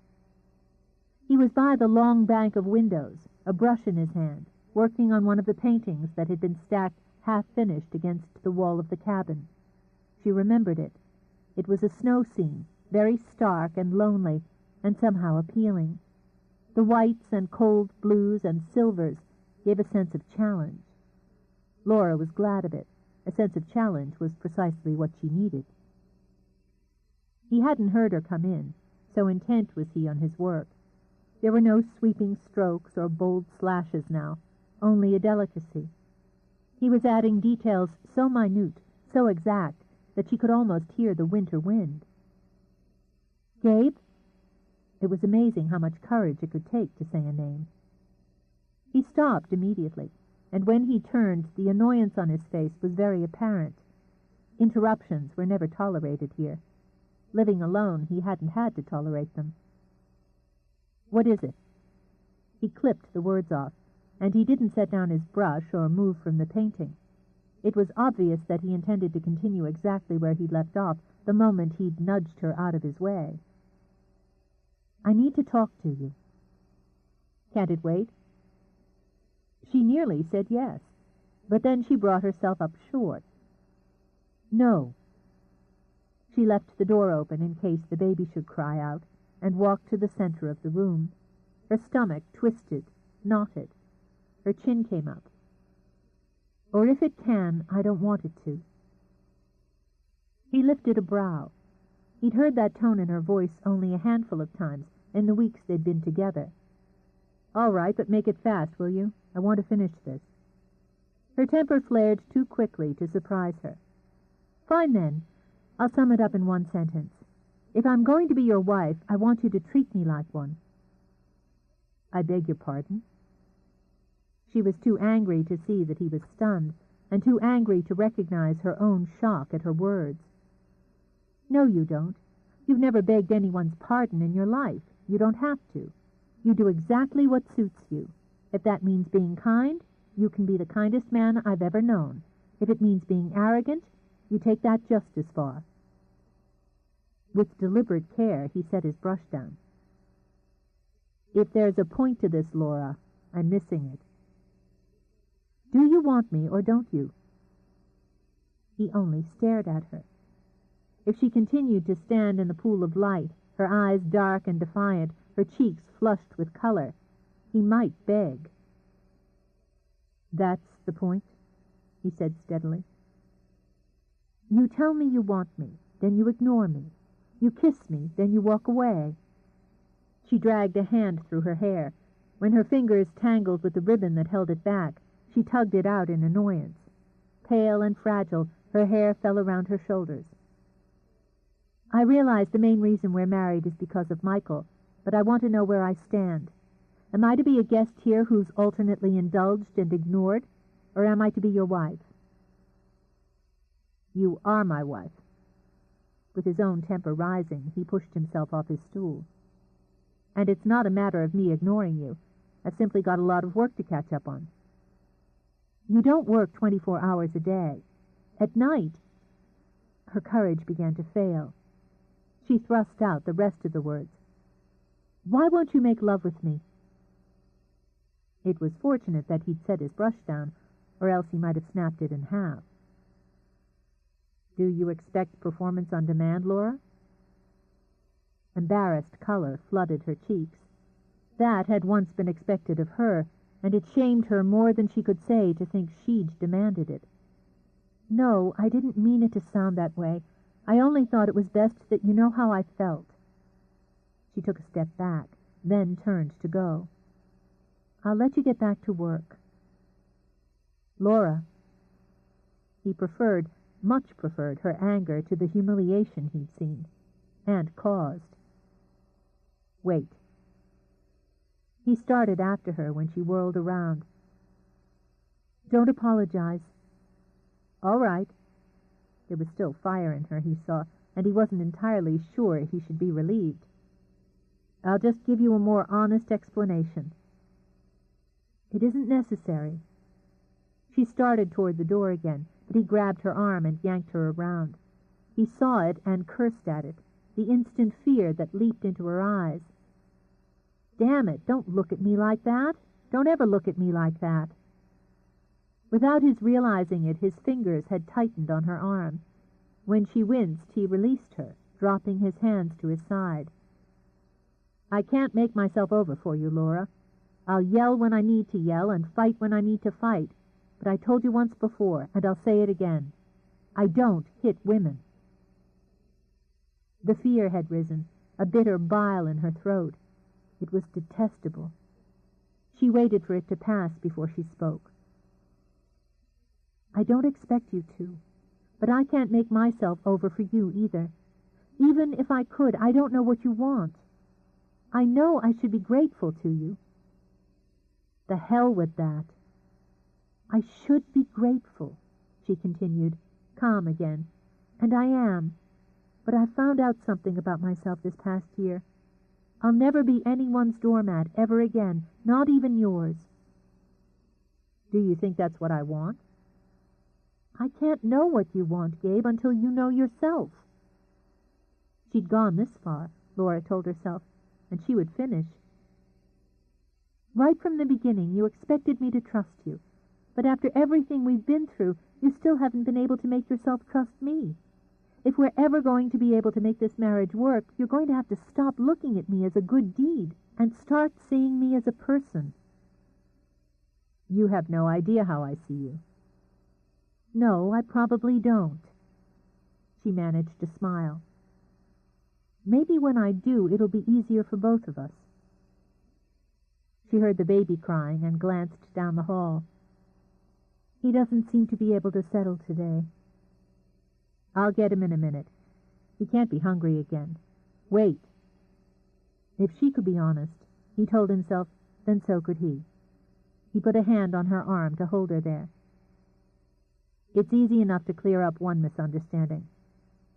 He was by the long bank of windows, a brush in his hand, working on one of the paintings that had been stacked half-finished against the wall of the cabin. She remembered it. It was a snow scene, very stark and lonely, and somehow appealing. The whites and cold blues and silvers gave a sense of challenge. Laura was glad of it. A sense of challenge was precisely what she needed. He hadn't heard her come in, so intent was he on his work. There were no sweeping strokes or bold slashes now, only a delicacy. He was adding details so minute, so exact, that she could almost hear the winter wind. "Gabe?" It was amazing how much courage it could take to say a name. He stopped immediately, and when he turned, the annoyance on his face was very apparent. Interruptions were never tolerated here. Living alone, he hadn't had to tolerate them. "What is it?" He clipped the words off, and he didn't set down his brush or move from the painting. It was obvious that he intended to continue exactly where he'd left off the moment he'd nudged her out of his way. "I need to talk to you." "Can't it wait?" She nearly said yes, but then she brought herself up short. "No." She left the door open in case the baby should cry out, and walked to the center of the room. Her stomach twisted, knotted. Her chin came up. "Or if it can, I don't want it to." He lifted a brow. He'd heard that tone in her voice only a handful of times in the weeks they'd been together. "All right, but make it fast, will you? I want to finish this." Her temper flared too quickly to surprise her. "Fine, then. I'll sum it up in one sentence. If I'm going to be your wife, I want you to treat me like one." "I beg your pardon?" She was too angry to see that he was stunned, and too angry to recognize her own shock at her words. "No, you don't. You've never begged anyone's pardon in your life. You don't have to. You do exactly what suits you. If that means being kind, you can be the kindest man I've ever known. If it means being arrogant, you take that just as far." With deliberate care, he set his brush down. "If there's a point to this, Laura, I'm missing it. Do you want me or don't you?" He only stared at her. If she continued to stand in the pool of light, her eyes dark and defiant, her cheeks flushed with color, he might beg. "That's the point," he said steadily. "You tell me you want me, then you ignore me. You kiss me, then you walk away." She dragged a hand through her hair. When her fingers tangled with the ribbon that held it back, she tugged it out in annoyance. Pale and fragile, her hair fell around her shoulders. "I realize the main reason we're married is because of Michael, but I want to know where I stand. Am I to be a guest here who's alternately indulged and ignored, or am I to be your wife?" "You are my wife." With his own temper rising, he pushed himself off his stool. "And it's not a matter of me ignoring you. I've simply got a lot of work to catch up on." "You don't work 24 hours a day. At night—" Her courage began to fail. She thrust out the rest of the words. "Why won't you make love with me?" It was fortunate that he'd set his brush down, or else he might have snapped it in half. "Do you expect performance on demand, Laura?" Embarrassed color flooded her cheeks. That had once been expected of her, and it shamed her more than she could say to think she'd demanded it. "No, I didn't mean it to sound that way. I only thought it was best that you know how I felt." She took a step back, then turned to go. "I'll let you get back to work." "Laura." He much preferred her anger to the humiliation he'd seen, and caused. "Wait." He started after her when she whirled around. "Don't apologize." "All right." There was still fire in her, he saw, and he wasn't entirely sure he should be relieved. "I'll just give you a more honest explanation." "It isn't necessary." She started toward the door again, but he grabbed her arm and yanked her around. He saw it and cursed at it, the instant fear that leaped into her eyes. "Damn it, don't look at me like that. Don't ever look at me like that." Without his realizing it, his fingers had tightened on her arm. When she winced, he released her, dropping his hands to his side. "I can't make myself over for you, Laura. I'll yell when I need to yell and fight when I need to fight, but I told you once before, and I'll say it again. I don't hit women." The fear had risen, a bitter bile in her throat. It was detestable. She waited for it to pass before she spoke. "I don't expect you to, but I can't make myself over for you either. Even if I could, I don't know what you want. I know I should be grateful to you." "The hell with that." "I should be grateful," she continued, calm again, "and I am. But I've found out something about myself this past year. I'll never be anyone's doormat ever again, not even yours." "Do you think that's what I want?" "I can't know what you want, Gabe, until you know yourself." She'd gone this far, Laura told herself, and she would finish. "Right from the beginning, you expected me to trust you. But after everything we've been through, you still haven't been able to make yourself trust me. If we're ever going to be able to make this marriage work, you're going to have to stop looking at me as a good deed and start seeing me as a person. You have no idea how I see you. No, I probably don't. She managed to smile. Maybe when I do, it'll be easier for both of us. She heard the baby crying and glanced down the hall. He doesn't seem to be able to settle today. I'll get him in a minute. He can't be hungry again. Wait. If she could be honest, he told himself, then so could he. He put a hand on her arm to hold her there. It's easy enough to clear up one misunderstanding.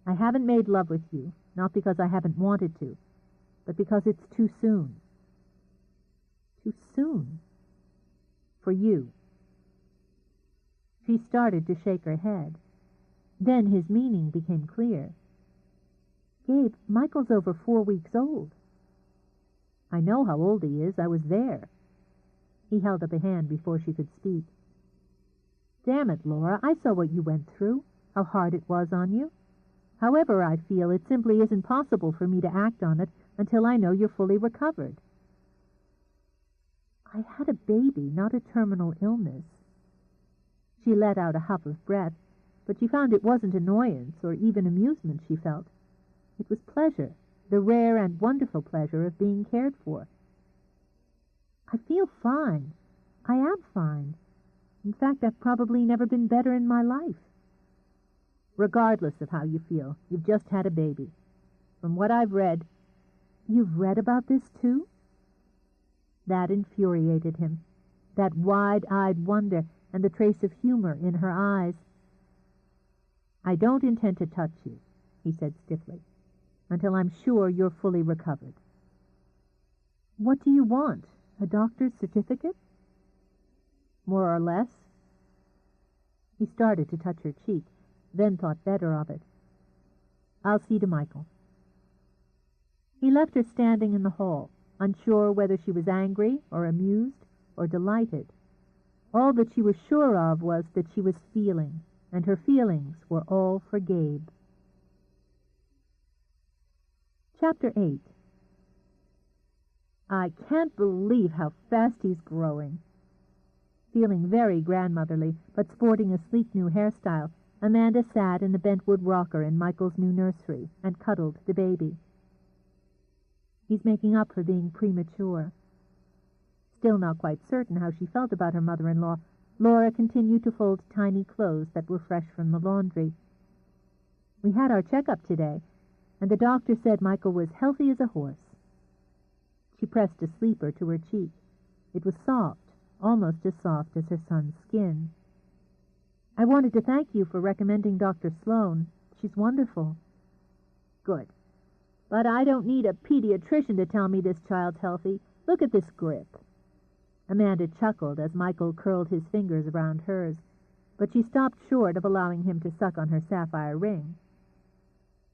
I haven't made love with you, not because I haven't wanted to, but because it's too soon. Too soon? For you. She started to shake her head. Then his meaning became clear. Gabe, Michael's over 4 weeks old. I know how old he is. I was there. He held up a hand before she could speak. Damn it, Laura, I saw what you went through, how hard it was on you. However I feel, it simply isn't possible for me to act on it until I know you're fully recovered. I had a baby, not a terminal illness. She let out a huff of breath, but she found it wasn't annoyance or even amusement she felt. It was pleasure, the rare and wonderful pleasure of being cared for. I feel fine. I am fine. In fact, I've probably never been better in my life. Regardless of how you feel, you've just had a baby. From what I've read... You've read about this, too? That infuriated him, that wide-eyed wonder and the trace of humor in her eyes. I don't intend to touch you, he said stiffly, until I'm sure you're fully recovered. What do you want? A doctor's certificate? More or less. He started to touch her cheek, then thought better of it. I'll see to Michael. He left her standing in the hall, unsure whether she was angry or amused or delighted. All that she was sure of was that she was feeling, and her feelings were all for Gabe. Chapter 8. I can't believe how fast he's growing. Feeling very grandmotherly, but sporting a sleek new hairstyle, Amanda sat in the bentwood rocker in Michael's new nursery and cuddled the baby. He's making up for being premature. Still not quite certain how she felt about her mother-in-law, Laura continued to fold tiny clothes that were fresh from the laundry. We had our checkup today, and the doctor said Michael was healthy as a horse. She pressed a sleeper to her cheek. It was soft, almost as soft as her son's skin. I wanted to thank you for recommending Dr. Sloan. She's wonderful. Good. But I don't need a pediatrician to tell me this child's healthy. Look at this grip. Amanda chuckled as Michael curled his fingers around hers, but she stopped short of allowing him to suck on her sapphire ring.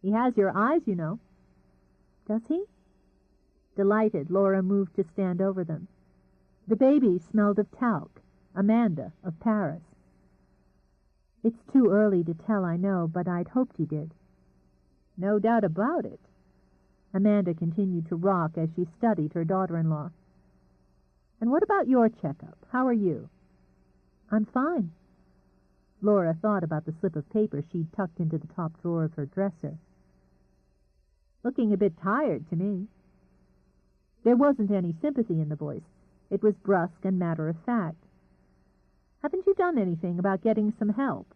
He has your eyes, you know. Does he? Delighted, Laura moved to stand over them. The baby smelled of talc, Amanda of Paris. It's too early to tell, I know, but I'd hoped he did. No doubt about it. Amanda continued to rock as she studied her daughter-in-law. And what about your checkup? How are you? I'm fine. Laura thought about the slip of paper she'd tucked into the top drawer of her dresser. Looking a bit tired to me. There wasn't any sympathy in the voice. It was brusque and matter-of-fact. Haven't you done anything about getting some help?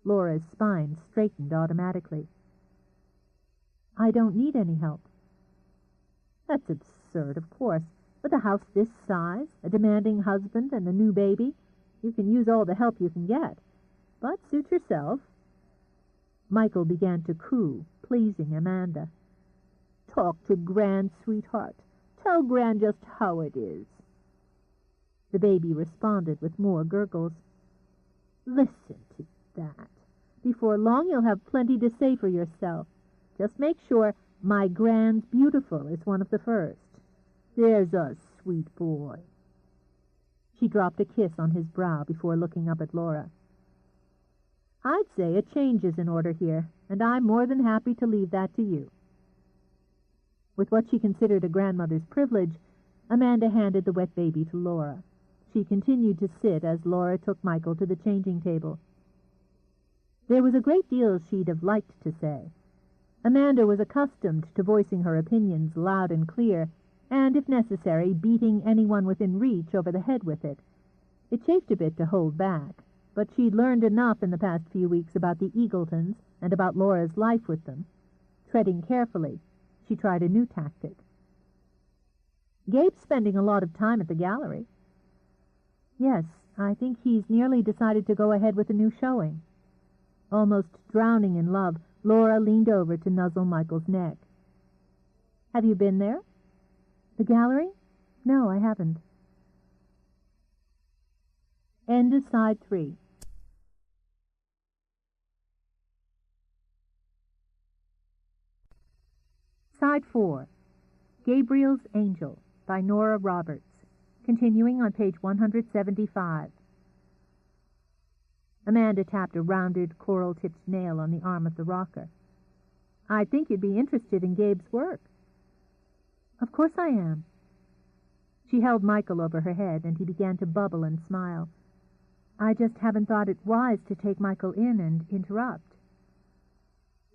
Laura's spine straightened automatically. I don't need any help. That's absurd, of course. With a house this size, a demanding husband, and a new baby, you can use all the help you can get. But suit yourself. Michael began to coo, pleasing Amanda. Talk to Gran, sweetheart. Tell Gran just how it is. The baby responded with more gurgles. Listen to that. Before long you'll have plenty to say for yourself. Just make sure my Gran's beautiful is one of the first. There's a sweet boy. She dropped a kiss on his brow before looking up at Laura. I'd say a change is in order here, and I'm more than happy to leave that to you." With what she considered a grandmother's privilege, Amanda handed the wet baby to Laura. She continued to sit as Laura took Michael to the changing table. There was a great deal she'd have liked to say. Amanda was accustomed to voicing her opinions loud and clear, and, if necessary, beating anyone within reach over the head with it. It chafed a bit to hold back, but she'd learned enough in the past few weeks about the Eagletons and about Laura's life with them. Treading carefully, she tried a new tactic. "Gabe's spending a lot of time at the gallery." "Yes, I think he's nearly decided to go ahead with a new showing." Almost drowning in love, Laura leaned over to nuzzle Michael's neck. "Have you been there?" "The gallery? No, I haven't." End of Side 3. Side 4. Gabriel's Angel by Nora Roberts, continuing on page 175. Amanda tapped a rounded, coral-tipped nail on the arm of the rocker. "I think you'd be interested in Gabe's work." "Of course I am." She held Michael over her head, and he began to bubble and smile. "I just haven't thought it wise to take Michael in and interrupt."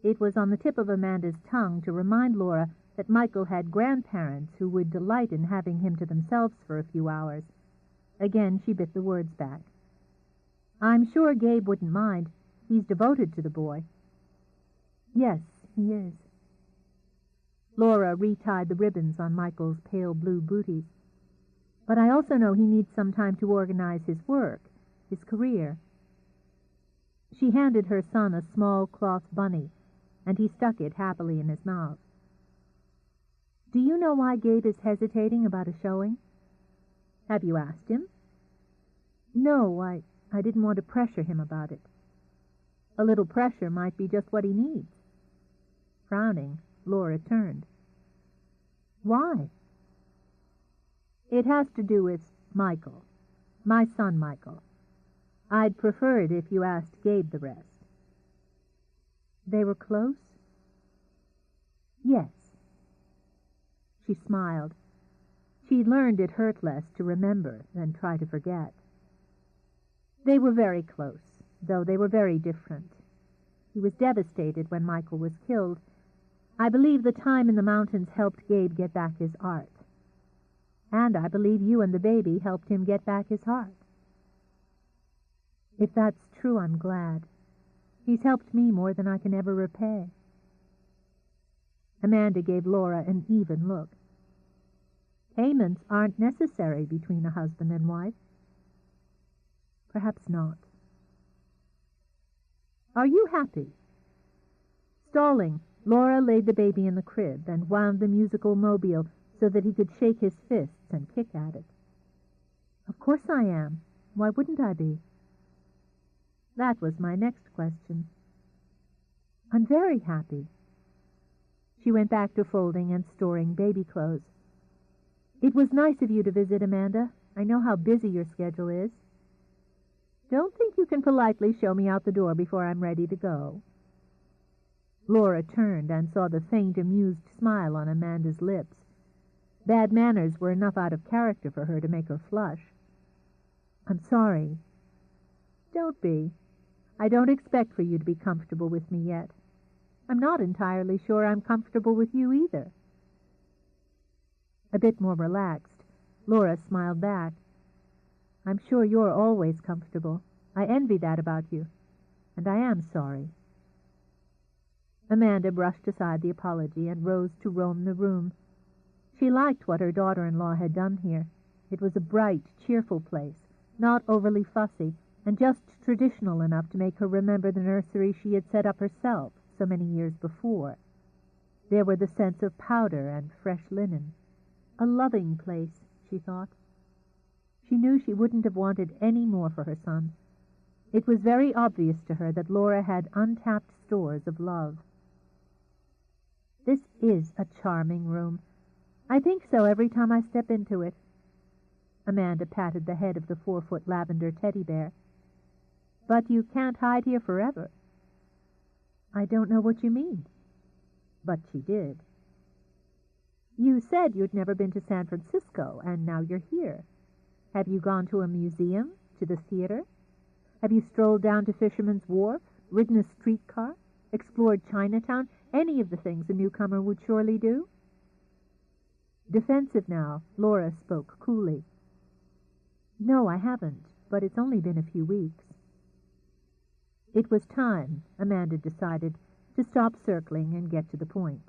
It was on the tip of Amanda's tongue to remind Laura that Michael had grandparents who would delight in having him to themselves for a few hours. Again she bit the words back. "I'm sure Gabe wouldn't mind. He's devoted to the boy." "Yes, he is." Laura retied the ribbons on Michael's pale blue booties. "But I also know he needs some time to organize his work, his career." She handed her son a small cloth bunny, and he stuck it happily in his mouth. "Do you know why Gabe is hesitating about a showing?" "Have you asked him?" "No, I didn't want to pressure him about it." "A little pressure might be just what he needs." Frowning, Laura turned. "Why?" "It has to do with Michael. My son Michael. I'd prefer it if you asked Gabe the rest." "They were close?" "Yes." She smiled. She'd learned it hurt less to remember than try to forget. "They were very close, though they were very different. He was devastated when Michael was killed. I believe the time in the mountains helped Gabe get back his art. And I believe you and the baby helped him get back his heart." "If that's true, I'm glad. He's helped me more than I can ever repay." Amanda gave Laura an even look. "Payments aren't necessary between a husband and wife." "Perhaps not." "Are you happy?" Stalling, Laura laid the baby in the crib and wound the musical mobile so that he could shake his fists and kick at it. "Of course I am. Why wouldn't I be?" "That was my next question." "I'm very happy." She went back to folding and storing baby clothes. "It was nice of you to visit, Amanda. I know how busy your schedule is." "Don't think you can politely show me out the door before I'm ready to go." Laura turned and saw the faint, amused smile on Amanda's lips. Bad manners were enough out of character for her to make her flush. "I'm sorry." "Don't be. I don't expect for you to be comfortable with me yet. I'm not entirely sure I'm comfortable with you either." A bit more relaxed, Laura smiled back. "I'm sure you're always comfortable. I envy that about you. And I am sorry." Amanda brushed aside the apology and rose to roam the room. She liked what her daughter-in-law had done here. It was a bright, cheerful place, not overly fussy, and just traditional enough to make her remember the nursery she had set up herself so many years before. There were the scents of powder and fresh linen. A loving place, she thought. She knew she wouldn't have wanted any more for her son. It was very obvious to her that Laura had untapped stores of love. "This is a charming room. I think so every time I step into it." Amanda patted the head of the 4-foot lavender teddy bear. But you can't hide here forever." "I don't know what you mean." But she did. "You said you'd never been to San Francisco, and now you're here. Have you gone to a museum, to the theater? Have you strolled down to Fisherman's Wharf, ridden a streetcar, explored Chinatown, any of the things a newcomer would surely do?" Defensive now, Laura spoke coolly. "No, I haven't, but it's only been a few weeks." It was time, Amanda decided, to stop circling and get to the point.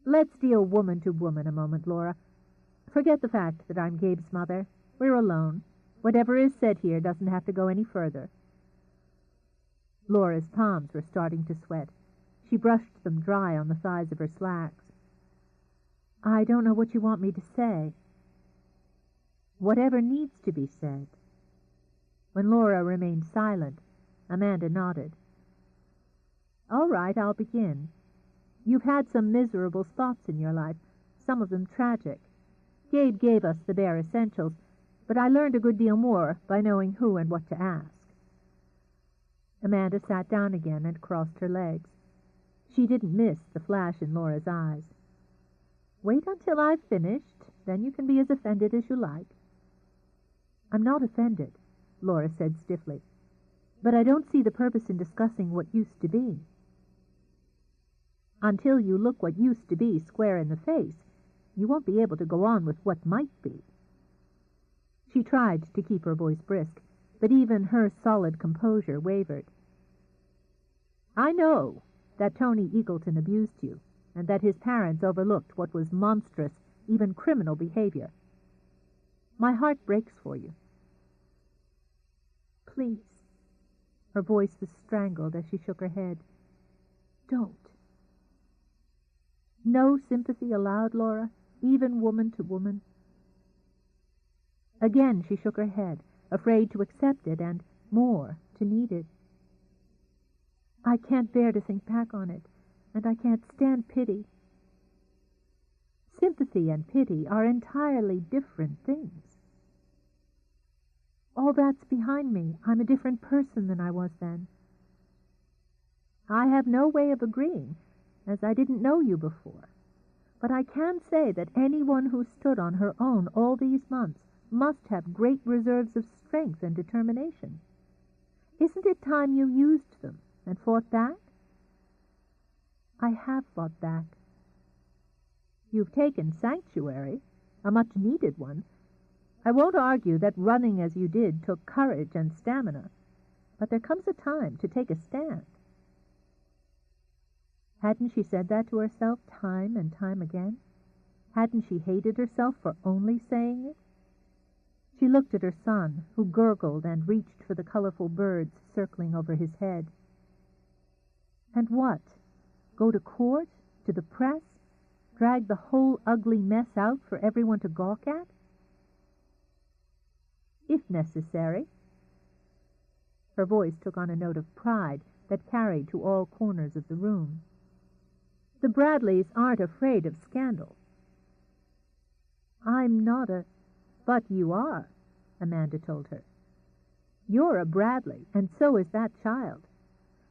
"Let's deal woman to woman a moment, Laura. Forget the fact that I'm Gabe's mother. We're alone. Whatever is said here doesn't have to go any further." Laura's palms were starting to sweat. She brushed them dry on the thighs of her slacks. "I don't know what you want me to say." "Whatever needs to be said." When Laura remained silent, Amanda nodded. "All right, I'll begin. You've had some miserable spots in your life, some of them tragic. Gabe gave us the bare essentials, but I learned a good deal more by knowing who and what to ask." Amanda sat down again and crossed her legs. She didn't miss the flash in Laura's eyes. "Wait until I've finished, then you can be as offended as you like." "I'm not offended," Laura said stiffly, "but I don't see the purpose in discussing what used to be." "Until you look what used to be square in the face, you won't be able to go on with what might be." She tried to keep her voice brisk, but even her solid composure wavered. "I know that Tony Eagleton abused you, and that his parents overlooked what was monstrous, even criminal behavior. My heart breaks for you." "Please." Her voice was strangled as she shook her head. "Don't." "No sympathy allowed, Laura, even woman to woman?" Again she shook her head, afraid to accept it, and, more, to need it. "I can't bear to think back on it, and I can't stand pity." "Sympathy and pity are entirely different things." "All that's behind me. I'm a different person than I was then." "I have no way of agreeing, as I didn't know you before. But I can say that anyone who stood on her own all these months must have great reserves of strength and determination. Isn't it time you used them and fought back?" "I have fought back." "You've taken sanctuary, a much-needed one. I won't argue that running as you did took courage and stamina, but there comes a time to take a stand." Hadn't she said that to herself time and time again? Hadn't she hated herself for only saying it? She looked at her son, who gurgled and reached for the colorful birds circling over his head. And what? Go to court? To the press? Drag the whole ugly mess out for everyone to gawk at? "If necessary." Her voice took on a note of pride that carried to all corners of the room. "The Bradleys aren't afraid of scandal." "I'm not a—" "But you are," Amanda told her. "You're a Bradley, and so is that child.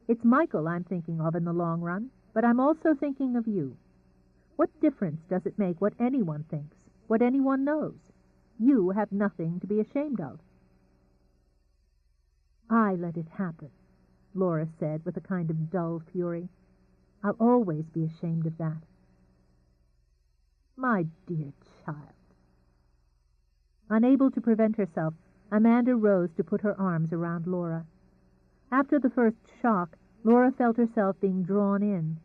It's Michael I'm thinking of in the long run, but I'm also thinking of you. What difference does it make what anyone thinks, what anyone knows? You have nothing to be ashamed of." "I let it happen," Laura said with a kind of dull fury. "I'll always be ashamed of that." "My dear child." Unable to prevent herself, Amanda rose to put her arms around Laura. After the first shock, Laura felt herself being drawn in.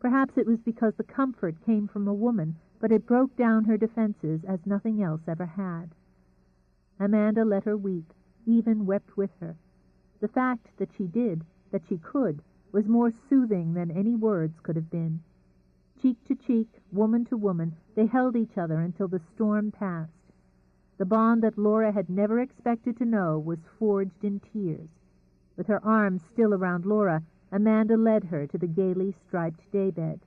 Perhaps it was because the comfort came from a woman, but it broke down her defenses as nothing else ever had. Amanda let her weep, even wept with her. The fact that she did, that she could, was more soothing than any words could have been. Cheek to cheek, woman to woman, they held each other until the storm passed. The bond that Laura had never expected to know was forged in tears. With her arms still around Laura, Amanda led her to the gaily striped daybed.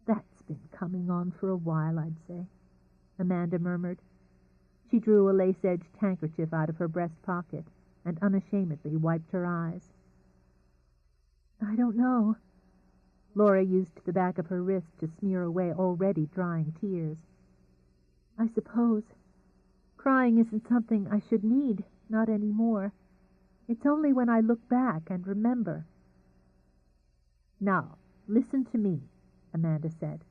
"That's been coming on for a while, I'd say," Amanda murmured. She drew a lace-edged handkerchief out of her breast pocket and unashamedly wiped her eyes. "I don't know." Laura used the back of her wrist to smear away already drying tears. "I suppose. Crying isn't something I should need, not any more. It's only when I look back and remember." "Now, listen to me," Amanda said.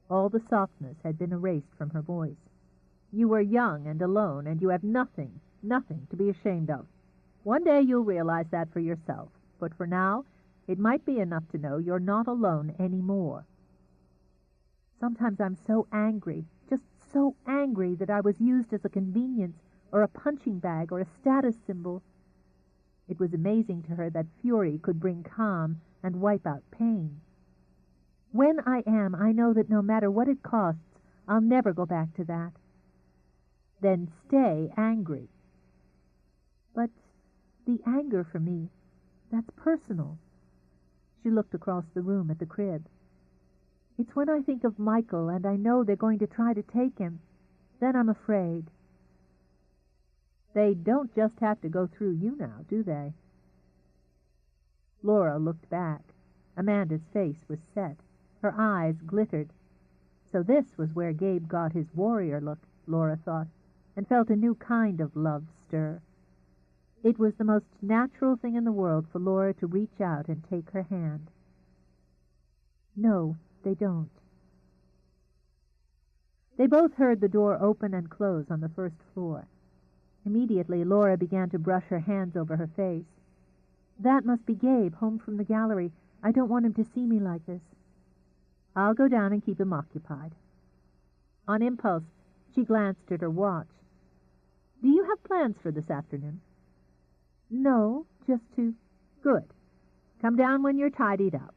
All the softness had been erased from her voice. "You are young and alone, and you have nothing to be ashamed of. One day you'll realize that for yourself, but for now, it might be enough to know you're not alone anymore. Sometimes I'm so angry, just so angry that I was used as a convenience or a punching bag or a status symbol." It was amazing to her that fury could bring calm and wipe out pain. "When I am, I know that no matter what it costs, I'll never go back to that." "Then stay angry." "But the anger for me, that's personal." She looked across the room at the crib. "It's when I think of Michael and I know they're going to try to take him, then I'm afraid." "They don't just have to go through you now, do they?" Laura looked back. Amanda's face was set. Her eyes glittered. So this was where Gabe got his warrior look, Laura thought, and felt a new kind of love stir. It was the most natural thing in the world for Laura to reach out and take her hand. "No, they don't." They both heard the door open and close on the first floor. Immediately Laura began to brush her hands over her face. "That must be Gabe, home from the gallery. I don't want him to see me like this." "I'll go down and keep him occupied." On impulse, she glanced at her watch. "Do you have plans for this afternoon?" "No, just to—" "Good. Come down when you're tidied up."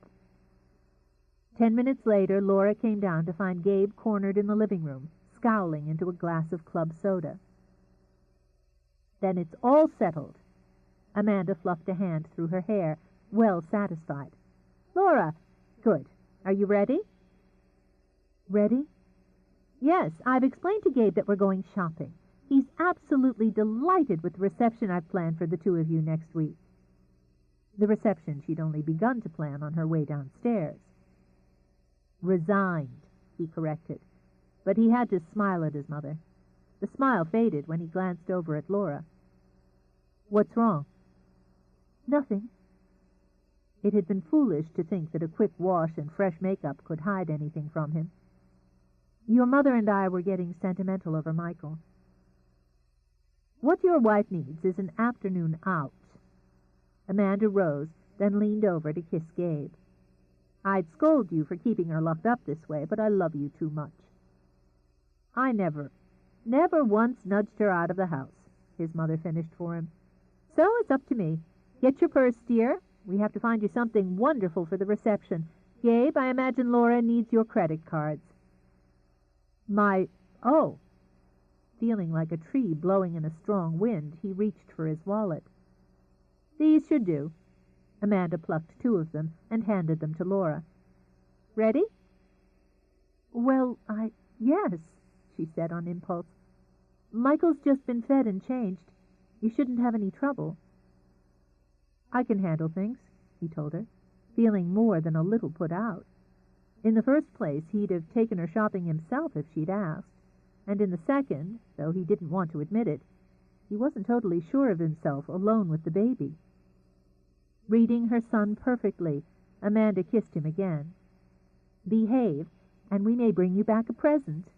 10 minutes later, Laura came down to find Gabe cornered in the living room, scowling into a glass of club soda. "Then it's all settled." Amanda fluffed a hand through her hair, well satisfied. "Laura, good. Are you ready?" "Ready?" "Yes, I've explained to Gabe that we're going shopping. He's absolutely delighted with the reception I've planned for the two of you next week." The reception she'd only begun to plan on her way downstairs. "Resigned," he corrected, but he had to smile at his mother. The smile faded when he glanced over at Laura. "What's wrong?" "Nothing." It had been foolish to think that a quick wash and fresh makeup could hide anything from him. "Your mother and I were getting sentimental over Michael." "What your wife needs is an afternoon out." Amanda rose, then leaned over to kiss Gabe. "I'd scold you for keeping her locked up this way, but I love you too much." "I never once nudged her out of the house," his mother finished for him. "So it's up to me. Get your purse, dear. We have to find you something wonderful for the reception. Gabe, I imagine Laura needs your credit cards." Oh." Feeling like a tree blowing in a strong wind, he reached for his wallet. "These should do." Amanda plucked 2 of them and handed them to Laura. "Ready?" "Well, yes," she said on impulse. "Michael's just been fed and changed. You shouldn't have any trouble." "I can handle things," he told her, feeling more than a little put out. In the first place, he'd have taken her shopping himself if she'd asked, and in the second, though he didn't want to admit it, he wasn't totally sure of himself alone with the baby. Reading her son perfectly, Amanda kissed him again. "Behave, and we may bring you back a present."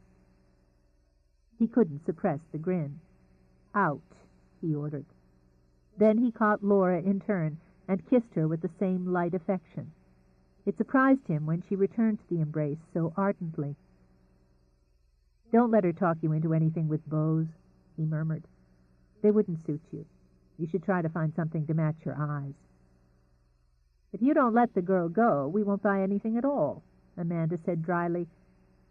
He couldn't suppress the grin. "Out," he ordered. Then he caught Laura in turn and kissed her with the same light affection. It surprised him when she returned the embrace so ardently. "Don't let her talk you into anything with bows," he murmured. "They wouldn't suit you. You should try to find something to match your eyes." "If you don't let the girl go, we won't buy anything at all," Amanda said dryly,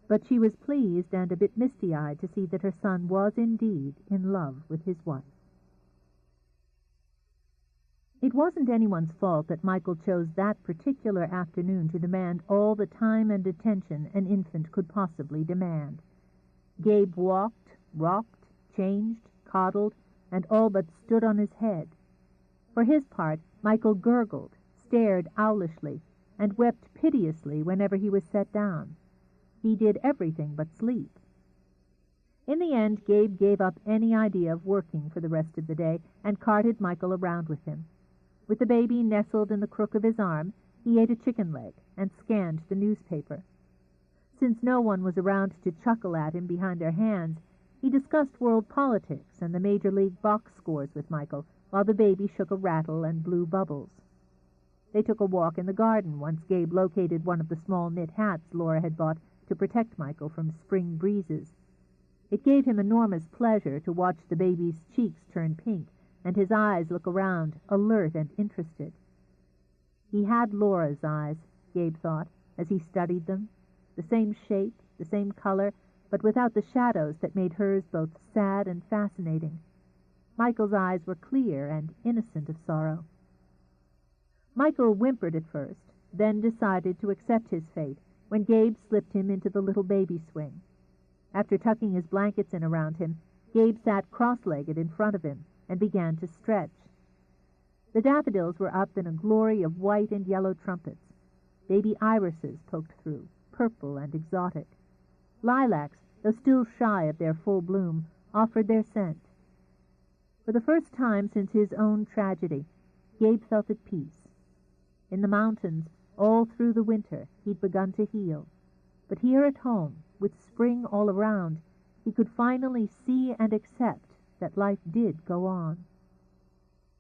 but she was pleased and a bit misty-eyed to see that her son was indeed in love with his wife. It wasn't anyone's fault that Michael chose that particular afternoon to demand all the time and attention an infant could possibly demand. Gabe walked, rocked, changed, coddled, and all but stood on his head. For his part, Michael gurgled, stared owlishly, and wept piteously whenever he was set down. He did everything but sleep. In the end, Gabe gave up any idea of working for the rest of the day and carted Michael around with him. With the baby nestled in the crook of his arm, he ate a chicken leg and scanned the newspaper. Since no one was around to chuckle at him behind their hands, he discussed world politics and the Major League box scores with Michael, while the baby shook a rattle and blew bubbles. They took a walk in the garden once Gabe located one of the small knit hats Laura had bought to protect Michael from spring breezes. It gave him enormous pleasure to watch the baby's cheeks turn pink and his eyes look around, alert and interested. He had Laura's eyes, Gabe thought, as he studied them, the same shape, the same color, but without the shadows that made hers both sad and fascinating. Michael's eyes were clear and innocent of sorrow. Michael whimpered at first, then decided to accept his fate when Gabe slipped him into the little baby swing. After tucking his blankets in around him, Gabe sat cross-legged in front of him and began to stretch. The daffodils were up in a glory of white and yellow trumpets. Baby irises poked through, purple and exotic. Lilacs, though still shy of their full bloom, offered their scent. For the first time since his own tragedy, Gabe felt at peace. In the mountains, all through the winter, he'd begun to heal. But here at home, with spring all around, he could finally see and accept that life did go on.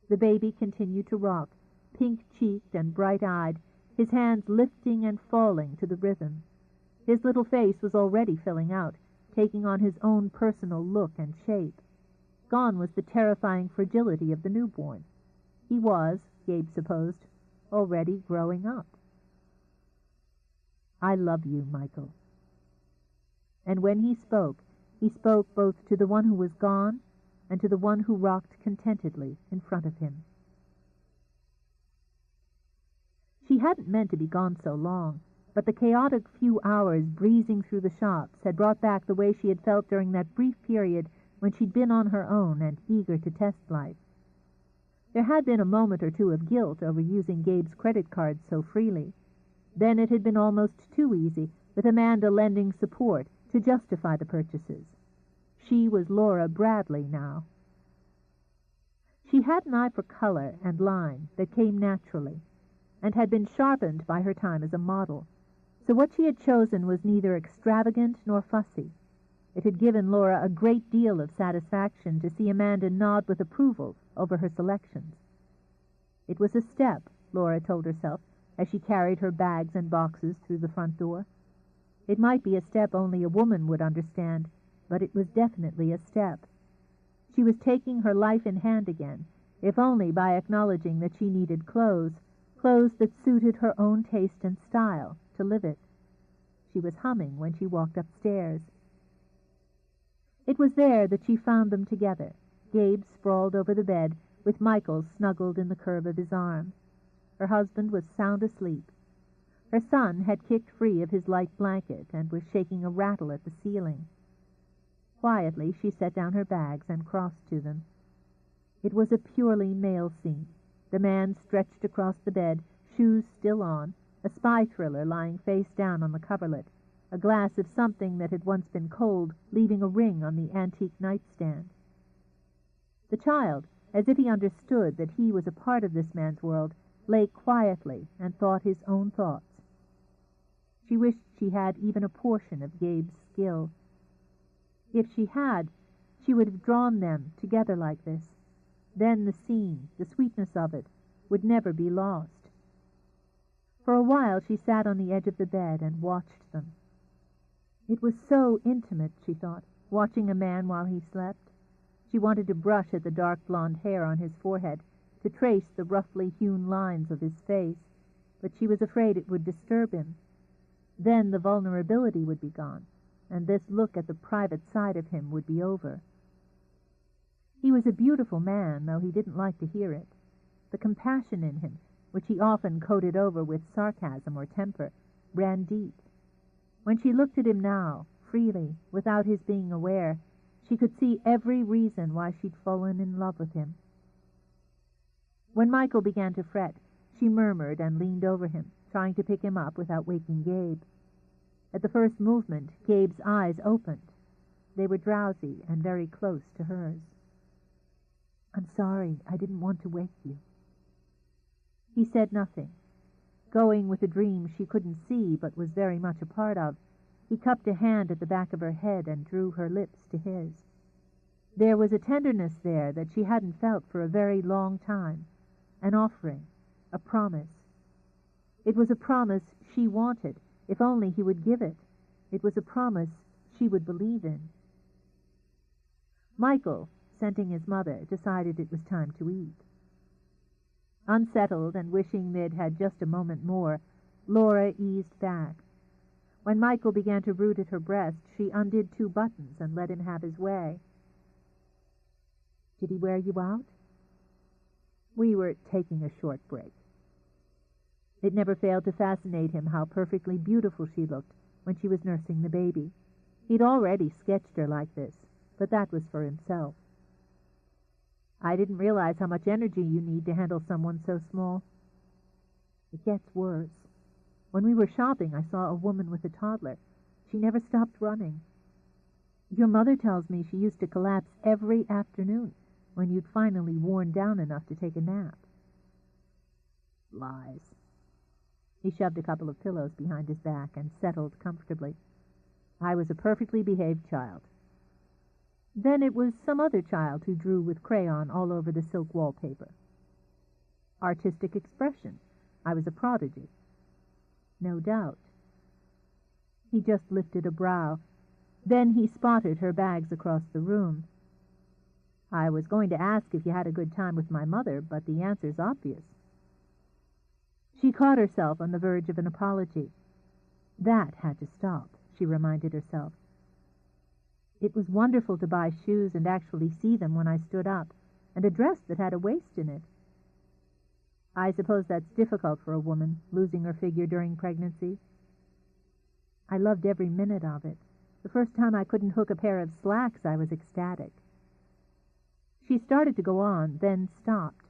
The baby continued to rock, pink-cheeked and bright-eyed, his hands lifting and falling to the rhythm. His little face was already filling out, taking on his own personal look and shape. Gone was the terrifying fragility of the newborn. He was, Gabe supposed, already growing up. "I love you, Michael." And when he spoke both to the one who was gone and to the one who rocked contentedly in front of him. She hadn't meant to be gone so long, but the chaotic few hours breezing through the shops had brought back the way she had felt during that brief period when she'd been on her own and eager to test life. There had been a moment or two of guilt over using Gabe's credit card so freely. Then it had been almost too easy, with Amanda lending support to justify the purchases. She was Laura Bradley now. She had an eye for color and line that came naturally, and had been sharpened by her time as a model, so what she had chosen was neither extravagant nor fussy. It had given Laura a great deal of satisfaction to see Amanda nod with approval over her selections. It was a step, Laura told herself, as she carried her bags and boxes through the front door. It might be a step only a woman would understand, but it was definitely a step. She was taking her life in hand again, if only by acknowledging that she needed clothes that suited her own taste and style, to live it. She was humming when she walked upstairs. It was there that she found them together, Gabe sprawled over the bed, with Michael snuggled in the curve of his arm. Her husband was sound asleep. Her son had kicked free of his light blanket and was shaking a rattle at the ceiling. Quietly she set down her bags and crossed to them. It was a purely male scene. The man stretched across the bed, shoes still on, a spy thriller lying face down on the coverlet, a glass of something that had once been cold leaving a ring on the antique nightstand. The child, as if he understood that he was a part of this man's world, lay quietly and thought his own thoughts. She wished she had even a portion of Gabe's skill. If she had, she would have drawn them together like this. Then the scene, the sweetness of it, would never be lost. For a while she sat on the edge of the bed and watched them. It was so intimate, she thought, watching a man while he slept. She wanted to brush at the dark blonde hair on his forehead, to trace the roughly hewn lines of his face, but she was afraid it would disturb him. Then the vulnerability would be gone, and this look at the private side of him would be over. He was a beautiful man, though he didn't like to hear it. The compassion in him, which he often coated over with sarcasm or temper, ran deep. When she looked at him now, freely, without his being aware, She could see every reason why she'd fallen in love with him. When Michael began to fret, she murmured and leaned over him, trying to pick him up without waking Gabe. At the first movement, Gabe's eyes opened. They were drowsy and very close to hers. "I'm sorry, I didn't want to wake you." He said nothing. Going with a dream she couldn't see but was very much a part of, he cupped a hand at the back of her head and drew her lips to his. There was a tenderness there that she hadn't felt for a very long time, an offering, a promise. It was a promise she wanted, if only he would give it. It was a promise she would believe in. Michael, scenting his mother, decided it was time to eat. Unsettled and wishing they'd had just a moment more, Laura eased back. When Michael began to root at her breast, she undid 2 buttons and let him have his way. "Did he wear you out?" "We were taking a short break." It never failed to fascinate him how perfectly beautiful she looked when she was nursing the baby. He'd already sketched her like this, but that was for himself. "I didn't realize how much energy you need to handle someone so small." "It gets worse. When we were shopping, I saw a woman with a toddler. She never stopped running. Your mother tells me she used to collapse every afternoon when you'd finally worn down enough to take a nap." "Lies." He shoved a couple of pillows behind his back and settled comfortably. "I was a perfectly behaved child." Then it was some other child who drew with crayon all over the silk wallpaper. "Artistic expression. I was a prodigy." "No doubt." He just lifted a brow. Then he spotted her bags across the room. "I was going to ask if you had a good time with my mother, but the answer's obvious." She caught herself on the verge of an apology. That had to stop, she reminded herself. "It was wonderful to buy shoes and actually see them when I stood up, and a dress that had a waist in it." "I suppose that's difficult for a woman, losing her figure during pregnancy." "I loved every minute of it. The first time I couldn't hook a pair of slacks, I was ecstatic." She started to go on, then stopped.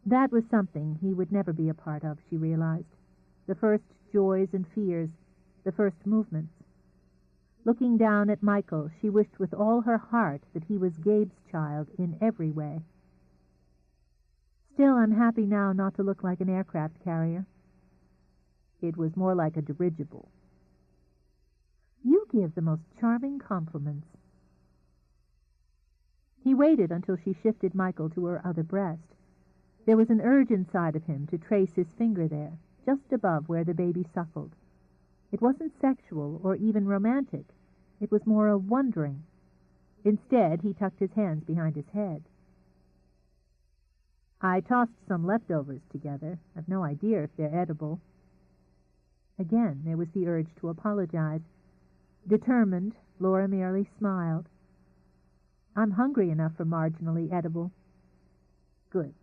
That was something he would never be a part of, she realized. The first joys and fears, the first movements. Looking down at Michael, she wished with all her heart that he was Gabe's child in every way. "Still, I'm happy now not to look like an aircraft carrier." "It was more like a dirigible." "You give the most charming compliments." He waited until she shifted Michael to her other breast. There was an urge inside of him to trace his finger there, just above where the baby suckled. It wasn't sexual or even romantic. It was more a wondering. Instead, he tucked his hands behind his head. "I tossed some leftovers together. I've no idea if they're edible." Again, there was the urge to apologize. Determined, Laura merely smiled. "I'm hungry enough for marginally edible." "Good."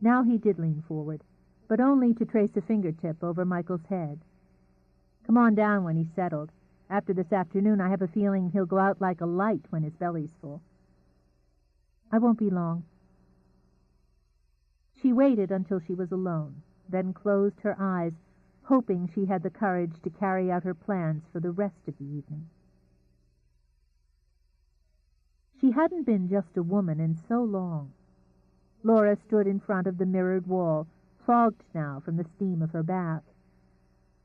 Now he did lean forward, but only to trace a fingertip over Michael's head. "Come on down when he's settled. After this afternoon, I have a feeling he'll go out like a light when his belly's full." "I won't be long." She waited until she was alone, then closed her eyes, hoping she had the courage to carry out her plans for the rest of the evening. She hadn't been just a woman in so long. Laura stood in front of the mirrored wall, fogged now from the steam of her bath.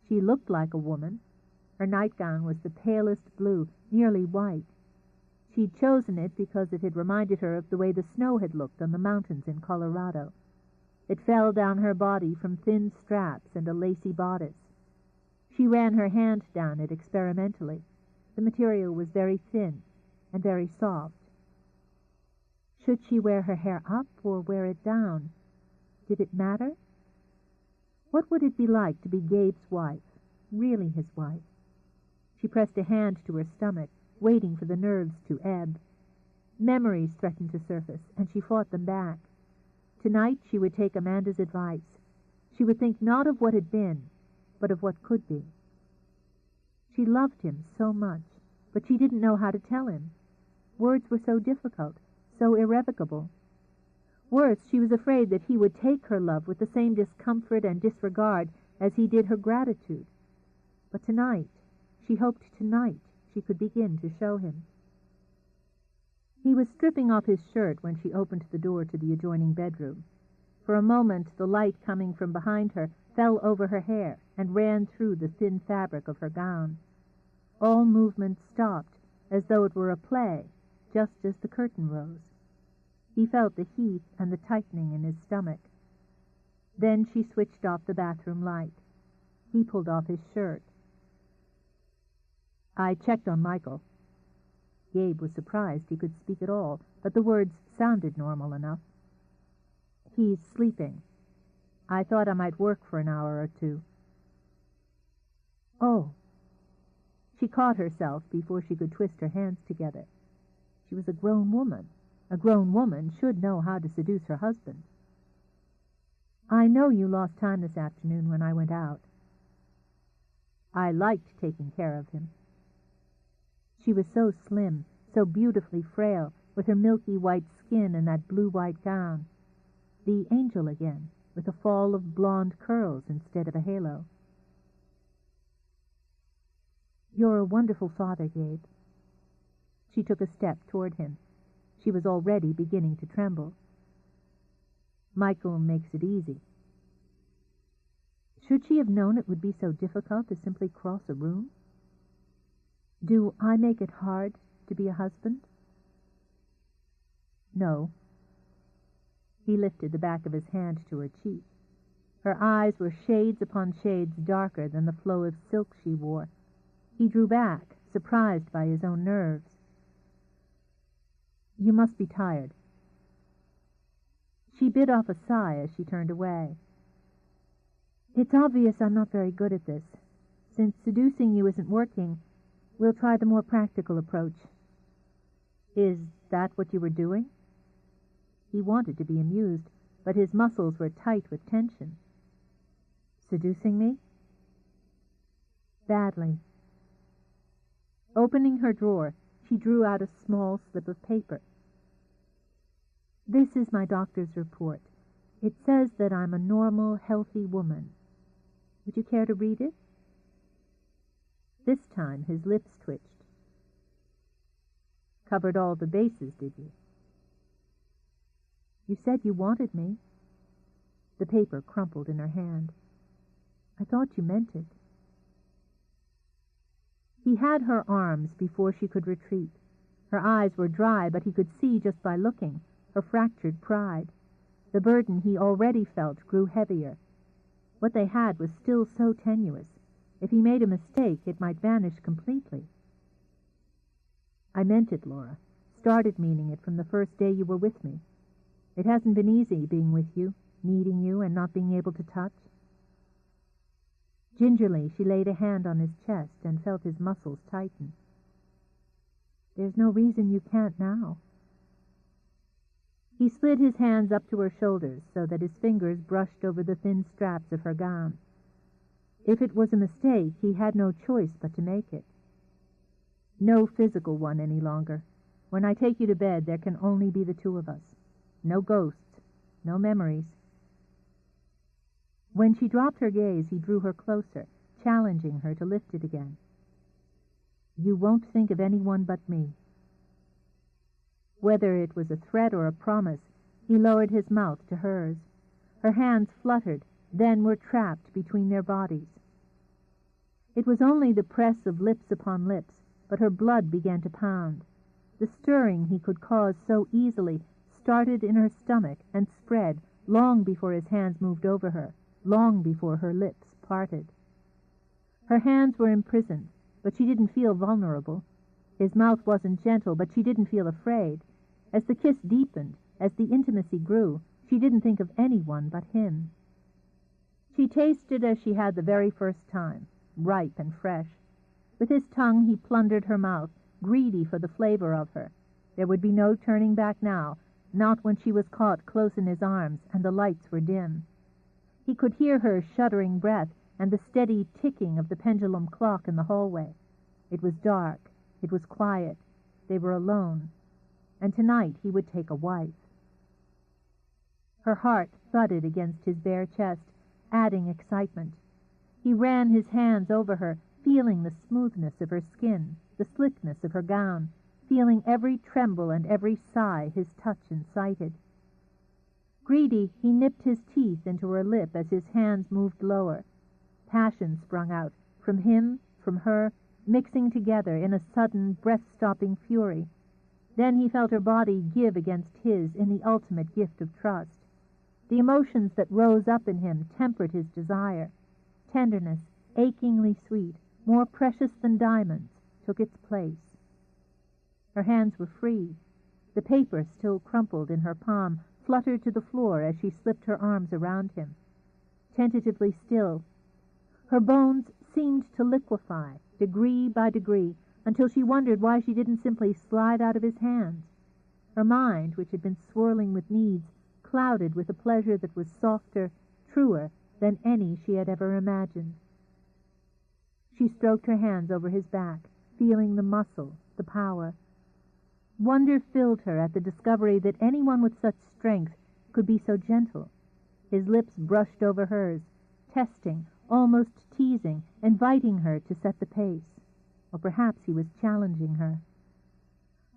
She looked like a woman. Her nightgown was the palest blue, nearly white. She'd chosen it because it had reminded her of the way the snow had looked on the mountains in Colorado. It fell down her body from thin straps and a lacy bodice. She ran her hand down it experimentally. The material was very thin and very soft. Should she wear her hair up or wear it down? Did it matter? What would it be like to be Gabe's wife, really his wife? She pressed a hand to her stomach, waiting for the nerves to ebb. Memories threatened to surface, and she fought them back. Tonight she would take Amanda's advice. She would think not of what had been, but of what could be. She loved him so much, but she didn't know how to tell him. Words were so difficult, so irrevocable. Worse, she was afraid that he would take her love with the same discomfort and disregard as he did her gratitude. But tonight, she hoped tonight she could begin to show him. He was stripping off his shirt when she opened the door to the adjoining bedroom. For a moment the light coming from behind her fell over her hair and ran through the thin fabric of her gown. All movement stopped, as though it were a play, just as the curtain rose. He felt the heat and the tightening in his stomach. Then she switched off the bathroom light. He pulled off his shirt. "I checked on Michael." Gabe was surprised he could speak at all, but the words sounded normal enough. "He's sleeping. I thought I might work for an hour or two." "Oh." She caught herself before she could twist her hands together. She was a grown woman. A grown woman should know how to seduce her husband. "I know you lost time this afternoon when I went out." "I liked taking care of him." She was so slim, so beautifully frail, with her milky white skin and that blue-white gown. The angel again, with a fall of blonde curls instead of a halo. "You're a wonderful father, Gabe." She took a step toward him. She was already beginning to tremble. "Michael makes it easy." Should she have known it would be so difficult to simply cross a room? "Do I make it hard to be a husband?" "No." He lifted the back of his hand to her cheek. Her eyes were shades upon shades darker than the flow of silk she wore. He drew back, surprised by his own nerves. "You must be tired." She bit off a sigh as she turned away. "It's obvious I'm not very good at this. Since seducing you isn't working, we'll try the more practical approach." "Is that what you were doing?" He wanted to be amused, but his muscles were tight with tension. "Seducing me?" "Badly." Opening her drawer, she drew out a small slip of paper. "This is my doctor's report. It says that I'm a normal, healthy woman. Would you care to read it?" This time his lips twitched. "Covered all the bases, did you?" "You said you wanted me." The paper crumpled in her hand. "I thought you meant it." He had her arms before she could retreat. Her eyes were dry, but he could see just by looking her fractured pride. The burden he already felt grew heavier. What they had was still so tenuous. If he made a mistake, it might vanish completely. "I meant it, Laura. Started meaning it from the first day you were with me. It hasn't been easy being with you, needing you and not being able to touch." Gingerly she laid a hand on his chest and felt his muscles tighten. "There's no reason you can't now." He slid his hands up to her shoulders so that his fingers brushed over the thin straps of her gown. If it was a mistake, he had no choice but to make it. "No physical one any longer. When I take you to bed, there can only be the two of us. No ghosts, no memories." When she dropped her gaze, he drew her closer, challenging her to lift it again. "You won't think of anyone but me." Whether it was a threat or a promise, he lowered his mouth to hers. Her hands fluttered, then were trapped between their bodies. It was only the press of lips upon lips, but her blood began to pound. The stirring he could cause so easily started in her stomach and spread long before his hands moved over her, long before her lips parted. Her hands were imprisoned, but she didn't feel vulnerable. His mouth wasn't gentle, but she didn't feel afraid. As the kiss deepened, as the intimacy grew, she didn't think of anyone but him. She tasted as she had the very first time, ripe and fresh. With his tongue he plundered her mouth, greedy for the flavor of her. There would be no turning back now, not when she was caught close in his arms and the lights were dim. He could hear her shuddering breath and the steady ticking of the pendulum clock in the hallway. It was dark. It was quiet. They were alone. and tonight he would take a wife. Her heart thudded against his bare chest, adding excitement. He ran his hands over her, feeling the smoothness of her skin, the slickness of her gown, feeling every tremble and every sigh his touch incited. Greedy, he nipped his teeth into her lip as his hands moved lower. Passion sprung out, from him, from her, mixing together in a sudden, breath-stopping fury. Then he felt her body give against his in the ultimate gift of trust. The emotions that rose up in him tempered his desire. Tenderness, achingly sweet, more precious than diamonds, took its place. Her hands were free. The paper, still crumpled in her palm, fluttered to the floor as she slipped her arms around him. Tentatively still, her bones seemed to liquefy, degree by degree, until she wondered why she didn't simply slide out of his hands. Her mind, which had been swirling with needs, clouded with a pleasure that was softer, truer than any she had ever imagined. She stroked her hands over his back, feeling the muscle, the power. Wonder filled her at the discovery that anyone with such strength could be so gentle. His lips brushed over hers, testing, almost teasing, inviting her to set the pace. Or perhaps he was challenging her.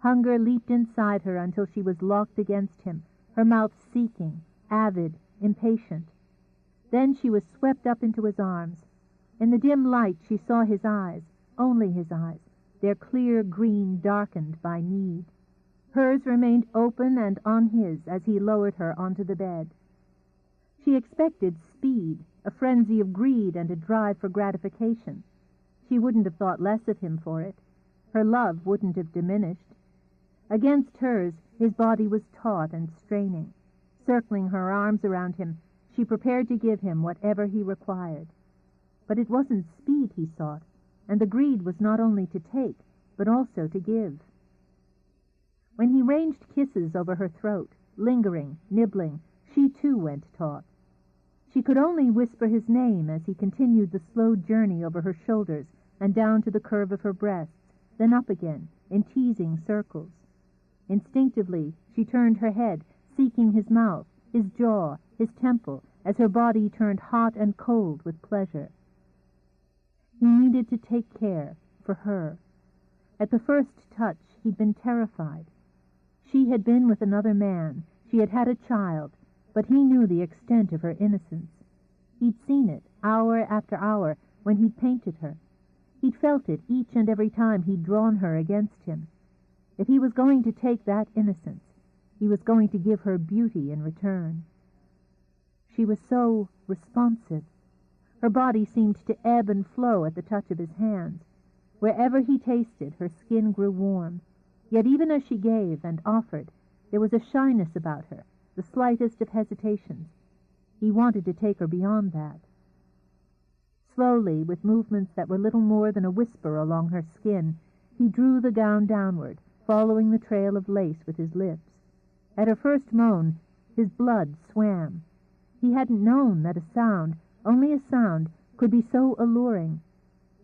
Hunger leaped inside her until she was locked against him, her mouth seeking, avid, impatient. Then she was swept up into his arms. In the dim light she saw his eyes, only his eyes, their clear green darkened by need. Hers remained open and on his as he lowered her onto the bed. She expected speed, a frenzy of greed and a drive for gratification. She wouldn't have thought less of him for it. Her love wouldn't have diminished. Against hers, his body was taut and straining. Circling her arms around him, she prepared to give him whatever he required. But it wasn't speed he sought, and the greed was not only to take, but also to give. When he ranged kisses over her throat, lingering, nibbling, she too went taut. She could only whisper his name as he continued the slow journey over her shoulders and down to the curve of her breasts, then up again, in teasing circles. Instinctively, she turned her head, seeking his mouth, his jaw, his temple, as her body turned hot and cold with pleasure. He needed to take care, for her. At the first touch, he'd been terrified. She had been with another man, she had had a child, but he knew the extent of her innocence. He'd seen it, hour after hour, when he'd painted her. He'd felt it each and every time he'd drawn her against him. If he was going to take that innocence, he was going to give her beauty in return. She was so responsive. Her body seemed to ebb and flow at the touch of his hands. Wherever he tasted, her skin grew warm. Yet even as she gave and offered, there was a shyness about her, the slightest of hesitations. He wanted to take her beyond that. Slowly, with movements that were little more than a whisper along her skin, he drew the gown downward, following the trail of lace with his lips. At her first moan, his blood swam. He hadn't known that a sound, only a sound, could be so alluring.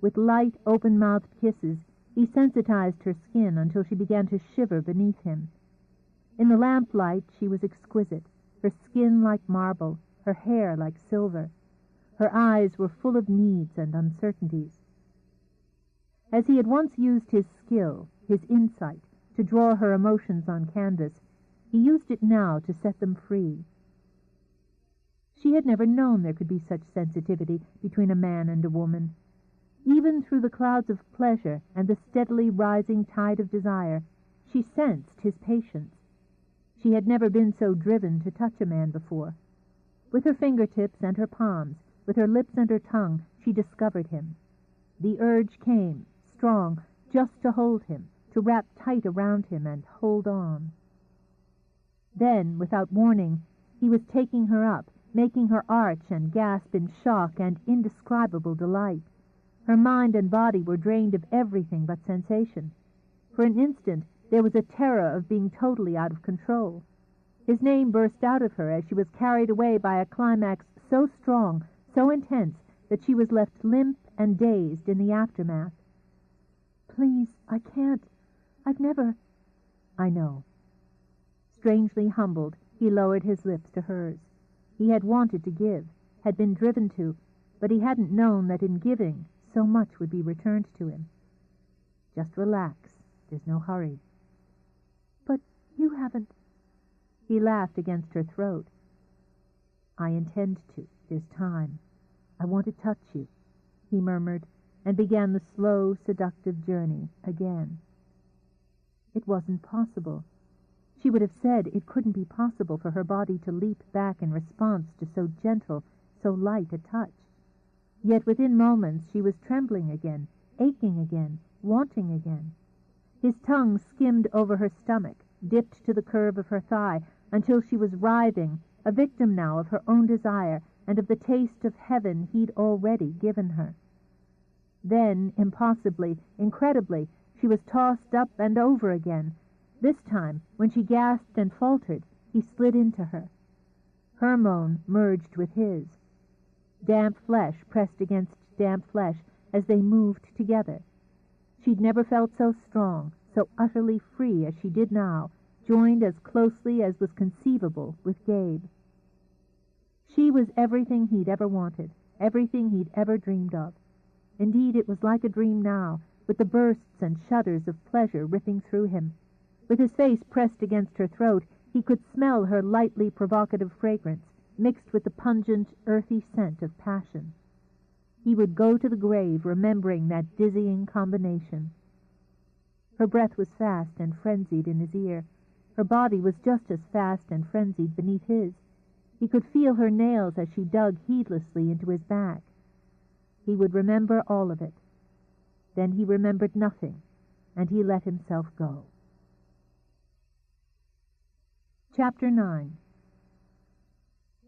With light, open-mouthed kisses, he sensitized her skin until she began to shiver beneath him. In the lamplight she was exquisite, her skin like marble, her hair like silver. Her eyes were full of needs and uncertainties. As he had once used his skill, his insight, to draw her emotions on canvas, he used it now to set them free. She had never known there could be such sensitivity between a man and a woman. Even through the clouds of pleasure and the steadily rising tide of desire, she sensed his patience. She had never been so driven to touch a man before. With her fingertips and her palms, with her lips and her tongue, she discovered him. The urge came, strong, just to hold him, to wrap tight around him and hold on. Then, without warning, he was taking her up, making her arch and gasp in shock and indescribable delight. Her mind and body were drained of everything but sensation. For an instant there was a terror of being totally out of control. His name burst out of her as she was carried away by a climax so strong, so intense, that she was left limp and dazed in the aftermath. "Please, I can't. I've never—" "I know. Strangely humbled, he lowered his lips to hers. He had wanted to give, had been driven to, but he hadn't known that in giving so much would be returned to him. "Just relax. There's no hurry." "But you haven't—" He laughed against her throat. "I intend to. There's time. I want to touch you," he murmured, and began the slow, seductive journey again. It wasn't possible. She would have said it couldn't be possible for her body to leap back in response to so gentle, so light a touch. Yet within moments she was trembling again, aching again, wanting again. His tongue skimmed over her stomach, dipped to the curve of her thigh, until she was writhing, a victim now of her own desire and of the taste of heaven he'd already given her. Then, impossibly, incredibly, she was tossed up and over again. This time, when she gasped and faltered, he slid into her. Her moan merged with his. Damp flesh pressed against damp flesh as they moved together. She'd never felt so strong, so utterly free as she did now, joined as closely as was conceivable with Gabe. She was everything he'd ever wanted, everything he'd ever dreamed of. Indeed, it was like a dream now, with the bursts and shudders of pleasure ripping through him. With his face pressed against her throat, he could smell her lightly provocative fragrance, mixed with the pungent, earthy scent of passion. He would go to the grave remembering that dizzying combination. Her breath was fast and frenzied in his ear. Her body was just as fast and frenzied beneath his. He could feel her nails as she dug heedlessly into his back. He would remember all of it. Then he remembered nothing, and he let himself go. Chapter 9.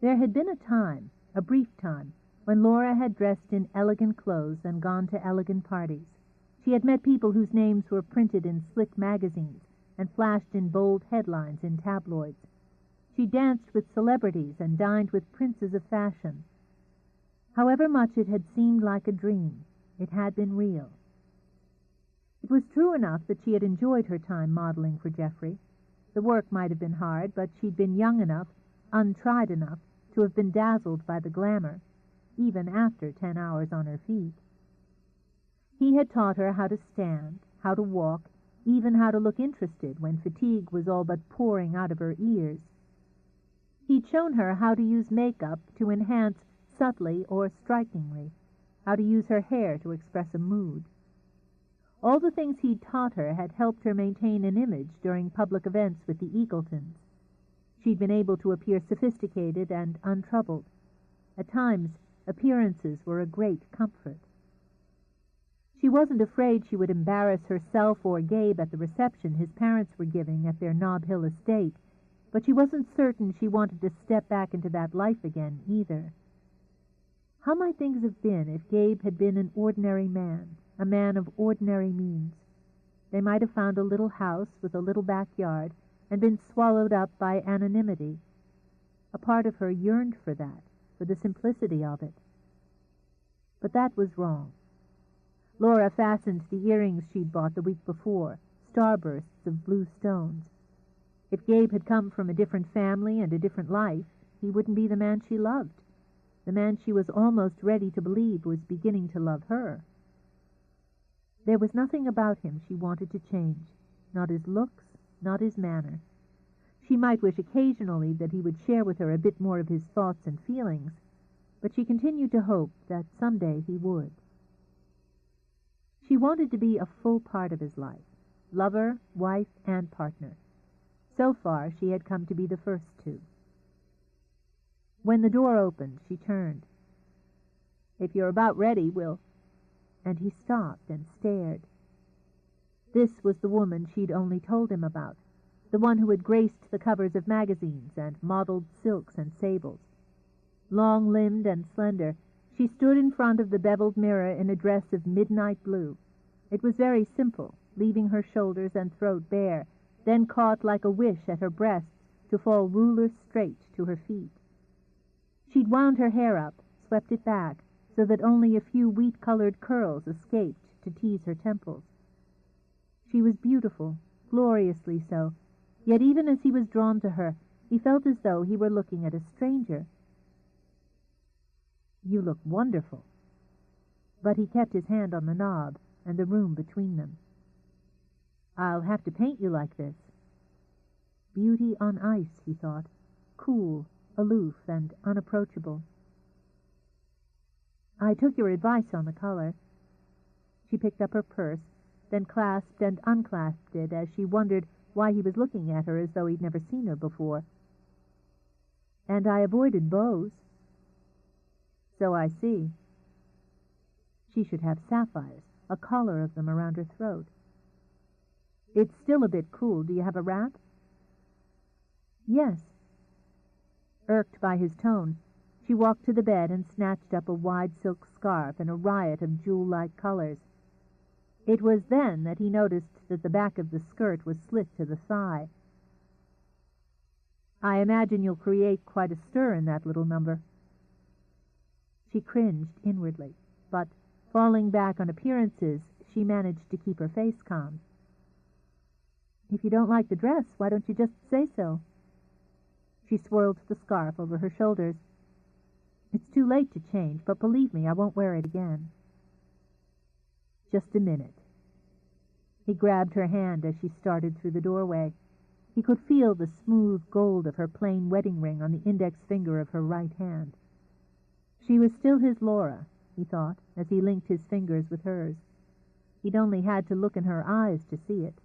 There had been a time, a brief time, when Laura had dressed in elegant clothes and gone to elegant parties. She had met people whose names were printed in slick magazines and flashed in bold headlines in tabloids. She danced with celebrities and dined with princes of fashion. However much it had seemed like a dream, it had been real. It was true enough that she had enjoyed her time modeling for Geoffrey. The work might have been hard, but she'd been young enough, untried enough, to have been dazzled by the glamour, even after 10 hours on her feet. He had taught her how to stand, how to walk, even how to look interested when fatigue was all but pouring out of her ears. He'd shown her how to use makeup to enhance subtly or strikingly, how to use her hair to express a mood. All the things he'd taught her had helped her maintain an image during public events with the Eagletons. She'd been able to appear sophisticated and untroubled. At times, appearances were a great comfort. She wasn't afraid she would embarrass herself or Gabe at the reception his parents were giving at their Nob Hill estate, but she wasn't certain she wanted to step back into that life again, either. How might things have been if Gabe had been an ordinary man, a man of ordinary means? They might have found a little house with a little backyard and been swallowed up by anonymity. A part of her yearned for that, for the simplicity of it. But that was wrong. Laura fastened the earrings she'd bought the week before, starbursts of blue stones. If Gabe had come from a different family and a different life, he wouldn't be the man she loved, the man she was almost ready to believe was beginning to love her. There was nothing about him she wanted to change, not his looks, not his manner. She might wish occasionally that he would share with her a bit more of his thoughts and feelings, but she continued to hope that someday he would. She wanted to be a full part of his life, lover, wife, and partner. So far, she had come to be the first two. When the door opened, she turned. "If you're about ready, we'll—" And he stopped and stared. This was the woman she'd only told him about, the one who had graced the covers of magazines and modeled silks and sables. Long-limbed and slender, she stood in front of the beveled mirror in a dress of midnight blue. It was very simple, leaving her shoulders and throat bare, then caught like a wish at her breasts to fall ruler-straight to her feet. She'd wound her hair up, swept it back, so that only a few wheat-colored curls escaped to tease her temples. She was beautiful, gloriously so, Yet even as he was drawn to her, he felt as though he were looking at a stranger. "You look wonderful." But he kept his hand on the knob and the room between them. "I'll have to paint you like this." Beauty on ice, he thought, cool, aloof, and unapproachable. "I took your advice on the color." She picked up her purse, then clasped and unclasped it as she wondered why he was looking at her as though he'd never seen her before. "And I avoided bows." "So I see." She should have sapphires, a collar of them around her throat. "It's still a bit cool. Do you have a wrap?" "Yes." Irked by his tone, she walked to the bed and snatched up a wide silk scarf in a riot of jewel-like colors. It was then that he noticed that the back of the skirt was slit to the thigh. "I imagine you'll create quite a stir in that little number." She cringed inwardly, but, falling back on appearances, she managed to keep her face calm. "If you don't like the dress, why don't you just say so?" She swirled the scarf over her shoulders. "It's too late to change, but believe me, I won't wear it again." "Just a minute." He grabbed her hand as she started through the doorway. He could feel the smooth gold of her plain wedding ring on the index finger of her right hand. She was still his Laura, he thought, as he linked his fingers with hers. He'd only had to look in her eyes to see it.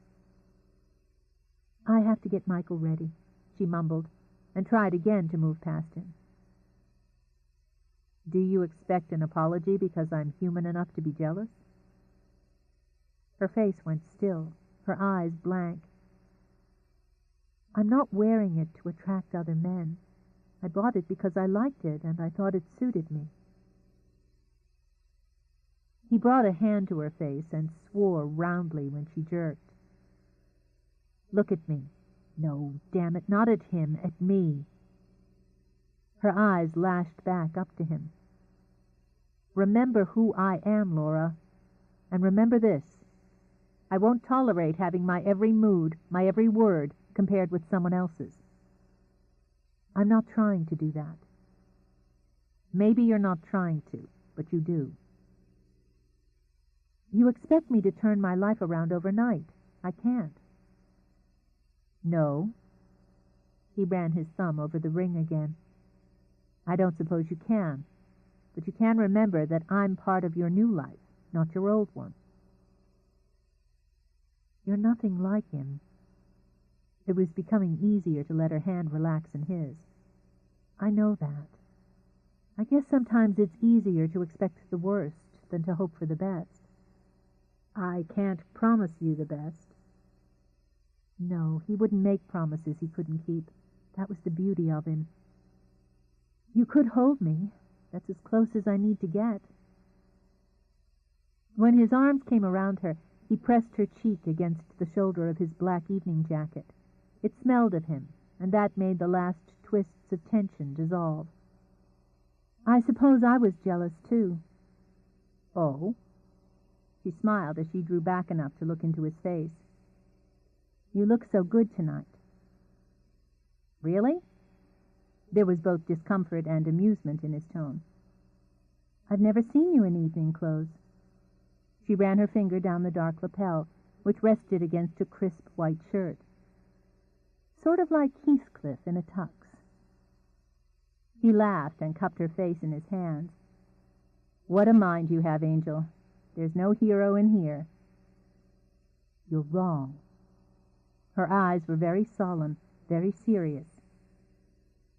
"I have to get Michael ready," she mumbled, and tried again to move past him. "Do you expect an apology because I'm human enough to be jealous?" Her face went still, her eyes blank. "I'm not wearing it to attract other men. I bought it because I liked it, and I thought it suited me." He brought a hand to her face and swore roundly when she jerked. "Look at me." "No, damn it, not at him, at me." Her eyes lashed back up to him. "Remember who I am, Laura. And remember this. I won't tolerate having my every mood, my every word, compared with someone else's. I'm not trying to do that." "Maybe you're not trying to, but you do." "You expect me to turn my life around overnight. I can't." "No." He ran his thumb over the ring again. "I don't suppose you can, but you can remember that I'm part of your new life, not your old one." "You're nothing like him." It was becoming easier to let her hand relax in his. "I know that. I guess sometimes it's easier to expect the worst than to hope for the best." "I can't promise you the best." No, he wouldn't make promises he couldn't keep. That was the beauty of him. "You could hold me. That's as close as I need to get." When his arms came around her, he pressed her cheek against the shoulder of his black evening jacket. It smelled of him, and that made the last twists of tension dissolve. "I suppose I was jealous, too." "Oh?" She smiled as she drew back enough to look into his face. "You look so good tonight." "Really?" There was both discomfort and amusement in his tone. "I've never seen you in evening clothes." She ran her finger down the dark lapel, which rested against a crisp white shirt. "Sort of like Heathcliff in a tux." He laughed and cupped her face in his hands. "What a mind you have, Angel. There's no hero in here." "You're wrong." Her eyes were very solemn, very serious.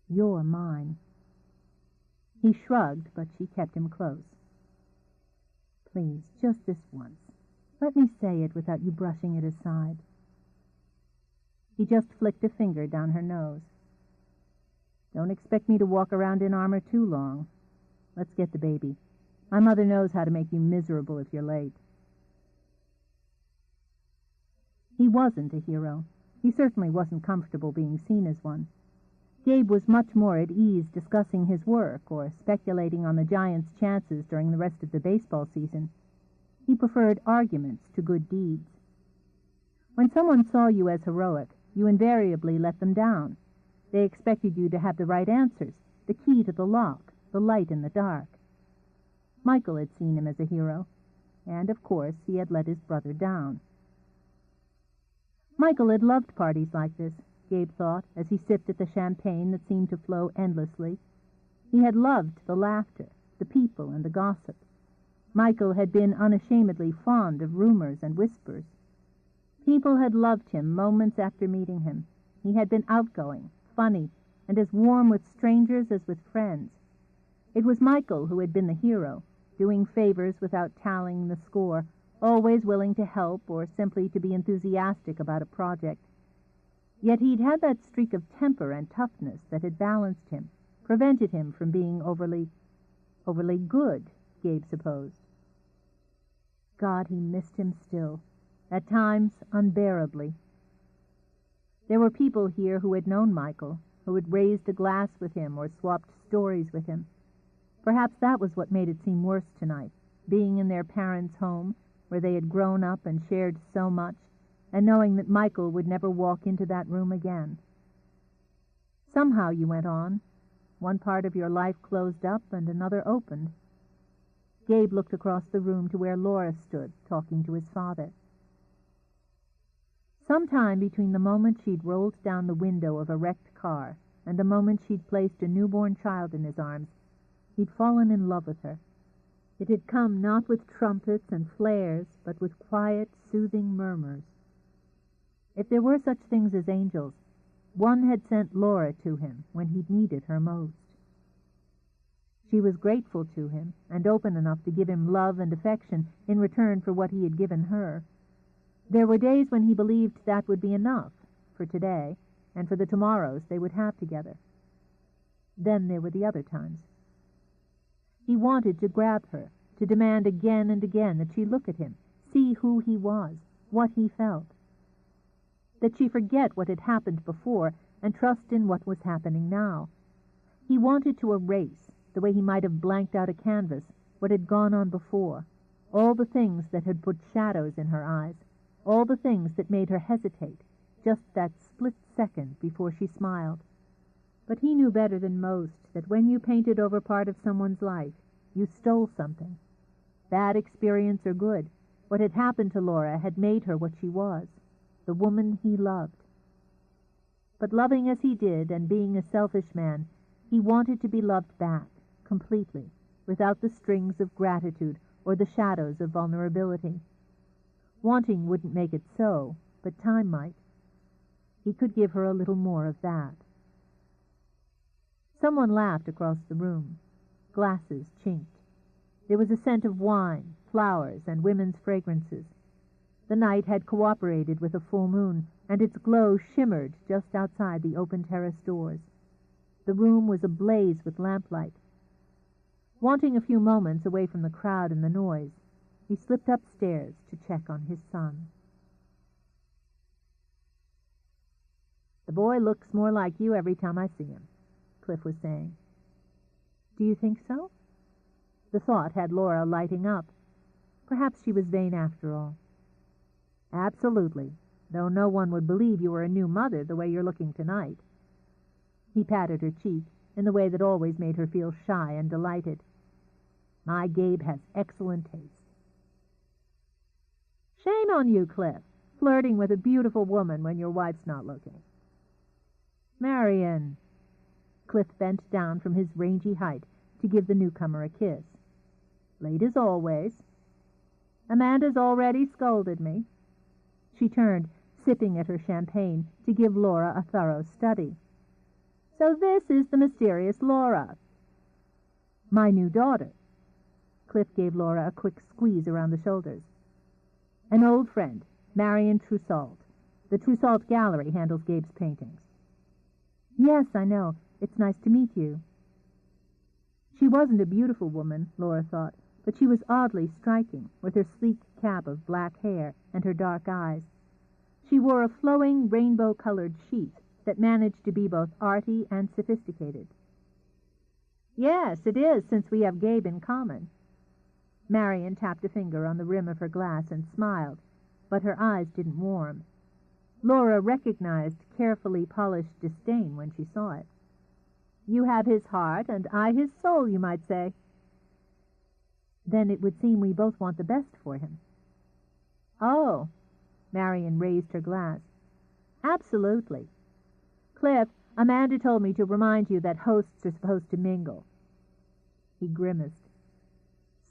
"You're mine." He shrugged, but she kept him close. "Please, just this once. Let me say it without you brushing it aside." He just flicked a finger down her nose. "Don't expect me to walk around in armor too long. Let's get the baby. My mother knows how to make you miserable if you're late." He wasn't a hero. He certainly wasn't comfortable being seen as one. Gabe was much more at ease discussing his work or speculating on the Giants' chances during the rest of the baseball season. He preferred arguments to good deeds. When someone saw you as heroic, you invariably let them down. They expected you to have the right answers, the key to the lock, the light in the dark. Michael had seen him as a hero, and of course he had let his brother down. Michael had loved parties like this, Gabe thought, as he sipped at the champagne that seemed to flow endlessly. He had loved the laughter, the people, and the gossip. Michael had been unashamedly fond of rumors and whispers. People had loved him moments after meeting him. He had been outgoing, funny, and as warm with strangers as with friends. It was Michael who had been the hero, doing favors without tallying the score, always willing to help or simply to be enthusiastic about a project. Yet he'd had that streak of temper and toughness that had balanced him, prevented him from being overly good, Gabe supposed. God, he missed him still, at times unbearably. There were people here who had known Michael, who had raised a glass with him or swapped stories with him. Perhaps that was what made it seem worse tonight, being in their parents' home, where they had grown up and shared so much, and knowing that Michael would never walk into that room again. Somehow, you went on. One part of your life closed up and another opened. Gabe looked across the room to where Laura stood, talking to his father. Sometime between the moment she'd rolled down the window of a wrecked car and the moment she'd placed a newborn child in his arms, he'd fallen in love with her. It had come not with trumpets and flares, but with quiet, soothing murmurs. If there were such things as angels, one had sent Laura to him when he'd needed her most. She was grateful to him and open enough to give him love and affection in return for what he had given her. There were days when he believed that would be enough for today and for the tomorrows they would have together. Then there were the other times. He wanted to grab her, to demand again and again that she look at him, see who he was, what he felt. That she forget what had happened before and trust in what was happening now. He wanted to erase, the way he might have blanked out a canvas, what had gone on before, all the things that had put shadows in her eyes, all the things that made her hesitate, just that split second before she smiled. But he knew better than most that when you painted over part of someone's life, you stole something. Bad experience or good, what had happened to Laura had made her what she was, the woman he loved. But loving as he did, and being a selfish man, he wanted to be loved back, completely, without the strings of gratitude or the shadows of vulnerability. Wanting wouldn't make it so, but time might. He could give her a little more of that. Someone laughed across the room. Glasses chinked. There was a scent of wine, flowers, and women's fragrances. The night had cooperated with a full moon, and its glow shimmered just outside the open terrace doors. The room was ablaze with lamplight. Wanting a few moments away from the crowd and the noise, he slipped upstairs to check on his son. "The boy looks more like you every time I see him," Cliff was saying. "Do you think so?" The thought had Laura lighting up. Perhaps she was vain after all. "Absolutely, though no one would believe you were a new mother the way you're looking tonight." He patted her cheek in the way that always made her feel shy and delighted. "My Gabe has excellent taste." "Shame on you, Cliff, flirting with a beautiful woman when your wife's not looking." "Marion." Cliff bent down from his rangy height to give the newcomer a kiss. "Late as always." "Amanda's already scolded me." She turned, sipping at her champagne, to give Laura a thorough study. "So this is the mysterious Laura." "My new daughter." Cliff gave Laura a quick squeeze around the shoulders. "An old friend, Marion Troussault. The Troussault Gallery handles Gabe's paintings." "Yes, I know. It's nice to meet you." She wasn't a beautiful woman, Laura thought, but she was oddly striking, with her sleek cap of black hair and her dark eyes. She wore a flowing, rainbow-colored sheath that managed to be both arty and sophisticated. "Yes, it is, since we have Gabe in common." Marion tapped a finger on the rim of her glass and smiled, but her eyes didn't warm. Laura recognized carefully polished disdain when she saw it. "You have his heart, and I his soul, you might say." "Then it would seem we both want the best for him." "Oh," Marion raised her glass. "Absolutely. Cliff, Amanda told me to remind you that hosts are supposed to mingle." He grimaced.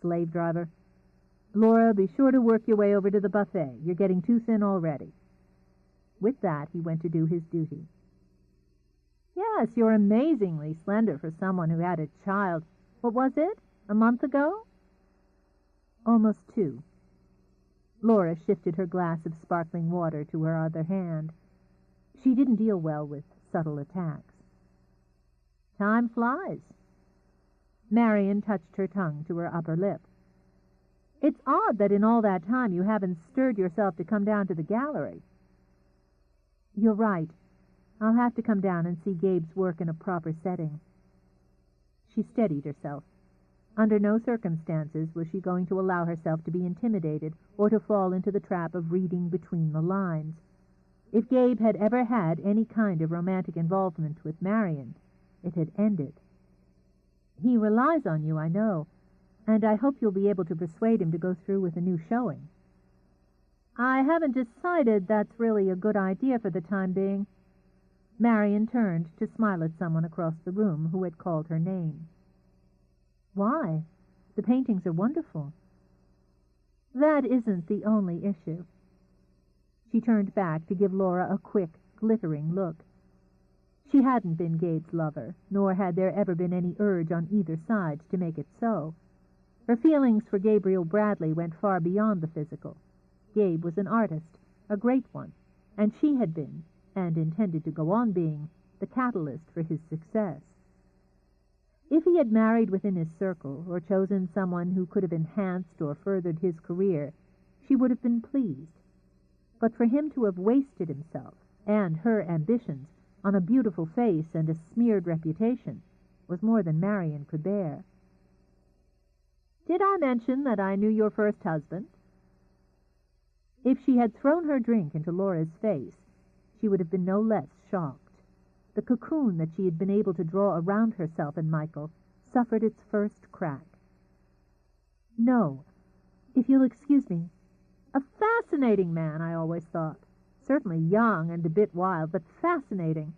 "Slave driver. Laura, be sure to work your way over to the buffet. You're getting too thin already." With that, he went to do his duty. "Yes, you're amazingly slender for someone who had a child. What was it? A month ago?" "Almost 2. Laura shifted her glass of sparkling water to her other hand. She didn't deal well with subtle attacks. "Time flies." Marion touched her tongue to her upper lip. "It's odd that in all that time you haven't stirred yourself to come down to the gallery." "You're right. I'll have to come down and see Gabe's work in a proper setting." She steadied herself. Under no circumstances was she going to allow herself to be intimidated or to fall into the trap of reading between the lines. If Gabe had ever had any kind of romantic involvement with Marion, it had ended. "He relies on you, I know, and I hope you'll be able to persuade him to go through with a new showing." "I haven't decided that's really a good idea for the time being." Marion turned to smile at someone across the room who had called her name. "Why? The paintings are wonderful." "That isn't the only issue." She turned back to give Laura a quick, glittering look. She hadn't been Gabe's lover, nor had there ever been any urge on either side to make it so. Her feelings for Gabriel Bradley went far beyond the physical. Gabe was an artist, a great one, and she had been, and intended to go on being, the catalyst for his success. If he had married within his circle, or chosen someone who could have enhanced or furthered his career, she would have been pleased. But for him to have wasted himself, and her ambitions, on a beautiful face and a smeared reputation, was more than Marion could bear. "Did I mention that I knew your first husband?" If she had thrown her drink into Laura's face, she would have been no less shocked. The cocoon that she had been able to draw around herself and Michael suffered its first crack. "No, if you'll excuse me. A fascinating man, I always thought. Certainly young and a bit wild, but fascinating.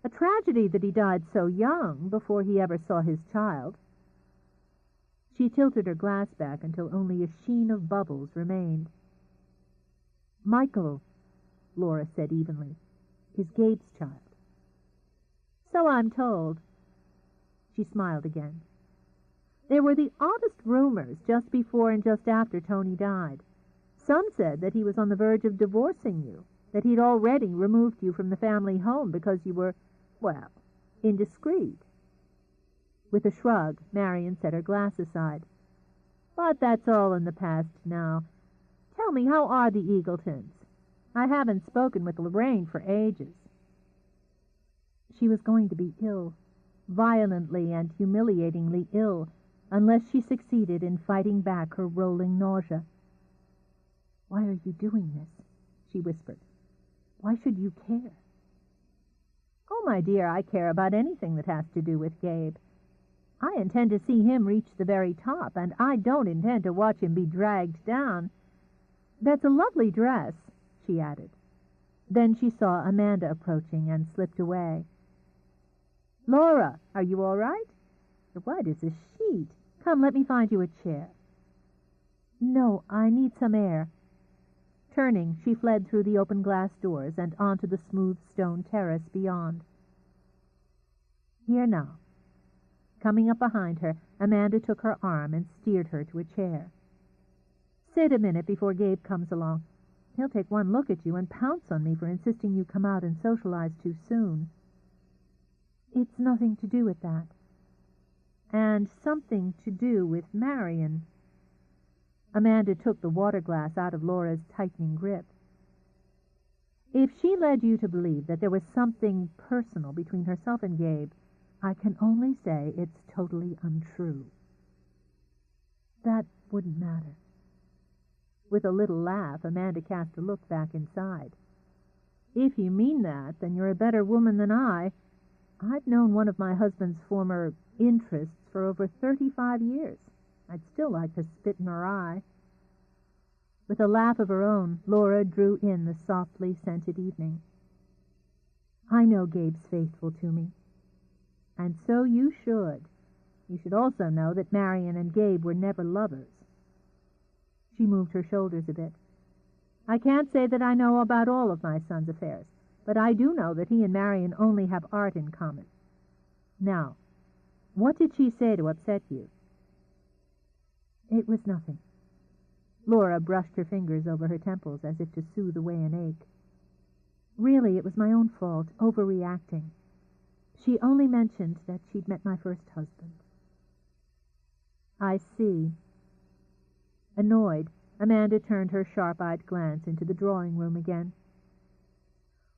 A tragedy that he died so young, before he ever saw his child." She tilted her glass back until only a sheen of bubbles remained. "Michael," Laura said evenly, "is Gabe's child." "So I'm told." She smiled again. "There were the oddest rumors just before and just after Tony died. Some said that he was on the verge of divorcing you, that he'd already removed you from the family home because you were, well, indiscreet." With a shrug, Marion set her glass aside. "But that's all in the past now. Tell me, how are the Eagletons? I haven't spoken with Lorraine for ages." She was going to be ill, violently and humiliatingly ill, unless she succeeded in fighting back her rolling nausea. "Why are you doing this?" she whispered. "Why should you care?" "Oh, my dear, I care about anything that has to do with Gabe. I intend to see him reach the very top, and I don't intend to watch him be dragged down. That's a lovely dress," she added. Then she saw Amanda approaching and slipped away. "Laura, are you all right? You're white as a sheet. Come, let me find you a chair." "No, I need some air." Turning, she fled through the open glass doors and onto the smooth stone terrace beyond. "Here now." Coming up behind her, Amanda took her arm and steered her to a chair. "Sit a minute before Gabe comes along. He'll take one look at you and pounce on me for insisting you come out and socialize too soon." "It's nothing to do with that." "And something to do with Marion." Amanda took the water glass out of Laura's tightening grip. "If she led you to believe that there was something personal between herself and Gabe, I can only say it's totally untrue." "That wouldn't matter." With a little laugh, Amanda cast a look back inside. If you mean that, then you're a better woman than I. I've known one of my husband's former interests for over 35 years. I'd still like to spit in her eye. With a laugh of her own, Laura drew in the softly scented evening. I know Gabe's faithful to me. And so you should. You should also know that Marion and Gabe were never lovers. She moved her shoulders a bit. I can't say that I know about all of my son's affairs, but I do know that he and Marion only have art in common. Now, what did she say to upset you? It was nothing. Laura brushed her fingers over her temples as if to soothe away an ache. Really, it was my own fault, overreacting. She only mentioned that she'd met my first husband. I see. Annoyed, Amanda turned her sharp-eyed glance into the drawing-room again.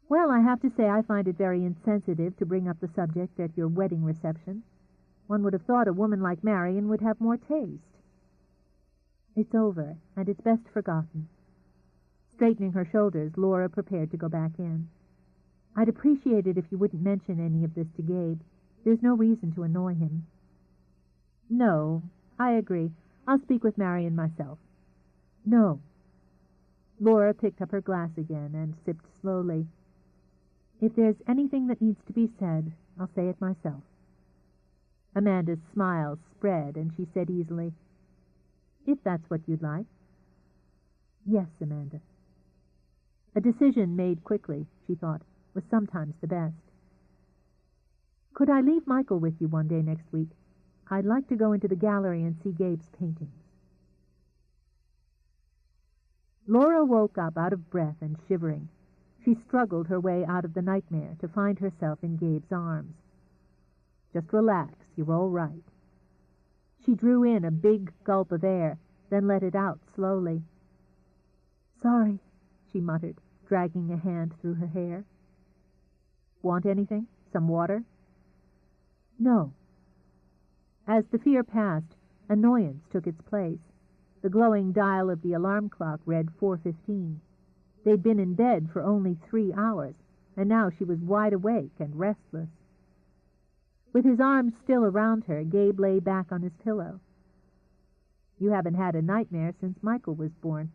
Well, I have to say I find it very insensitive to bring up the subject at your wedding reception. One would have thought a woman like Marion would have more taste. It's over, and it's best forgotten. Straightening her shoulders, Laura prepared to go back in. I'd appreciate it if you wouldn't mention any of this to Gabe. There's no reason to annoy him. No, I agree. I'll speak with Marion myself. No. Laura picked up her glass again and sipped slowly. If there's anything that needs to be said, I'll say it myself. Amanda's smile spread, and she said easily, If that's what you'd like. Yes, Amanda. A decision made quickly, she thought, was sometimes the best. Could I leave Michael with you one day next week? I'd like to go into the gallery and see Gabe's paintings. Laura woke up out of breath and shivering. She struggled her way out of the nightmare to find herself in Gabe's arms. Just relax, you're all right. She drew in a big gulp of air, then let it out slowly. Sorry, she muttered, dragging a hand through her hair. Want anything? Some water? No. As the fear passed, annoyance took its place. The glowing dial of the alarm clock read 4:15. They'd been in bed for only 3 hours, and now she was wide awake and restless. With his arms still around her, Gabe lay back on his pillow. You haven't had a nightmare since Michael was born.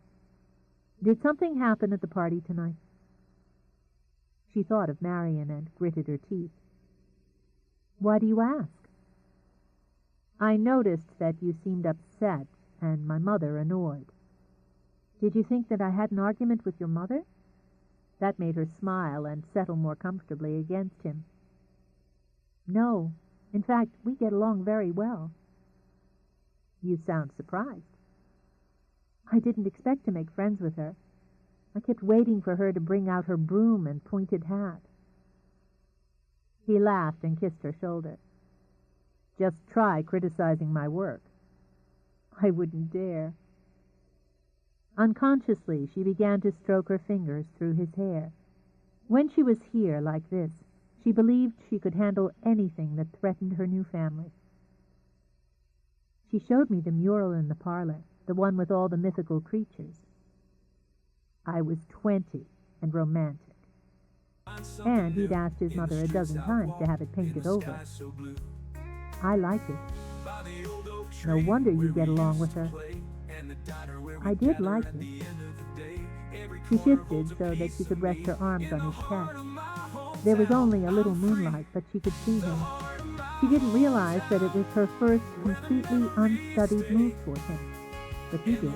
Did something happen at the party tonight? She thought of Marion and gritted her teeth. Why do you ask? I noticed that you seemed upset and my mother annoyed. Did you think that I had an argument with your mother? That made her smile and settle more comfortably against him. No. In fact, we get along very well. You sound surprised. I didn't expect to make friends with her. I kept waiting for her to bring out her broom and pointed hat. He laughed and kissed her shoulder. Just try criticizing my work. I wouldn't dare. Unconsciously, she began to stroke her fingers through his hair. When she was here like this, she believed she could handle anything that threatened her new family. She showed me the mural in the parlor, the one with all the mythical creatures. I was 20 and romantic. And he'd asked his mother a dozen times to have it painted over. I like it. No wonder you get along with her. I did like it. She shifted so that she could rest her arms on his chest. There was only a little moonlight, but she could see him. She didn't realize that it was her first completely unstudied move toward him, but he did.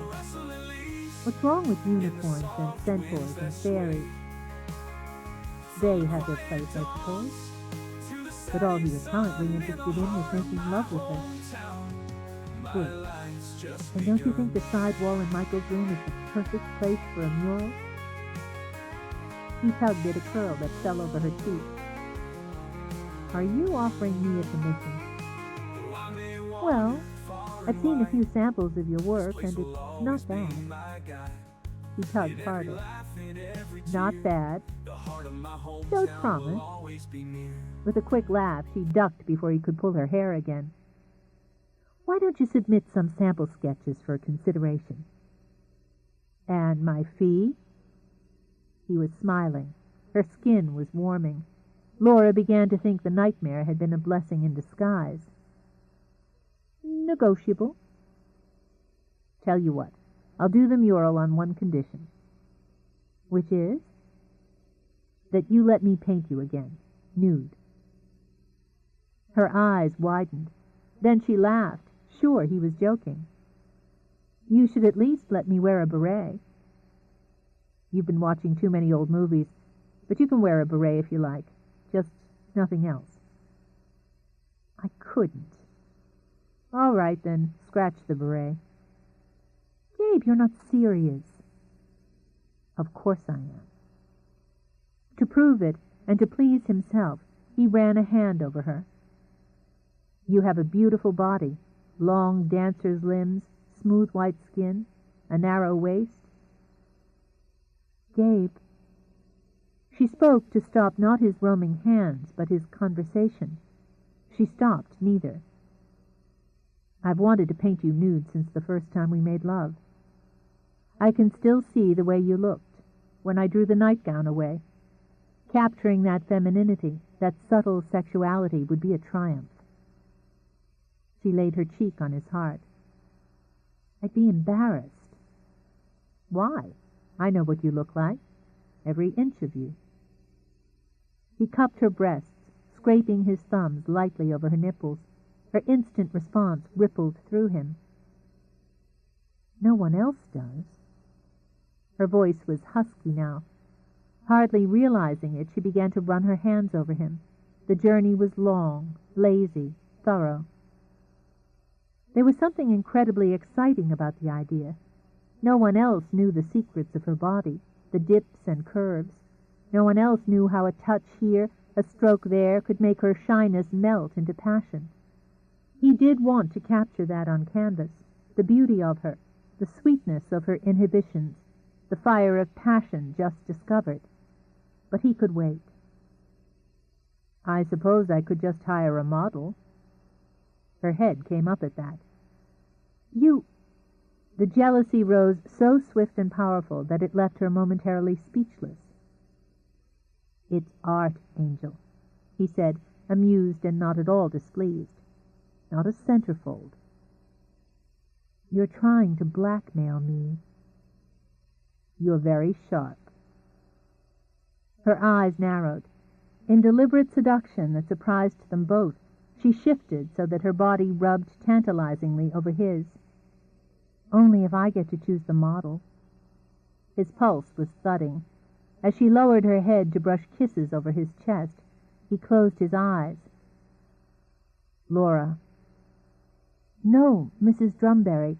What's wrong with unicorns and centaurs and fairies? They have their place, I suppose. But all he was currently interested in was making love with her. Good. And don't you think the side wall in Michael's room is the perfect place for a mural? He tugged at a curl that fell over her cheek. Are you offering me a commission? Well, I've seen a few samples of your work, and it's not bad. He tugged harder. Not bad. Shows promise. With a quick laugh, she ducked before he could pull her hair again. Why don't you submit some sample sketches for consideration? And my fee? He was smiling, Her skin was warming. Laura began to think the nightmare had been a blessing in disguise. Negotiable. Tell you what, I'll do the mural on one condition. Which is? That you let me paint you again, nude. Her eyes widened. Then she laughed, sure he was joking. You should at least let me wear a beret. You've been watching too many old movies, but you can wear a beret if you like. Just nothing else. I couldn't. All right, then, scratch the beret. Gabe, you're not serious. Of course I am. To prove it, and to please himself, he ran a hand over her. You have a beautiful body, long dancer's limbs, smooth white skin, a narrow waist. Gabe. She spoke to stop not his roaming hands, but his conversation. She stopped neither. I've wanted to paint you nude since the first time we made love. I can still see the way you looked, when I drew the nightgown away. Capturing that femininity, that subtle sexuality, would be a triumph. She laid her cheek on his heart. I'd be embarrassed. Why? I know what you look like. Every inch of you. He cupped her breasts, scraping his thumbs lightly over her nipples. Her instant response rippled through him. No one else does. Her voice was husky now. Hardly realizing it, she began to run her hands over him. The journey was long, lazy, thorough. There was something incredibly exciting about the idea. No one else knew the secrets of her body, the dips and curves. No one else knew how a touch here, a stroke there, could make her shyness melt into passion. He did want to capture that on canvas, the beauty of her, the sweetness of her inhibitions, the fire of passion just discovered. But he could wait. I suppose I could just hire a model. Her head came up at that. You... The jealousy rose so swift and powerful that it left her momentarily speechless. It's art, Angel, he said, amused and not at all displeased. Not a centerfold. You're trying to blackmail me. You're very sharp. Her eyes narrowed. In deliberate seduction that surprised them both, she shifted so that her body rubbed tantalizingly over his. Only if I get to choose the model. His pulse was thudding. As she lowered her head to brush kisses over his chest, he closed his eyes. Laura. No, Mrs. Drumberry.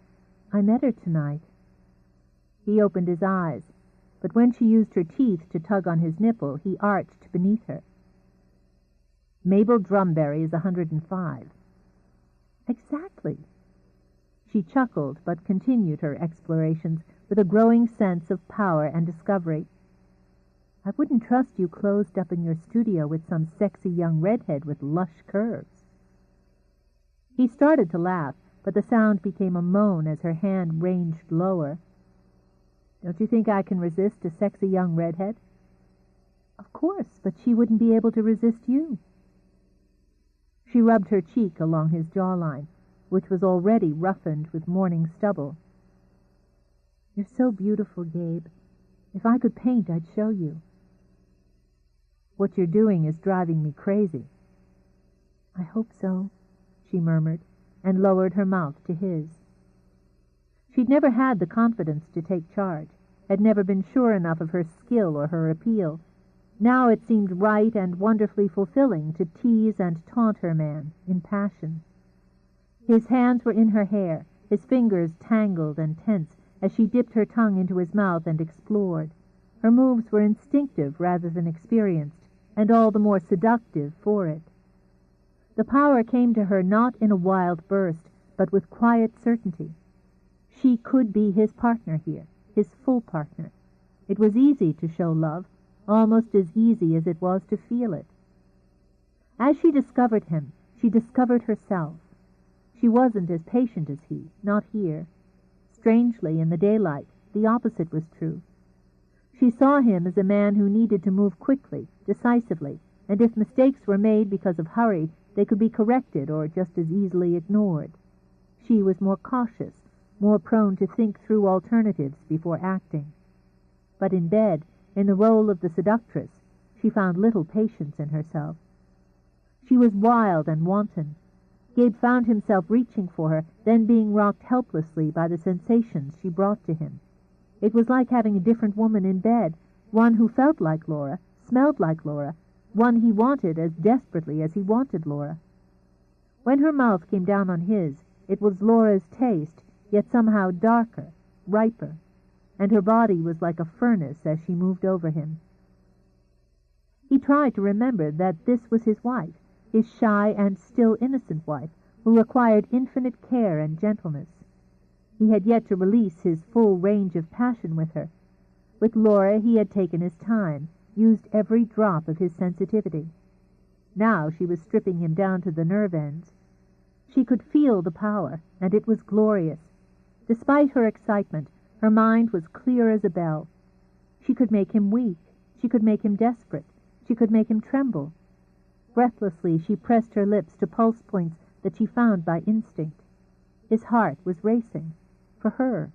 I met her tonight. He opened his eyes, but when she used her teeth to tug on his nipple, he arched beneath her. Mabel Drumberry is 105. Exactly. She chuckled, but continued her explorations with a growing sense of power and discovery. I wouldn't trust you closed up in your studio with some sexy young redhead with lush curves. He started to laugh, but the sound became a moan as her hand ranged lower. Don't you think I can resist a sexy young redhead? Of course, but she wouldn't be able to resist you. She rubbed her cheek along his jawline, which was already roughened with morning stubble. You're so beautiful, Gabe. If I could paint, I'd show you. What you're doing is driving me crazy. I hope so, she murmured, and lowered her mouth to his. She'd never had the confidence to take charge, had never been sure enough of her skill or her appeal. Now it seemed right and wonderfully fulfilling to tease and taunt her man in passion. His hands were in her hair, his fingers tangled and tense as she dipped her tongue into his mouth and explored. Her moves were instinctive rather than experienced, and all the more seductive for it. The power came to her not in a wild burst, but with quiet certainty. She could be his partner here, his full partner. It was easy to show love, almost as easy as it was to feel it. As she discovered him, she discovered herself. She wasn't as patient as he, not here. Strangely, in the daylight, the opposite was true. She saw him as a man who needed to move quickly, decisively, and if mistakes were made because of hurry, they could be corrected or just as easily ignored. She was more cautious, more prone to think through alternatives before acting. But in bed, in the role of the seductress, she found little patience in herself. She was wild and wanton. Gabe found himself reaching for her, then being rocked helplessly by the sensations she brought to him. It was like having a different woman in bed, one who felt like Laura, smelled like Laura, one he wanted as desperately as he wanted Laura. When her mouth came down on his, it was Laura's taste, yet somehow darker, riper, and her body was like a furnace as she moved over him. He tried to remember that this was his wife, his shy and still innocent wife, who required infinite care and gentleness. He had yet to release his full range of passion with her. With Laura he had taken his time, used every drop of his sensitivity. Now she was stripping him down to the nerve ends. She could feel the power, and it was glorious. Despite her excitement, her mind was clear as a bell. She could make him weak. She could make him desperate. She could make him tremble. Breathlessly she pressed her lips to pulse points that she found by instinct. His heart was racing. For her.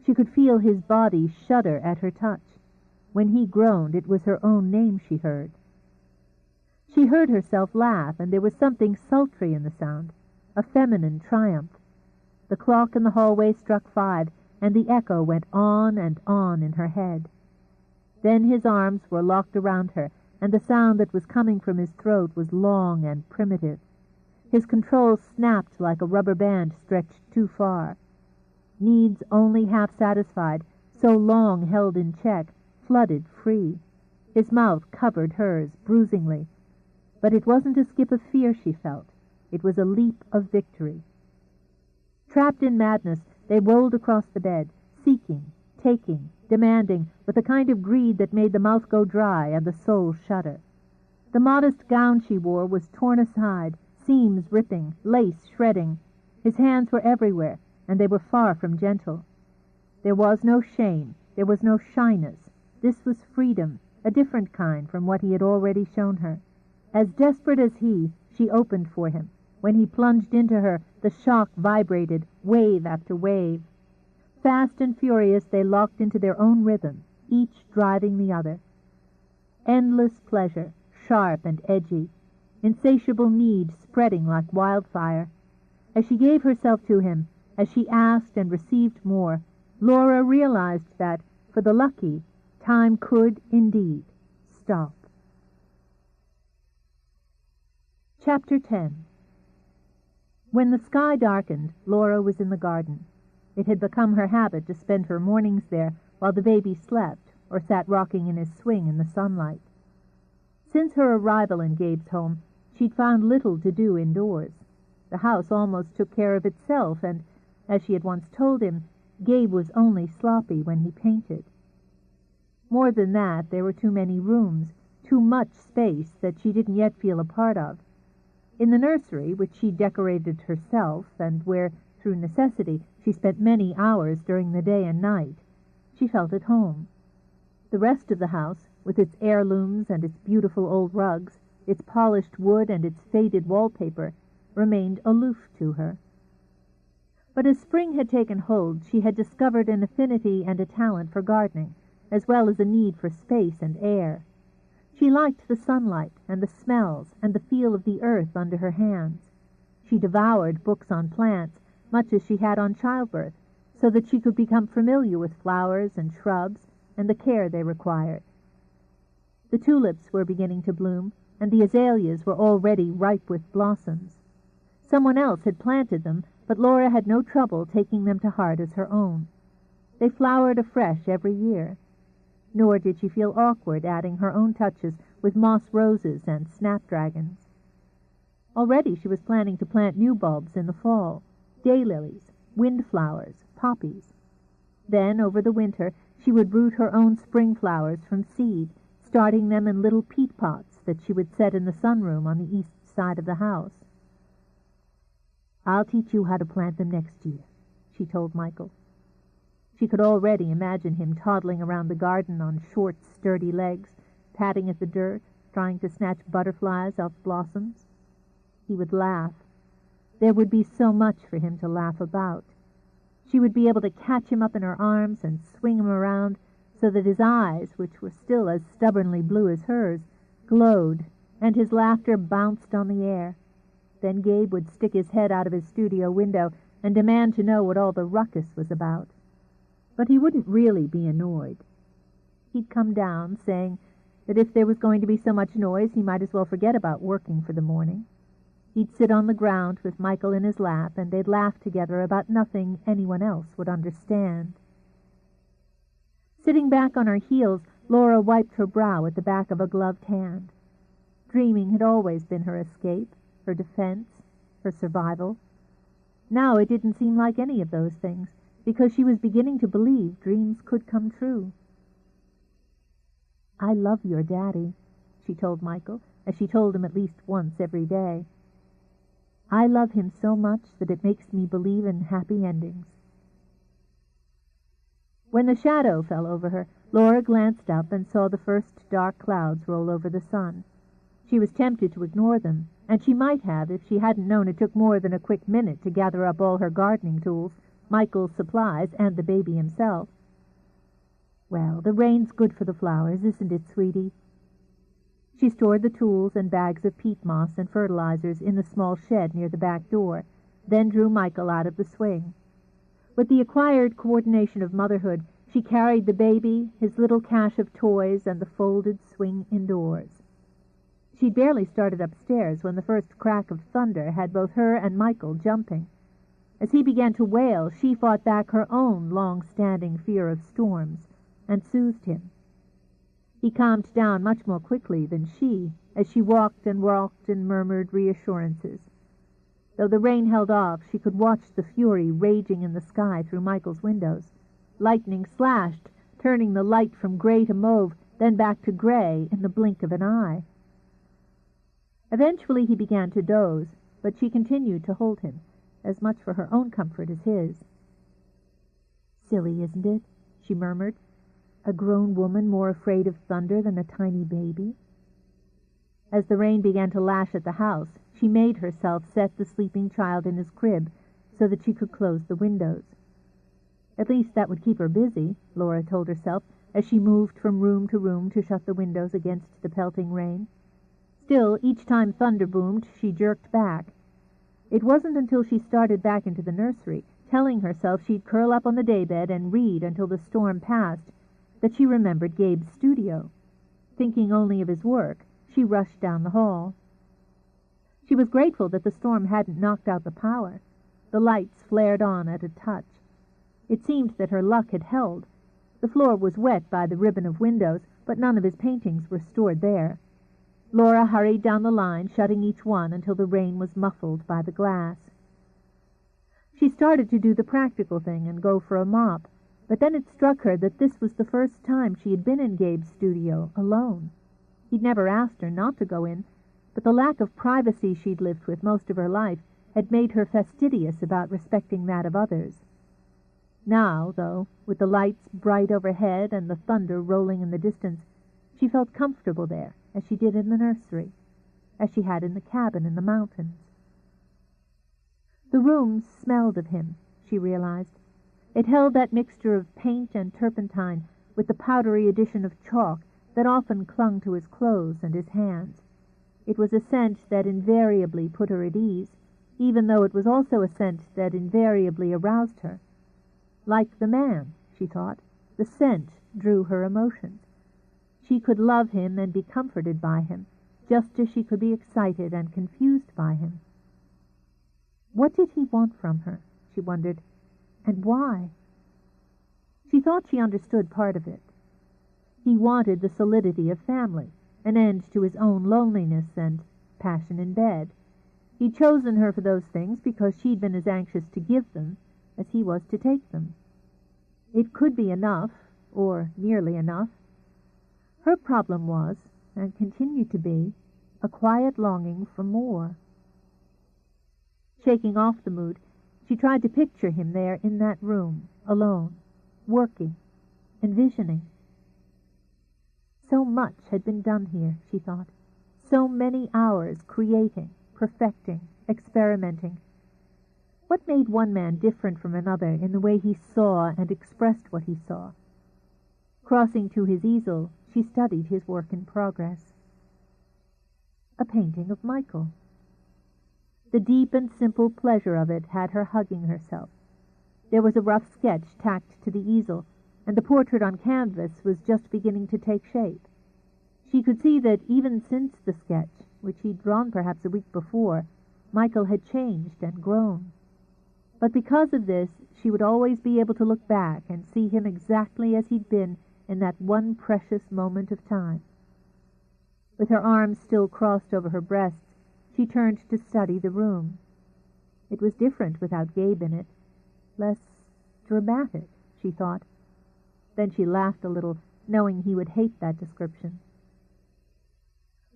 She could feel his body shudder at her touch. When he groaned, it was her own name she heard. She heard herself laugh, and there was something sultry in the sound, a feminine triumph. The clock in the hallway struck 5, and the echo went on and on in her head. Then his arms were locked around her, and the sound that was coming from his throat was long and primitive. His control snapped like a rubber band stretched too far. Needs only half satisfied, so long held in check, flooded free. His mouth covered hers bruisingly. But it wasn't a skip of fear she felt. It was a leap of victory. Trapped in madness, they rolled across the bed, seeking, taking, demanding, with a kind of greed that made the mouth go dry and the soul shudder. The modest gown she wore was torn aside, seams ripping, lace shredding. His hands were everywhere, and they were far from gentle. There was no shame, there was no shyness. This was freedom, a different kind from what he had already shown her. As desperate as he, she opened for him. When he plunged into her, the shock vibrated, wave after wave. Fast and furious, they locked into their own rhythm, each driving the other. Endless pleasure, sharp and edgy, insatiable need spreading like wildfire. As she gave herself to him, as she asked and received more, Laura realized that, for the lucky, time could, indeed, stop. Chapter 10. When the sky darkened, Laura was in the garden. It had become her habit to spend her mornings there while the baby slept or sat rocking in his swing in the sunlight. Since her arrival in Gabe's home, she'd found little to do indoors. The house almost took care of itself, and, as she had once told him, Gabe was only sloppy when he painted. More than that, there were too many rooms, too much space that she didn't yet feel a part of. In the nursery, which she decorated herself, and where, through necessity, she spent many hours during the day and night, she felt at home. The rest of the house, with its heirlooms and its beautiful old rugs, its polished wood and its faded wallpaper, remained aloof to her. But as spring had taken hold, she had discovered an affinity and a talent for gardening, as well as a need for space and air. She liked the sunlight and the smells and the feel of the earth under her hands. She devoured books on plants, much as she had on childbirth, so that she could become familiar with flowers and shrubs and the care they required. The tulips were beginning to bloom, and the azaleas were already ripe with blossoms. Someone else had planted them, but Laura had no trouble taking them to heart as her own. They flowered afresh every year. Nor did she feel awkward adding her own touches with moss roses and snapdragons. Already she was planning to plant new bulbs in the fall, daylilies, windflowers, poppies. Then, over the winter, she would root her own spring flowers from seed, starting them in little peat pots that she would set in the sunroom on the east side of the house. "I'll teach you how to plant them next year," she told Michael. She could already imagine him toddling around the garden on short, sturdy legs, patting at the dirt, trying to snatch butterflies off blossoms. He would laugh. There would be so much for him to laugh about. She would be able to catch him up in her arms and swing him around so that his eyes, which were still as stubbornly blue as hers, glowed, and his laughter bounced on the air. Then Gabe would stick his head out of his studio window and demand to know what all the ruckus was about. But he wouldn't really be annoyed. He'd come down, saying that if there was going to be so much noise, he might as well forget about working for the morning. He'd sit on the ground with Michael in his lap, and they'd laugh together about nothing anyone else would understand. Sitting back on her heels, Laura wiped her brow at the back of a gloved hand. Dreaming had always been her escape, her defense, her survival. Now it didn't seem like any of those things, because she was beginning to believe dreams could come true. "I love your daddy," she told Michael, as she told him at least once every day. "I love him so much that it makes me believe in happy endings." When the shadow fell over her, Laura glanced up and saw the first dark clouds roll over the sun. She was tempted to ignore them, and she might have if she hadn't known it took more than a quick minute to gather up all her gardening tools, Michael's supplies, and the baby himself. "Well, the rain's good for the flowers, isn't it, sweetie?" She stored the tools and bags of peat moss and fertilizers in the small shed near the back door, then drew Michael out of the swing. With the acquired coordination of motherhood, she carried the baby, his little cache of toys, and the folded swing indoors. She'd barely started upstairs when the first crack of thunder had both her and Michael jumping. As he began to wail, she fought back her own long-standing fear of storms and soothed him. He calmed down much more quickly than she, as she walked and murmured reassurances. Though the rain held off, she could watch the fury raging in the sky through Michael's windows. Lightning slashed, turning the light from gray to mauve, then back to gray in the blink of an eye. Eventually he began to doze, but she continued to hold him, as much for her own comfort as his. "Silly, isn't it?" she murmured. "A grown woman more afraid of thunder than a tiny baby." As the rain began to lash at the house, she made herself set the sleeping child in his crib so that she could close the windows. At least that would keep her busy, Laura told herself, as she moved from room to room to shut the windows against the pelting rain. Still, each time thunder boomed, she jerked back. It wasn't until she started back into the nursery, telling herself she'd curl up on the daybed and read until the storm passed, that she remembered Gabe's studio. Thinking only of his work, she rushed down the hall. She was grateful that the storm hadn't knocked out the power. The lights flared on at a touch. It seemed that her luck had held. The floor was wet by the ribbon of windows, but none of his paintings were stored there. Laura hurried down the line, shutting each one until the rain was muffled by the glass. She started to do the practical thing and go for a mop, but then it struck her that this was the first time she had been in Gabe's studio alone. He'd never asked her not to go in, but the lack of privacy she'd lived with most of her life had made her fastidious about respecting that of others. Now, though, with the lights bright overhead and the thunder rolling in the distance, she felt comfortable there, as she did in the nursery, as she had in the cabin in the mountains. The room smelled of him, she realized. It held that mixture of paint and turpentine with the powdery addition of chalk that often clung to his clothes and his hands. It was a scent that invariably put her at ease, even though it was also a scent that invariably aroused her. Like the man, she thought, the scent drew her emotions. She could love him and be comforted by him, just as she could be excited and confused by him. What did he want from her, she wondered, and why? She thought she understood part of it. He wanted the solidity of family, an end to his own loneliness and passion in bed. He'd chosen her for those things because she'd been as anxious to give them as he was to take them. It could be enough, or nearly enough. Her problem was, and continued to be, a quiet longing for more. Shaking off the mood, she tried to picture him there in that room, alone, working, envisioning. So much had been done here, she thought. So many hours creating, perfecting, experimenting. What made one man different from another in the way he saw and expressed what he saw? Crossing to his easel, she studied his work in progress. A painting of Michael. The deep and simple pleasure of it had her hugging herself. There was a rough sketch tacked to the easel, and the portrait on canvas was just beginning to take shape. She could see that even since the sketch, which he'd drawn perhaps a week before, Michael had changed and grown. But because of this, she would always be able to look back and see him exactly as he'd been in that one precious moment of time. With her arms still crossed over her breasts, she turned to study the room. It was different without Gabe in it, less dramatic, she thought. Then she laughed a little, knowing he would hate that description.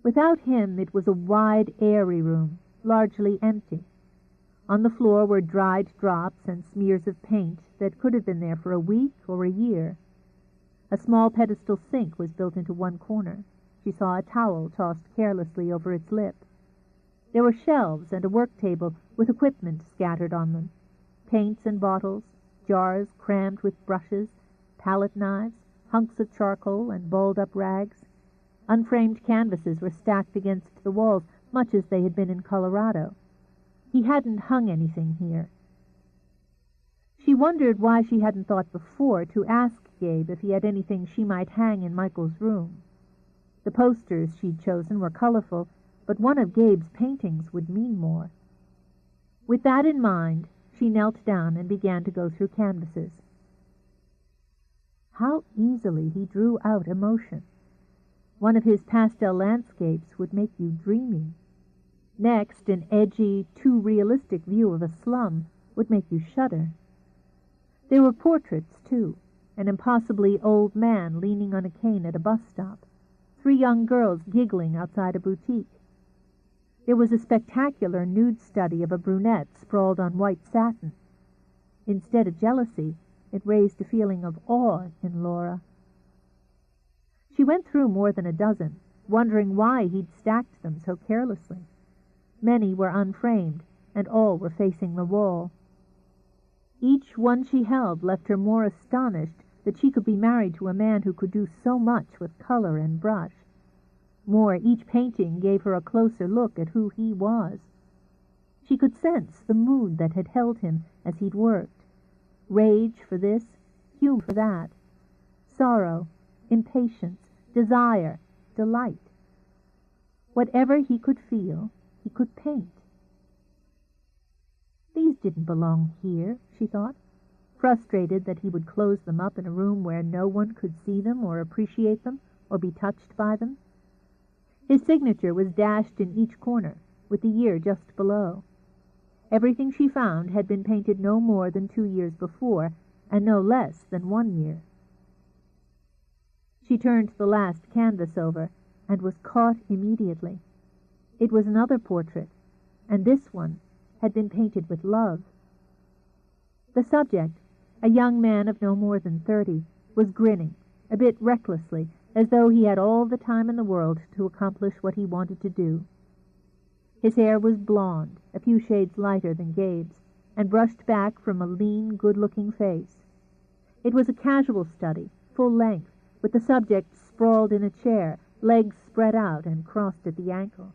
Without him, it was a wide, airy room, largely empty. On the floor were dried drops and smears of paint that could have been there for a week or a year. A small pedestal sink was built into one corner. She saw a towel tossed carelessly over its lip. There were shelves and a work table with equipment scattered on them. Paints and bottles, jars crammed with brushes, palette knives, hunks of charcoal and balled-up rags. Unframed canvases were stacked against the walls, much as they had been in Colorado. He hadn't hung anything here. She wondered why she hadn't thought before to ask Gabe if he had anything she might hang in Michael's room. The posters she'd chosen were colorful, but one of Gabe's paintings would mean more. With that in mind, she knelt down and began to go through canvases. How easily he drew out emotion. One of his pastel landscapes would make you dreamy. Next, an edgy, too realistic view of a slum would make you shudder. There were portraits, too. An impossibly old man leaning on a cane at a bus stop. 3 young girls giggling outside a boutique. There was a spectacular nude study of a brunette sprawled on white satin. Instead of jealousy, it raised a feeling of awe in Laura. She went through more than a dozen, wondering why he'd stacked them so carelessly. Many were unframed, and all were facing the wall. Each one she held left her more astonished that she could be married to a man who could do so much with color and brush. More, each painting gave her a closer look at who he was. She could sense the mood that had held him as he'd worked. Rage for this, humor for that. Sorrow, impatience, desire, delight. Whatever he could feel, he could paint. These didn't belong here, she thought, frustrated that he would close them up in a room where no one could see them or appreciate them or be touched by them. His signature was dashed in each corner, with the year just below. Everything she found had been painted no more than 2 years before, and no less than 1 year. She turned the last canvas over, and was caught immediately. It was another portrait, and this one had been painted with love. The subject, a young man of no more than 30, was grinning, a bit recklessly, as though he had all the time in the world to accomplish what he wanted to do. His hair was blonde, a few shades lighter than Gabe's, and brushed back from a lean, good-looking face. It was a casual study, full length, with the subject sprawled in a chair, legs spread out and crossed at the ankle.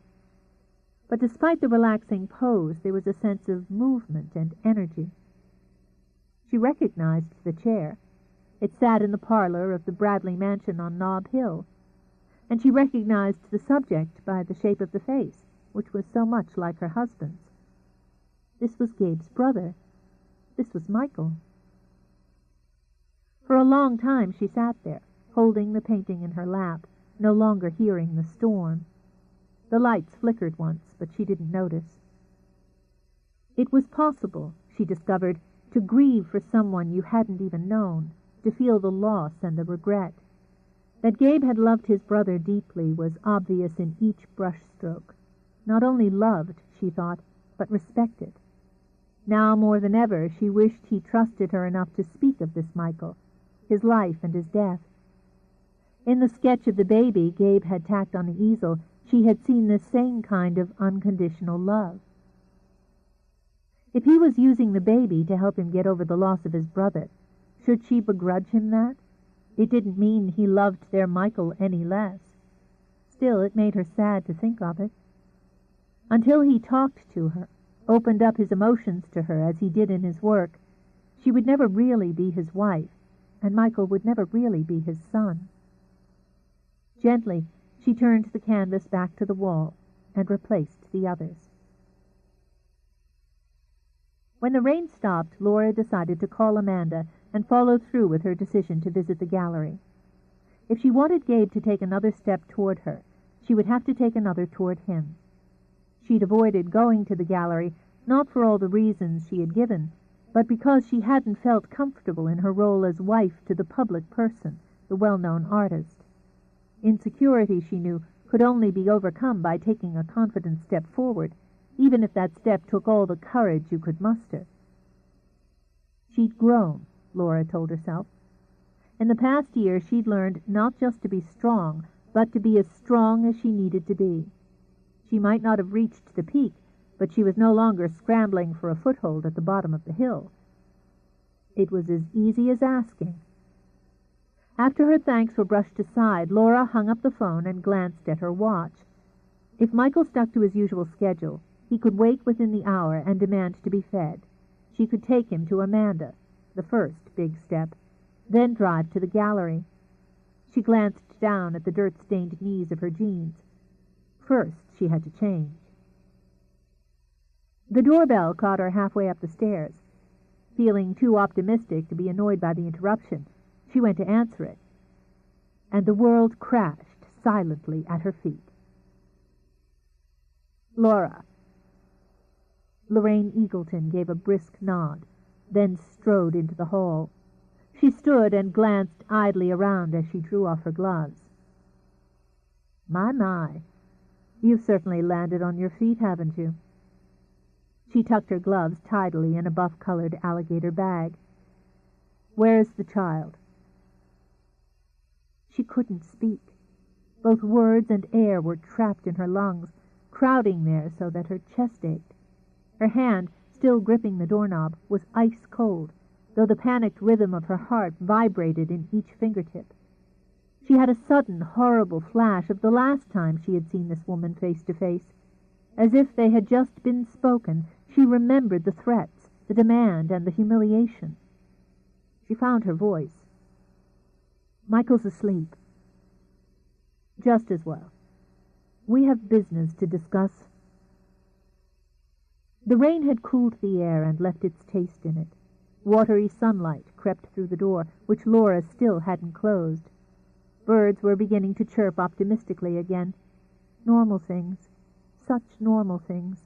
But despite the relaxing pose, there was a sense of movement and energy. She recognized the chair. It sat in the parlor of the Bradley mansion on Nob Hill, and she recognized the subject by the shape of the face, which was so much like her husband's. This was Gabe's brother. This was Michael. For a long time she sat there, holding the painting in her lap, no longer hearing the storm. The lights flickered once, but she didn't notice. It was possible, she discovered, to grieve for someone you hadn't even known, to feel the loss and the regret. That Gabe had loved his brother deeply was obvious in each brushstroke. Not only loved, she thought, but respected. Now more than ever she wished he trusted her enough to speak of this Michael, his life and his death. In the sketch of the baby Gabe had tacked on the easel, she had seen this same kind of unconditional love. If he was using the baby to help him get over the loss of his brother, should she begrudge him that? It didn't mean he loved their Michael any less. Still, it made her sad to think of it. Until he talked to her, opened up his emotions to her as he did in his work, she would never really be his wife, and Michael would never really be his son. Gently, she turned the canvas back to the wall and replaced the others. When the rain stopped, Laura decided to call Amanda and follow through with her decision to visit the gallery. If she wanted Gabe to take another step toward her, she would have to take another toward him. She'd avoided going to the gallery, not for all the reasons she had given, but because she hadn't felt comfortable in her role as wife to the public person, the well-known artist. Insecurity, she knew, could only be overcome by taking a confident step forward, even if that step took all the courage you could muster. She'd grown, Laura told herself. In the past year, she'd learned not just to be strong, but to be as strong as she needed to be. She might not have reached the peak, but she was no longer scrambling for a foothold at the bottom of the hill. It was as easy as asking. After her thanks were brushed aside, Laura hung up the phone and glanced at her watch. If Michael stuck to his usual schedule, he could wake within the hour and demand to be fed. She could take him to Amanda, the first big step, then drive to the gallery. She glanced down at the dirt-stained knees of her jeans. First, she had to change. The doorbell caught her halfway up the stairs. Feeling too optimistic to be annoyed by the interruption, she went to answer it, and the world crashed silently at her feet. Laura. Lorraine Eagleton gave a brisk nod, then strode into the hall. She stood and glanced idly around as she drew off her gloves. My, you've certainly landed on your feet, haven't you? She tucked her gloves tidily in a buff-colored alligator bag. Where is the child? She couldn't speak. Both words and air were trapped in her lungs, crowding there so that her chest ached. Her hand, still gripping the doorknob, was ice cold, though the panicked rhythm of her heart vibrated in each fingertip. She had a sudden, horrible flash of the last time she had seen this woman face to face. As if they had just been spoken, she remembered the threats, the demand, and the humiliation. She found her voice. Michael's asleep. Just as well. We have business to discuss. The rain had cooled the air and left its taste in it. Watery sunlight crept through the door, which Laura still hadn't closed. Birds were beginning to chirp optimistically again. Normal things. Such normal things.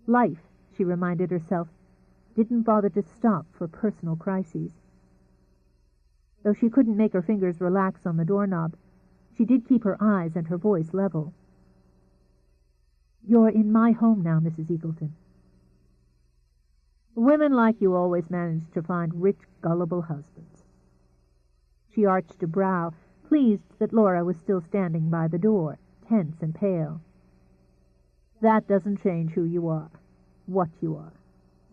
Life, she reminded herself, didn't bother to stop for personal crises. Though she couldn't make her fingers relax on the doorknob, she did keep her eyes and her voice level. You're in my home now, Mrs. Eagleton. Women like you always manage to find rich, gullible husbands. She arched a brow, pleased that Laura was still standing by the door, tense and pale. That doesn't change who you are, what you are.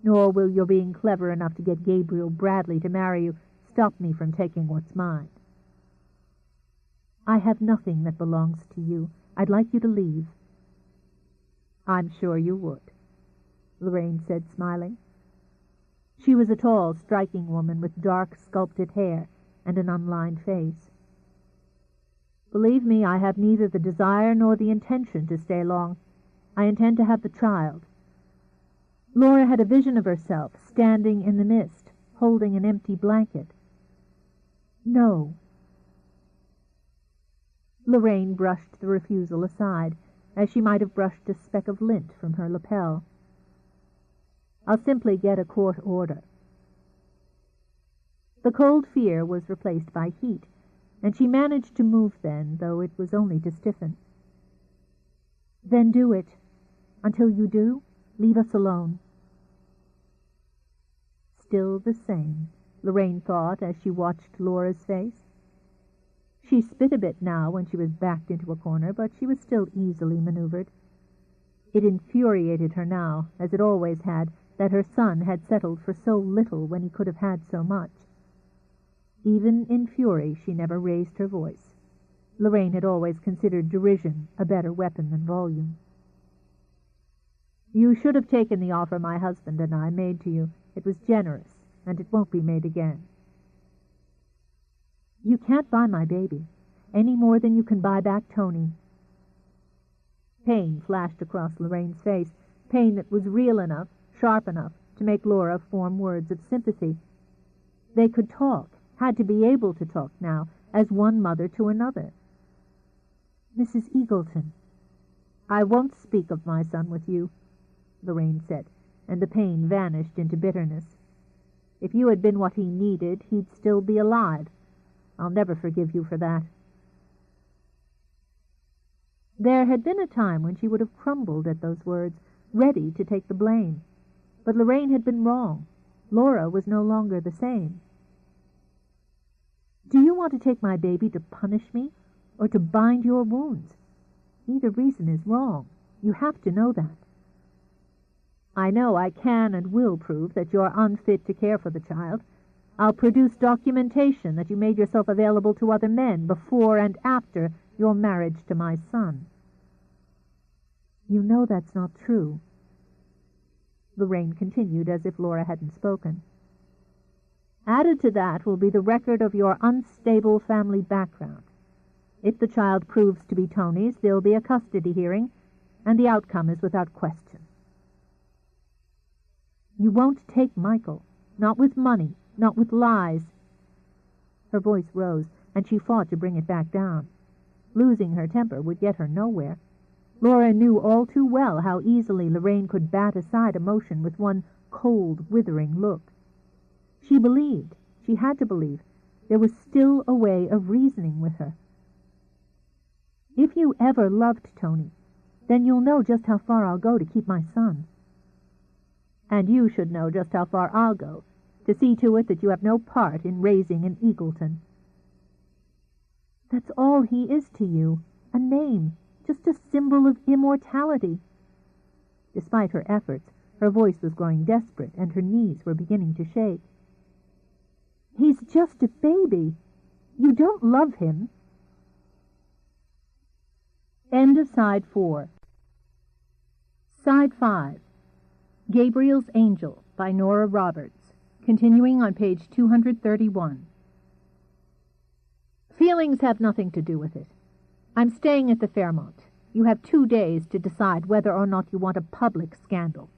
Nor will your being clever enough to get Gabriel Bradley to marry you stop me from taking what's mine. I have nothing that belongs to you. I'd like you to leave. I'm sure you would, Lorraine said, smiling. She was a tall, striking woman with dark, sculpted hair and an unlined face. Believe me, I have neither the desire nor the intention to stay long. I intend to have the child. Laura had a vision of herself standing in the mist, holding an empty blanket. No. Lorraine brushed the refusal aside, as she might have brushed a speck of lint from her lapel. I'll simply get a court order. The cold fear was replaced by heat, and she managed to move then, though it was only to stiffen. Then do it. Until you do, leave us alone. Still the same, Lorraine thought as she watched Laura's face. She spit a bit now when she was backed into a corner, but she was still easily maneuvered. It infuriated her now, as it always had, that her son had settled for so little when he could have had so much. Even in fury she never raised her voice. Lorraine had always considered derision a better weapon than volume. "You should have taken the offer my husband and I made to you. It was generous, and it won't be made again." "You can't buy my baby, any more than you can buy back Tony." Pain flashed across Lorraine's face, pain that was real enough, sharp enough, to make Laura form words of sympathy. They could talk, had to be able to talk now, as one mother to another. "Mrs. Eagleton." "I won't speak of my son with you," Lorraine said, and the pain vanished into bitterness. "If you had been what he needed, he'd still be alive. I'll never forgive you for that." There had been a time when she would have crumbled at those words, ready to take the blame. But Lorraine had been wrong. Laura was no longer the same. "Do you want to take my baby to punish me, or to bind your wounds? Neither reason is wrong. You have to know that." "I know I can and will prove that you're unfit to care for the child. I'll produce documentation that you made yourself available to other men before and after your marriage to my son." "You know that's not true." Lorraine continued as if Laura hadn't spoken. "Added to that will be the record of your unstable family background. If the child proves to be Tony's, there'll be a custody hearing, and the outcome is without question." "You won't take Michael, not with money, not with lies." Her voice rose, and she fought to bring it back down. Losing her temper would get her nowhere. Laura knew all too well how easily Lorraine could bat aside emotion with one cold, withering look. She believed, she had to believe, there was still a way of reasoning with her. "If you ever loved Tony, then you'll know just how far I'll go to keep my son." "And you should know just how far I'll go, to see to it that you have no part in raising an Eagleton." "That's all he is to you, a name, just a symbol of immortality." Despite her efforts, her voice was growing desperate, and her knees were beginning to shake. "He's just a baby. You don't love him." End of Side 4. Side 5. Gabriel's Angel by Nora Roberts, continuing on page 231. "Feelings have nothing to do with it. I'm staying at the Fairmont. You have 2 days to decide whether or not you want a public scandal."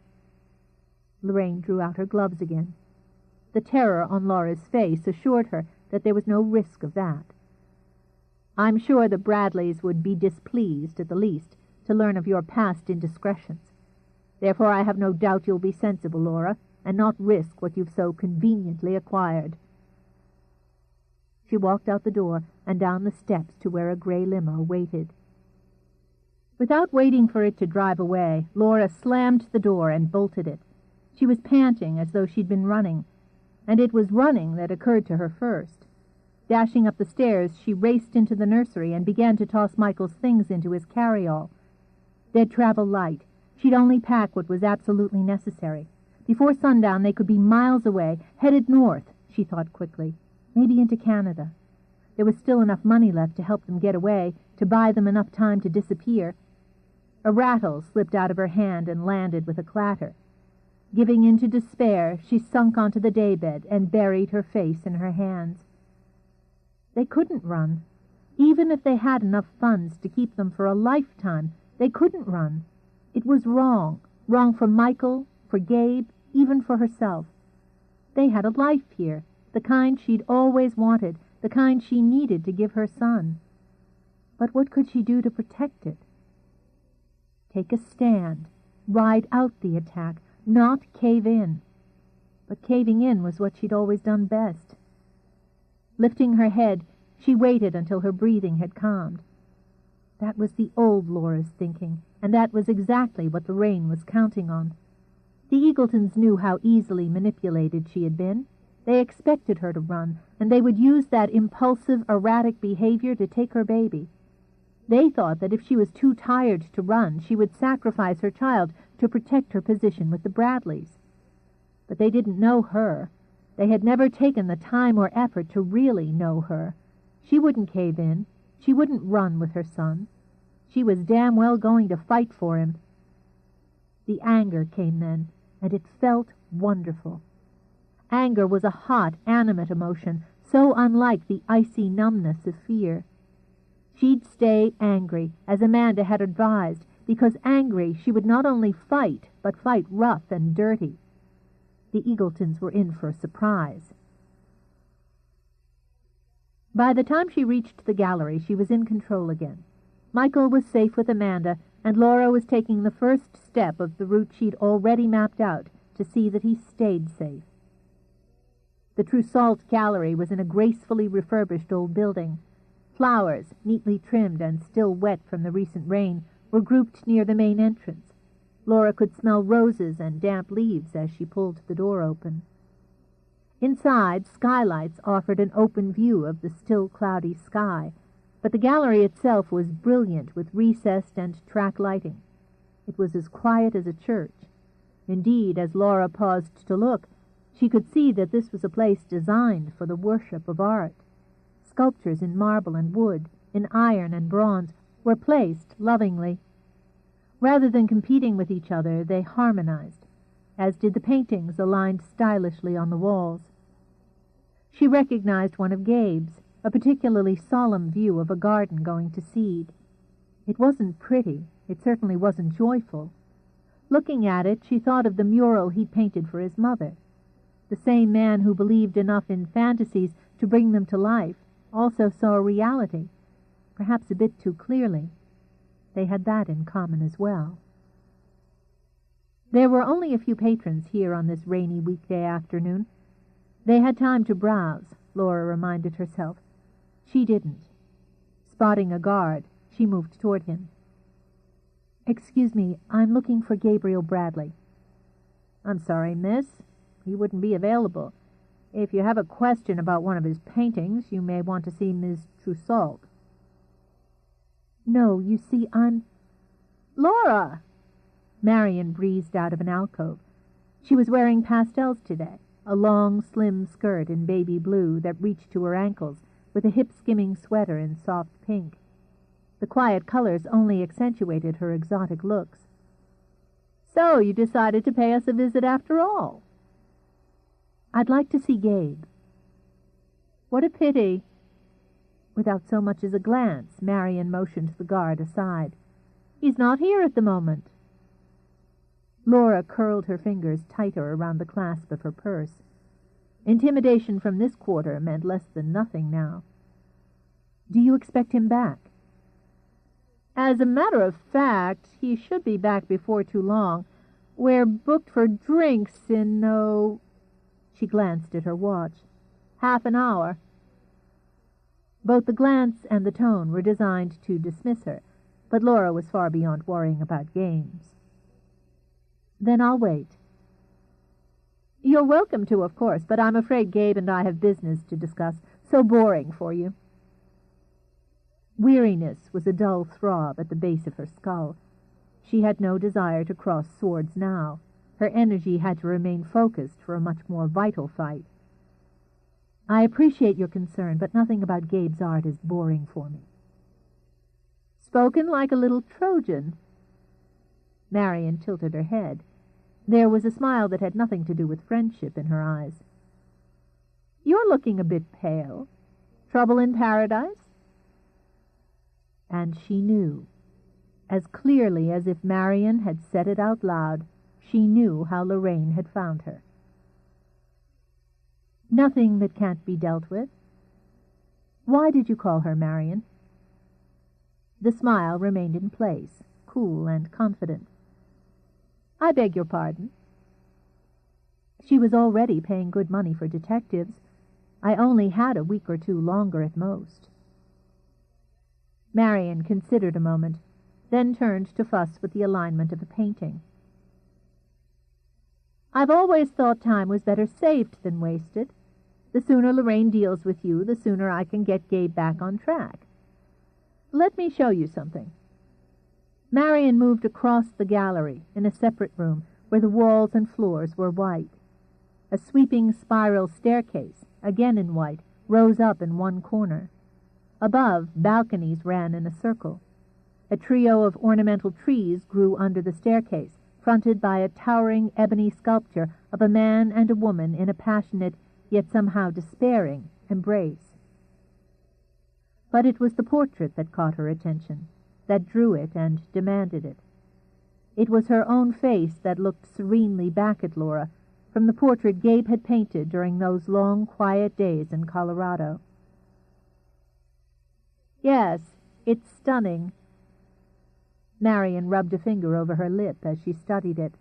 Lorraine drew out her gloves again. The terror on Laura's face assured her that there was no risk of that. "I'm sure the Bradleys would be displeased, at the least, to learn of your past indiscretions. Therefore I have no doubt you'll be sensible, Laura, and not risk what you've so conveniently acquired." She walked out the door and down the steps to where a gray limo waited. Without waiting for it to drive away, Laura slammed the door and bolted it. She was panting as though she'd been running, and it was running that occurred to her first. Dashing up the stairs, she raced into the nursery and began to toss Michael's things into his carry-all. They'd travel light. She'd only pack what was absolutely necessary. Before sundown they could be miles away, headed north, she thought quickly, maybe into Canada. There was still enough money left to help them get away, to buy them enough time to disappear. A rattle slipped out of her hand and landed with a clatter. Giving in to despair, she sunk onto the daybed and buried her face in her hands. They couldn't run. Even if they had enough funds to keep them for a lifetime, they couldn't run. It was wrong. Wrong for Michael, for Gabe, even for herself. They had a life here, the kind she'd always wanted, the kind she needed to give her son. But what could she do to protect it? Take a stand, ride out the attack, not cave in. But caving in was what she'd always done best. Lifting her head, she waited until her breathing had calmed. That was the old Laura's thinking, and that was exactly what Lorraine was counting on. The Eagletons knew how easily manipulated she had been. They expected her to run, and they would use that impulsive, erratic behavior to take her baby. They thought that if she was too tired to run, she would sacrifice her child to protect her position with the Bradleys. But they didn't know her. They had never taken the time or effort to really know her. She wouldn't cave in. She wouldn't run with her son. She was damn well going to fight for him. The anger came then, and it felt wonderful. Anger was a hot, animate emotion, so unlike the icy numbness of fear. She'd stay angry, as Amanda had advised, because angry she would not only fight, but fight rough and dirty. The Eagletons were in for a surprise. By the time she reached the gallery, she was in control again. Michael was safe with Amanda, and Laura was taking the first step of the route she'd already mapped out to see that he stayed safe. The Trousseau Gallery was in a gracefully refurbished old building. Flowers, neatly trimmed and still wet from the recent rain, were grouped near the main entrance. Laura could smell roses and damp leaves as she pulled the door open. Inside, skylights offered an open view of the still cloudy sky, but the gallery itself was brilliant with recessed and track lighting. It was as quiet as a church. Indeed, as Laura paused to look, she could see that this was a place designed for the worship of art. Sculptures in marble and wood, in iron and bronze, were placed lovingly. Rather than competing with each other, they harmonized, as did the paintings aligned stylishly on the walls. She recognized one of Gabe's, a particularly solemn view of a garden going to seed. It wasn't pretty. It certainly wasn't joyful. Looking at it, she thought of the mural he'd painted for his mother. The same man who believed enough in fantasies to bring them to life also saw reality, perhaps a bit too clearly. They had that in common as well. There were only a few patrons here on this rainy weekday afternoon. They had time to browse, Laura reminded herself. She didn't. Spotting a guard, she moved toward him. "Excuse me, I'm looking for Gabriel Bradley." "I'm sorry, miss. He wouldn't be available. If you have a question about one of his paintings, you may want to see Miss Trousseau." "No, you see, I'm—" "Laura!" Marion breezed out of an alcove. She was wearing pastels today, a long, slim skirt in baby blue that reached to her ankles, with a hip-skimming sweater in soft pink. The quiet colors only accentuated her exotic looks. "So you decided to pay us a visit after all?" "I'd like to see Gabe." "What a pity." Without so much as a glance, Marion motioned the guard aside. "He's not here at the moment." Laura curled her fingers tighter around the clasp of her purse. Intimidation from this quarter meant less than nothing now. "Do you expect him back?" "As a matter of fact, he should be back before too long. We're booked for drinks in, She glanced at her watch. "Half an hour." Both the glance and the tone were designed to dismiss her, but Laura was far beyond worrying about games. "Then I'll wait." "You're welcome to, of course, but I'm afraid Gabe and I have business to discuss. So boring for you." Weariness was a dull throb at the base of her skull. She had no desire to cross swords now. Her energy had to remain focused for a much more vital fight. "I appreciate your concern, but nothing about Gabe's art is boring for me." "Spoken like a little Trojan." Marion tilted her head. There was a smile that had nothing to do with friendship in her eyes. "You're looking a bit pale. Trouble in paradise?" And she knew. As clearly as if Marion had said it out loud, she knew how Lorraine had found her. "Nothing that can't be dealt with." "Why did you call her, Marion?" The smile remained in place, cool and confident. "I beg your pardon." She was already paying good money for detectives. I only had a week or two longer at most. Marion considered a moment, then turned to fuss with the alignment of a painting. "I've always thought time was better saved than wasted. The sooner Lorraine deals with you, the sooner I can get Gabe back on track. Let me show you something." Marion moved across the gallery in a separate room where the walls and floors were white. A sweeping spiral staircase, again in white, rose up in one corner. Above, balconies ran in a circle. A trio of ornamental trees grew under the staircase, fronted by a towering ebony sculpture of a man and a woman in a passionate, yet somehow despairing, embrace. But it was the portrait that caught her attention, that drew it and demanded it. It was her own face that looked serenely back at Laura from the portrait Gabe had painted during those long, quiet days in Colorado. "Yes, it's stunning." Marion rubbed a finger over her lip as she studied it.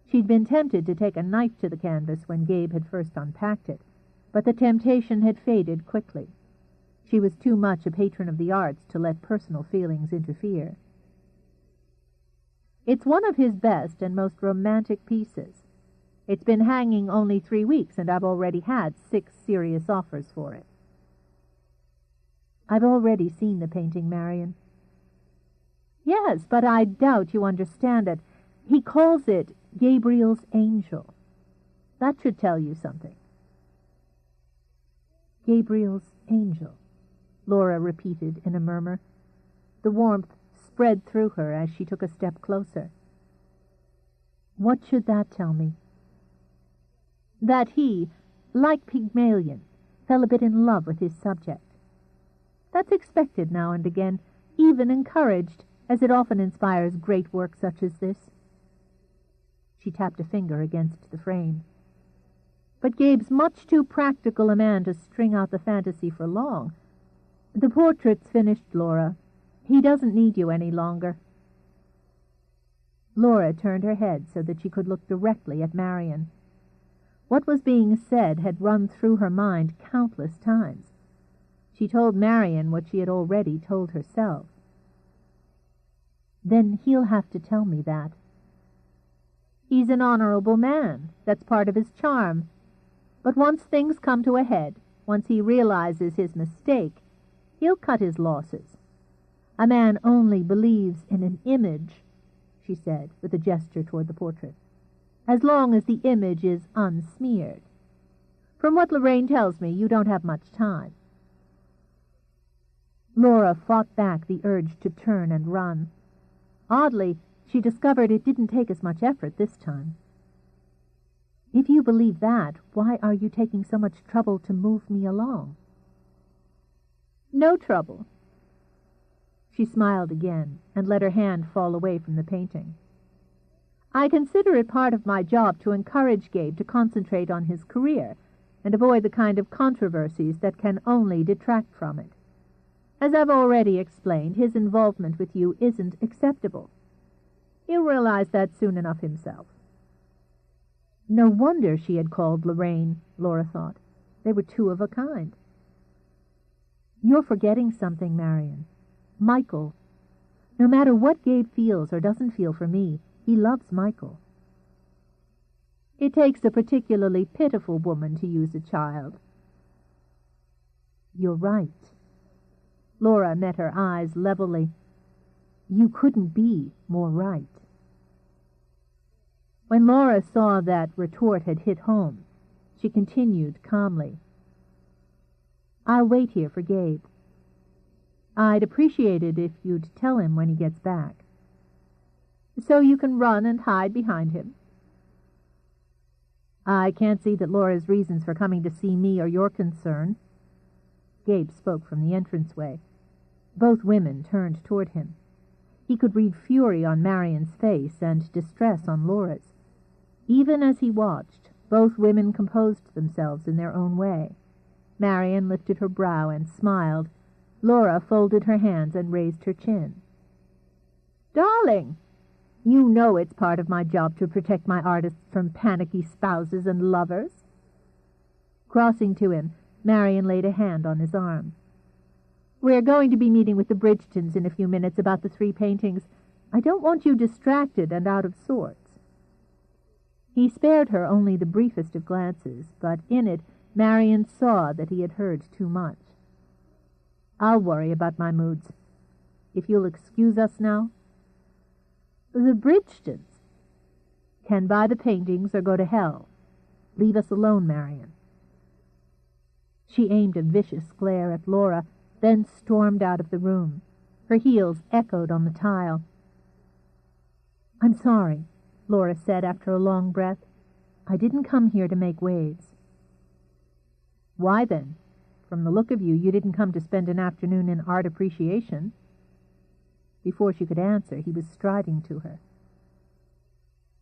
She'd been tempted to take a knife to the canvas when Gabe had first unpacked it, but the temptation had faded quickly. She was too much a patron of the arts to let personal feelings interfere. "It's one of his best and most romantic pieces. It's been hanging only 3 weeks, and I've already had 6 serious offers for it." "I've already seen the painting, Marion." "Yes, but I doubt you understand it. He calls it Gabriel's Angel. That should tell you something." "Gabriel's Angel," Laura repeated in a murmur. The warmth spread through her as she took a step closer. "What should that tell me?" "That he, like Pygmalion, fell a bit in love with his subject. That's expected now and again, even encouraged, as it often inspires great work such as this." She tapped a finger against the frame. "But Gabe's much too practical a man to string out the fantasy for long. The portrait's finished, Laura. He doesn't need you any longer." Laura turned her head so that she could look directly at Marion. What was being said had run through her mind countless times. She told Marion what she had already told herself. "Then he'll have to tell me that." "He's an honorable man. That's part of his charm. But once things come to a head, once he realizes his mistake, he'll cut his losses. A man only believes in an image," she said, with a gesture toward the portrait, "as long as the image is unsmeared. From what Lorraine tells me, you don't have much time." Laura fought back the urge to turn and run. Oddly, she discovered it didn't take as much effort this time. "If you believe that, why are you taking so much trouble to move me along?" "No trouble." She smiled again and let her hand fall away from the painting. "I consider it part of my job to encourage Gabe to concentrate on his career and avoid the kind of controversies that can only detract from it. As I've already explained, his involvement with you isn't acceptable. He'll realize that soon enough himself." No wonder she had called Lorraine, Laura thought. They were two of a kind. "You're forgetting something, Marion. Michael. No matter what Gabe feels or doesn't feel for me, he loves Michael." "It takes a particularly pitiful woman to use a child." "You're right." Laura met her eyes levelly. "You couldn't be more right." When Laura saw that retort had hit home, she continued calmly. "I'll wait here for Gabe. I'd appreciate it if you'd tell him when he gets back." "So you can run and hide behind him?" "I can't see that Laura's reasons for coming to see me are your concern." Gabe spoke from the entranceway. Both women turned toward him. He could read fury on Marion's face and distress on Laura's. Even as he watched, both women composed themselves in their own way. Marion lifted her brow and smiled. Laura folded her hands and raised her chin. "Darling, you know it's part of my job to protect my artists from panicky spouses and lovers." Crossing to him, Marion laid a hand on his arm. "We're going to be meeting with the Bridgetons in a few minutes about the 3 paintings. I don't want you distracted and out of sorts." He spared her only the briefest of glances, but in it Marion saw that he had heard too much. "I'll worry about my moods. If you'll excuse us now." "The Bridgetons can buy the paintings or go to hell. Leave us alone, Marion." She aimed a vicious glare at Laura, then stormed out of the room. Her heels echoed on the tile. "I'm sorry," Laura said after a long breath. "I didn't come here to make waves." "Why then? From the look of you, you didn't come to spend an afternoon in art appreciation." Before she could answer, he was striding to her.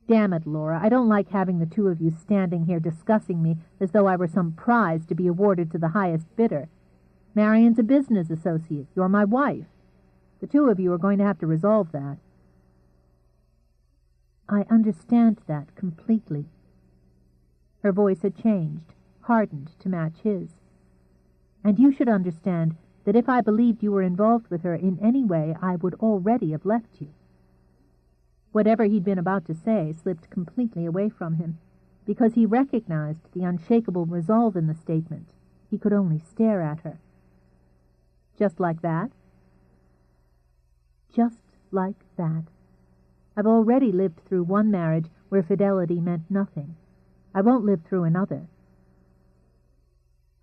"Damn it, Laura, I don't like having the two of you standing here discussing me as though I were some prize to be awarded to the highest bidder. Marion's a business associate. You're my wife. The two of you are going to have to resolve that." "I understand that completely." Her voice had changed, hardened to match his. "And you should understand that if I believed you were involved with her in any way, I would already have left you." Whatever he'd been about to say slipped completely away from him, because he recognized the unshakable resolve in the statement. He could only stare at her. "Just like that?" "Just like that. I've already lived through one marriage where fidelity meant nothing. I won't live through another."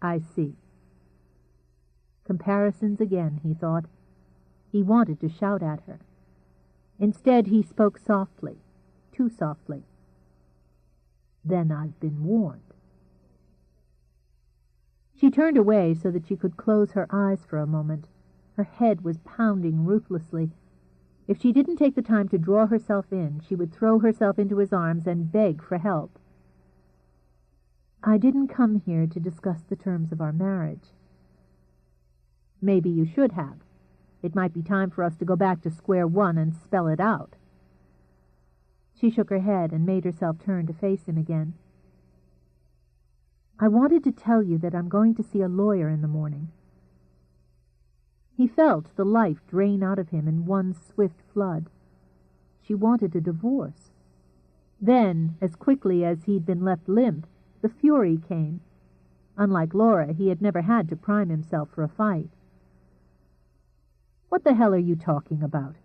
"I see." Comparisons again, he thought. He wanted to shout at her. Instead, he spoke softly, too softly. "Then I've been warned." She turned away so that she could close her eyes for a moment. Her head was pounding ruthlessly. If she didn't take the time to draw herself in, she would throw herself into his arms and beg for help. "I didn't come here to discuss the terms of our marriage." "Maybe you should have. It might be time for us to go back to square one and spell it out." She shook her head and made herself turn to face him again. "I wanted to tell you that I'm going to see a lawyer in the morning." He felt the life drain out of him in one swift flood. She wanted a divorce. Then, as quickly as he'd been left limp, the fury came. Unlike Laura, he had never had to prime himself for a fight. "What the hell are you talking about?"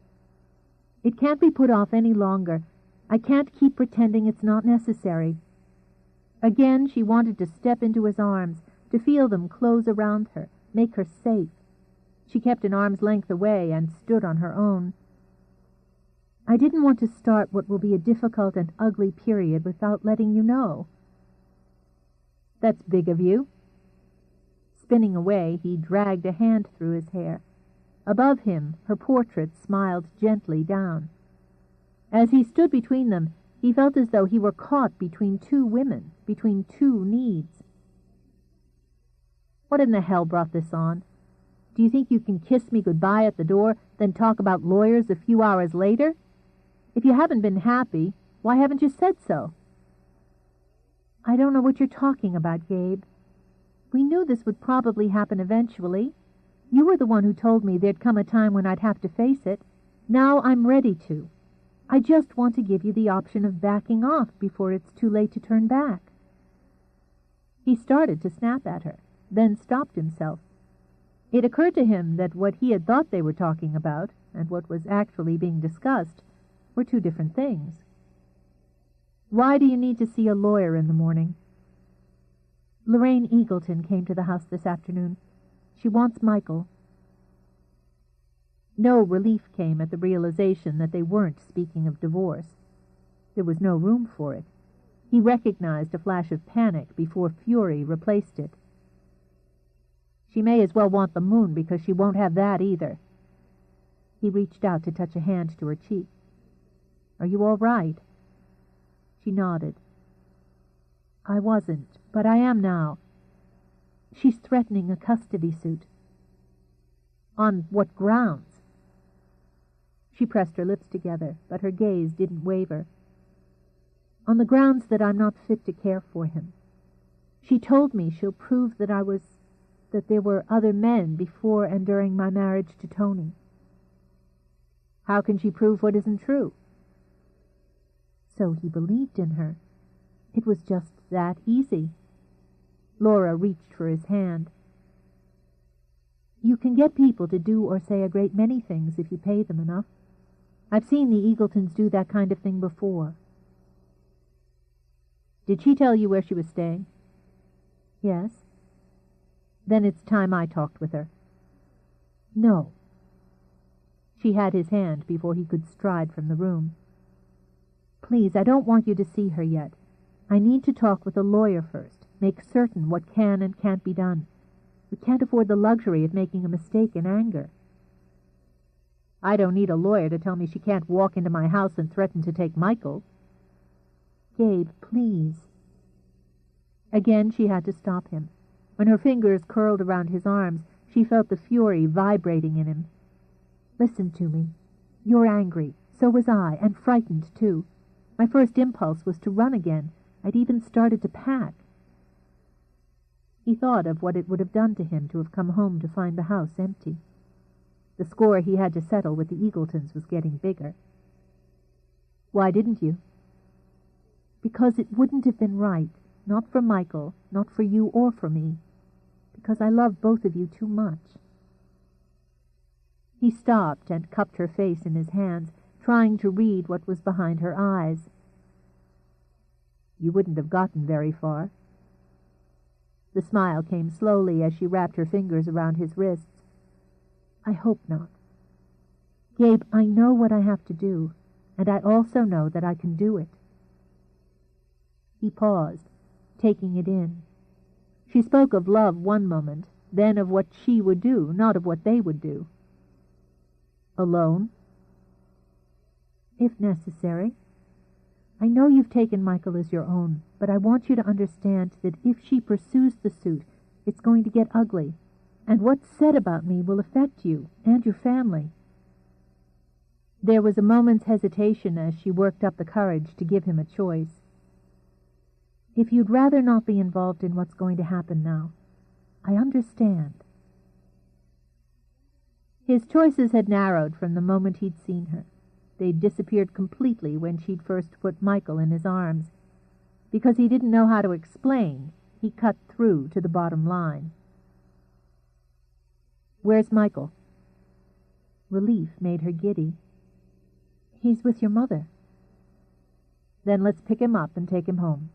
"It can't be put off any longer. I can't keep pretending it's not necessary." Again she wanted to step into his arms, to feel them close around her, make her safe. She kept an arm's length away and stood on her own. "I didn't want to start what will be a difficult and ugly period without letting you know." "That's big of you." Spinning away, he dragged a hand through his hair. Above him, her portrait smiled gently down. As he stood between them, he felt as though he were caught between two women, between two needs. "What in the hell brought this on? Do you think you can kiss me goodbye at the door, then talk about lawyers a few hours later? If you haven't been happy, why haven't you said so?" "I don't know what you're talking about, Gabe. We knew this would probably happen eventually. You were the one who told me there'd come a time when I'd have to face it. Now I'm ready to. I just want to give you the option of backing off before it's too late to turn back." He started to snap at her, then stopped himself. It occurred to him that what he had thought they were talking about, and what was actually being discussed, were two different things. "Why do you need to see a lawyer in the morning?" "Lorraine Eagleton came to the house this afternoon. She wants Michael." No relief came at the realization that they weren't speaking of divorce. There was no room for it. He recognized a flash of panic before fury replaced it. "She may as well want the moon, because she won't have that either." He reached out to touch a hand to her cheek. "Are you all right?" She nodded. "I wasn't, but I am now. She's threatening a custody suit." "On what grounds?" She pressed her lips together, but her gaze didn't waver. "On the grounds that I'm not fit to care for him. She told me she'll prove that there were other men before and during my marriage to Tony." "How can she prove what isn't true?" So he believed in her. It was just that easy. Laura reached for his hand. You can get people to do or say a great many things if you pay them enough. I've seen the Eagletons do that kind of thing before. Did she tell you where she was staying? Yes. Then it's time I talked with her. No. She had his hand before he could stride from the room. Please, I don't want you to see her yet. I need to talk with a lawyer first, make certain what can and can't be done. We can't afford the luxury of making a mistake in anger. I don't need a lawyer to tell me she can't walk into my house and threaten to take Michael. Gabe, please. Again she had to stop him. When her fingers curled around his arms, she felt the fury vibrating in him. Listen to me. You're angry. So was I, and frightened, too. My first impulse was to run again. I'd even started to pack. He thought of what it would have done to him to have come home to find the house empty. The score he had to settle with the Eagletons was getting bigger. Why didn't you? Because it wouldn't have been right, not for Michael, not for you or for me. Because I love both of you too much. He stopped and cupped her face in his hands, trying to read what was behind her eyes. You wouldn't have gotten very far. The smile came slowly as she wrapped her fingers around his wrists. I hope not. Gabe, I know what I have to do, and I also know that I can do it. He paused, taking it in. She spoke of love one moment, then of what she would do, not of what they would do. Alone? If necessary. I know you've taken Michael as your own, but I want you to understand that if she pursues the suit, it's going to get ugly, and what's said about me will affect you and your family. There was a moment's hesitation as she worked up the courage to give him a choice. If you'd rather not be involved in what's going to happen now, I understand. His choices had narrowed from the moment he'd seen her. They'd disappeared completely when she'd first put Michael in his arms. Because he didn't know how to explain, he cut through to the bottom line. Where's Michael? Relief made her giddy. He's with your mother. Then let's pick him up and take him home.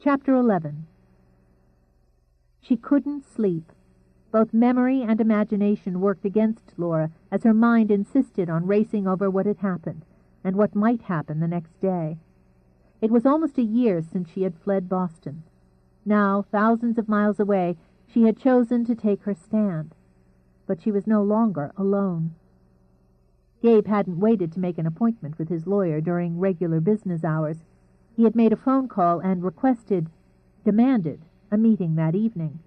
Chapter 11. She couldn't sleep. Both memory and imagination worked against Laura as her mind insisted on racing over what had happened and what might happen the next day. It was almost a year since she had fled Boston. Now, thousands of miles away, she had chosen to take her stand. But she was no longer alone. Gabe hadn't waited to make an appointment with his lawyer during regular business hours. He had made a phone call and demanded, a meeting that evening.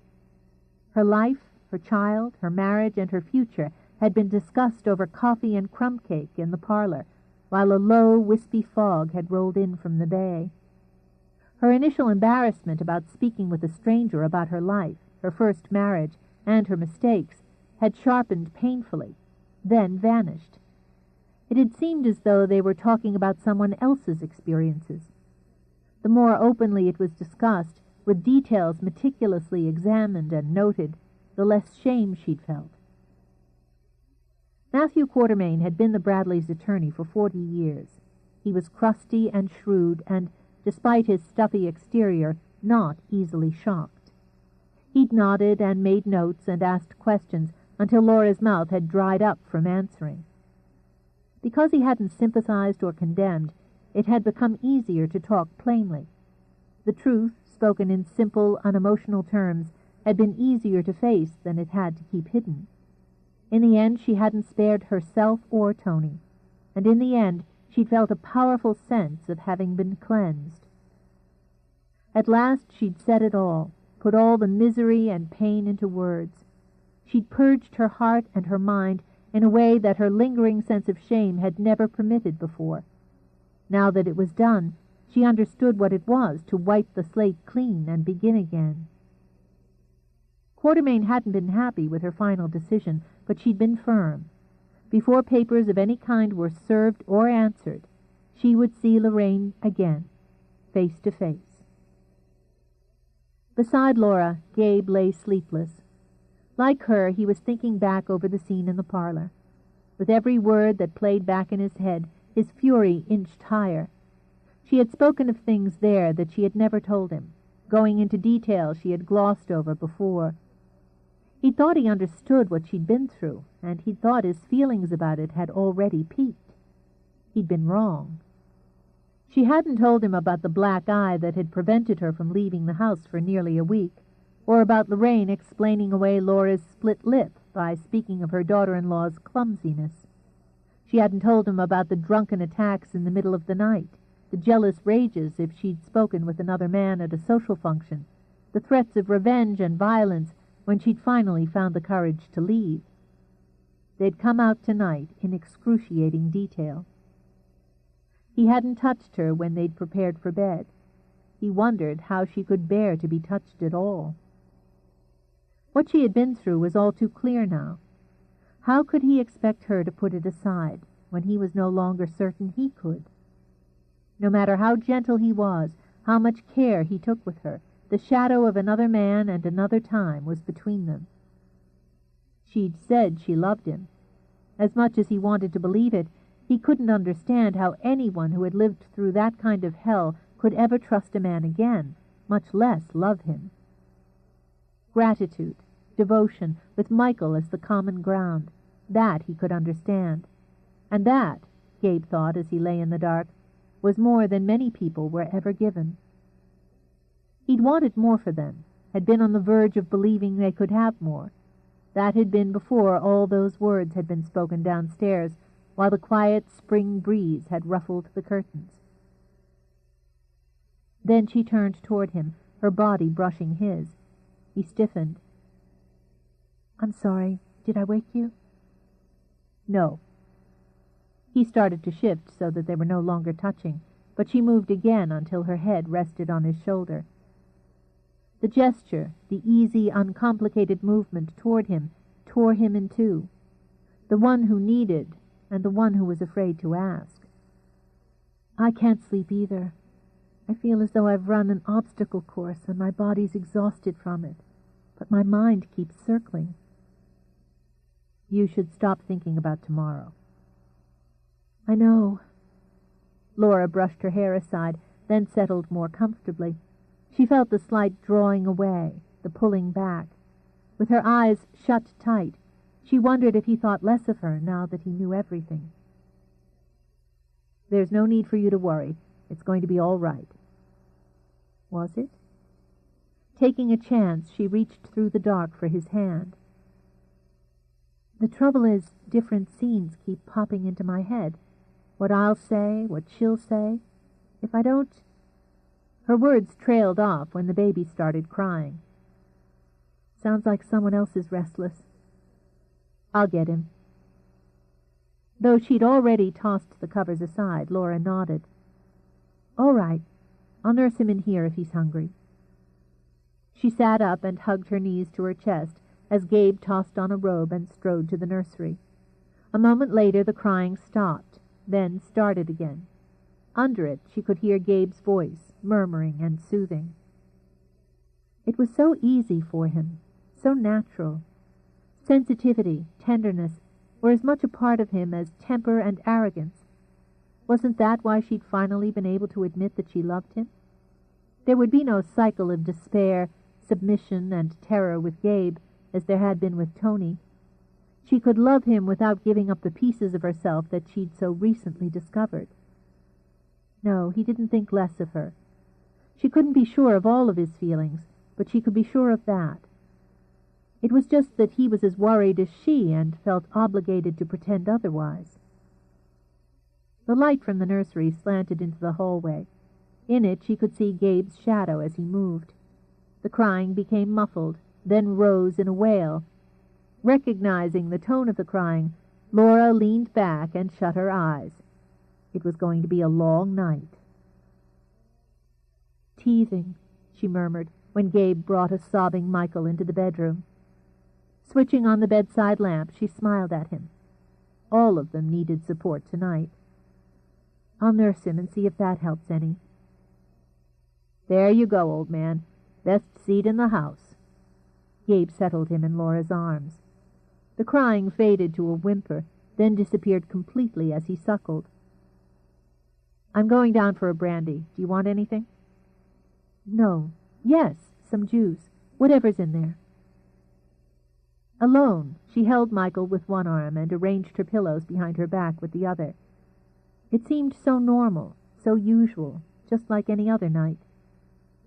Her life, her child, her marriage, and her future had been discussed over coffee and crumb cake in the parlor, while a low, wispy fog had rolled in from the bay. Her initial embarrassment about speaking with a stranger about her life, her first marriage, and her mistakes had sharpened painfully, then vanished. It had seemed as though they were talking about someone else's experiences. The more openly it was discussed, with details meticulously examined and noted, the less shame she'd felt. Matthew Quartermain had been the Bradleys' attorney for 40 years. He was crusty and shrewd and, despite his stuffy exterior, not easily shocked. He'd nodded and made notes and asked questions until Laura's mouth had dried up from answering. Because he hadn't sympathized or condemned, it had become easier to talk plainly. The truth, spoken in simple, unemotional terms, had been easier to face than it had to keep hidden. In the end, she hadn't spared herself or Tony, and in the end, she'd felt a powerful sense of having been cleansed. At last, she'd said it all, put all the misery and pain into words. She'd purged her heart and her mind in a way that her lingering sense of shame had never permitted before. Now that it was done, she understood what it was to wipe the slate clean and begin again. Quartermain hadn't been happy with her final decision, but she'd been firm. Before papers of any kind were served or answered, she would see Lorraine again, face to face. Beside Laura, Gabe lay sleepless. Like her, he was thinking back over the scene in the parlor. With every word that played back in his head, his fury inched higher. She had spoken of things there that she had never told him, going into detail she had glossed over before. He thought he understood what she'd been through, and he thought his feelings about it had already peaked. He'd been wrong. She hadn't told him about the black eye that had prevented her from leaving the house for nearly a week, or about Lorraine explaining away Laura's split lip by speaking of her daughter-in-law's clumsiness. She hadn't told him about the drunken attacks in the middle of the night, the jealous rages if she'd spoken with another man at a social function, the threats of revenge and violence when she'd finally found the courage to leave. They'd come out tonight in excruciating detail. He hadn't touched her when they'd prepared for bed. He wondered how she could bear to be touched at all. What she had been through was all too clear now. How could he expect her to put it aside when he was no longer certain he could? No matter how gentle he was, how much care he took with her, the shadow of another man and another time was between them. She'd said she loved him. As much as he wanted to believe it, he couldn't understand how anyone who had lived through that kind of hell could ever trust a man again, much less love him. Gratitude, devotion, with Michael as the common ground, that he could understand. And that, Gabe thought as he lay in the dark, was more than many people were ever given. He'd wanted more for them, had been on the verge of believing they could have more. That had been before all those words had been spoken downstairs, while the quiet spring breeze had ruffled the curtains. Then she turned toward him, her body brushing his. He stiffened. "I'm sorry. Did I wake you?" "No." He started to shift so that they were no longer touching, but she moved again until her head rested on his shoulder. The gesture, the easy, uncomplicated movement toward him, tore him in two. The one who needed, and the one who was afraid to ask. "I can't sleep either. I feel as though I've run an obstacle course and my body's exhausted from it, but my mind keeps circling." "You should stop thinking about tomorrow." "I know." Laura brushed her hair aside, then settled more comfortably. She felt the slight drawing away, the pulling back. With her eyes shut tight, she wondered if he thought less of her now that he knew everything. "There's no need for you to worry. It's going to be all right." Was it? Taking a chance, she reached through the dark for his hand. "The trouble is, different scenes keep popping into my head. What I'll say, what she'll say. If I don't—" Her words trailed off when the baby started crying. "Sounds like someone else is restless." "I'll get him." Though she'd already tossed the covers aside, Laura nodded. "All right. I'll nurse him in here if he's hungry." She sat up and hugged her knees to her chest as Gabe tossed on a robe and strode to the nursery. A moment later the crying stopped, then started again. Under it she could hear Gabe's voice, murmuring and soothing. It was so easy for him, so natural. Sensitivity, tenderness, were as much a part of him as temper and arrogance. Wasn't that why she'd finally been able to admit that she loved him? There would be no cycle of despair, submission, and terror with Gabe, as there had been with Tony. She could love him without giving up the pieces of herself that she'd so recently discovered. No, he didn't think less of her. She couldn't be sure of all of his feelings, but she could be sure of that. It was just that he was as worried as she and felt obligated to pretend otherwise. The light from the nursery slanted into the hallway. In it she could see Gabe's shadow as he moved. The crying became muffled, then rose in a wail. Recognizing the tone of the crying, Laura leaned back and shut her eyes. It was going to be a long night. "Teething," she murmured, when Gabe brought a sobbing Michael into the bedroom. Switching on the bedside lamp, she smiled at him. All of them needed support tonight. "I'll nurse him and see if that helps any." "There you go, old man. Best seat in the house." Gabe settled him in Laura's arms. The crying faded to a whimper, then disappeared completely as he suckled. "I'm going down for a brandy. Do you want anything?" "No. Yes, some juice. Whatever's in there." Alone, she held Michael with one arm and arranged her pillows behind her back with the other. It seemed so normal, so usual, just like any other night.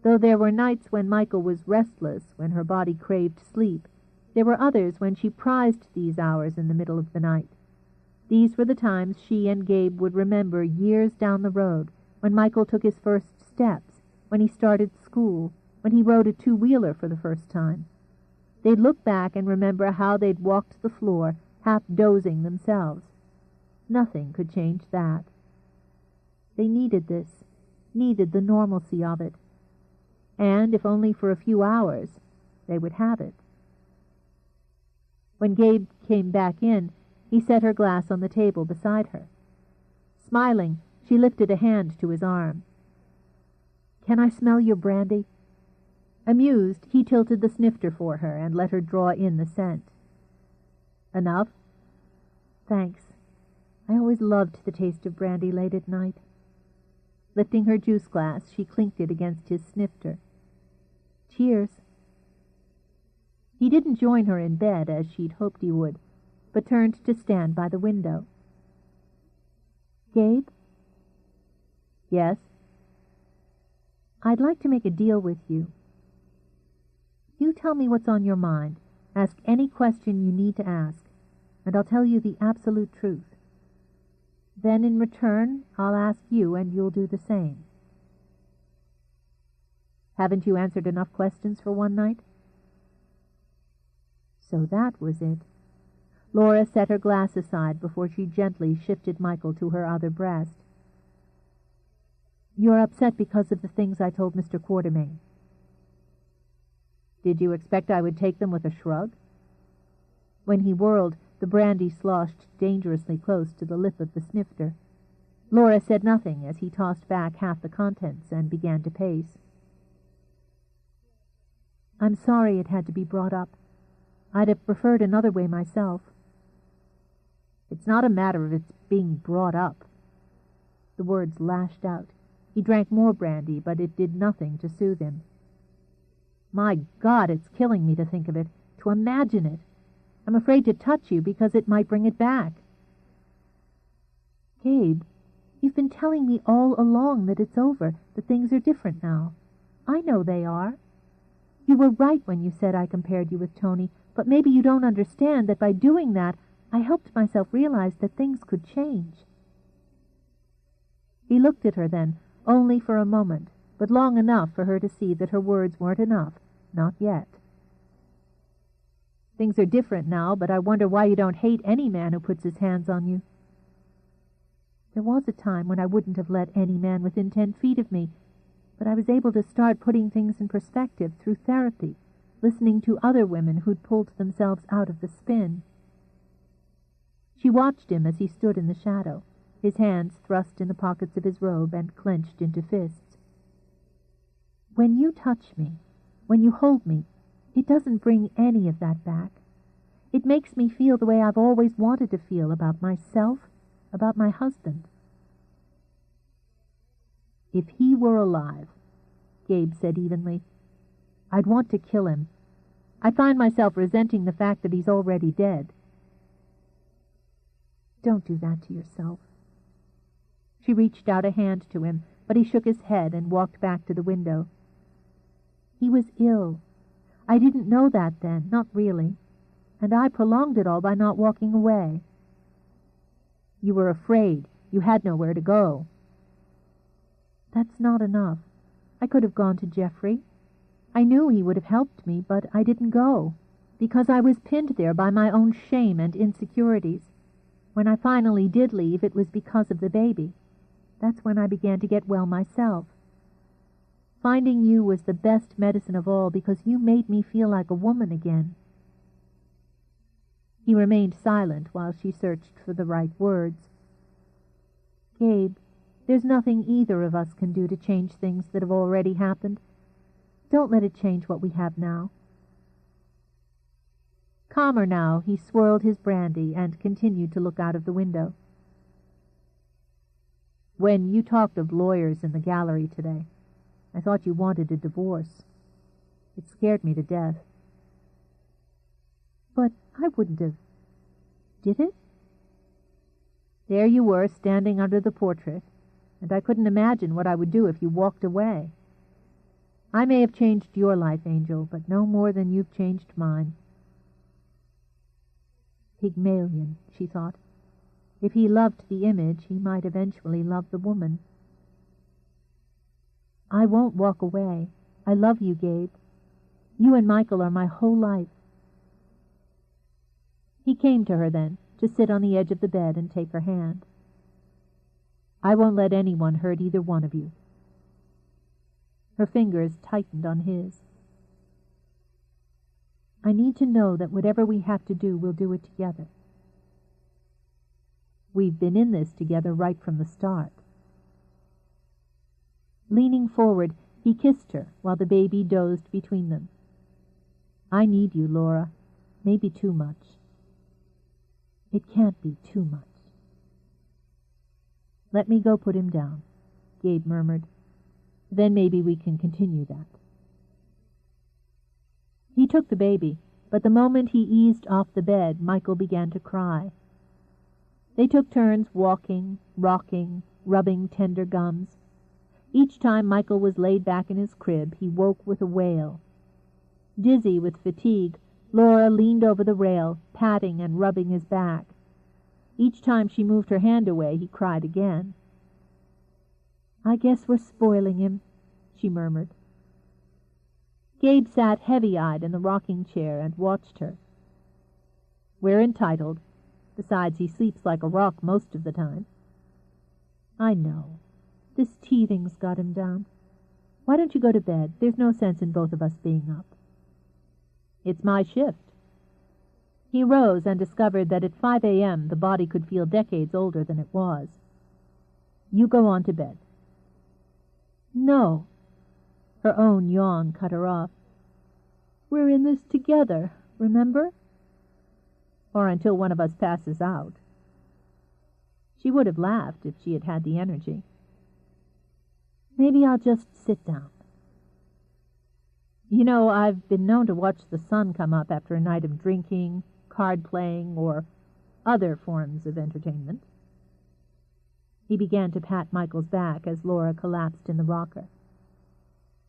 Though there were nights when Michael was restless, when her body craved sleep, there were others when she prized these hours in the middle of the night. These were the times she and Gabe would remember years down the road, when Michael took his first steps, when he started school, when he rode a two-wheeler for the first time. They'd look back and remember how they'd walked the floor, half dozing themselves. Nothing could change that. They needed this, needed the normalcy of it. And, if only for a few hours, they would have it. When Gabe came back in, he set her glass on the table beside her. Smiling, she lifted a hand to his arm. "Can I smell your brandy?" Amused, he tilted the snifter for her and let her draw in the scent. "Enough?" "Thanks. I always loved the taste of brandy late at night." Lifting her juice glass, she clinked it against his snifter. "Cheers." He didn't join her in bed, as she'd hoped he would, but turned to stand by the window. "Gabe?" "Yes?" "I'd like to make a deal with you. You tell me what's on your mind. Ask any question you need to ask, and I'll tell you the absolute truth. Then in return, I'll ask you, and you'll do the same." "Haven't you answered enough questions for one night?" So that was it. Laura set her glass aside before she gently shifted Michael to her other breast. "You're upset because of the things I told Mr. Quartermain." "Did you expect I would take them with a shrug?" When he whirled, the brandy sloshed dangerously close to the lip of the snifter. Laura said nothing as he tossed back half the contents and began to pace. "I'm sorry it had to be brought up. I'd have preferred another way myself." "It's not a matter of its being brought up." The words lashed out. He drank more brandy, but it did nothing to soothe him. "My God, it's killing me to think of it, to imagine it. I'm afraid to touch you because it might bring it back." "Gabe, you've been telling me all along that it's over, that things are different now. I know they are. You were right when you said I compared you with Tony, but maybe you don't understand that by doing that, I helped myself realize that things could change." He looked at her then, only for a moment, but long enough for her to see that her words weren't enough, not yet. "Things are different now, but I wonder why you don't hate any man who puts his hands on you." "There was a time when I wouldn't have let any man within 10 feet of me, but I was able to start putting things in perspective through therapy, listening to other women who'd pulled themselves out of the spin." She watched him as he stood in the shadow, his hands thrust in the pockets of his robe and clenched into fists. "When you touch me, when you hold me, it doesn't bring any of that back. It makes me feel the way I've always wanted to feel about myself, about my husband." "If he were alive," Gabe said evenly, "I'd want to kill him. I find myself resenting the fact that he's already dead." "Don't do that to yourself." She reached out a hand to him, but he shook his head and walked back to the window. "He was ill. I didn't know that then, not really. And I prolonged it all by not walking away." "You were afraid. You had nowhere to go." "That's not enough. I could have gone to Jeffrey. I knew he would have helped me, but I didn't go, because I was pinned there by my own shame and insecurities. When I finally did leave, it was because of the baby. That's when I began to get well myself. Finding you was the best medicine of all, because you made me feel like a woman again." He remained silent while she searched for the right words. "Gabe, there's nothing either of us can do to change things that have already happened. Don't let it change what we have now." Calmer now, he swirled his brandy and continued to look out of the window. "When you talked of lawyers in the gallery today, I thought you wanted a divorce. It scared me to death." "But I wouldn't have. Did it?" "There you were, standing under the portrait, and I couldn't imagine what I would do if you walked away. I may have changed your life, Angel, but no more than you've changed mine." Pygmalion, she thought. If he loved the image, he might eventually love the woman. "I won't walk away. I love you, Gabe. You and Michael are my whole life." He came to her then, to sit on the edge of the bed and take her hand. "I won't let anyone hurt either one of you." Her fingers tightened on his. "I need to know that whatever we have to do, we'll do it together. We've been in this together right from the start." Leaning forward, he kissed her while the baby dozed between them. "I need you, Laura. Maybe too much." "It can't be too much." "Let me go put him down," Gabe murmured. "Then maybe we can continue that." He took the baby, but the moment he eased off the bed, Michael began to cry. They took turns walking, rocking, rubbing tender gums. Each time Michael was laid back in his crib, he woke with a wail. Dizzy with fatigue, Laura leaned over the rail, patting and rubbing his back. Each time she moved her hand away, he cried again. "I guess we're spoiling him," she murmured. Gabe sat heavy-eyed in the rocking chair and watched her. "We're entitled. Besides, he sleeps like a rock most of the time." "I know. This teething's got him down. Why don't you go to bed? There's no sense in both of us being up." "It's my shift." He rose and discovered that at 5 a.m. the body could feel decades older than it was. "You go on to bed." "No." Her own yawn cut her off. "We're in this together, remember?" "Or until one of us passes out." She would have laughed if she had had the energy. "Maybe I'll just sit down." "You know, I've been known to watch the sun come up after a night of drinking, card-playing, or other forms of entertainment." He began to pat Michael's back as Laura collapsed in the rocker.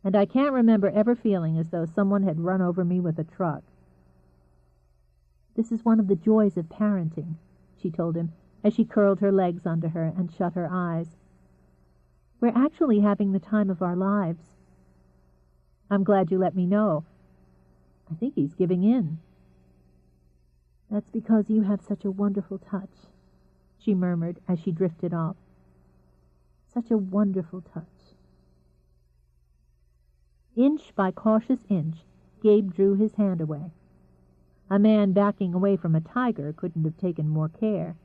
"And I can't remember ever feeling as though someone had run over me with a truck." "This is one of the joys of parenting," she told him, as she curled her legs under her and shut her eyes. "We're actually having the time of our lives." "I'm glad you let me know. I think he's giving in." "That's because you have such a wonderful touch," she murmured as she drifted off. "Such a wonderful touch." Inch by cautious inch, Gabe drew his hand away. A man backing away from a tiger couldn't have taken more care.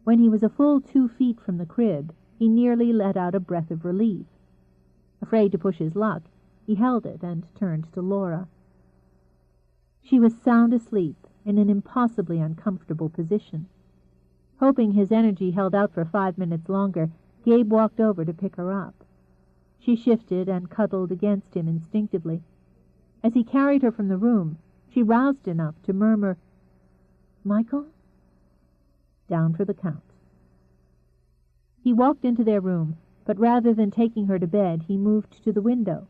When he was a full 2 feet from the crib, he nearly let out a breath of relief. Afraid to push his luck, he held it and turned to Laura. She was sound asleep, in an impossibly uncomfortable position. Hoping his energy held out for 5 minutes longer, Gabe walked over to pick her up. She shifted and cuddled against him instinctively. As he carried her from the room, she roused enough to murmur, "Michael?" Down for the count. He walked into their room, but rather than taking her to bed, he moved to the window.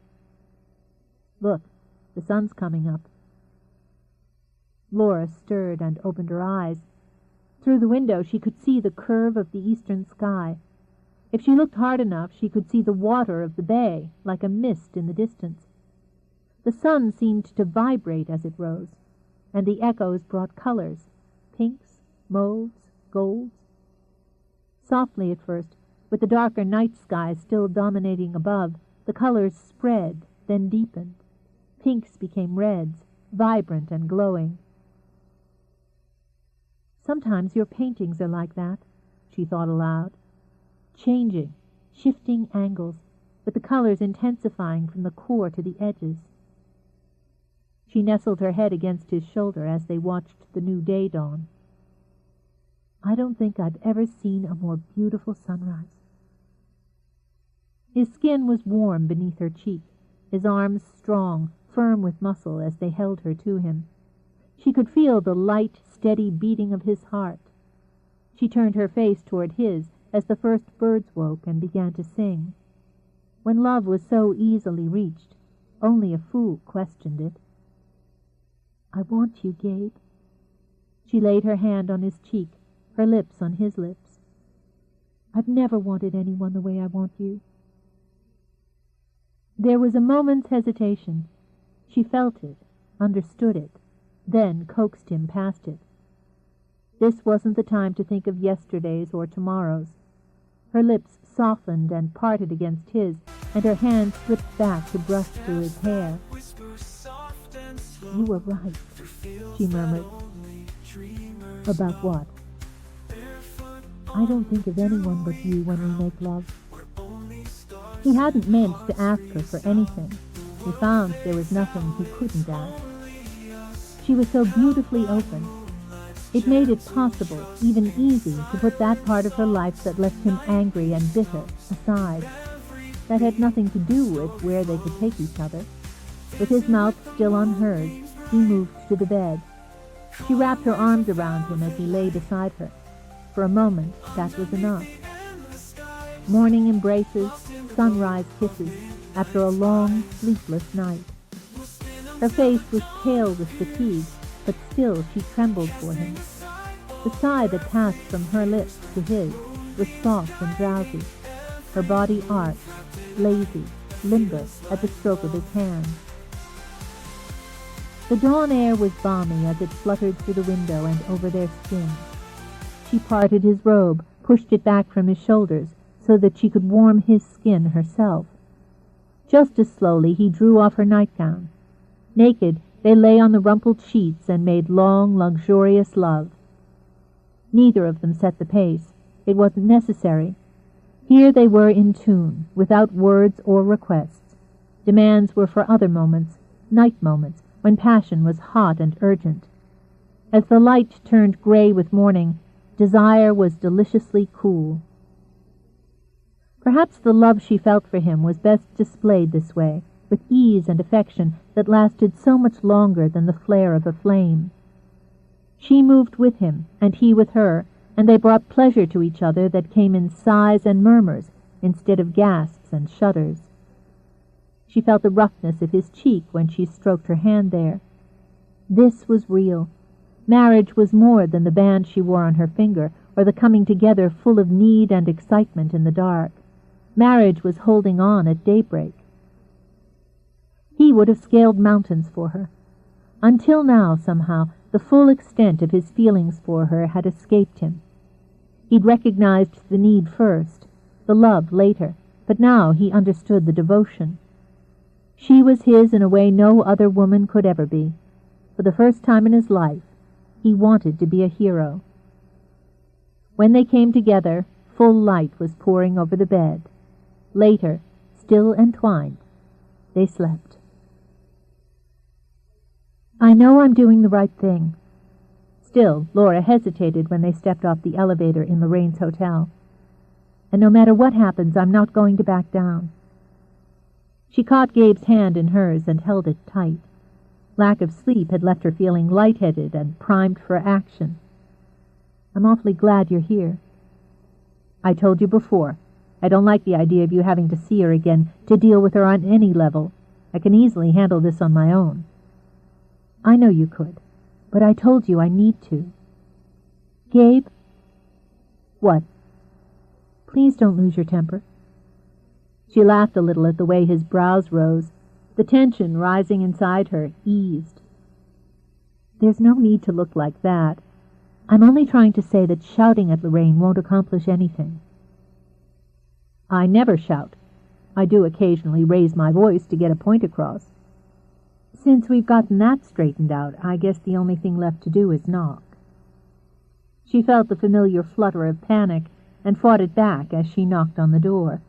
"Look, the sun's coming up." Laura stirred and opened her eyes. Through the window she could see the curve of the eastern sky. If she looked hard enough, she could see the water of the bay, like a mist in the distance. The sun seemed to vibrate as it rose, and the echoes brought colors, pinks, mauves, golds. Softly at first, with the darker night sky still dominating above, the colors spread, then deepened. Pinks became reds, vibrant and glowing. "Sometimes your paintings are like that," she thought aloud. "Changing, shifting angles, with the colors intensifying from the core to the edges. She nestled her head against his shoulder as they watched the new day dawn. I don't think I've ever seen a more beautiful sunrise. His skin was warm beneath her cheek, his arms strong, firm with muscle as they held her to him. She could feel the light, steady beating of his heart. She turned her face toward his as the first birds woke and began to sing. When love was so easily reached, only a fool questioned it. I want you, Gabe. She laid her hand on his cheek, her lips on his lips. I've never wanted anyone the way I want you. There was a moment's hesitation. She felt it, understood it, then coaxed him past it. This wasn't the time to think of yesterdays or tomorrows. Her lips softened and parted against his, and her hand slipped back to brush through his hair. You were right, she murmured. About what? I don't think of anyone but you when we make love. He hadn't meant to ask her for anything. He found there was nothing he couldn't ask. She was so beautifully open. It made it possible, even easy, to put that part of her life that left him angry and bitter aside. That had nothing to do with where they could take each other. With his mouth still on hers, he moved to the bed. She wrapped her arms around him as he lay beside her. For a moment, that was enough. Morning embraces, sunrise kisses, after a long, sleepless night. Her face was pale with fatigue, but still she trembled for him. The sigh that passed from her lips to his was soft and drowsy. Her body arched, lazy, limber at the stroke of his hand. The dawn air was balmy as it fluttered through the window and over their skins. She parted his robe, pushed it back from his shoulders, so that she could warm his skin herself. Just as slowly he drew off her nightgown. Naked, they lay on the rumpled sheets and made long, luxurious love. Neither of them set the pace. It wasn't necessary. Here they were in tune, without words or requests. Demands were for other moments, night moments, when passion was hot and urgent. As the light turned gray with morning, desire was deliciously cool. Perhaps the love she felt for him was best displayed this way, with ease and affection that lasted so much longer than the flare of a flame. She moved with him, and he with her, and they brought pleasure to each other that came in sighs and murmurs instead of gasps and shudders. She felt the roughness of his cheek when she stroked her hand there. This was real. Marriage was more than the band she wore on her finger, or the coming together full of need and excitement in the dark. Marriage was holding on at daybreak. He would have scaled mountains for her. Until now, somehow, the full extent of his feelings for her had escaped him. He'd recognized the need first, the love later, but now he understood the devotion. She was his in a way no other woman could ever be. For the first time in his life, he wanted to be a hero. When they came together, full light was pouring over the bed. Later, still entwined, they slept. I know I'm doing the right thing. Still, Laura hesitated when they stepped off the elevator in Lorraine's hotel. And no matter what happens, I'm not going to back down. She caught Gabe's hand in hers and held it tight. Lack of sleep had left her feeling lightheaded and primed for action. I'm awfully glad you're here. I told you before. I don't like the idea of you having to see her again, to deal with her on any level. I can easily handle this on my own. I know you could, but I told you I need to. Gabe? What? Please don't lose your temper. She laughed a little at the way his brows rose. The tension rising inside her eased. There's no need to look like that. I'm only trying to say that shouting at Lorraine won't accomplish anything. I never shout. I do occasionally raise my voice to get a point across. Since we've gotten that straightened out, I guess the only thing left to do is knock. She felt the familiar flutter of panic and fought it back as she knocked on the door.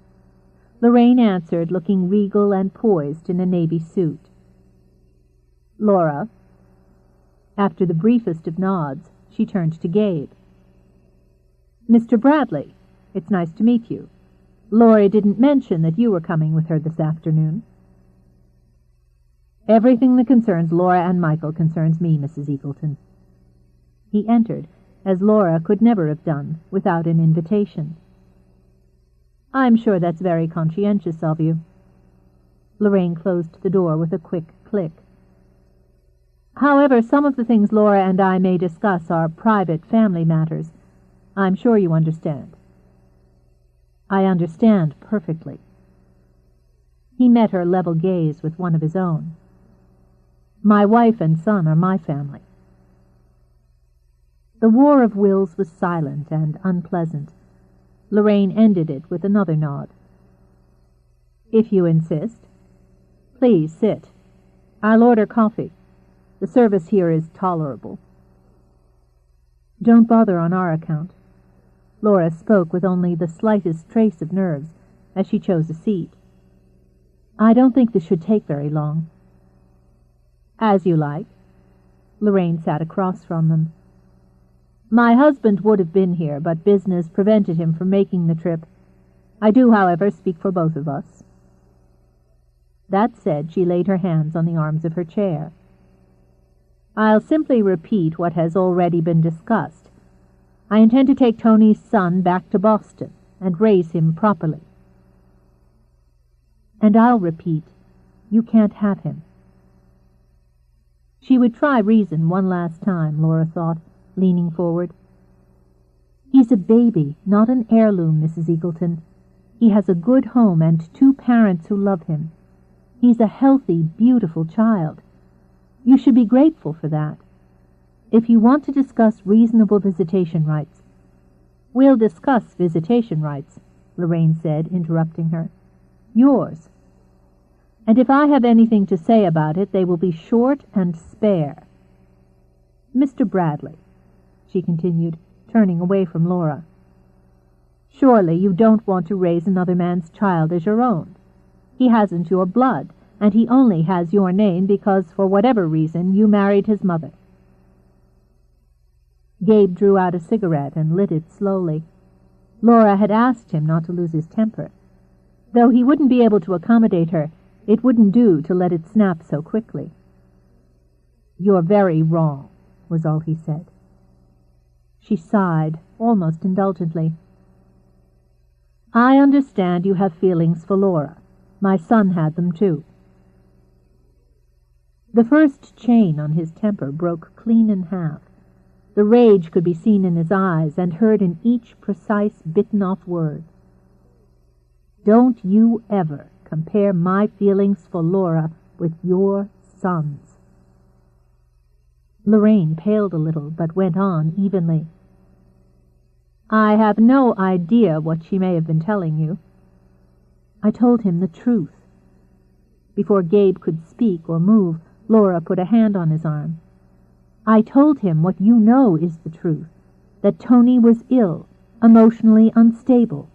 Lorraine answered, looking regal and poised in a navy suit. Laura. After the briefest of nods, she turned to Gabe. Mr. Bradley, it's nice to meet you. Laura didn't mention that you were coming with her this afternoon. Everything that concerns Laura and Michael concerns me, Mrs. Eagleton. He entered, as Laura could never have done, without an invitation. I'm sure that's very conscientious of you. Lorraine closed the door with a quick click. However, some of the things Laura and I may discuss are private family matters. I'm sure you understand. I understand perfectly. He met her level gaze with one of his own. My wife and son are my family. The war of wills was silent and unpleasant. Lorraine ended it with another nod. If you insist. Please sit. I'll order coffee. The service here is tolerable. Don't bother on our account. Laura spoke with only the slightest trace of nerves as she chose a seat. I don't think this should take very long. As you like. Lorraine sat across from them. My husband would have been here, but business prevented him from making the trip. I do, however, speak for both of us. That said, she laid her hands on the arms of her chair. I'll simply repeat what has already been discussed. I intend to take Tony's son back to Boston and raise him properly. And I'll repeat, you can't have him. She would try reason one last time, Laura thought, leaning forward. He's a baby, not an heirloom, Mrs. Eagleton. He has a good home and 2 parents who love him. He's a healthy, beautiful child. You should be grateful for that. If you want to discuss reasonable visitation rights— We'll discuss visitation rights, Lorraine said, interrupting her. Yours. And if I have anything to say about it, they will be short and spare. Mr. Bradley, she continued, turning away from Laura. Surely you don't want to raise another man's child as your own. He hasn't your blood, and he only has your name because, for whatever reason, you married his mother. Gabe drew out a cigarette and lit it slowly. Laura had asked him not to lose his temper. Though he wouldn't be able to accommodate her, it wouldn't do to let it snap so quickly. You're very wrong, was all he said. She sighed, almost indulgently. I understand you have feelings for Laura. My son had them too. The first chain on his temper broke clean in half. The rage could be seen in his eyes and heard in each precise, bitten-off word. Don't you ever compare my feelings for Laura with your son's. Lorraine paled a little, but went on evenly. I have no idea what she may have been telling you. I told him the truth. Before Gabe could speak or move, Laura put a hand on his arm. I told him what you know is the truth, that Tony was ill, emotionally unstable.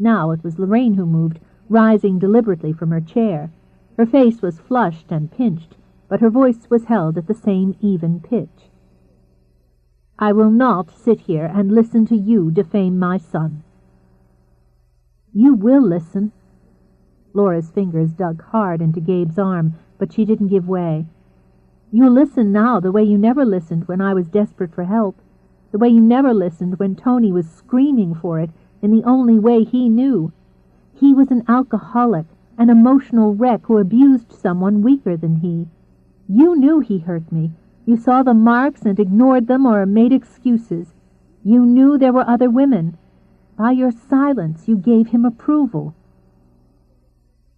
Now it was Lorraine who moved, rising deliberately from her chair. Her face was flushed and pinched, but her voice was held at the same even pitch. I will not sit here and listen to you defame my son. You will listen. Laura's fingers dug hard into Gabe's arm, but she didn't give way. You'll listen now the way you never listened when I was desperate for help, the way you never listened when Tony was screaming for it in the only way he knew. He was an alcoholic, an emotional wreck who abused someone weaker than he. You knew he hurt me. You saw the marks and ignored them or made excuses. You knew there were other women. By your silence, you gave him approval.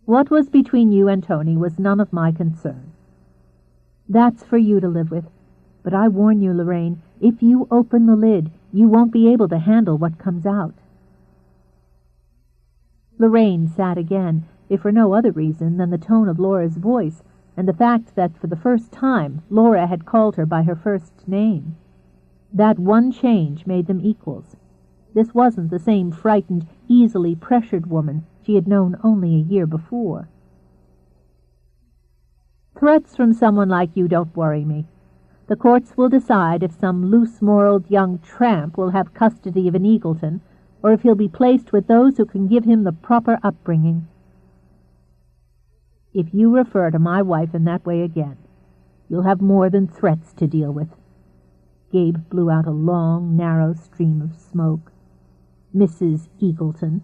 What was between you and Tony was none of my concern. That's for you to live with. But I warn you, Lorraine, if you open the lid, you won't be able to handle what comes out. Lorraine sat again, if for no other reason than the tone of Laura's voice, and the fact that for the first time Laura had called her by her first name. That one change made them equals. This wasn't the same frightened, easily pressured woman she had known only a year before. Threats from someone like you don't worry me. The courts will decide if some loose-moraled young tramp will have custody of an Eagleton, or if he'll be placed with those who can give him the proper upbringing. If you refer to my wife in that way again, you'll have more than threats to deal with. Gabe blew out a long, narrow stream of smoke. Mrs. Eagleton.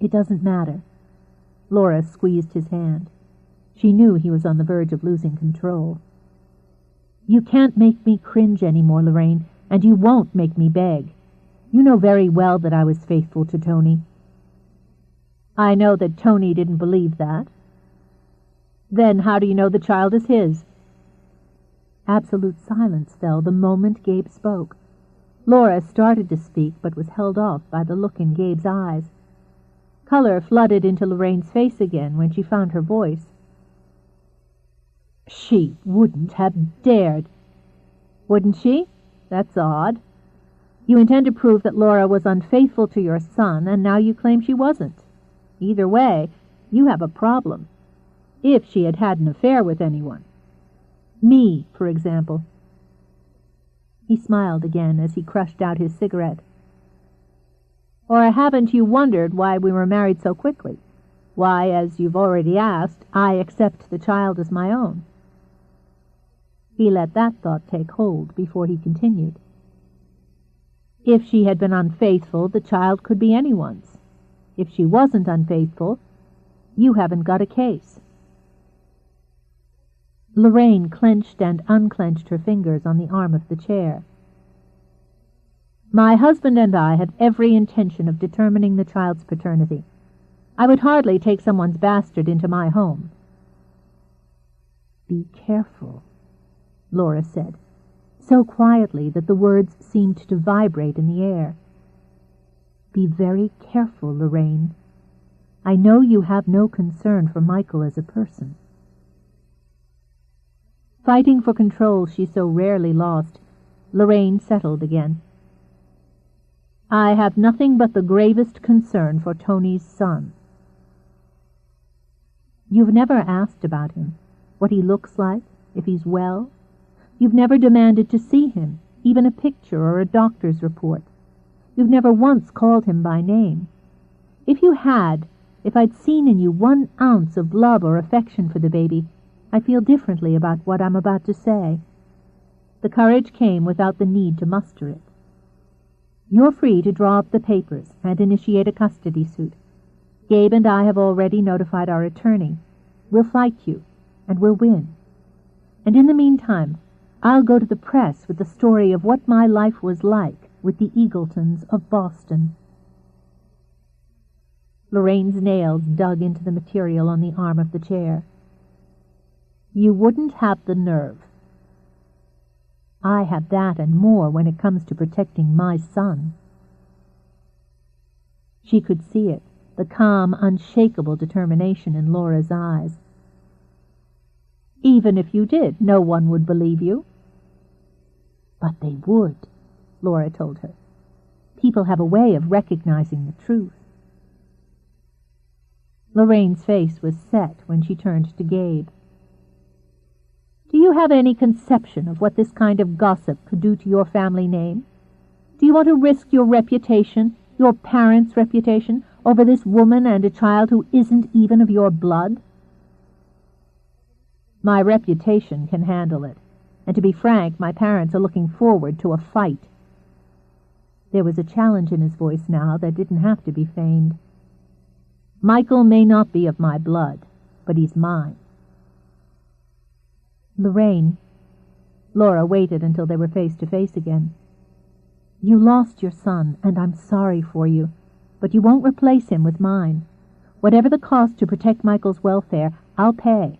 It doesn't matter. Laura squeezed his hand. She knew he was on the verge of losing control. You can't make me cringe any more, Lorraine, and you won't make me beg. You know very well that I was faithful to Tony. I know that Tony didn't believe that. Then how do you know the child is his? Absolute silence fell the moment Gabe spoke. Laura started to speak, but was held off by the look in Gabe's eyes. Color flooded into Lorraine's face again when she found her voice. She wouldn't have dared. Wouldn't she? That's odd. You intend to prove that Laura was unfaithful to your son, and now you claim she wasn't. Either way, you have a problem. If she had had an affair with anyone. Me, for example. He smiled again as he crushed out his cigarette. Or haven't you wondered why we were married so quickly? Why, as you've already asked, I accept the child as my own? He let that thought take hold before he continued. If she had been unfaithful, the child could be anyone's. If she wasn't unfaithful, you haven't got a case. Lorraine clenched and unclenched her fingers on the arm of the chair. My husband and I have every intention of determining the child's paternity. I would hardly take someone's bastard into my home. Be careful, Laura said, so quietly that the words seemed to vibrate in the air. Be very careful, Lorraine. I know you have no concern for Michael as a person. Fighting for control she so rarely lost, Lorraine settled again. I have nothing but the gravest concern for Tony's son. You've never asked about him, what he looks like, if he's well. You've never demanded to see him, even a picture or a doctor's report. You've never once called him by name. If you had, if I'd seen in you 1 ounce of love or affection for the baby, I feel differently about what I'm about to say. The courage came without the need to muster it. You're free to draw up the papers and initiate a custody suit. Gabe and I have already notified our attorney. We'll fight you, and we'll win. And in the meantime, I'll go to the press with the story of what my life was like with the Eagletons of Boston. Lorraine's nails dug into the material on the arm of the chair. You wouldn't have the nerve. I have that and more when it comes to protecting my son. She could see it, the calm, unshakable determination in Laura's eyes. Even if you did, no one would believe you. But they would, Laura told her. People have a way of recognizing the truth. Lorraine's face was set when she turned to Gabe. Do you have any conception of what this kind of gossip could do to your family name? Do you want to risk your reputation, your parents' reputation, over this woman and a child who isn't even of your blood? My reputation can handle it, and to be frank, my parents are looking forward to a fight. There was a challenge in his voice now that didn't have to be feigned. Michael may not be of my blood, but he's mine. Lorraine. Laura waited until they were face to face again. You lost your son, and I'm sorry for you, but you won't replace him with mine. Whatever the cost to protect Michael's welfare, I'll pay,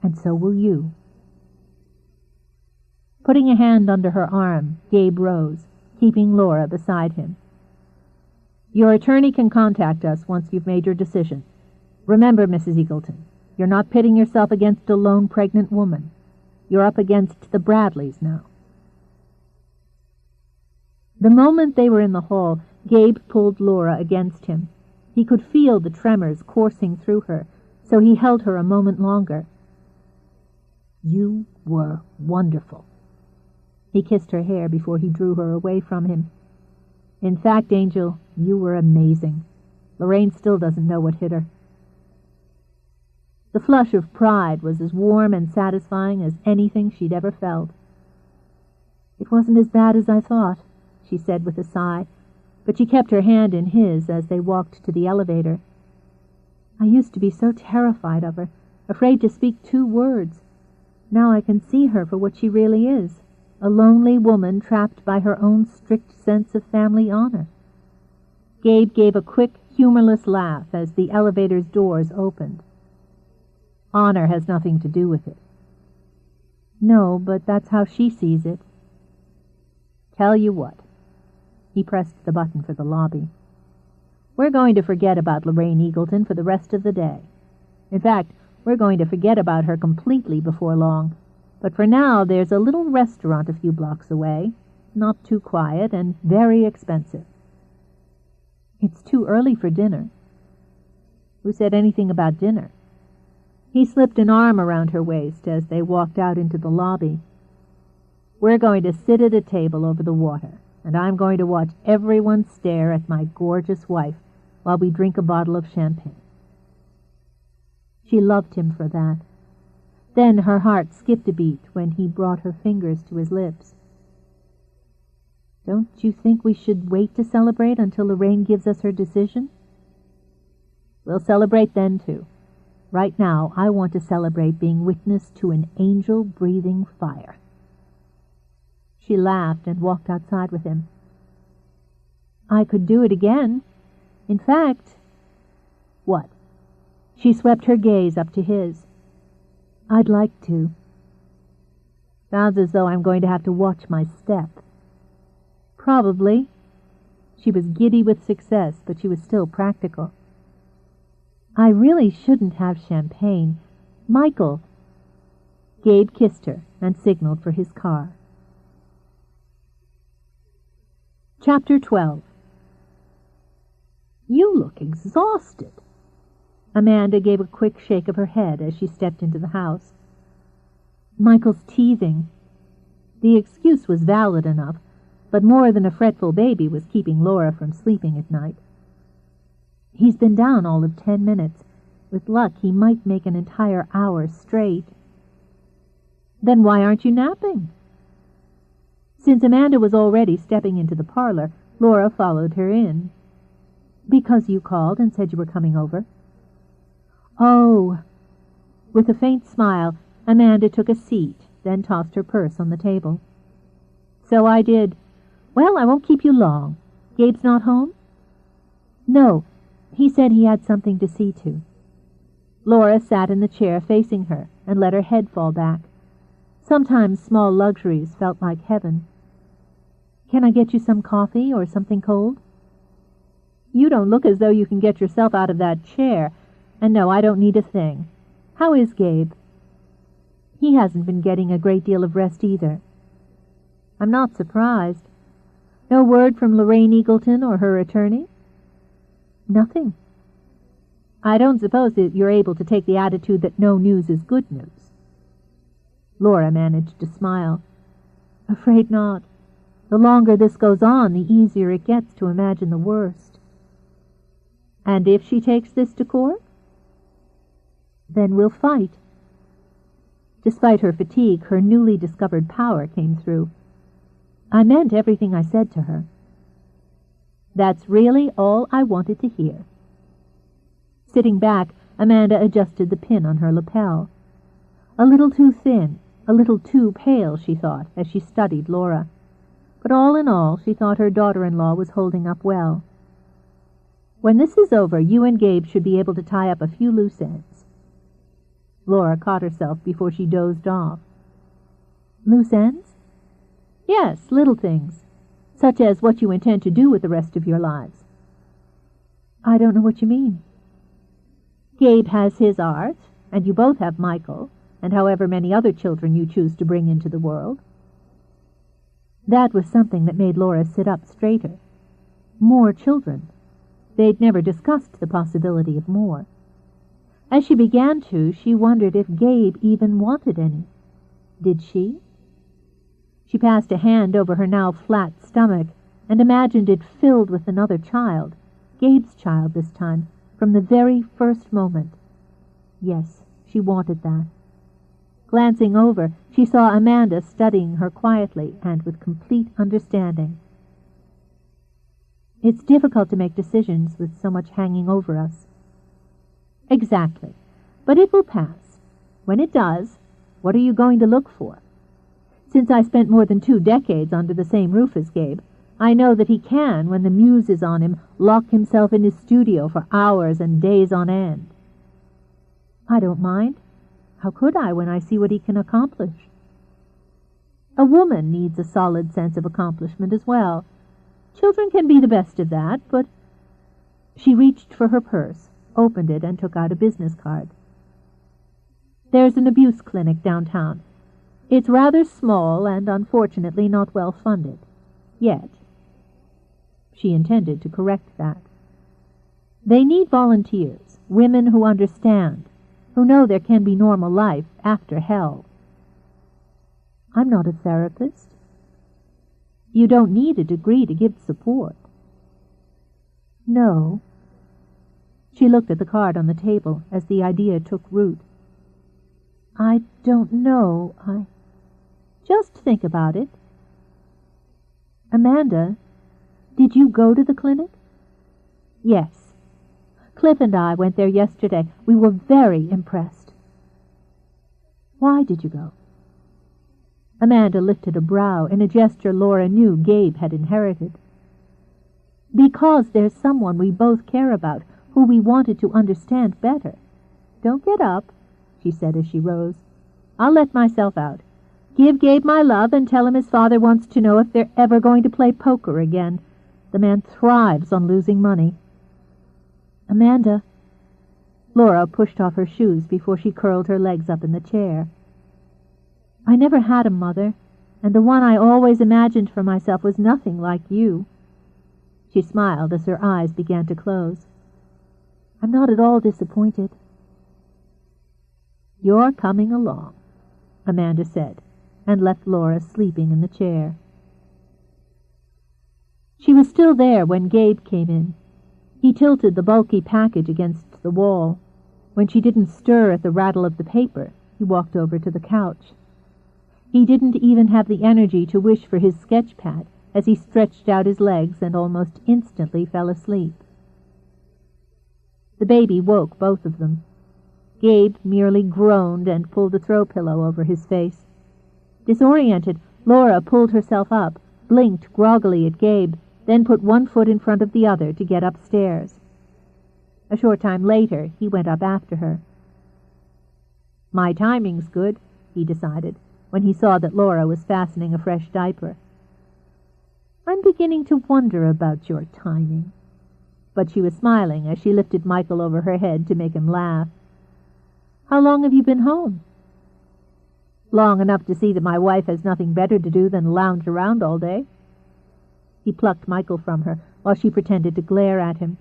and so will you. Putting a hand under her arm, Gabe rose, keeping Laura beside him. Your attorney can contact us once you've made your decision. Remember, Mrs. Eagleton, you're not pitting yourself against a lone pregnant woman. You're up against the Bradleys now. The moment they were in the hall, Gabe pulled Laura against him. He could feel the tremors coursing through her, so he held her a moment longer. "You were wonderful." He kissed her hair before he drew her away from him. "In fact, Angel, you were amazing. Lorraine still doesn't know what hit her." The flush of pride was as warm and satisfying as anything she'd ever felt. "It wasn't as bad as I thought," she said with a sigh, but she kept her hand in his as they walked to the elevator. "I used to be so terrified of her, afraid to speak 2 words. Now I can see her for what she really is, a lonely woman trapped by her own strict sense of family honor." Gabe gave a quick, humorless laugh as the elevator's doors opened. "Honor has nothing to do with it." "No, but that's how she sees it." "Tell you what." He pressed the button for the lobby. "We're going to forget about Lorraine Eagleton for the rest of the day. In fact, we're going to forget about her completely before long. But for now, there's a little restaurant a few blocks away, not too quiet and very expensive." "It's too early for dinner." "Who said anything about dinner?" He slipped an arm around her waist as they walked out into the lobby. "We're going to sit at a table over the water, and I'm going to watch everyone stare at my gorgeous wife while we drink a bottle of champagne." She loved him for that. Then her heart skipped a beat when he brought her fingers to his lips. "Don't you think we should wait to celebrate until Lorraine gives us her decision?" "We'll celebrate then, too. Right now, I want to celebrate being witness to an angel breathing fire." She laughed and walked outside with him. "I could do it again. In fact—" "What?" She swept her gaze up to his. "I'd like to." "Sounds as though I'm going to have to watch my step." "Probably." She was giddy with success, but she was still practical. "I really shouldn't have champagne. Michael—" Gabe kissed her and signaled for his car. Chapter 12. "You look exhausted." Amanda gave a quick shake of her head as she stepped into the house. "Michael's teething." The excuse was valid enough, but more than a fretful baby was keeping Laura from sleeping at night. "He's been down all of 10 minutes. With luck, he might make an entire hour straight." "Then why aren't you napping?" Since Amanda was already stepping into the parlor, Laura followed her in. "Because you called and said you were coming over." "Oh." With a faint smile, Amanda took a seat, then tossed her purse on the table. "So I did. Well, I won't keep you long. Gabe's not home?" "No. He said he had something to see to." Laura sat in the chair facing her and let her head fall back. Sometimes small luxuries felt like heaven. "Can I get you some coffee or something cold?" "You don't look as though you can get yourself out of that chair. And no, I don't need a thing. How is Gabe?" "He hasn't been getting a great deal of rest either." "I'm not surprised. No word from Lorraine Eagleton or her attorney?" "Nothing." "I don't suppose that you're able to take the attitude that no news is good news." Laura managed to smile. "Afraid not. The longer this goes on, the easier it gets to imagine the worst." "And if she takes this to court?" "Then we'll fight." Despite her fatigue, her newly discovered power came through. "I meant everything I said to her." "That's really all I wanted to hear." Sitting back, Amanda adjusted the pin on her lapel. A little too thin, a little too pale, she thought, as she studied Laura. But all in all, she thought her daughter-in-law was holding up well. "When this is over, you and Gabe should be able to tie up a few loose ends." Laura caught herself before she dozed off. "Loose ends?" "Yes, little things, such as what you intend to do with the rest of your lives." "I don't know what you mean." "Gabe has his art, and you both have Michael, and however many other children you choose to bring into the world." That was something that made Laura sit up straighter. More children. They'd never discussed the possibility of more. As she began to, she wondered if Gabe even wanted any. Did she? She passed a hand over her now flat stomach and imagined it filled with another child, Gabe's child this time, from the very first moment. Yes, she wanted that. Glancing over, she saw Amanda studying her quietly and with complete understanding. It's difficult to make decisions with so much hanging over us. Exactly. But it will pass. When it does, what are you going to look for? Since I spent more than 2 decades under the same roof as Gabe, I know that he can, when the muse is on him, lock himself in his studio for hours and days on end. I don't mind. How could I when I see what he can accomplish? A woman needs a solid sense of accomplishment as well. Children can be the best of that, but... She reached for her purse, opened it, and took out a business card. There's an abuse clinic downtown. It's rather small and unfortunately not well funded. Yet. She intended to correct that. They need volunteers, women who understand, who know there can be normal life after hell. I'm not a therapist. You don't need a degree to give support. No. She looked at the card on the table as the idea took root. I don't know. Just think about it. Amanda, did you go to the clinic? Yes. Cliff and I went there yesterday. We were very impressed. Why did you go? Amanda lifted a brow in a gesture Laura knew Gabe had inherited. Because there's someone we both care about, who we wanted to understand better. Don't get up, she said as she rose. I'll let myself out. Give Gabe my love and tell him his father wants to know if they're ever going to play poker again. The man thrives on losing money. Amanda. Laura pushed off her shoes before she curled her legs up in the chair. I never had a mother, and the one I always imagined for myself was nothing like you. She smiled as her eyes began to close. I'm not at all disappointed. You're coming along, Amanda said, and left Laura sleeping in the chair. She was still there when Gabe came in. He tilted the bulky package against the wall. When she didn't stir at the rattle of the paper, he walked over to the couch. He didn't even have the energy to wish for his sketch pad as he stretched out his legs and almost instantly fell asleep. The baby woke both of them. Gabe merely groaned and pulled a throw pillow over his face. Disoriented, Laura pulled herself up, blinked groggily at Gabe, then put one foot in front of the other to get upstairs. A short time later, he went up after her. My timing's good, he decided, when he saw that Laura was fastening a fresh diaper. I'm beginning to wonder about your timing. But she was smiling as she lifted Michael over her head to make him laugh. How long have you been home? Long enough to see that my wife has nothing better to do than lounge around all day. He plucked Michael from her while she pretended to glare at him.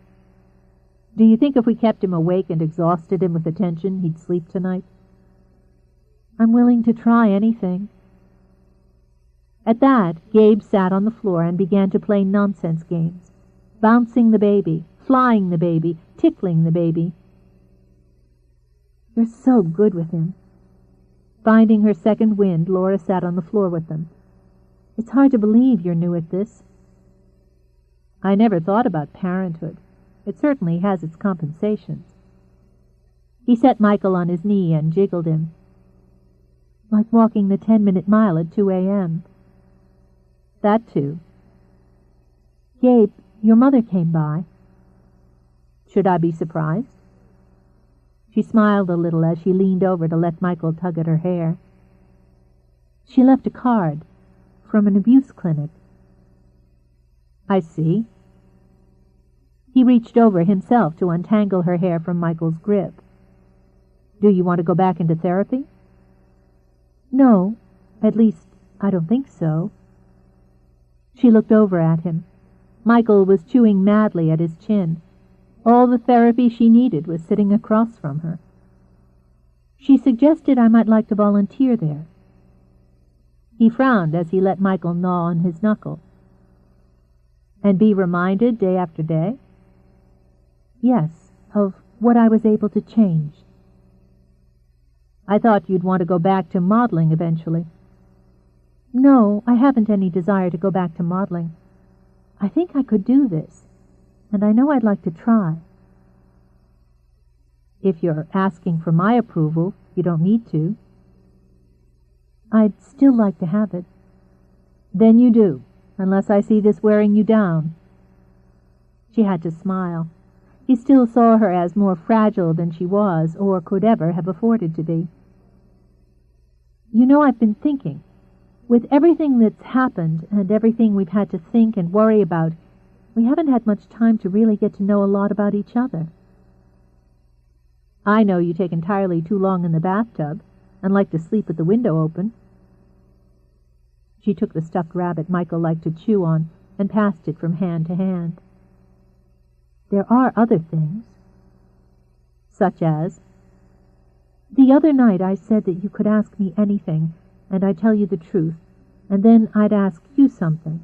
Do you think if we kept him awake and exhausted him with attention, he'd sleep tonight? I'm willing to try anything. At that, Gabe sat on the floor and began to play nonsense games, bouncing the baby, flying the baby, tickling the baby. You're so good with him. Finding her second wind, Laura sat on the floor with them. It's hard to believe you're new at this. I never thought about parenthood. It certainly has its compensations. He set Michael on his knee and jiggled him. Like walking the 10-minute mile at 2 a.m. That too. Gabe, your mother came by. Should I be surprised? She smiled a little as she leaned over to let Michael tug at her hair. She left a card from an abuse clinic. I see. He reached over himself to untangle her hair from Michael's grip. Do you want to go back into therapy? No, at least I don't think so. She looked over at him. Michael was chewing madly at his chin. All the therapy she needed was sitting across from her. She suggested I might like to volunteer there. He frowned as he let Michael gnaw on his knuckle. And be reminded day after day? Yes, of what I was able to change. I thought you'd want to go back to modeling eventually. No, I haven't any desire to go back to modeling. I think I could do this, and I know I'd like to try. If you're asking for my approval, you don't need to. I'd still like to have it. Then you do, unless I see this wearing you down. She had to smile. He still saw her as more fragile than she was, or could ever have afforded to be. You know, I've been thinking. With everything that's happened and everything we've had to think and worry about, we haven't had much time to really get to know a lot about each other. I know you take entirely too long in the bathtub and like to sleep with the window open. She took the stuffed rabbit Michael liked to chew on and passed it from hand to hand. There are other things. Such as? The other night I said that you could ask me anything, and I'd tell you the truth, and then I'd ask you something.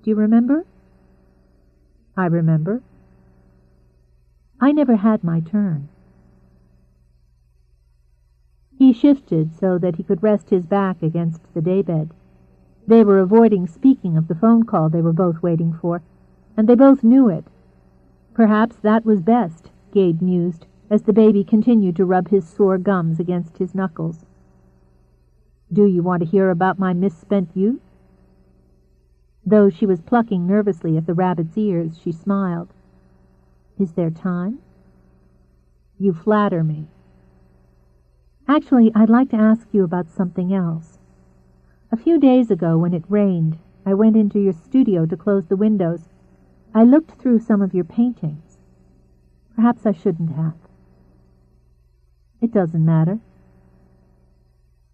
Do you remember? I remember. I never had my turn. He shifted so that he could rest his back against the daybed. They were avoiding speaking of the phone call they were both waiting for, and they both knew it. Perhaps that was best, Gabe mused, as the baby continued to rub his sore gums against his knuckles. Do you want to hear about my misspent youth? Though she was plucking nervously at the rabbit's ears, she smiled. Is there time? You flatter me. Actually, I'd like to ask you about something else. A few days ago, when it rained, I went into your studio to close the windows. I looked through some of your paintings. Perhaps I shouldn't have. It doesn't matter.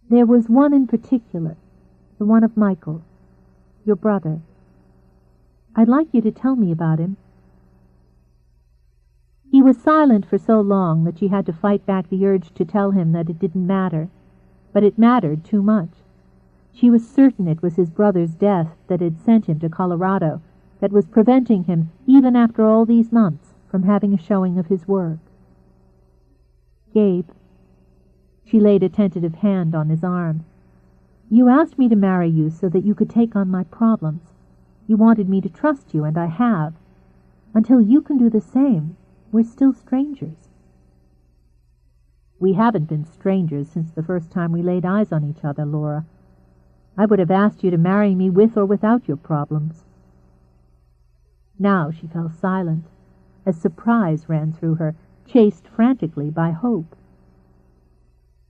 There was one in particular, the one of Michael, your brother. I'd like you to tell me about him. He was silent for so long that she had to fight back the urge to tell him that it didn't matter, but it mattered too much. She was certain it was his brother's death that had sent him to Colorado, that was preventing him, even after all these months, from having a showing of his work. Gabe. She laid a tentative hand on his arm. You asked me to marry you so that you could take on my problems. You wanted me to trust you, and I have. Until you can do the same, we're still strangers. We haven't been strangers since the first time we laid eyes on each other, Laura. I would have asked you to marry me with or without your problems. Now she fell silent, as surprise ran through her, chased frantically by hope.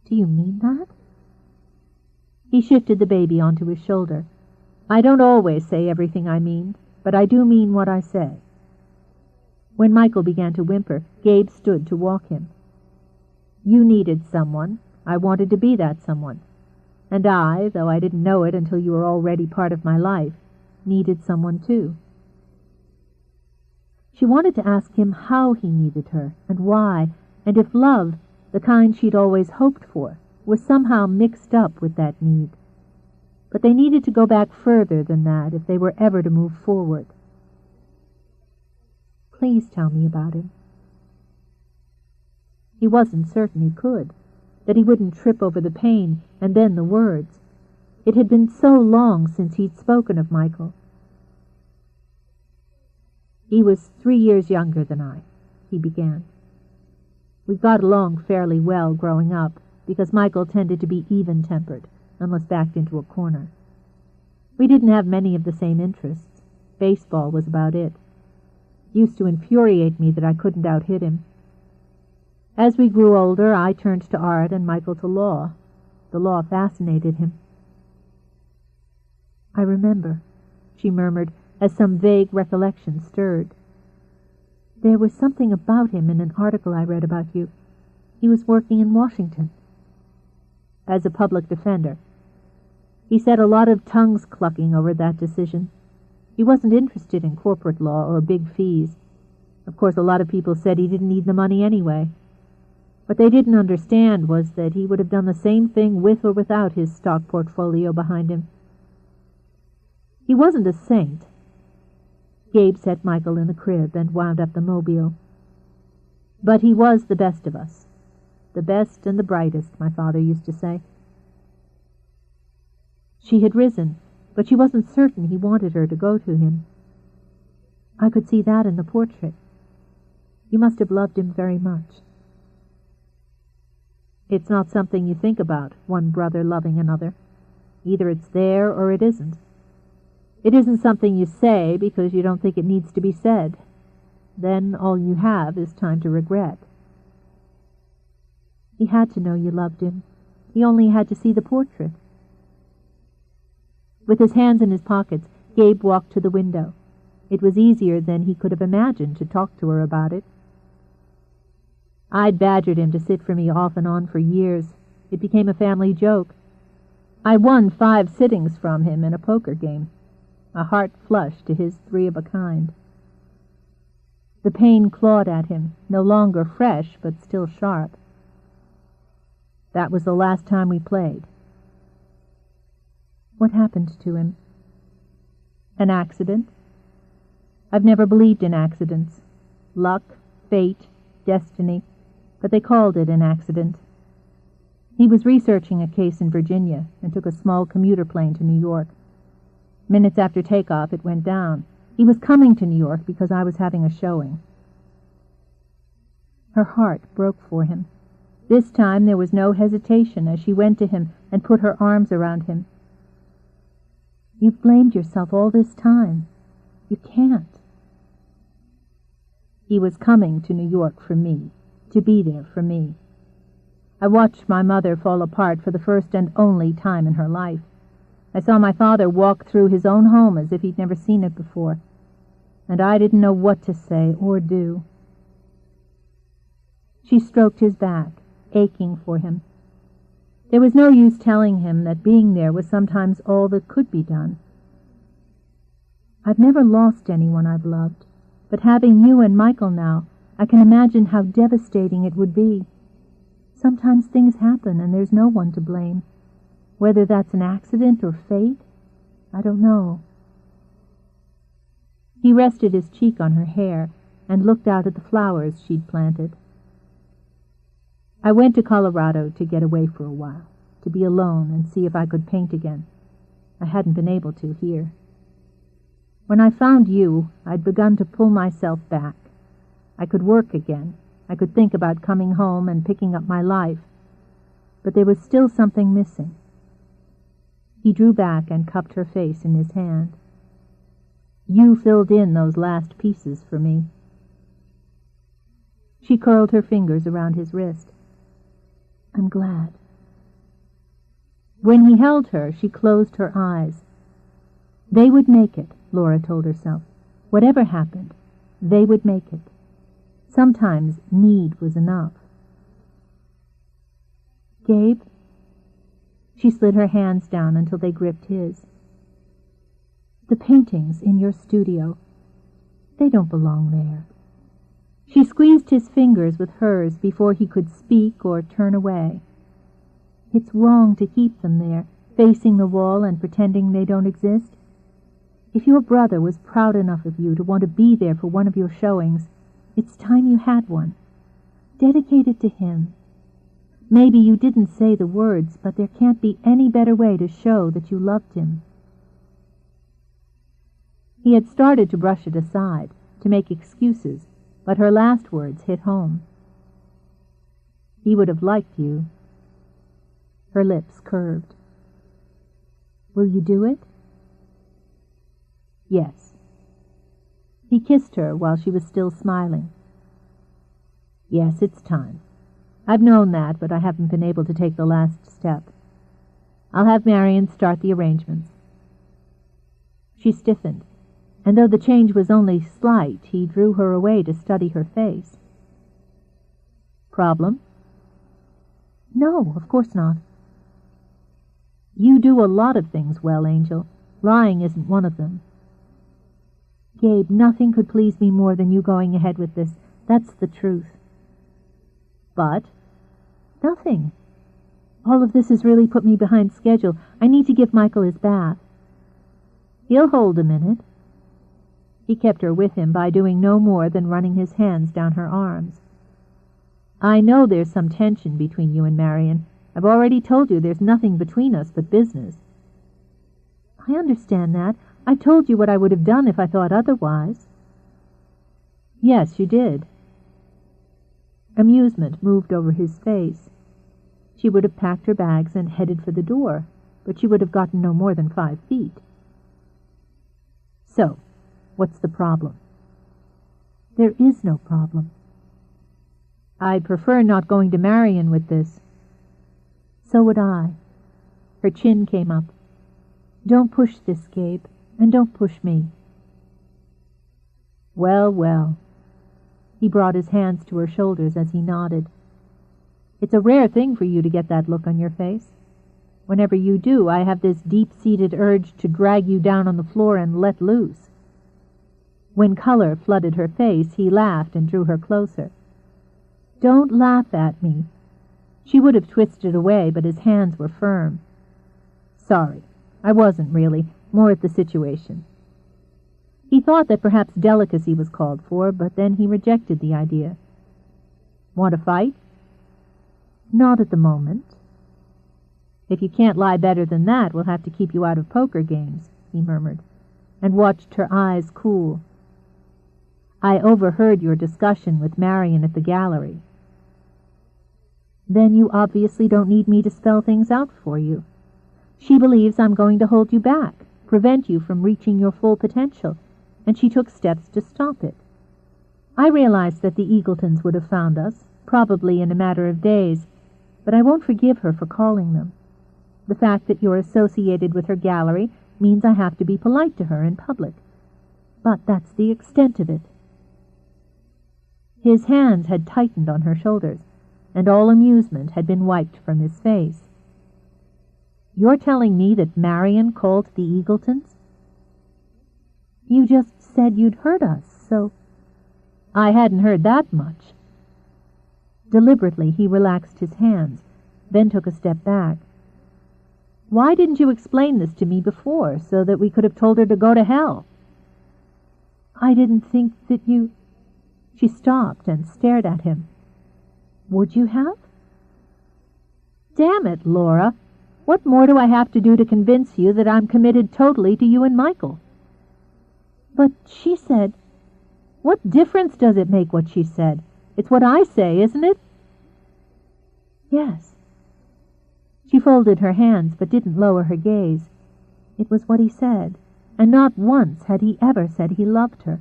Do you mean that? He shifted the baby onto his shoulder. I don't always say everything I mean, but I do mean what I say. When Michael began to whimper, Gabe stood to walk him. You needed someone. I wanted to be that someone. And I, though I didn't know it until you were already part of my life, needed someone too. She wanted to ask him how he needed her, and why, and if love, the kind she'd always hoped for, was somehow mixed up with that need. But they needed to go back further than that if they were ever to move forward. Please tell me about him. He wasn't certain he could, that he wouldn't trip over the pain and then the words. It had been so long since he'd spoken of Michael. He was 3 years younger than I, he began. We got along fairly well growing up, because Michael tended to be even-tempered, unless backed into a corner. We didn't have many of the same interests. Baseball was about it. It used to infuriate me that I couldn't out-hit him. As we grew older, I turned to art and Michael to law. The law fascinated him. I remember, she murmured, as some vague recollection stirred. There was something about him in an article I read about you. He was working in Washington. As a public defender. He said a lot of tongues clucking over that decision. He wasn't interested in corporate law or big fees. Of course, a lot of people said he didn't need the money anyway. What they didn't understand was that he would have done the same thing with or without his stock portfolio behind him. He wasn't a saint. Gabe set Michael in the crib and wound up the mobile. But he was the best of us. The best and the brightest, my father used to say. She had risen, but she wasn't certain he wanted her to go to him. I could see that in the portrait. You must have loved him very much. It's not something you think about, one brother loving another. Either it's there or it isn't. It isn't something you say because you don't think it needs to be said. Then all you have is time to regret. He had to know you loved him. He only had to see the portrait. With his hands in his pockets, Gabe walked to the window. It was easier than he could have imagined to talk to her about it. I'd badgered him to sit for me off and on for years. It became a family joke. I won 5 sittings from him in a poker game, a heart flush to his 3 of a kind. The pain clawed at him, no longer fresh, but still sharp. That was the last time we played. What happened to him? An accident? I've never believed in accidents. Luck, fate, destiny, but they called it an accident. He was researching a case in Virginia and took a small commuter plane to New York. Minutes after takeoff, it went down. He was coming to New York because I was having a showing. Her heart broke for him. This time there was no hesitation as she went to him and put her arms around him. You've blamed yourself all this time. You can't. He was coming to New York for me, to be there for me. I watched my mother fall apart for the first and only time in her life. I saw my father walk through his own home as if he'd never seen it before, and I didn't know what to say or do. She stroked his back, aching for him. There was no use telling him that being there was sometimes all that could be done. I've never lost anyone I've loved, but having you and Michael now, I can imagine how devastating it would be. Sometimes things happen and there's no one to blame. Whether that's an accident or fate, I don't know. He rested his cheek on her hair and looked out at the flowers she'd planted. I went to Colorado to get away for a while, to be alone and see if I could paint again. I hadn't been able to here. When I found you, I'd begun to pull myself back. I could work again. I could think about coming home and picking up my life. But there was still something missing. He drew back and cupped her face in his hand. You filled in those last pieces for me. She curled her fingers around his wrist. I'm glad. When he held her, she closed her eyes. They would make it, Laura told herself. Whatever happened, they would make it. Sometimes need was enough. Gabe? She slid her hands down until they gripped his. The paintings in your studio, they don't belong there. She squeezed his fingers with hers before he could speak or turn away. It's wrong to keep them there, facing the wall and pretending they don't exist. If your brother was proud enough of you to want to be there for one of your showings, it's time you had one. Dedicate it to him. Maybe you didn't say the words, but there can't be any better way to show that you loved him. He had started to brush it aside, to make excuses, but her last words hit home. He would have liked you. Her lips curved. Will you do it? Yes. He kissed her while she was still smiling. Yes, it's time. I've known that, but I haven't been able to take the last step. I'll have Marion start the arrangements. She stiffened, and though the change was only slight, he drew her away to study her face. Problem? No, of course not. You do a lot of things well, Angel. Lying isn't one of them. Gabe, nothing could please me more than you going ahead with this. That's the truth. But nothing. All of this has really put me behind schedule. I need to give Michael his bath. He'll hold a minute. He kept her with him by doing no more than running his hands down her arms. I know there's some tension between you and Marion. I've already told you there's nothing between us but business. I understand that. I told you what I would have done if I thought otherwise. Yes, you did. Amusement moved over his face. She would have packed her bags and headed for the door, but she would have gotten no more than 5 feet. So, what's the problem? There is no problem. I'd prefer not going to Marion with this. So would I. Her chin came up. Don't push this, Gabe, and don't push me. Well, well. He brought his hands to her shoulders as he nodded. It's a rare thing for you to get that look on your face. Whenever you do, I have this deep-seated urge to drag you down on the floor and let loose. When color flooded her face, he laughed and drew her closer. Don't laugh at me. She would have twisted away, but his hands were firm. Sorry, I wasn't really, more at the situation. He thought that perhaps delicacy was called for, but then he rejected the idea. Want to fight? Not at the moment. If you can't lie better than that, we'll have to keep you out of poker games, he murmured, and watched her eyes cool. I overheard your discussion with Marion at the gallery. Then you obviously don't need me to spell things out for you. She believes I'm going to hold you back, prevent you from reaching your full potential, and she took steps to stop it. I realized that the Eagletons would have found us, probably in a matter of days, but I won't forgive her for calling them. The fact that you're associated with her gallery means I have to be polite to her in public. But that's the extent of it. His hands had tightened on her shoulders, and all amusement had been wiped from his face. You're telling me that Marion called the Eagletons? You just said you'd heard us, so... I hadn't heard that much. Deliberately he relaxed his hands, then took a step back. Why didn't you explain this to me before, so that we could have told her to go to hell? I didn't think that you... She stopped and stared at him. Would you have? Damn it, Laura. What more do I have to do to convince you that I'm committed totally to you and Michael? But she said... What difference does it make what she said? It's what I say, isn't it? Yes. She folded her hands but didn't lower her gaze. It was what he said, and not once had he ever said he loved her.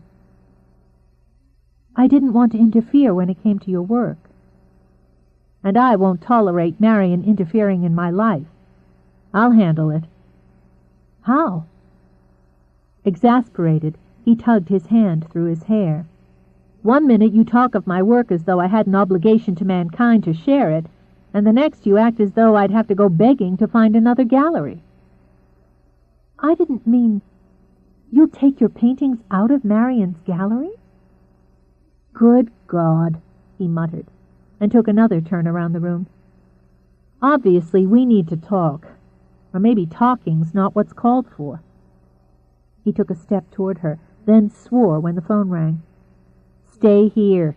I didn't want to interfere when it came to your work. And I won't tolerate Marion interfering in my life. I'll handle it. How? Exasperated, he tugged his hand through his hair. 1 minute you talk of my work as though I had an obligation to mankind to share it, and the next you act as though I'd have to go begging to find another gallery. I didn't mean... You'll take your paintings out of Marion's gallery? Good God, he muttered, and took another turn around the room. Obviously, we need to talk. Or maybe talking's not what's called for. He took a step toward her, then swore when the phone rang. Stay here.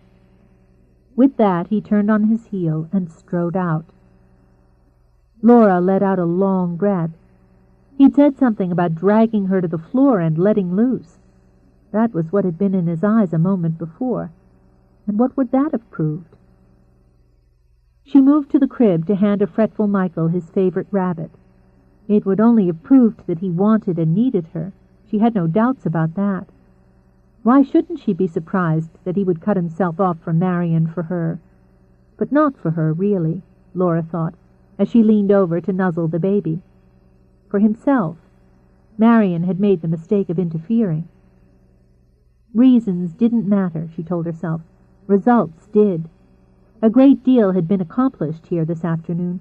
With that, he turned on his heel and strode out. Laura let out a long breath. He'd said something about dragging her to the floor and letting loose. That was what had been in his eyes a moment before. And what would that have proved? She moved to the crib to hand a fretful Michael his favorite rabbit. It would only have proved that he wanted and needed her. She had no doubts about that. Why shouldn't she be surprised that he would cut himself off from Marion for her? But not for her, really, Laura thought, as she leaned over to nuzzle the baby. For himself. Marion had made the mistake of interfering. Reasons didn't matter, she told herself. Results did. A great deal had been accomplished here this afternoon.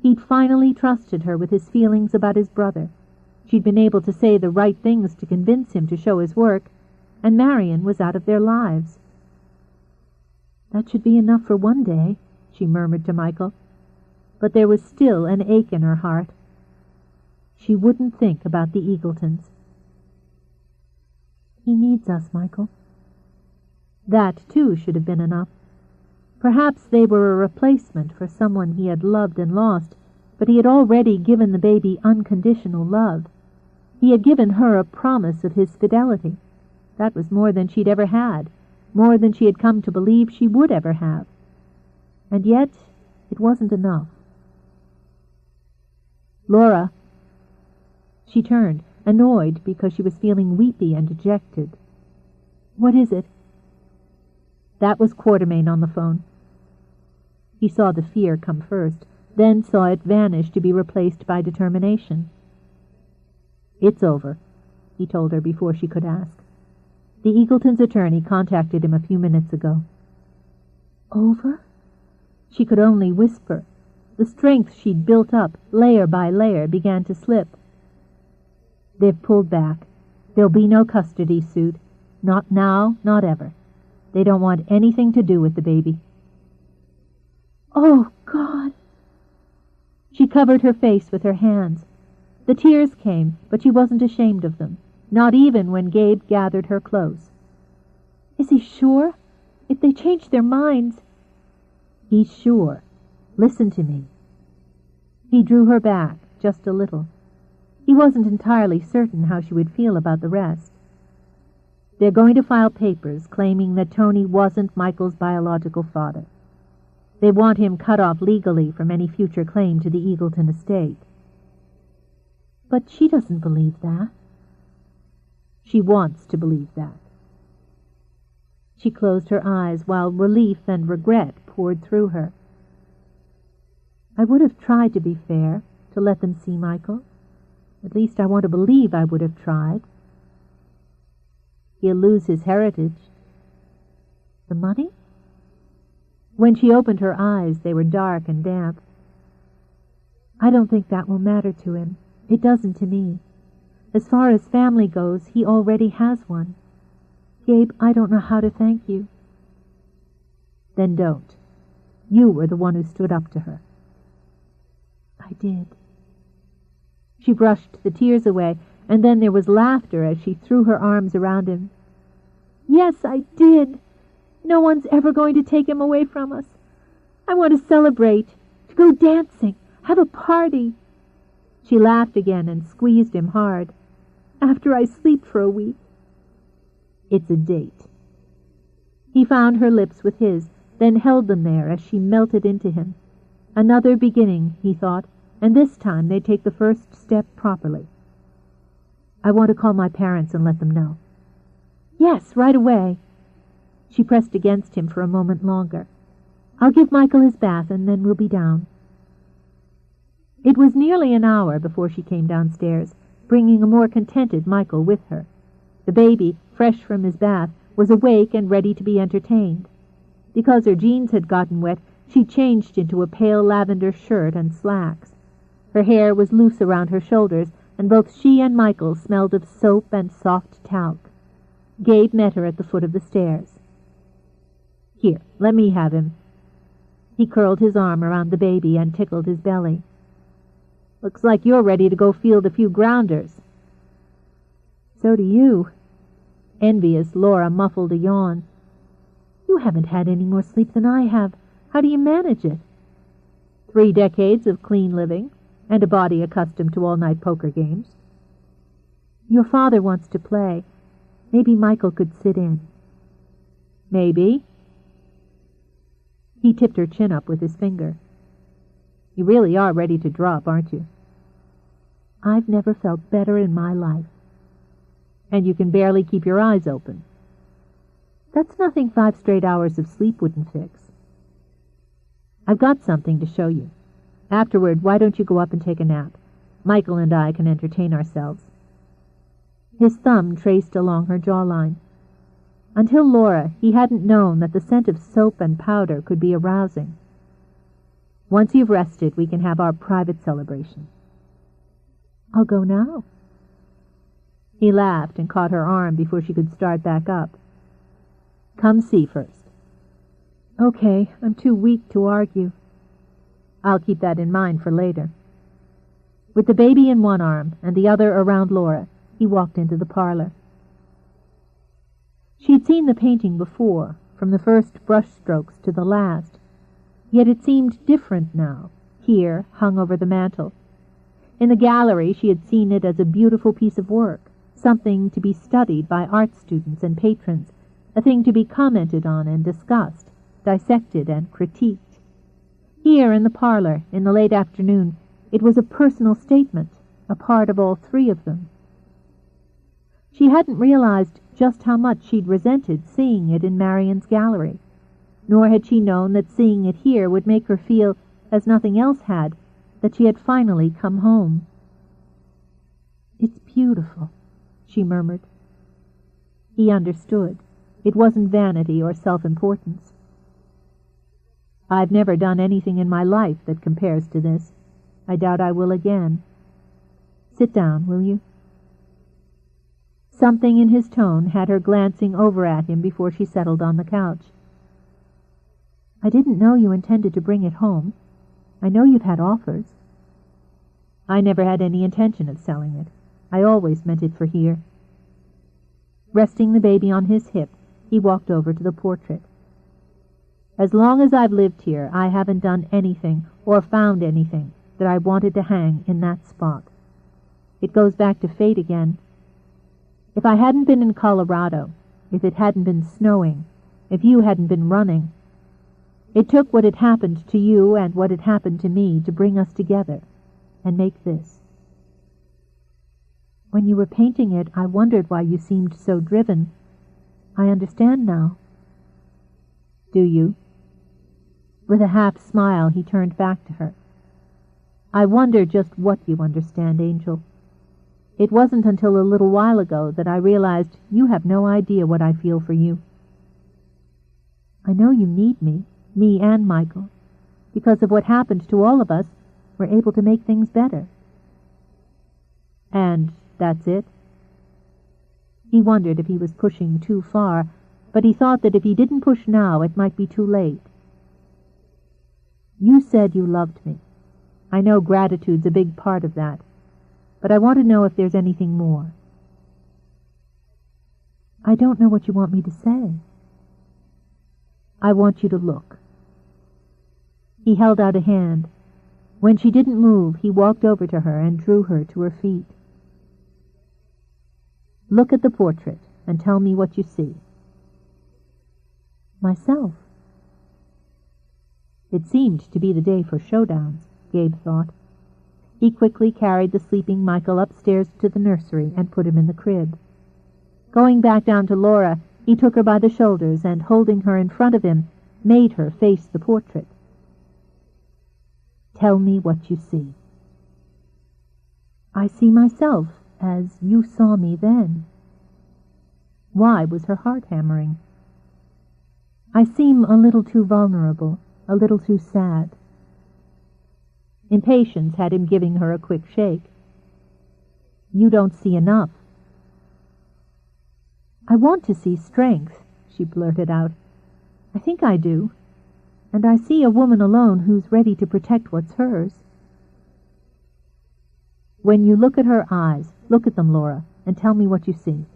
He'd finally trusted her with his feelings about his brother. She'd been able to say the right things to convince him to show his work, and Marion was out of their lives. "That should be enough for one day," she murmured to Michael, but there was still an ache in her heart. She wouldn't think about the Eagletons. "He needs us, Michael." That, too, should have been enough. Perhaps they were a replacement for someone he had loved and lost, but he had already given the baby unconditional love. He had given her a promise of his fidelity. That was more than she'd ever had, more than she had come to believe she would ever have. And yet it wasn't enough. "Laura." She turned, annoyed because she was feeling weepy and dejected. "What is it?" That was Quartermain on the phone. He saw the fear come first, then saw it vanish to be replaced by determination. "It's over," he told her before she could ask. "The Eagletons' attorney contacted him a few minutes ago." "Over?" She could only whisper. The strength she'd built up, layer by layer, began to slip. "They've pulled back. There'll be no custody suit. Not now, not ever. They don't want anything to do with the baby." "Oh, God!" She covered her face with her hands. The tears came, but she wasn't ashamed of them, not even when Gabe gathered her close. "Is he sure? If they change their minds—" "He's sure. Listen to me." He drew her back, just a little. He wasn't entirely certain how she would feel about the rest. "They're going to file papers claiming that Tony wasn't Michael's biological father. They want him cut off legally from any future claim to the Eagleton estate." "But she doesn't believe that." "She wants to believe that." She closed her eyes while relief and regret poured through her. "I would have tried to be fair, to let them see Michael. At least I want to believe I would have tried." "He'll lose his heritage." "The money?" When she opened her eyes, they were dark and damp. "I don't think that will matter to him. It doesn't to me. As far as family goes, he already has one. Gabe, I don't know how to thank you." "Then don't. You were the one who stood up to her." "I did." She brushed the tears away, and then there was laughter as she threw her arms around him. "Yes, I did. No one's ever going to take him away from us. I want to celebrate, to go dancing, have a party." She laughed again and squeezed him hard. "After I sleep for a week." "It's a date." He found her lips with his, then held them there as she melted into him. Another beginning, he thought, and this time they'd take the first step properly. "I want to call my parents and let them know." "Yes, right away." She pressed against him for a moment longer. "I'll give Michael his bath and then we'll be down." It was nearly an hour before she came downstairs, bringing a more contented Michael with her. The baby, fresh from his bath, was awake and ready to be entertained. Because her jeans had gotten wet, she changed into a pale lavender shirt and slacks. Her hair was loose around her shoulders, and both she and Michael smelled of soap and soft talc. Gabe met her at the foot of the stairs. "Here, let me have him." He curled his arm around the baby and tickled his belly. "Looks like you're ready to go field a few grounders." "So do you." Envious Laura muffled a yawn. "You haven't had any more sleep than I have. How do you manage it?" 3 decades of clean living, and a body accustomed to all-night poker games. "Your father wants to play. Maybe Michael could sit in." "Maybe." He tipped her chin up with his finger. "You really are ready to drop, aren't you?" "I've never felt better in my life." "And you can barely keep your eyes open." "That's nothing 5 straight hours of sleep wouldn't fix." "I've got something to show you. Afterward, why don't you go up and take a nap? Michael and I can entertain ourselves." His thumb traced along her jawline. Until Laura, he hadn't known that the scent of soap and powder could be arousing. "Once you've rested, we can have our private celebration." "I'll go now." He laughed and caught her arm before she could start back up. "Come see first." "Okay, I'm too weak to argue." "I'll keep that in mind for later." With the baby in one arm and the other around Laura, he walked into the parlor. She'd seen the painting before, from the first brushstrokes to the last, yet it seemed different now, here, hung over the mantel. In the gallery she had seen it as a beautiful piece of work, something to be studied by art students and patrons, a thing to be commented on and discussed, dissected and critiqued. Here in the parlor, in the late afternoon, it was a personal statement, a part of all three of them. She hadn't realized just how much she'd resented seeing it in Marion's gallery, nor had she known that seeing it here would make her feel, as nothing else had, that she had finally come home. "It's beautiful," she murmured. He understood. It wasn't vanity or self-importance. "I've never done anything in my life that compares to this. I doubt I will again. Sit down, will you?" Something in his tone had her glancing over at him before she settled on the couch. "I didn't know you intended to bring it home. I know you've had offers." "I never had any intention of selling it. I always meant it for here." Resting the baby on his hip, he walked over to the portrait. "As long as I've lived here, I haven't done anything or found anything that I wanted to hang in that spot. It goes back to fate again. If I hadn't been in Colorado, if it hadn't been snowing, if you hadn't been running, it took what had happened to you and what had happened to me to bring us together and make this. When you were painting it, I wondered why you seemed so driven. I understand now." "Do you?" With a half smile, he turned back to her. "I wonder just what you understand, Angel. It wasn't until a little while ago that I realized you have no idea what I feel for you. I know you need me and Michael. Because of what happened to all of us, we're able to make things better." "And that's it?" He wondered if he was pushing too far, but he thought that if he didn't push now, it might be too late. "You said you loved me. I know gratitude's a big part of that, but I want to know if there's anything more." "I don't know what you want me to say." "I want you to look." He held out a hand. When she didn't move, he walked over to her and drew her to her feet. "Look at the portrait and tell me what you see." "Myself." It seemed to be the day for showdowns, Gabe thought. He quickly carried the sleeping Michael upstairs to the nursery and put him in the crib. Going back down to Laura, he took her by the shoulders and, holding her in front of him, made her face the portrait. "Tell me what you see." "I see myself as you saw me then." Why was her heart hammering? "I seem a little too vulnerable, a little too sad." Impatience had him giving her a quick shake. "You don't see enough." "I want to see strength," she blurted out. "I think I do. And I see a woman alone who's ready to protect what's hers." "When you look at her eyes, look at them, Laura, and tell me what you see."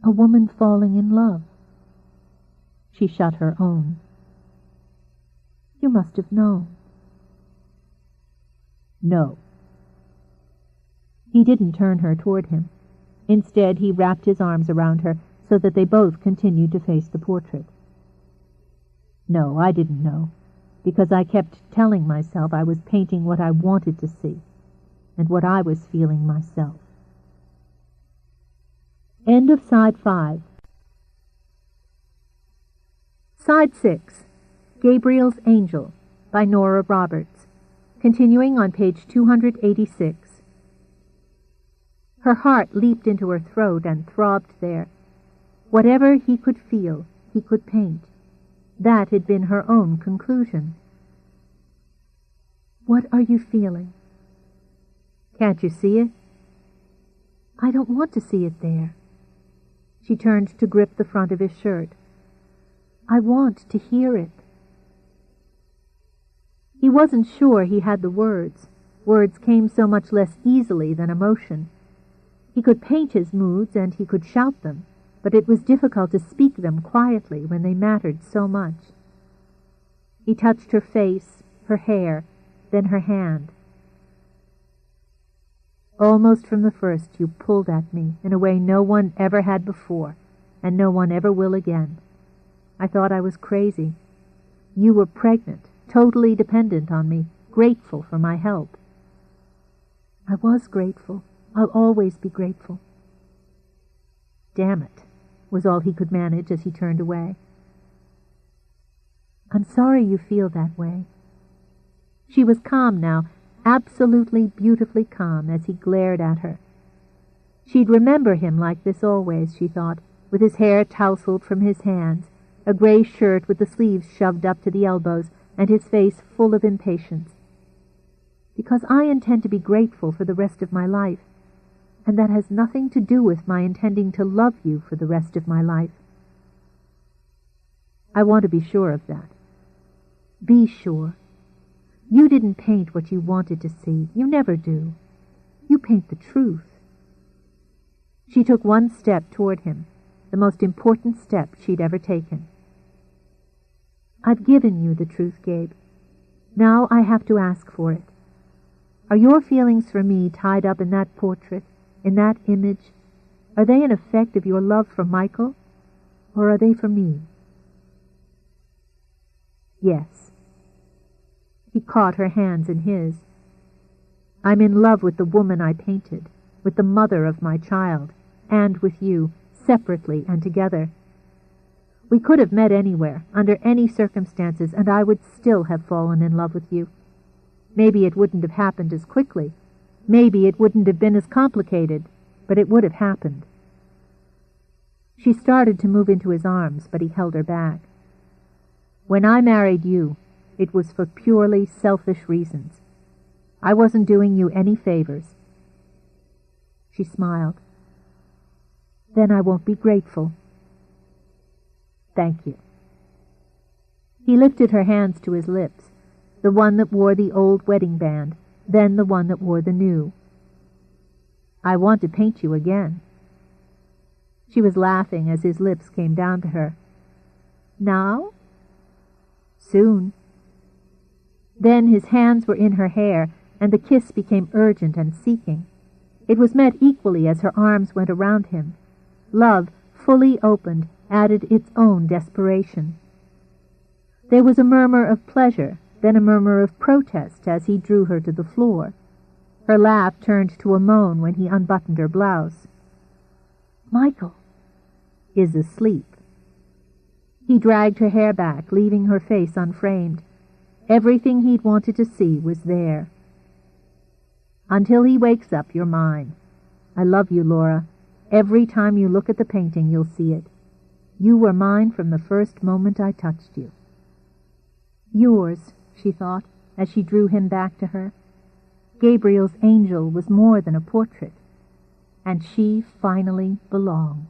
"A woman falling in love." She shut her own. "You must have known." "No." He didn't turn her toward him. Instead, he wrapped his arms around her so that they both continued to face the portrait. "No, I didn't know, because I kept telling myself I was painting what I wanted to see, and what I was feeling myself." End of Side 5. Side 6, Gabriel's Angel, by Nora Roberts, continuing on page 286. Her heart leaped into her throat and throbbed there. Whatever he could feel, he could paint. That had been her own conclusion. "What are you feeling?" "Can't you see it?" I don't want to see it there. She turned to grip the front of his shirt. I want to hear it. He wasn't sure he had the words. Words came so much less easily than emotion. He could paint his moods and he could shout them, but it was difficult to speak them quietly when they mattered so much. He touched her face, her hair, then her hand. Almost from the first you pulled at me in a way no one ever had before, and no one ever will again. I thought I was crazy. You were pregnant, totally dependent on me, grateful for my help. I was grateful. I'll always be grateful. Damn it, was all he could manage as he turned away. I'm sorry you feel that way. She was calm now, absolutely beautifully calm as he glared at her. She'd remember him like this always, she thought, with his hair tousled from his hands, a gray shirt with the sleeves shoved up to the elbows, and his face full of impatience. Because I intend to be grateful for the rest of my life, and that has nothing to do with my intending to love you for the rest of my life. I want to be sure of that. Be sure. You didn't paint what you wanted to see. You never do. You paint the truth. She took one step toward him, the most important step she'd ever taken. I've given you the truth, Gabe. Now I have to ask for it. Are your feelings for me tied up in that portrait, in that image? Are they an effect of your love for Michael, or are they for me? Yes. He caught her hands in his. I'm in love with the woman I painted, with the mother of my child, and with you, separately and together. We could have met anywhere, under any circumstances, and I would still have fallen in love with you. Maybe it wouldn't have happened as quickly. Maybe it wouldn't have been as complicated, but it would have happened. She started to move into his arms, but he held her back. When I married you, it was for purely selfish reasons. I wasn't doing you any favors. She smiled. Then I won't be grateful. Thank you. He lifted her hands to his lips, the one that wore the old wedding band, then the one that wore the new. I want to paint you again. She was laughing as his lips came down to her. Now? Soon. Then his hands were in her hair, and the kiss became urgent and seeking. It was met equally as her arms went around him. Love, fully opened, added its own desperation. There was a murmur of pleasure, then a murmur of protest as he drew her to the floor. Her laugh turned to a moan when he unbuttoned her blouse. Michael is asleep. He dragged her hair back, leaving her face unframed. Everything he'd wanted to see was there. Until he wakes up, you're mine. I love you, Laura. Every time you look at the painting, you'll see it. You were mine from the first moment I touched you. Yours, she thought, as she drew him back to her. Gabriel's angel was more than a portrait, and she finally belonged.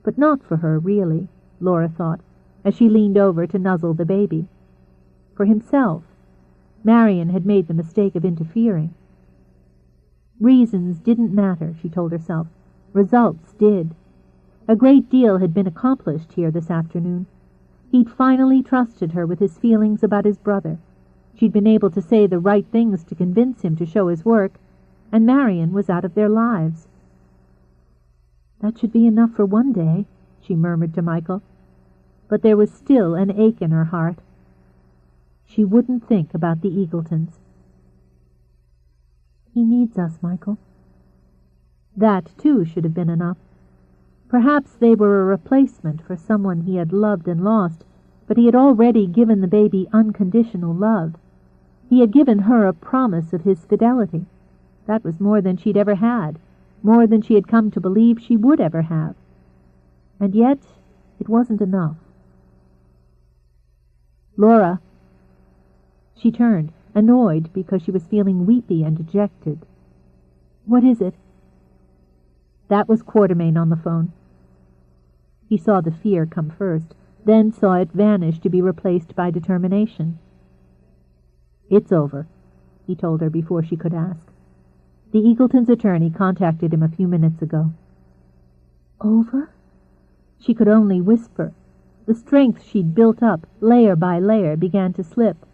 But not for her, really, Laura thought, as she leaned over to nuzzle the baby. For himself. Marion had made the mistake of interfering. Reasons didn't matter, she told herself. Results did. A great deal had been accomplished here this afternoon. He'd finally trusted her with his feelings about his brother, She'd been able to say the right things to convince him to show his work, and Marion was out of their lives. "That should be enough for one day," she murmured to Michael, but there was still an ache in her heart. She wouldn't think about the Eagletons. "He needs us, Michael." That, too, should have been enough. Perhaps they were a replacement for someone he had loved and lost, but he had already given the baby unconditional love. He had given her a promise of his fidelity. That was more than she'd ever had, more than she had come to believe she would ever have. And yet it wasn't enough. "Laura." She turned, annoyed because she was feeling weepy and dejected. "What is it?" That was Quartermain on the phone. He saw the fear come first, then saw it vanish to be replaced by determination. "It's over," he told her before she could ask. "The Eagletons' attorney contacted him a few minutes ago." "Over?" She could only whisper. The strength she'd built up, layer by layer, began to slip.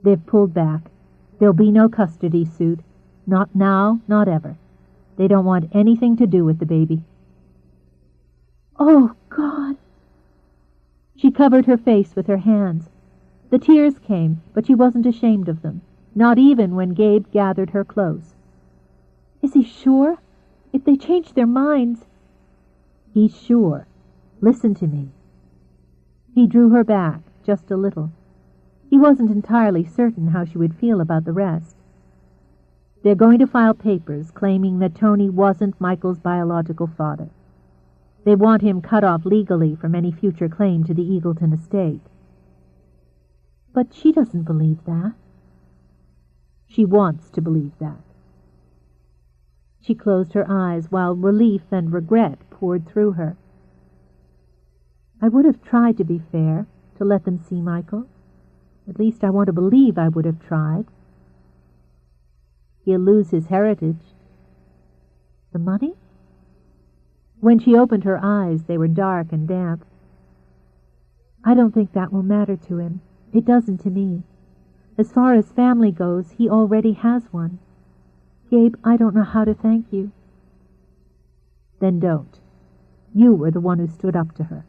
"They've pulled back. There'll be no custody suit. Not now, not ever. They don't want anything to do with the baby." "Oh, God!" She covered her face with her hands. The tears came, but she wasn't ashamed of them, not even when Gabe gathered her close. "Is he sure? If they change their minds—" "He's sure. Listen to me." He drew her back, just a little. He wasn't entirely certain how she would feel about the rest. "They're going to file papers claiming that Tony wasn't Michael's biological father. They want him cut off legally from any future claim to the Eagleton estate." "But she doesn't believe that." "She wants to believe that." She closed her eyes while relief and regret poured through her. "I would have tried to be fair, to let them see Michael. At least I want to believe I would have tried." "He'll lose his heritage." "The money?" When she opened her eyes, they were dark and damp. "I don't think that will matter to him. It doesn't to me. As far as family goes, he already has one. Gabe, I don't know how to thank you." "Then don't. You were the one who stood up to her."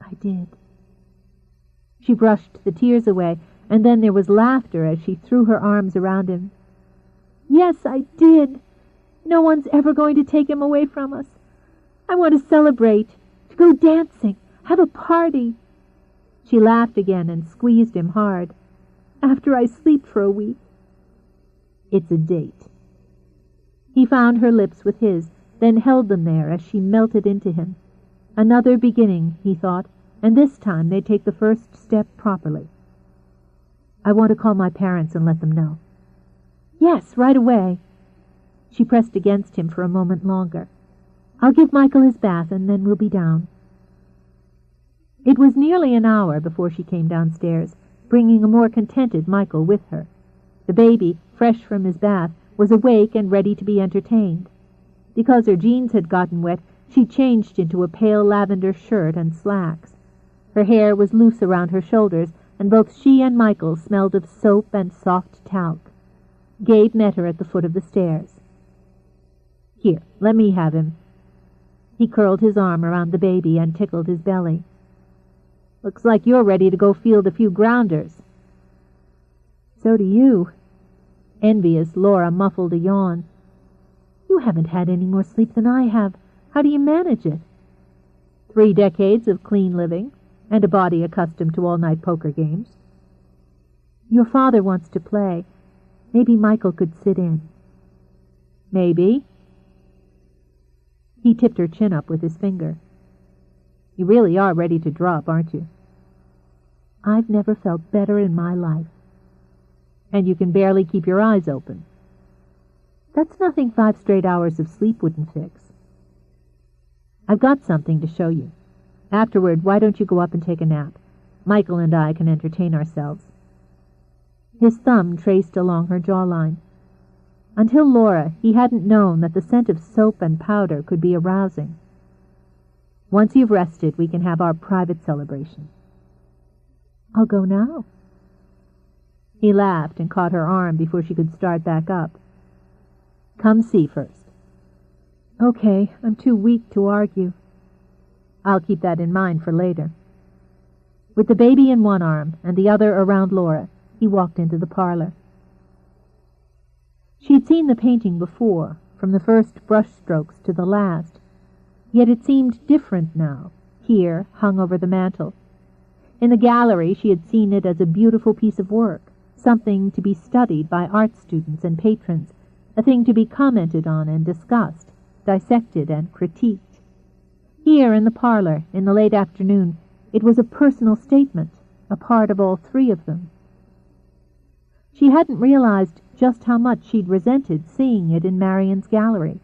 "I did." She brushed the tears away, and then there was laughter as she threw her arms around him. "Yes, I did. No one's ever going to take him away from us. I want to celebrate, to go dancing, have a party." She laughed again and squeezed him hard. "After I sleep for a week." "It's a date." He found her lips with his, then held them there as she melted into him. Another beginning, he thought, and this time they'd take the first step properly. "I want to call my parents and let them know." "Yes, right away." She pressed against him for a moment longer. "I'll give Michael his bath, and then we'll be down." It was nearly an hour before she came downstairs, bringing a more contented Michael with her. The baby, fresh from his bath, was awake and ready to be entertained. Because her jeans had gotten wet, she changed into a pale lavender shirt and slacks. Her hair was loose around her shoulders, and both she and Michael smelled of soap and soft talc. Gabe met her at the foot of the stairs. "Here, let me have him." He curled his arm around the baby and tickled his belly. "Looks like you're ready to go field a few grounders." "So do you." Envious Laura muffled a yawn. "You haven't had any more sleep than I have. How do you manage it?" 3 decades of clean living, and a body accustomed to all-night poker games. "Your father wants to play. Maybe Michael could sit in." "Maybe." He tipped her chin up with his finger. "You really are ready to drop, aren't you?" "I've never felt better in my life." "And you can barely keep your eyes open." "That's nothing 5 straight hours of sleep wouldn't fix." "I've got something to show you. Afterward, why don't you go up and take a nap? Michael and I can entertain ourselves." His thumb traced along her jawline. Until Laura, he hadn't known that the scent of soap and powder could be arousing. "Once you've rested, we can have our private celebration." "I'll go now." He laughed and caught her arm before she could start back up. "Come see first." "Okay, I'm too weak to argue." "I'll keep that in mind for later." With the baby in one arm and the other around Laura, he walked into the parlor. She'd seen the painting before, from the first brushstrokes to the last, yet it seemed different now, here, hung over the mantel. In the gallery she had seen it as a beautiful piece of work, something to be studied by art students and patrons, a thing to be commented on and discussed, dissected and critiqued. Here in the parlor, in the late afternoon, it was a personal statement, a part of all three of them. She hadn't realized just how much she'd resented seeing it in Marion's gallery,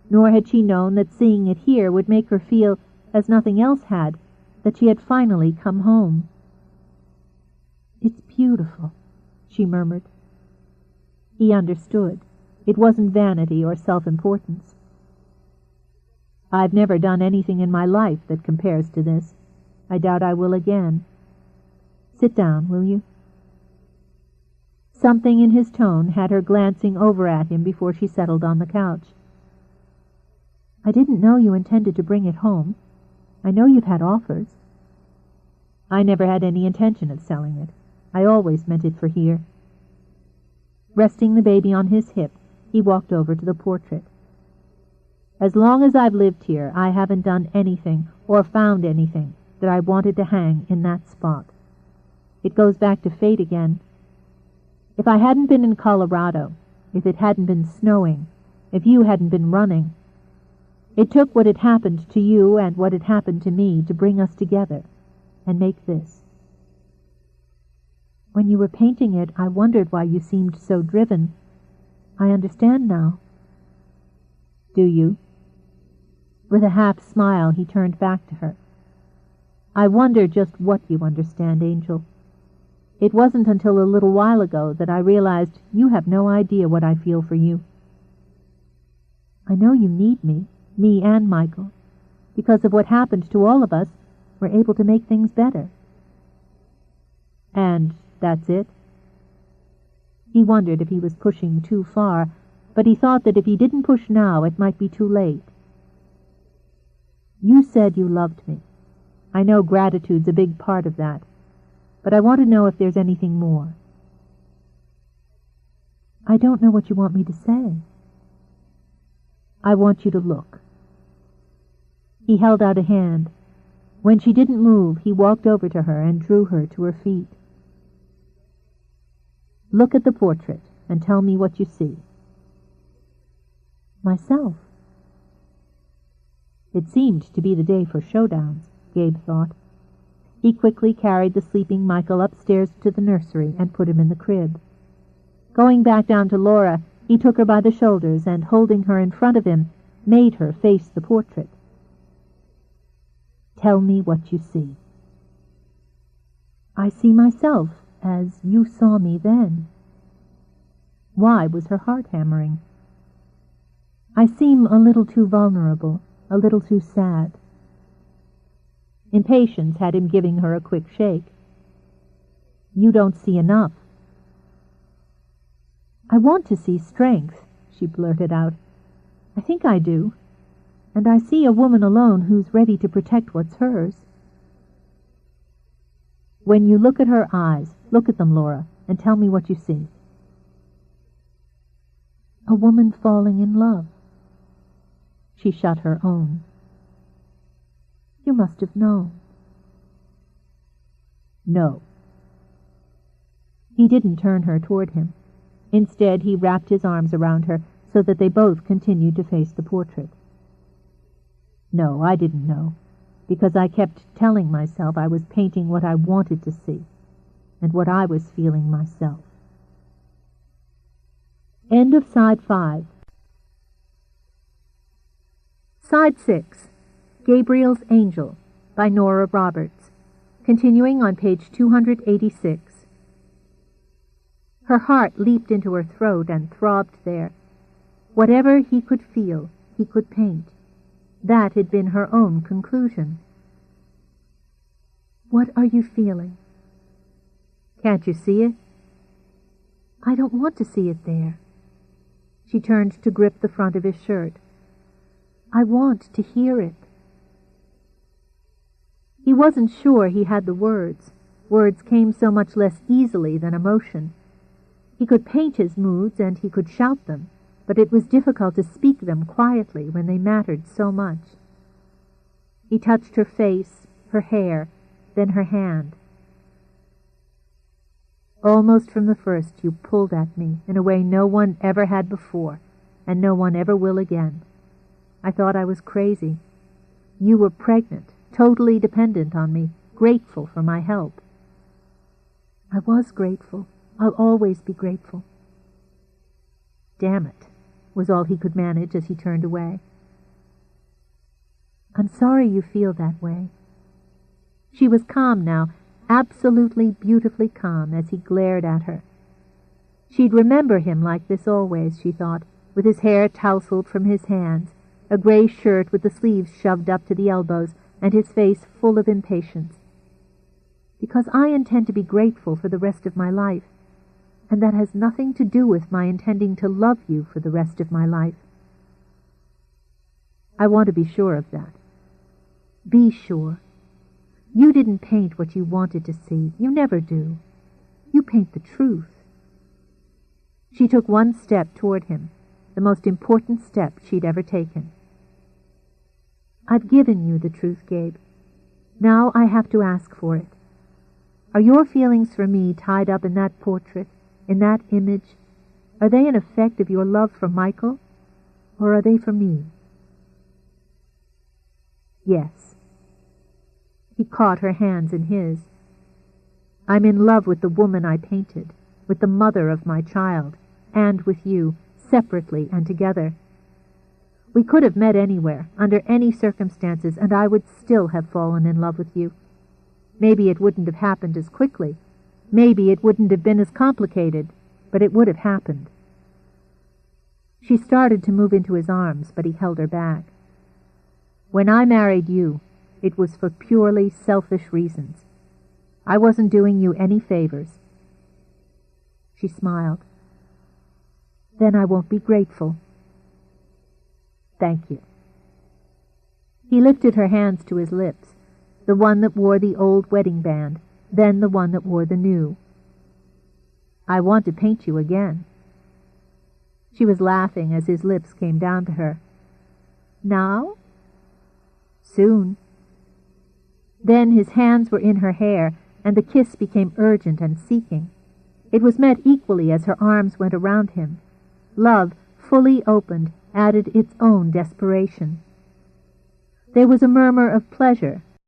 nor had she known that seeing it here would make her feel, as nothing else had, that she had finally come home. "It's beautiful," she murmured. He understood. It wasn't vanity or self-importance. "I've never done anything in my life that compares to this. I doubt I will again. Sit down, will you?" Something in his tone had her glancing over at him before she settled on the couch. "I didn't know you intended to bring it home. I know you've had offers." "I never had any intention of selling it. I always meant it for here." Resting the baby on his hip, he walked over to the portrait. "As long as I've lived here, I haven't done anything or found anything that I wanted to hang in that spot. It goes back to fate again. If I hadn't been in Colorado, if it hadn't been snowing, if you hadn't been running, it took what had happened to you and what had happened to me to bring us together and make this. When you were painting it, I wondered why you seemed so driven. I understand now." "Do you?" With a half smile, he turned back to her. "I wonder just what you understand, Angel. It wasn't until a little while ago that I realized you have no idea what I feel for you. I know you need me and Michael. Because of what happened to all of us, we're able to make things better." "And that's it?" He wondered if he was pushing too far, but he thought that if he didn't push now, it might be too late. "You said you loved me. I know gratitude's a big part of that, but I want to know if there's anything more." "I don't know what you want me to say." "I want you to look." He held out a hand. When she didn't move, he walked over to her and drew her to her feet. "Look at the portrait and tell me what you see." "Myself." It seemed to be the day for showdowns, Gabe thought. He quickly carried the sleeping Michael upstairs to the nursery and put him in the crib. Going back down to Laura, he took her by the shoulders and, holding her in front of him, made her face the portrait. "Tell me what you see." "I see myself as you saw me then." Why was her heart hammering? "I seem a little too vulnerable, a little too sad." Impatience had him giving her a quick shake. "You don't see enough." "I want to see strength," she blurted out. "I think I do. And I see a woman alone who's ready to protect what's hers." "When you look at her eyes, look at them, Laura, and tell me what you see." "A woman falling in love." She shut her own. "You must have known." "No." He didn't turn her toward him. Instead, he wrapped his arms around her so that they both continued to face the portrait. "No, I didn't know, because I kept telling myself I was painting what I wanted to see, and what I was feeling myself." End of Side 5. Side 6, Gabriel's Angel, by Nora Roberts, continuing on page 286. Her heart leaped into her throat and throbbed there. Whatever he could feel, he could paint. That had been her own conclusion. "What are you feeling?" "Can't you see it? I don't want to see it there. She turned to grip the front of his shirt. I want to hear it. He wasn't sure he had the words. Words came so much less easily than emotion. He could paint his moods and he could shout them, but it was difficult to speak them quietly when they mattered so much. He touched her face, her hair, then her hand. Almost from the first you pulled at me in a way no one ever had before, and no one ever will again. I thought I was crazy. You were pregnant, totally dependent on me, grateful for my help. I was grateful. I'll always be grateful. Damn it, was all he could manage as he turned away. I'm sorry you feel that way. She was calm now, absolutely beautifully calm as he glared at her. She'd remember him like this always, she thought, with his hair tousled from his hands, a gray shirt with the sleeves shoved up to the elbows, and his face full of impatience. Because I intend to be grateful for the rest of my life, and that has nothing to do with my intending to love you for the rest of my life. I want to be sure of that. Be sure. You didn't paint what you wanted to see. You never do. You paint the truth. She took one step toward him, the most important step she'd ever taken. I've given you the truth, Gabe. Now I have to ask for it. Are your feelings for me tied up in that portrait, in that image? Are they an effect of your love for Michael, or are they for me? Yes. He caught her hands in his. I'm in love with the woman I painted, with the mother of my child, and with you, separately and together. We could have met anywhere, under any circumstances, and I would still have fallen in love with you. Maybe it wouldn't have happened as quickly. Maybe it wouldn't have been as complicated, but it would have happened. She started to move into his arms, but he held her back. When I married you, it was for purely selfish reasons. I wasn't doing you any favors. She smiled. Then I won't be grateful. Thank you. He lifted her hands to his lips, the one that wore the old wedding band, then the one that wore the new. I want to paint you again. She was laughing as his lips came down to her. Now? Soon. Then his hands were in her hair, and the kiss became urgent and seeking. It was met equally as her arms went around him. Love, fully opened, added its own desperation. There was a murmur of pleasure,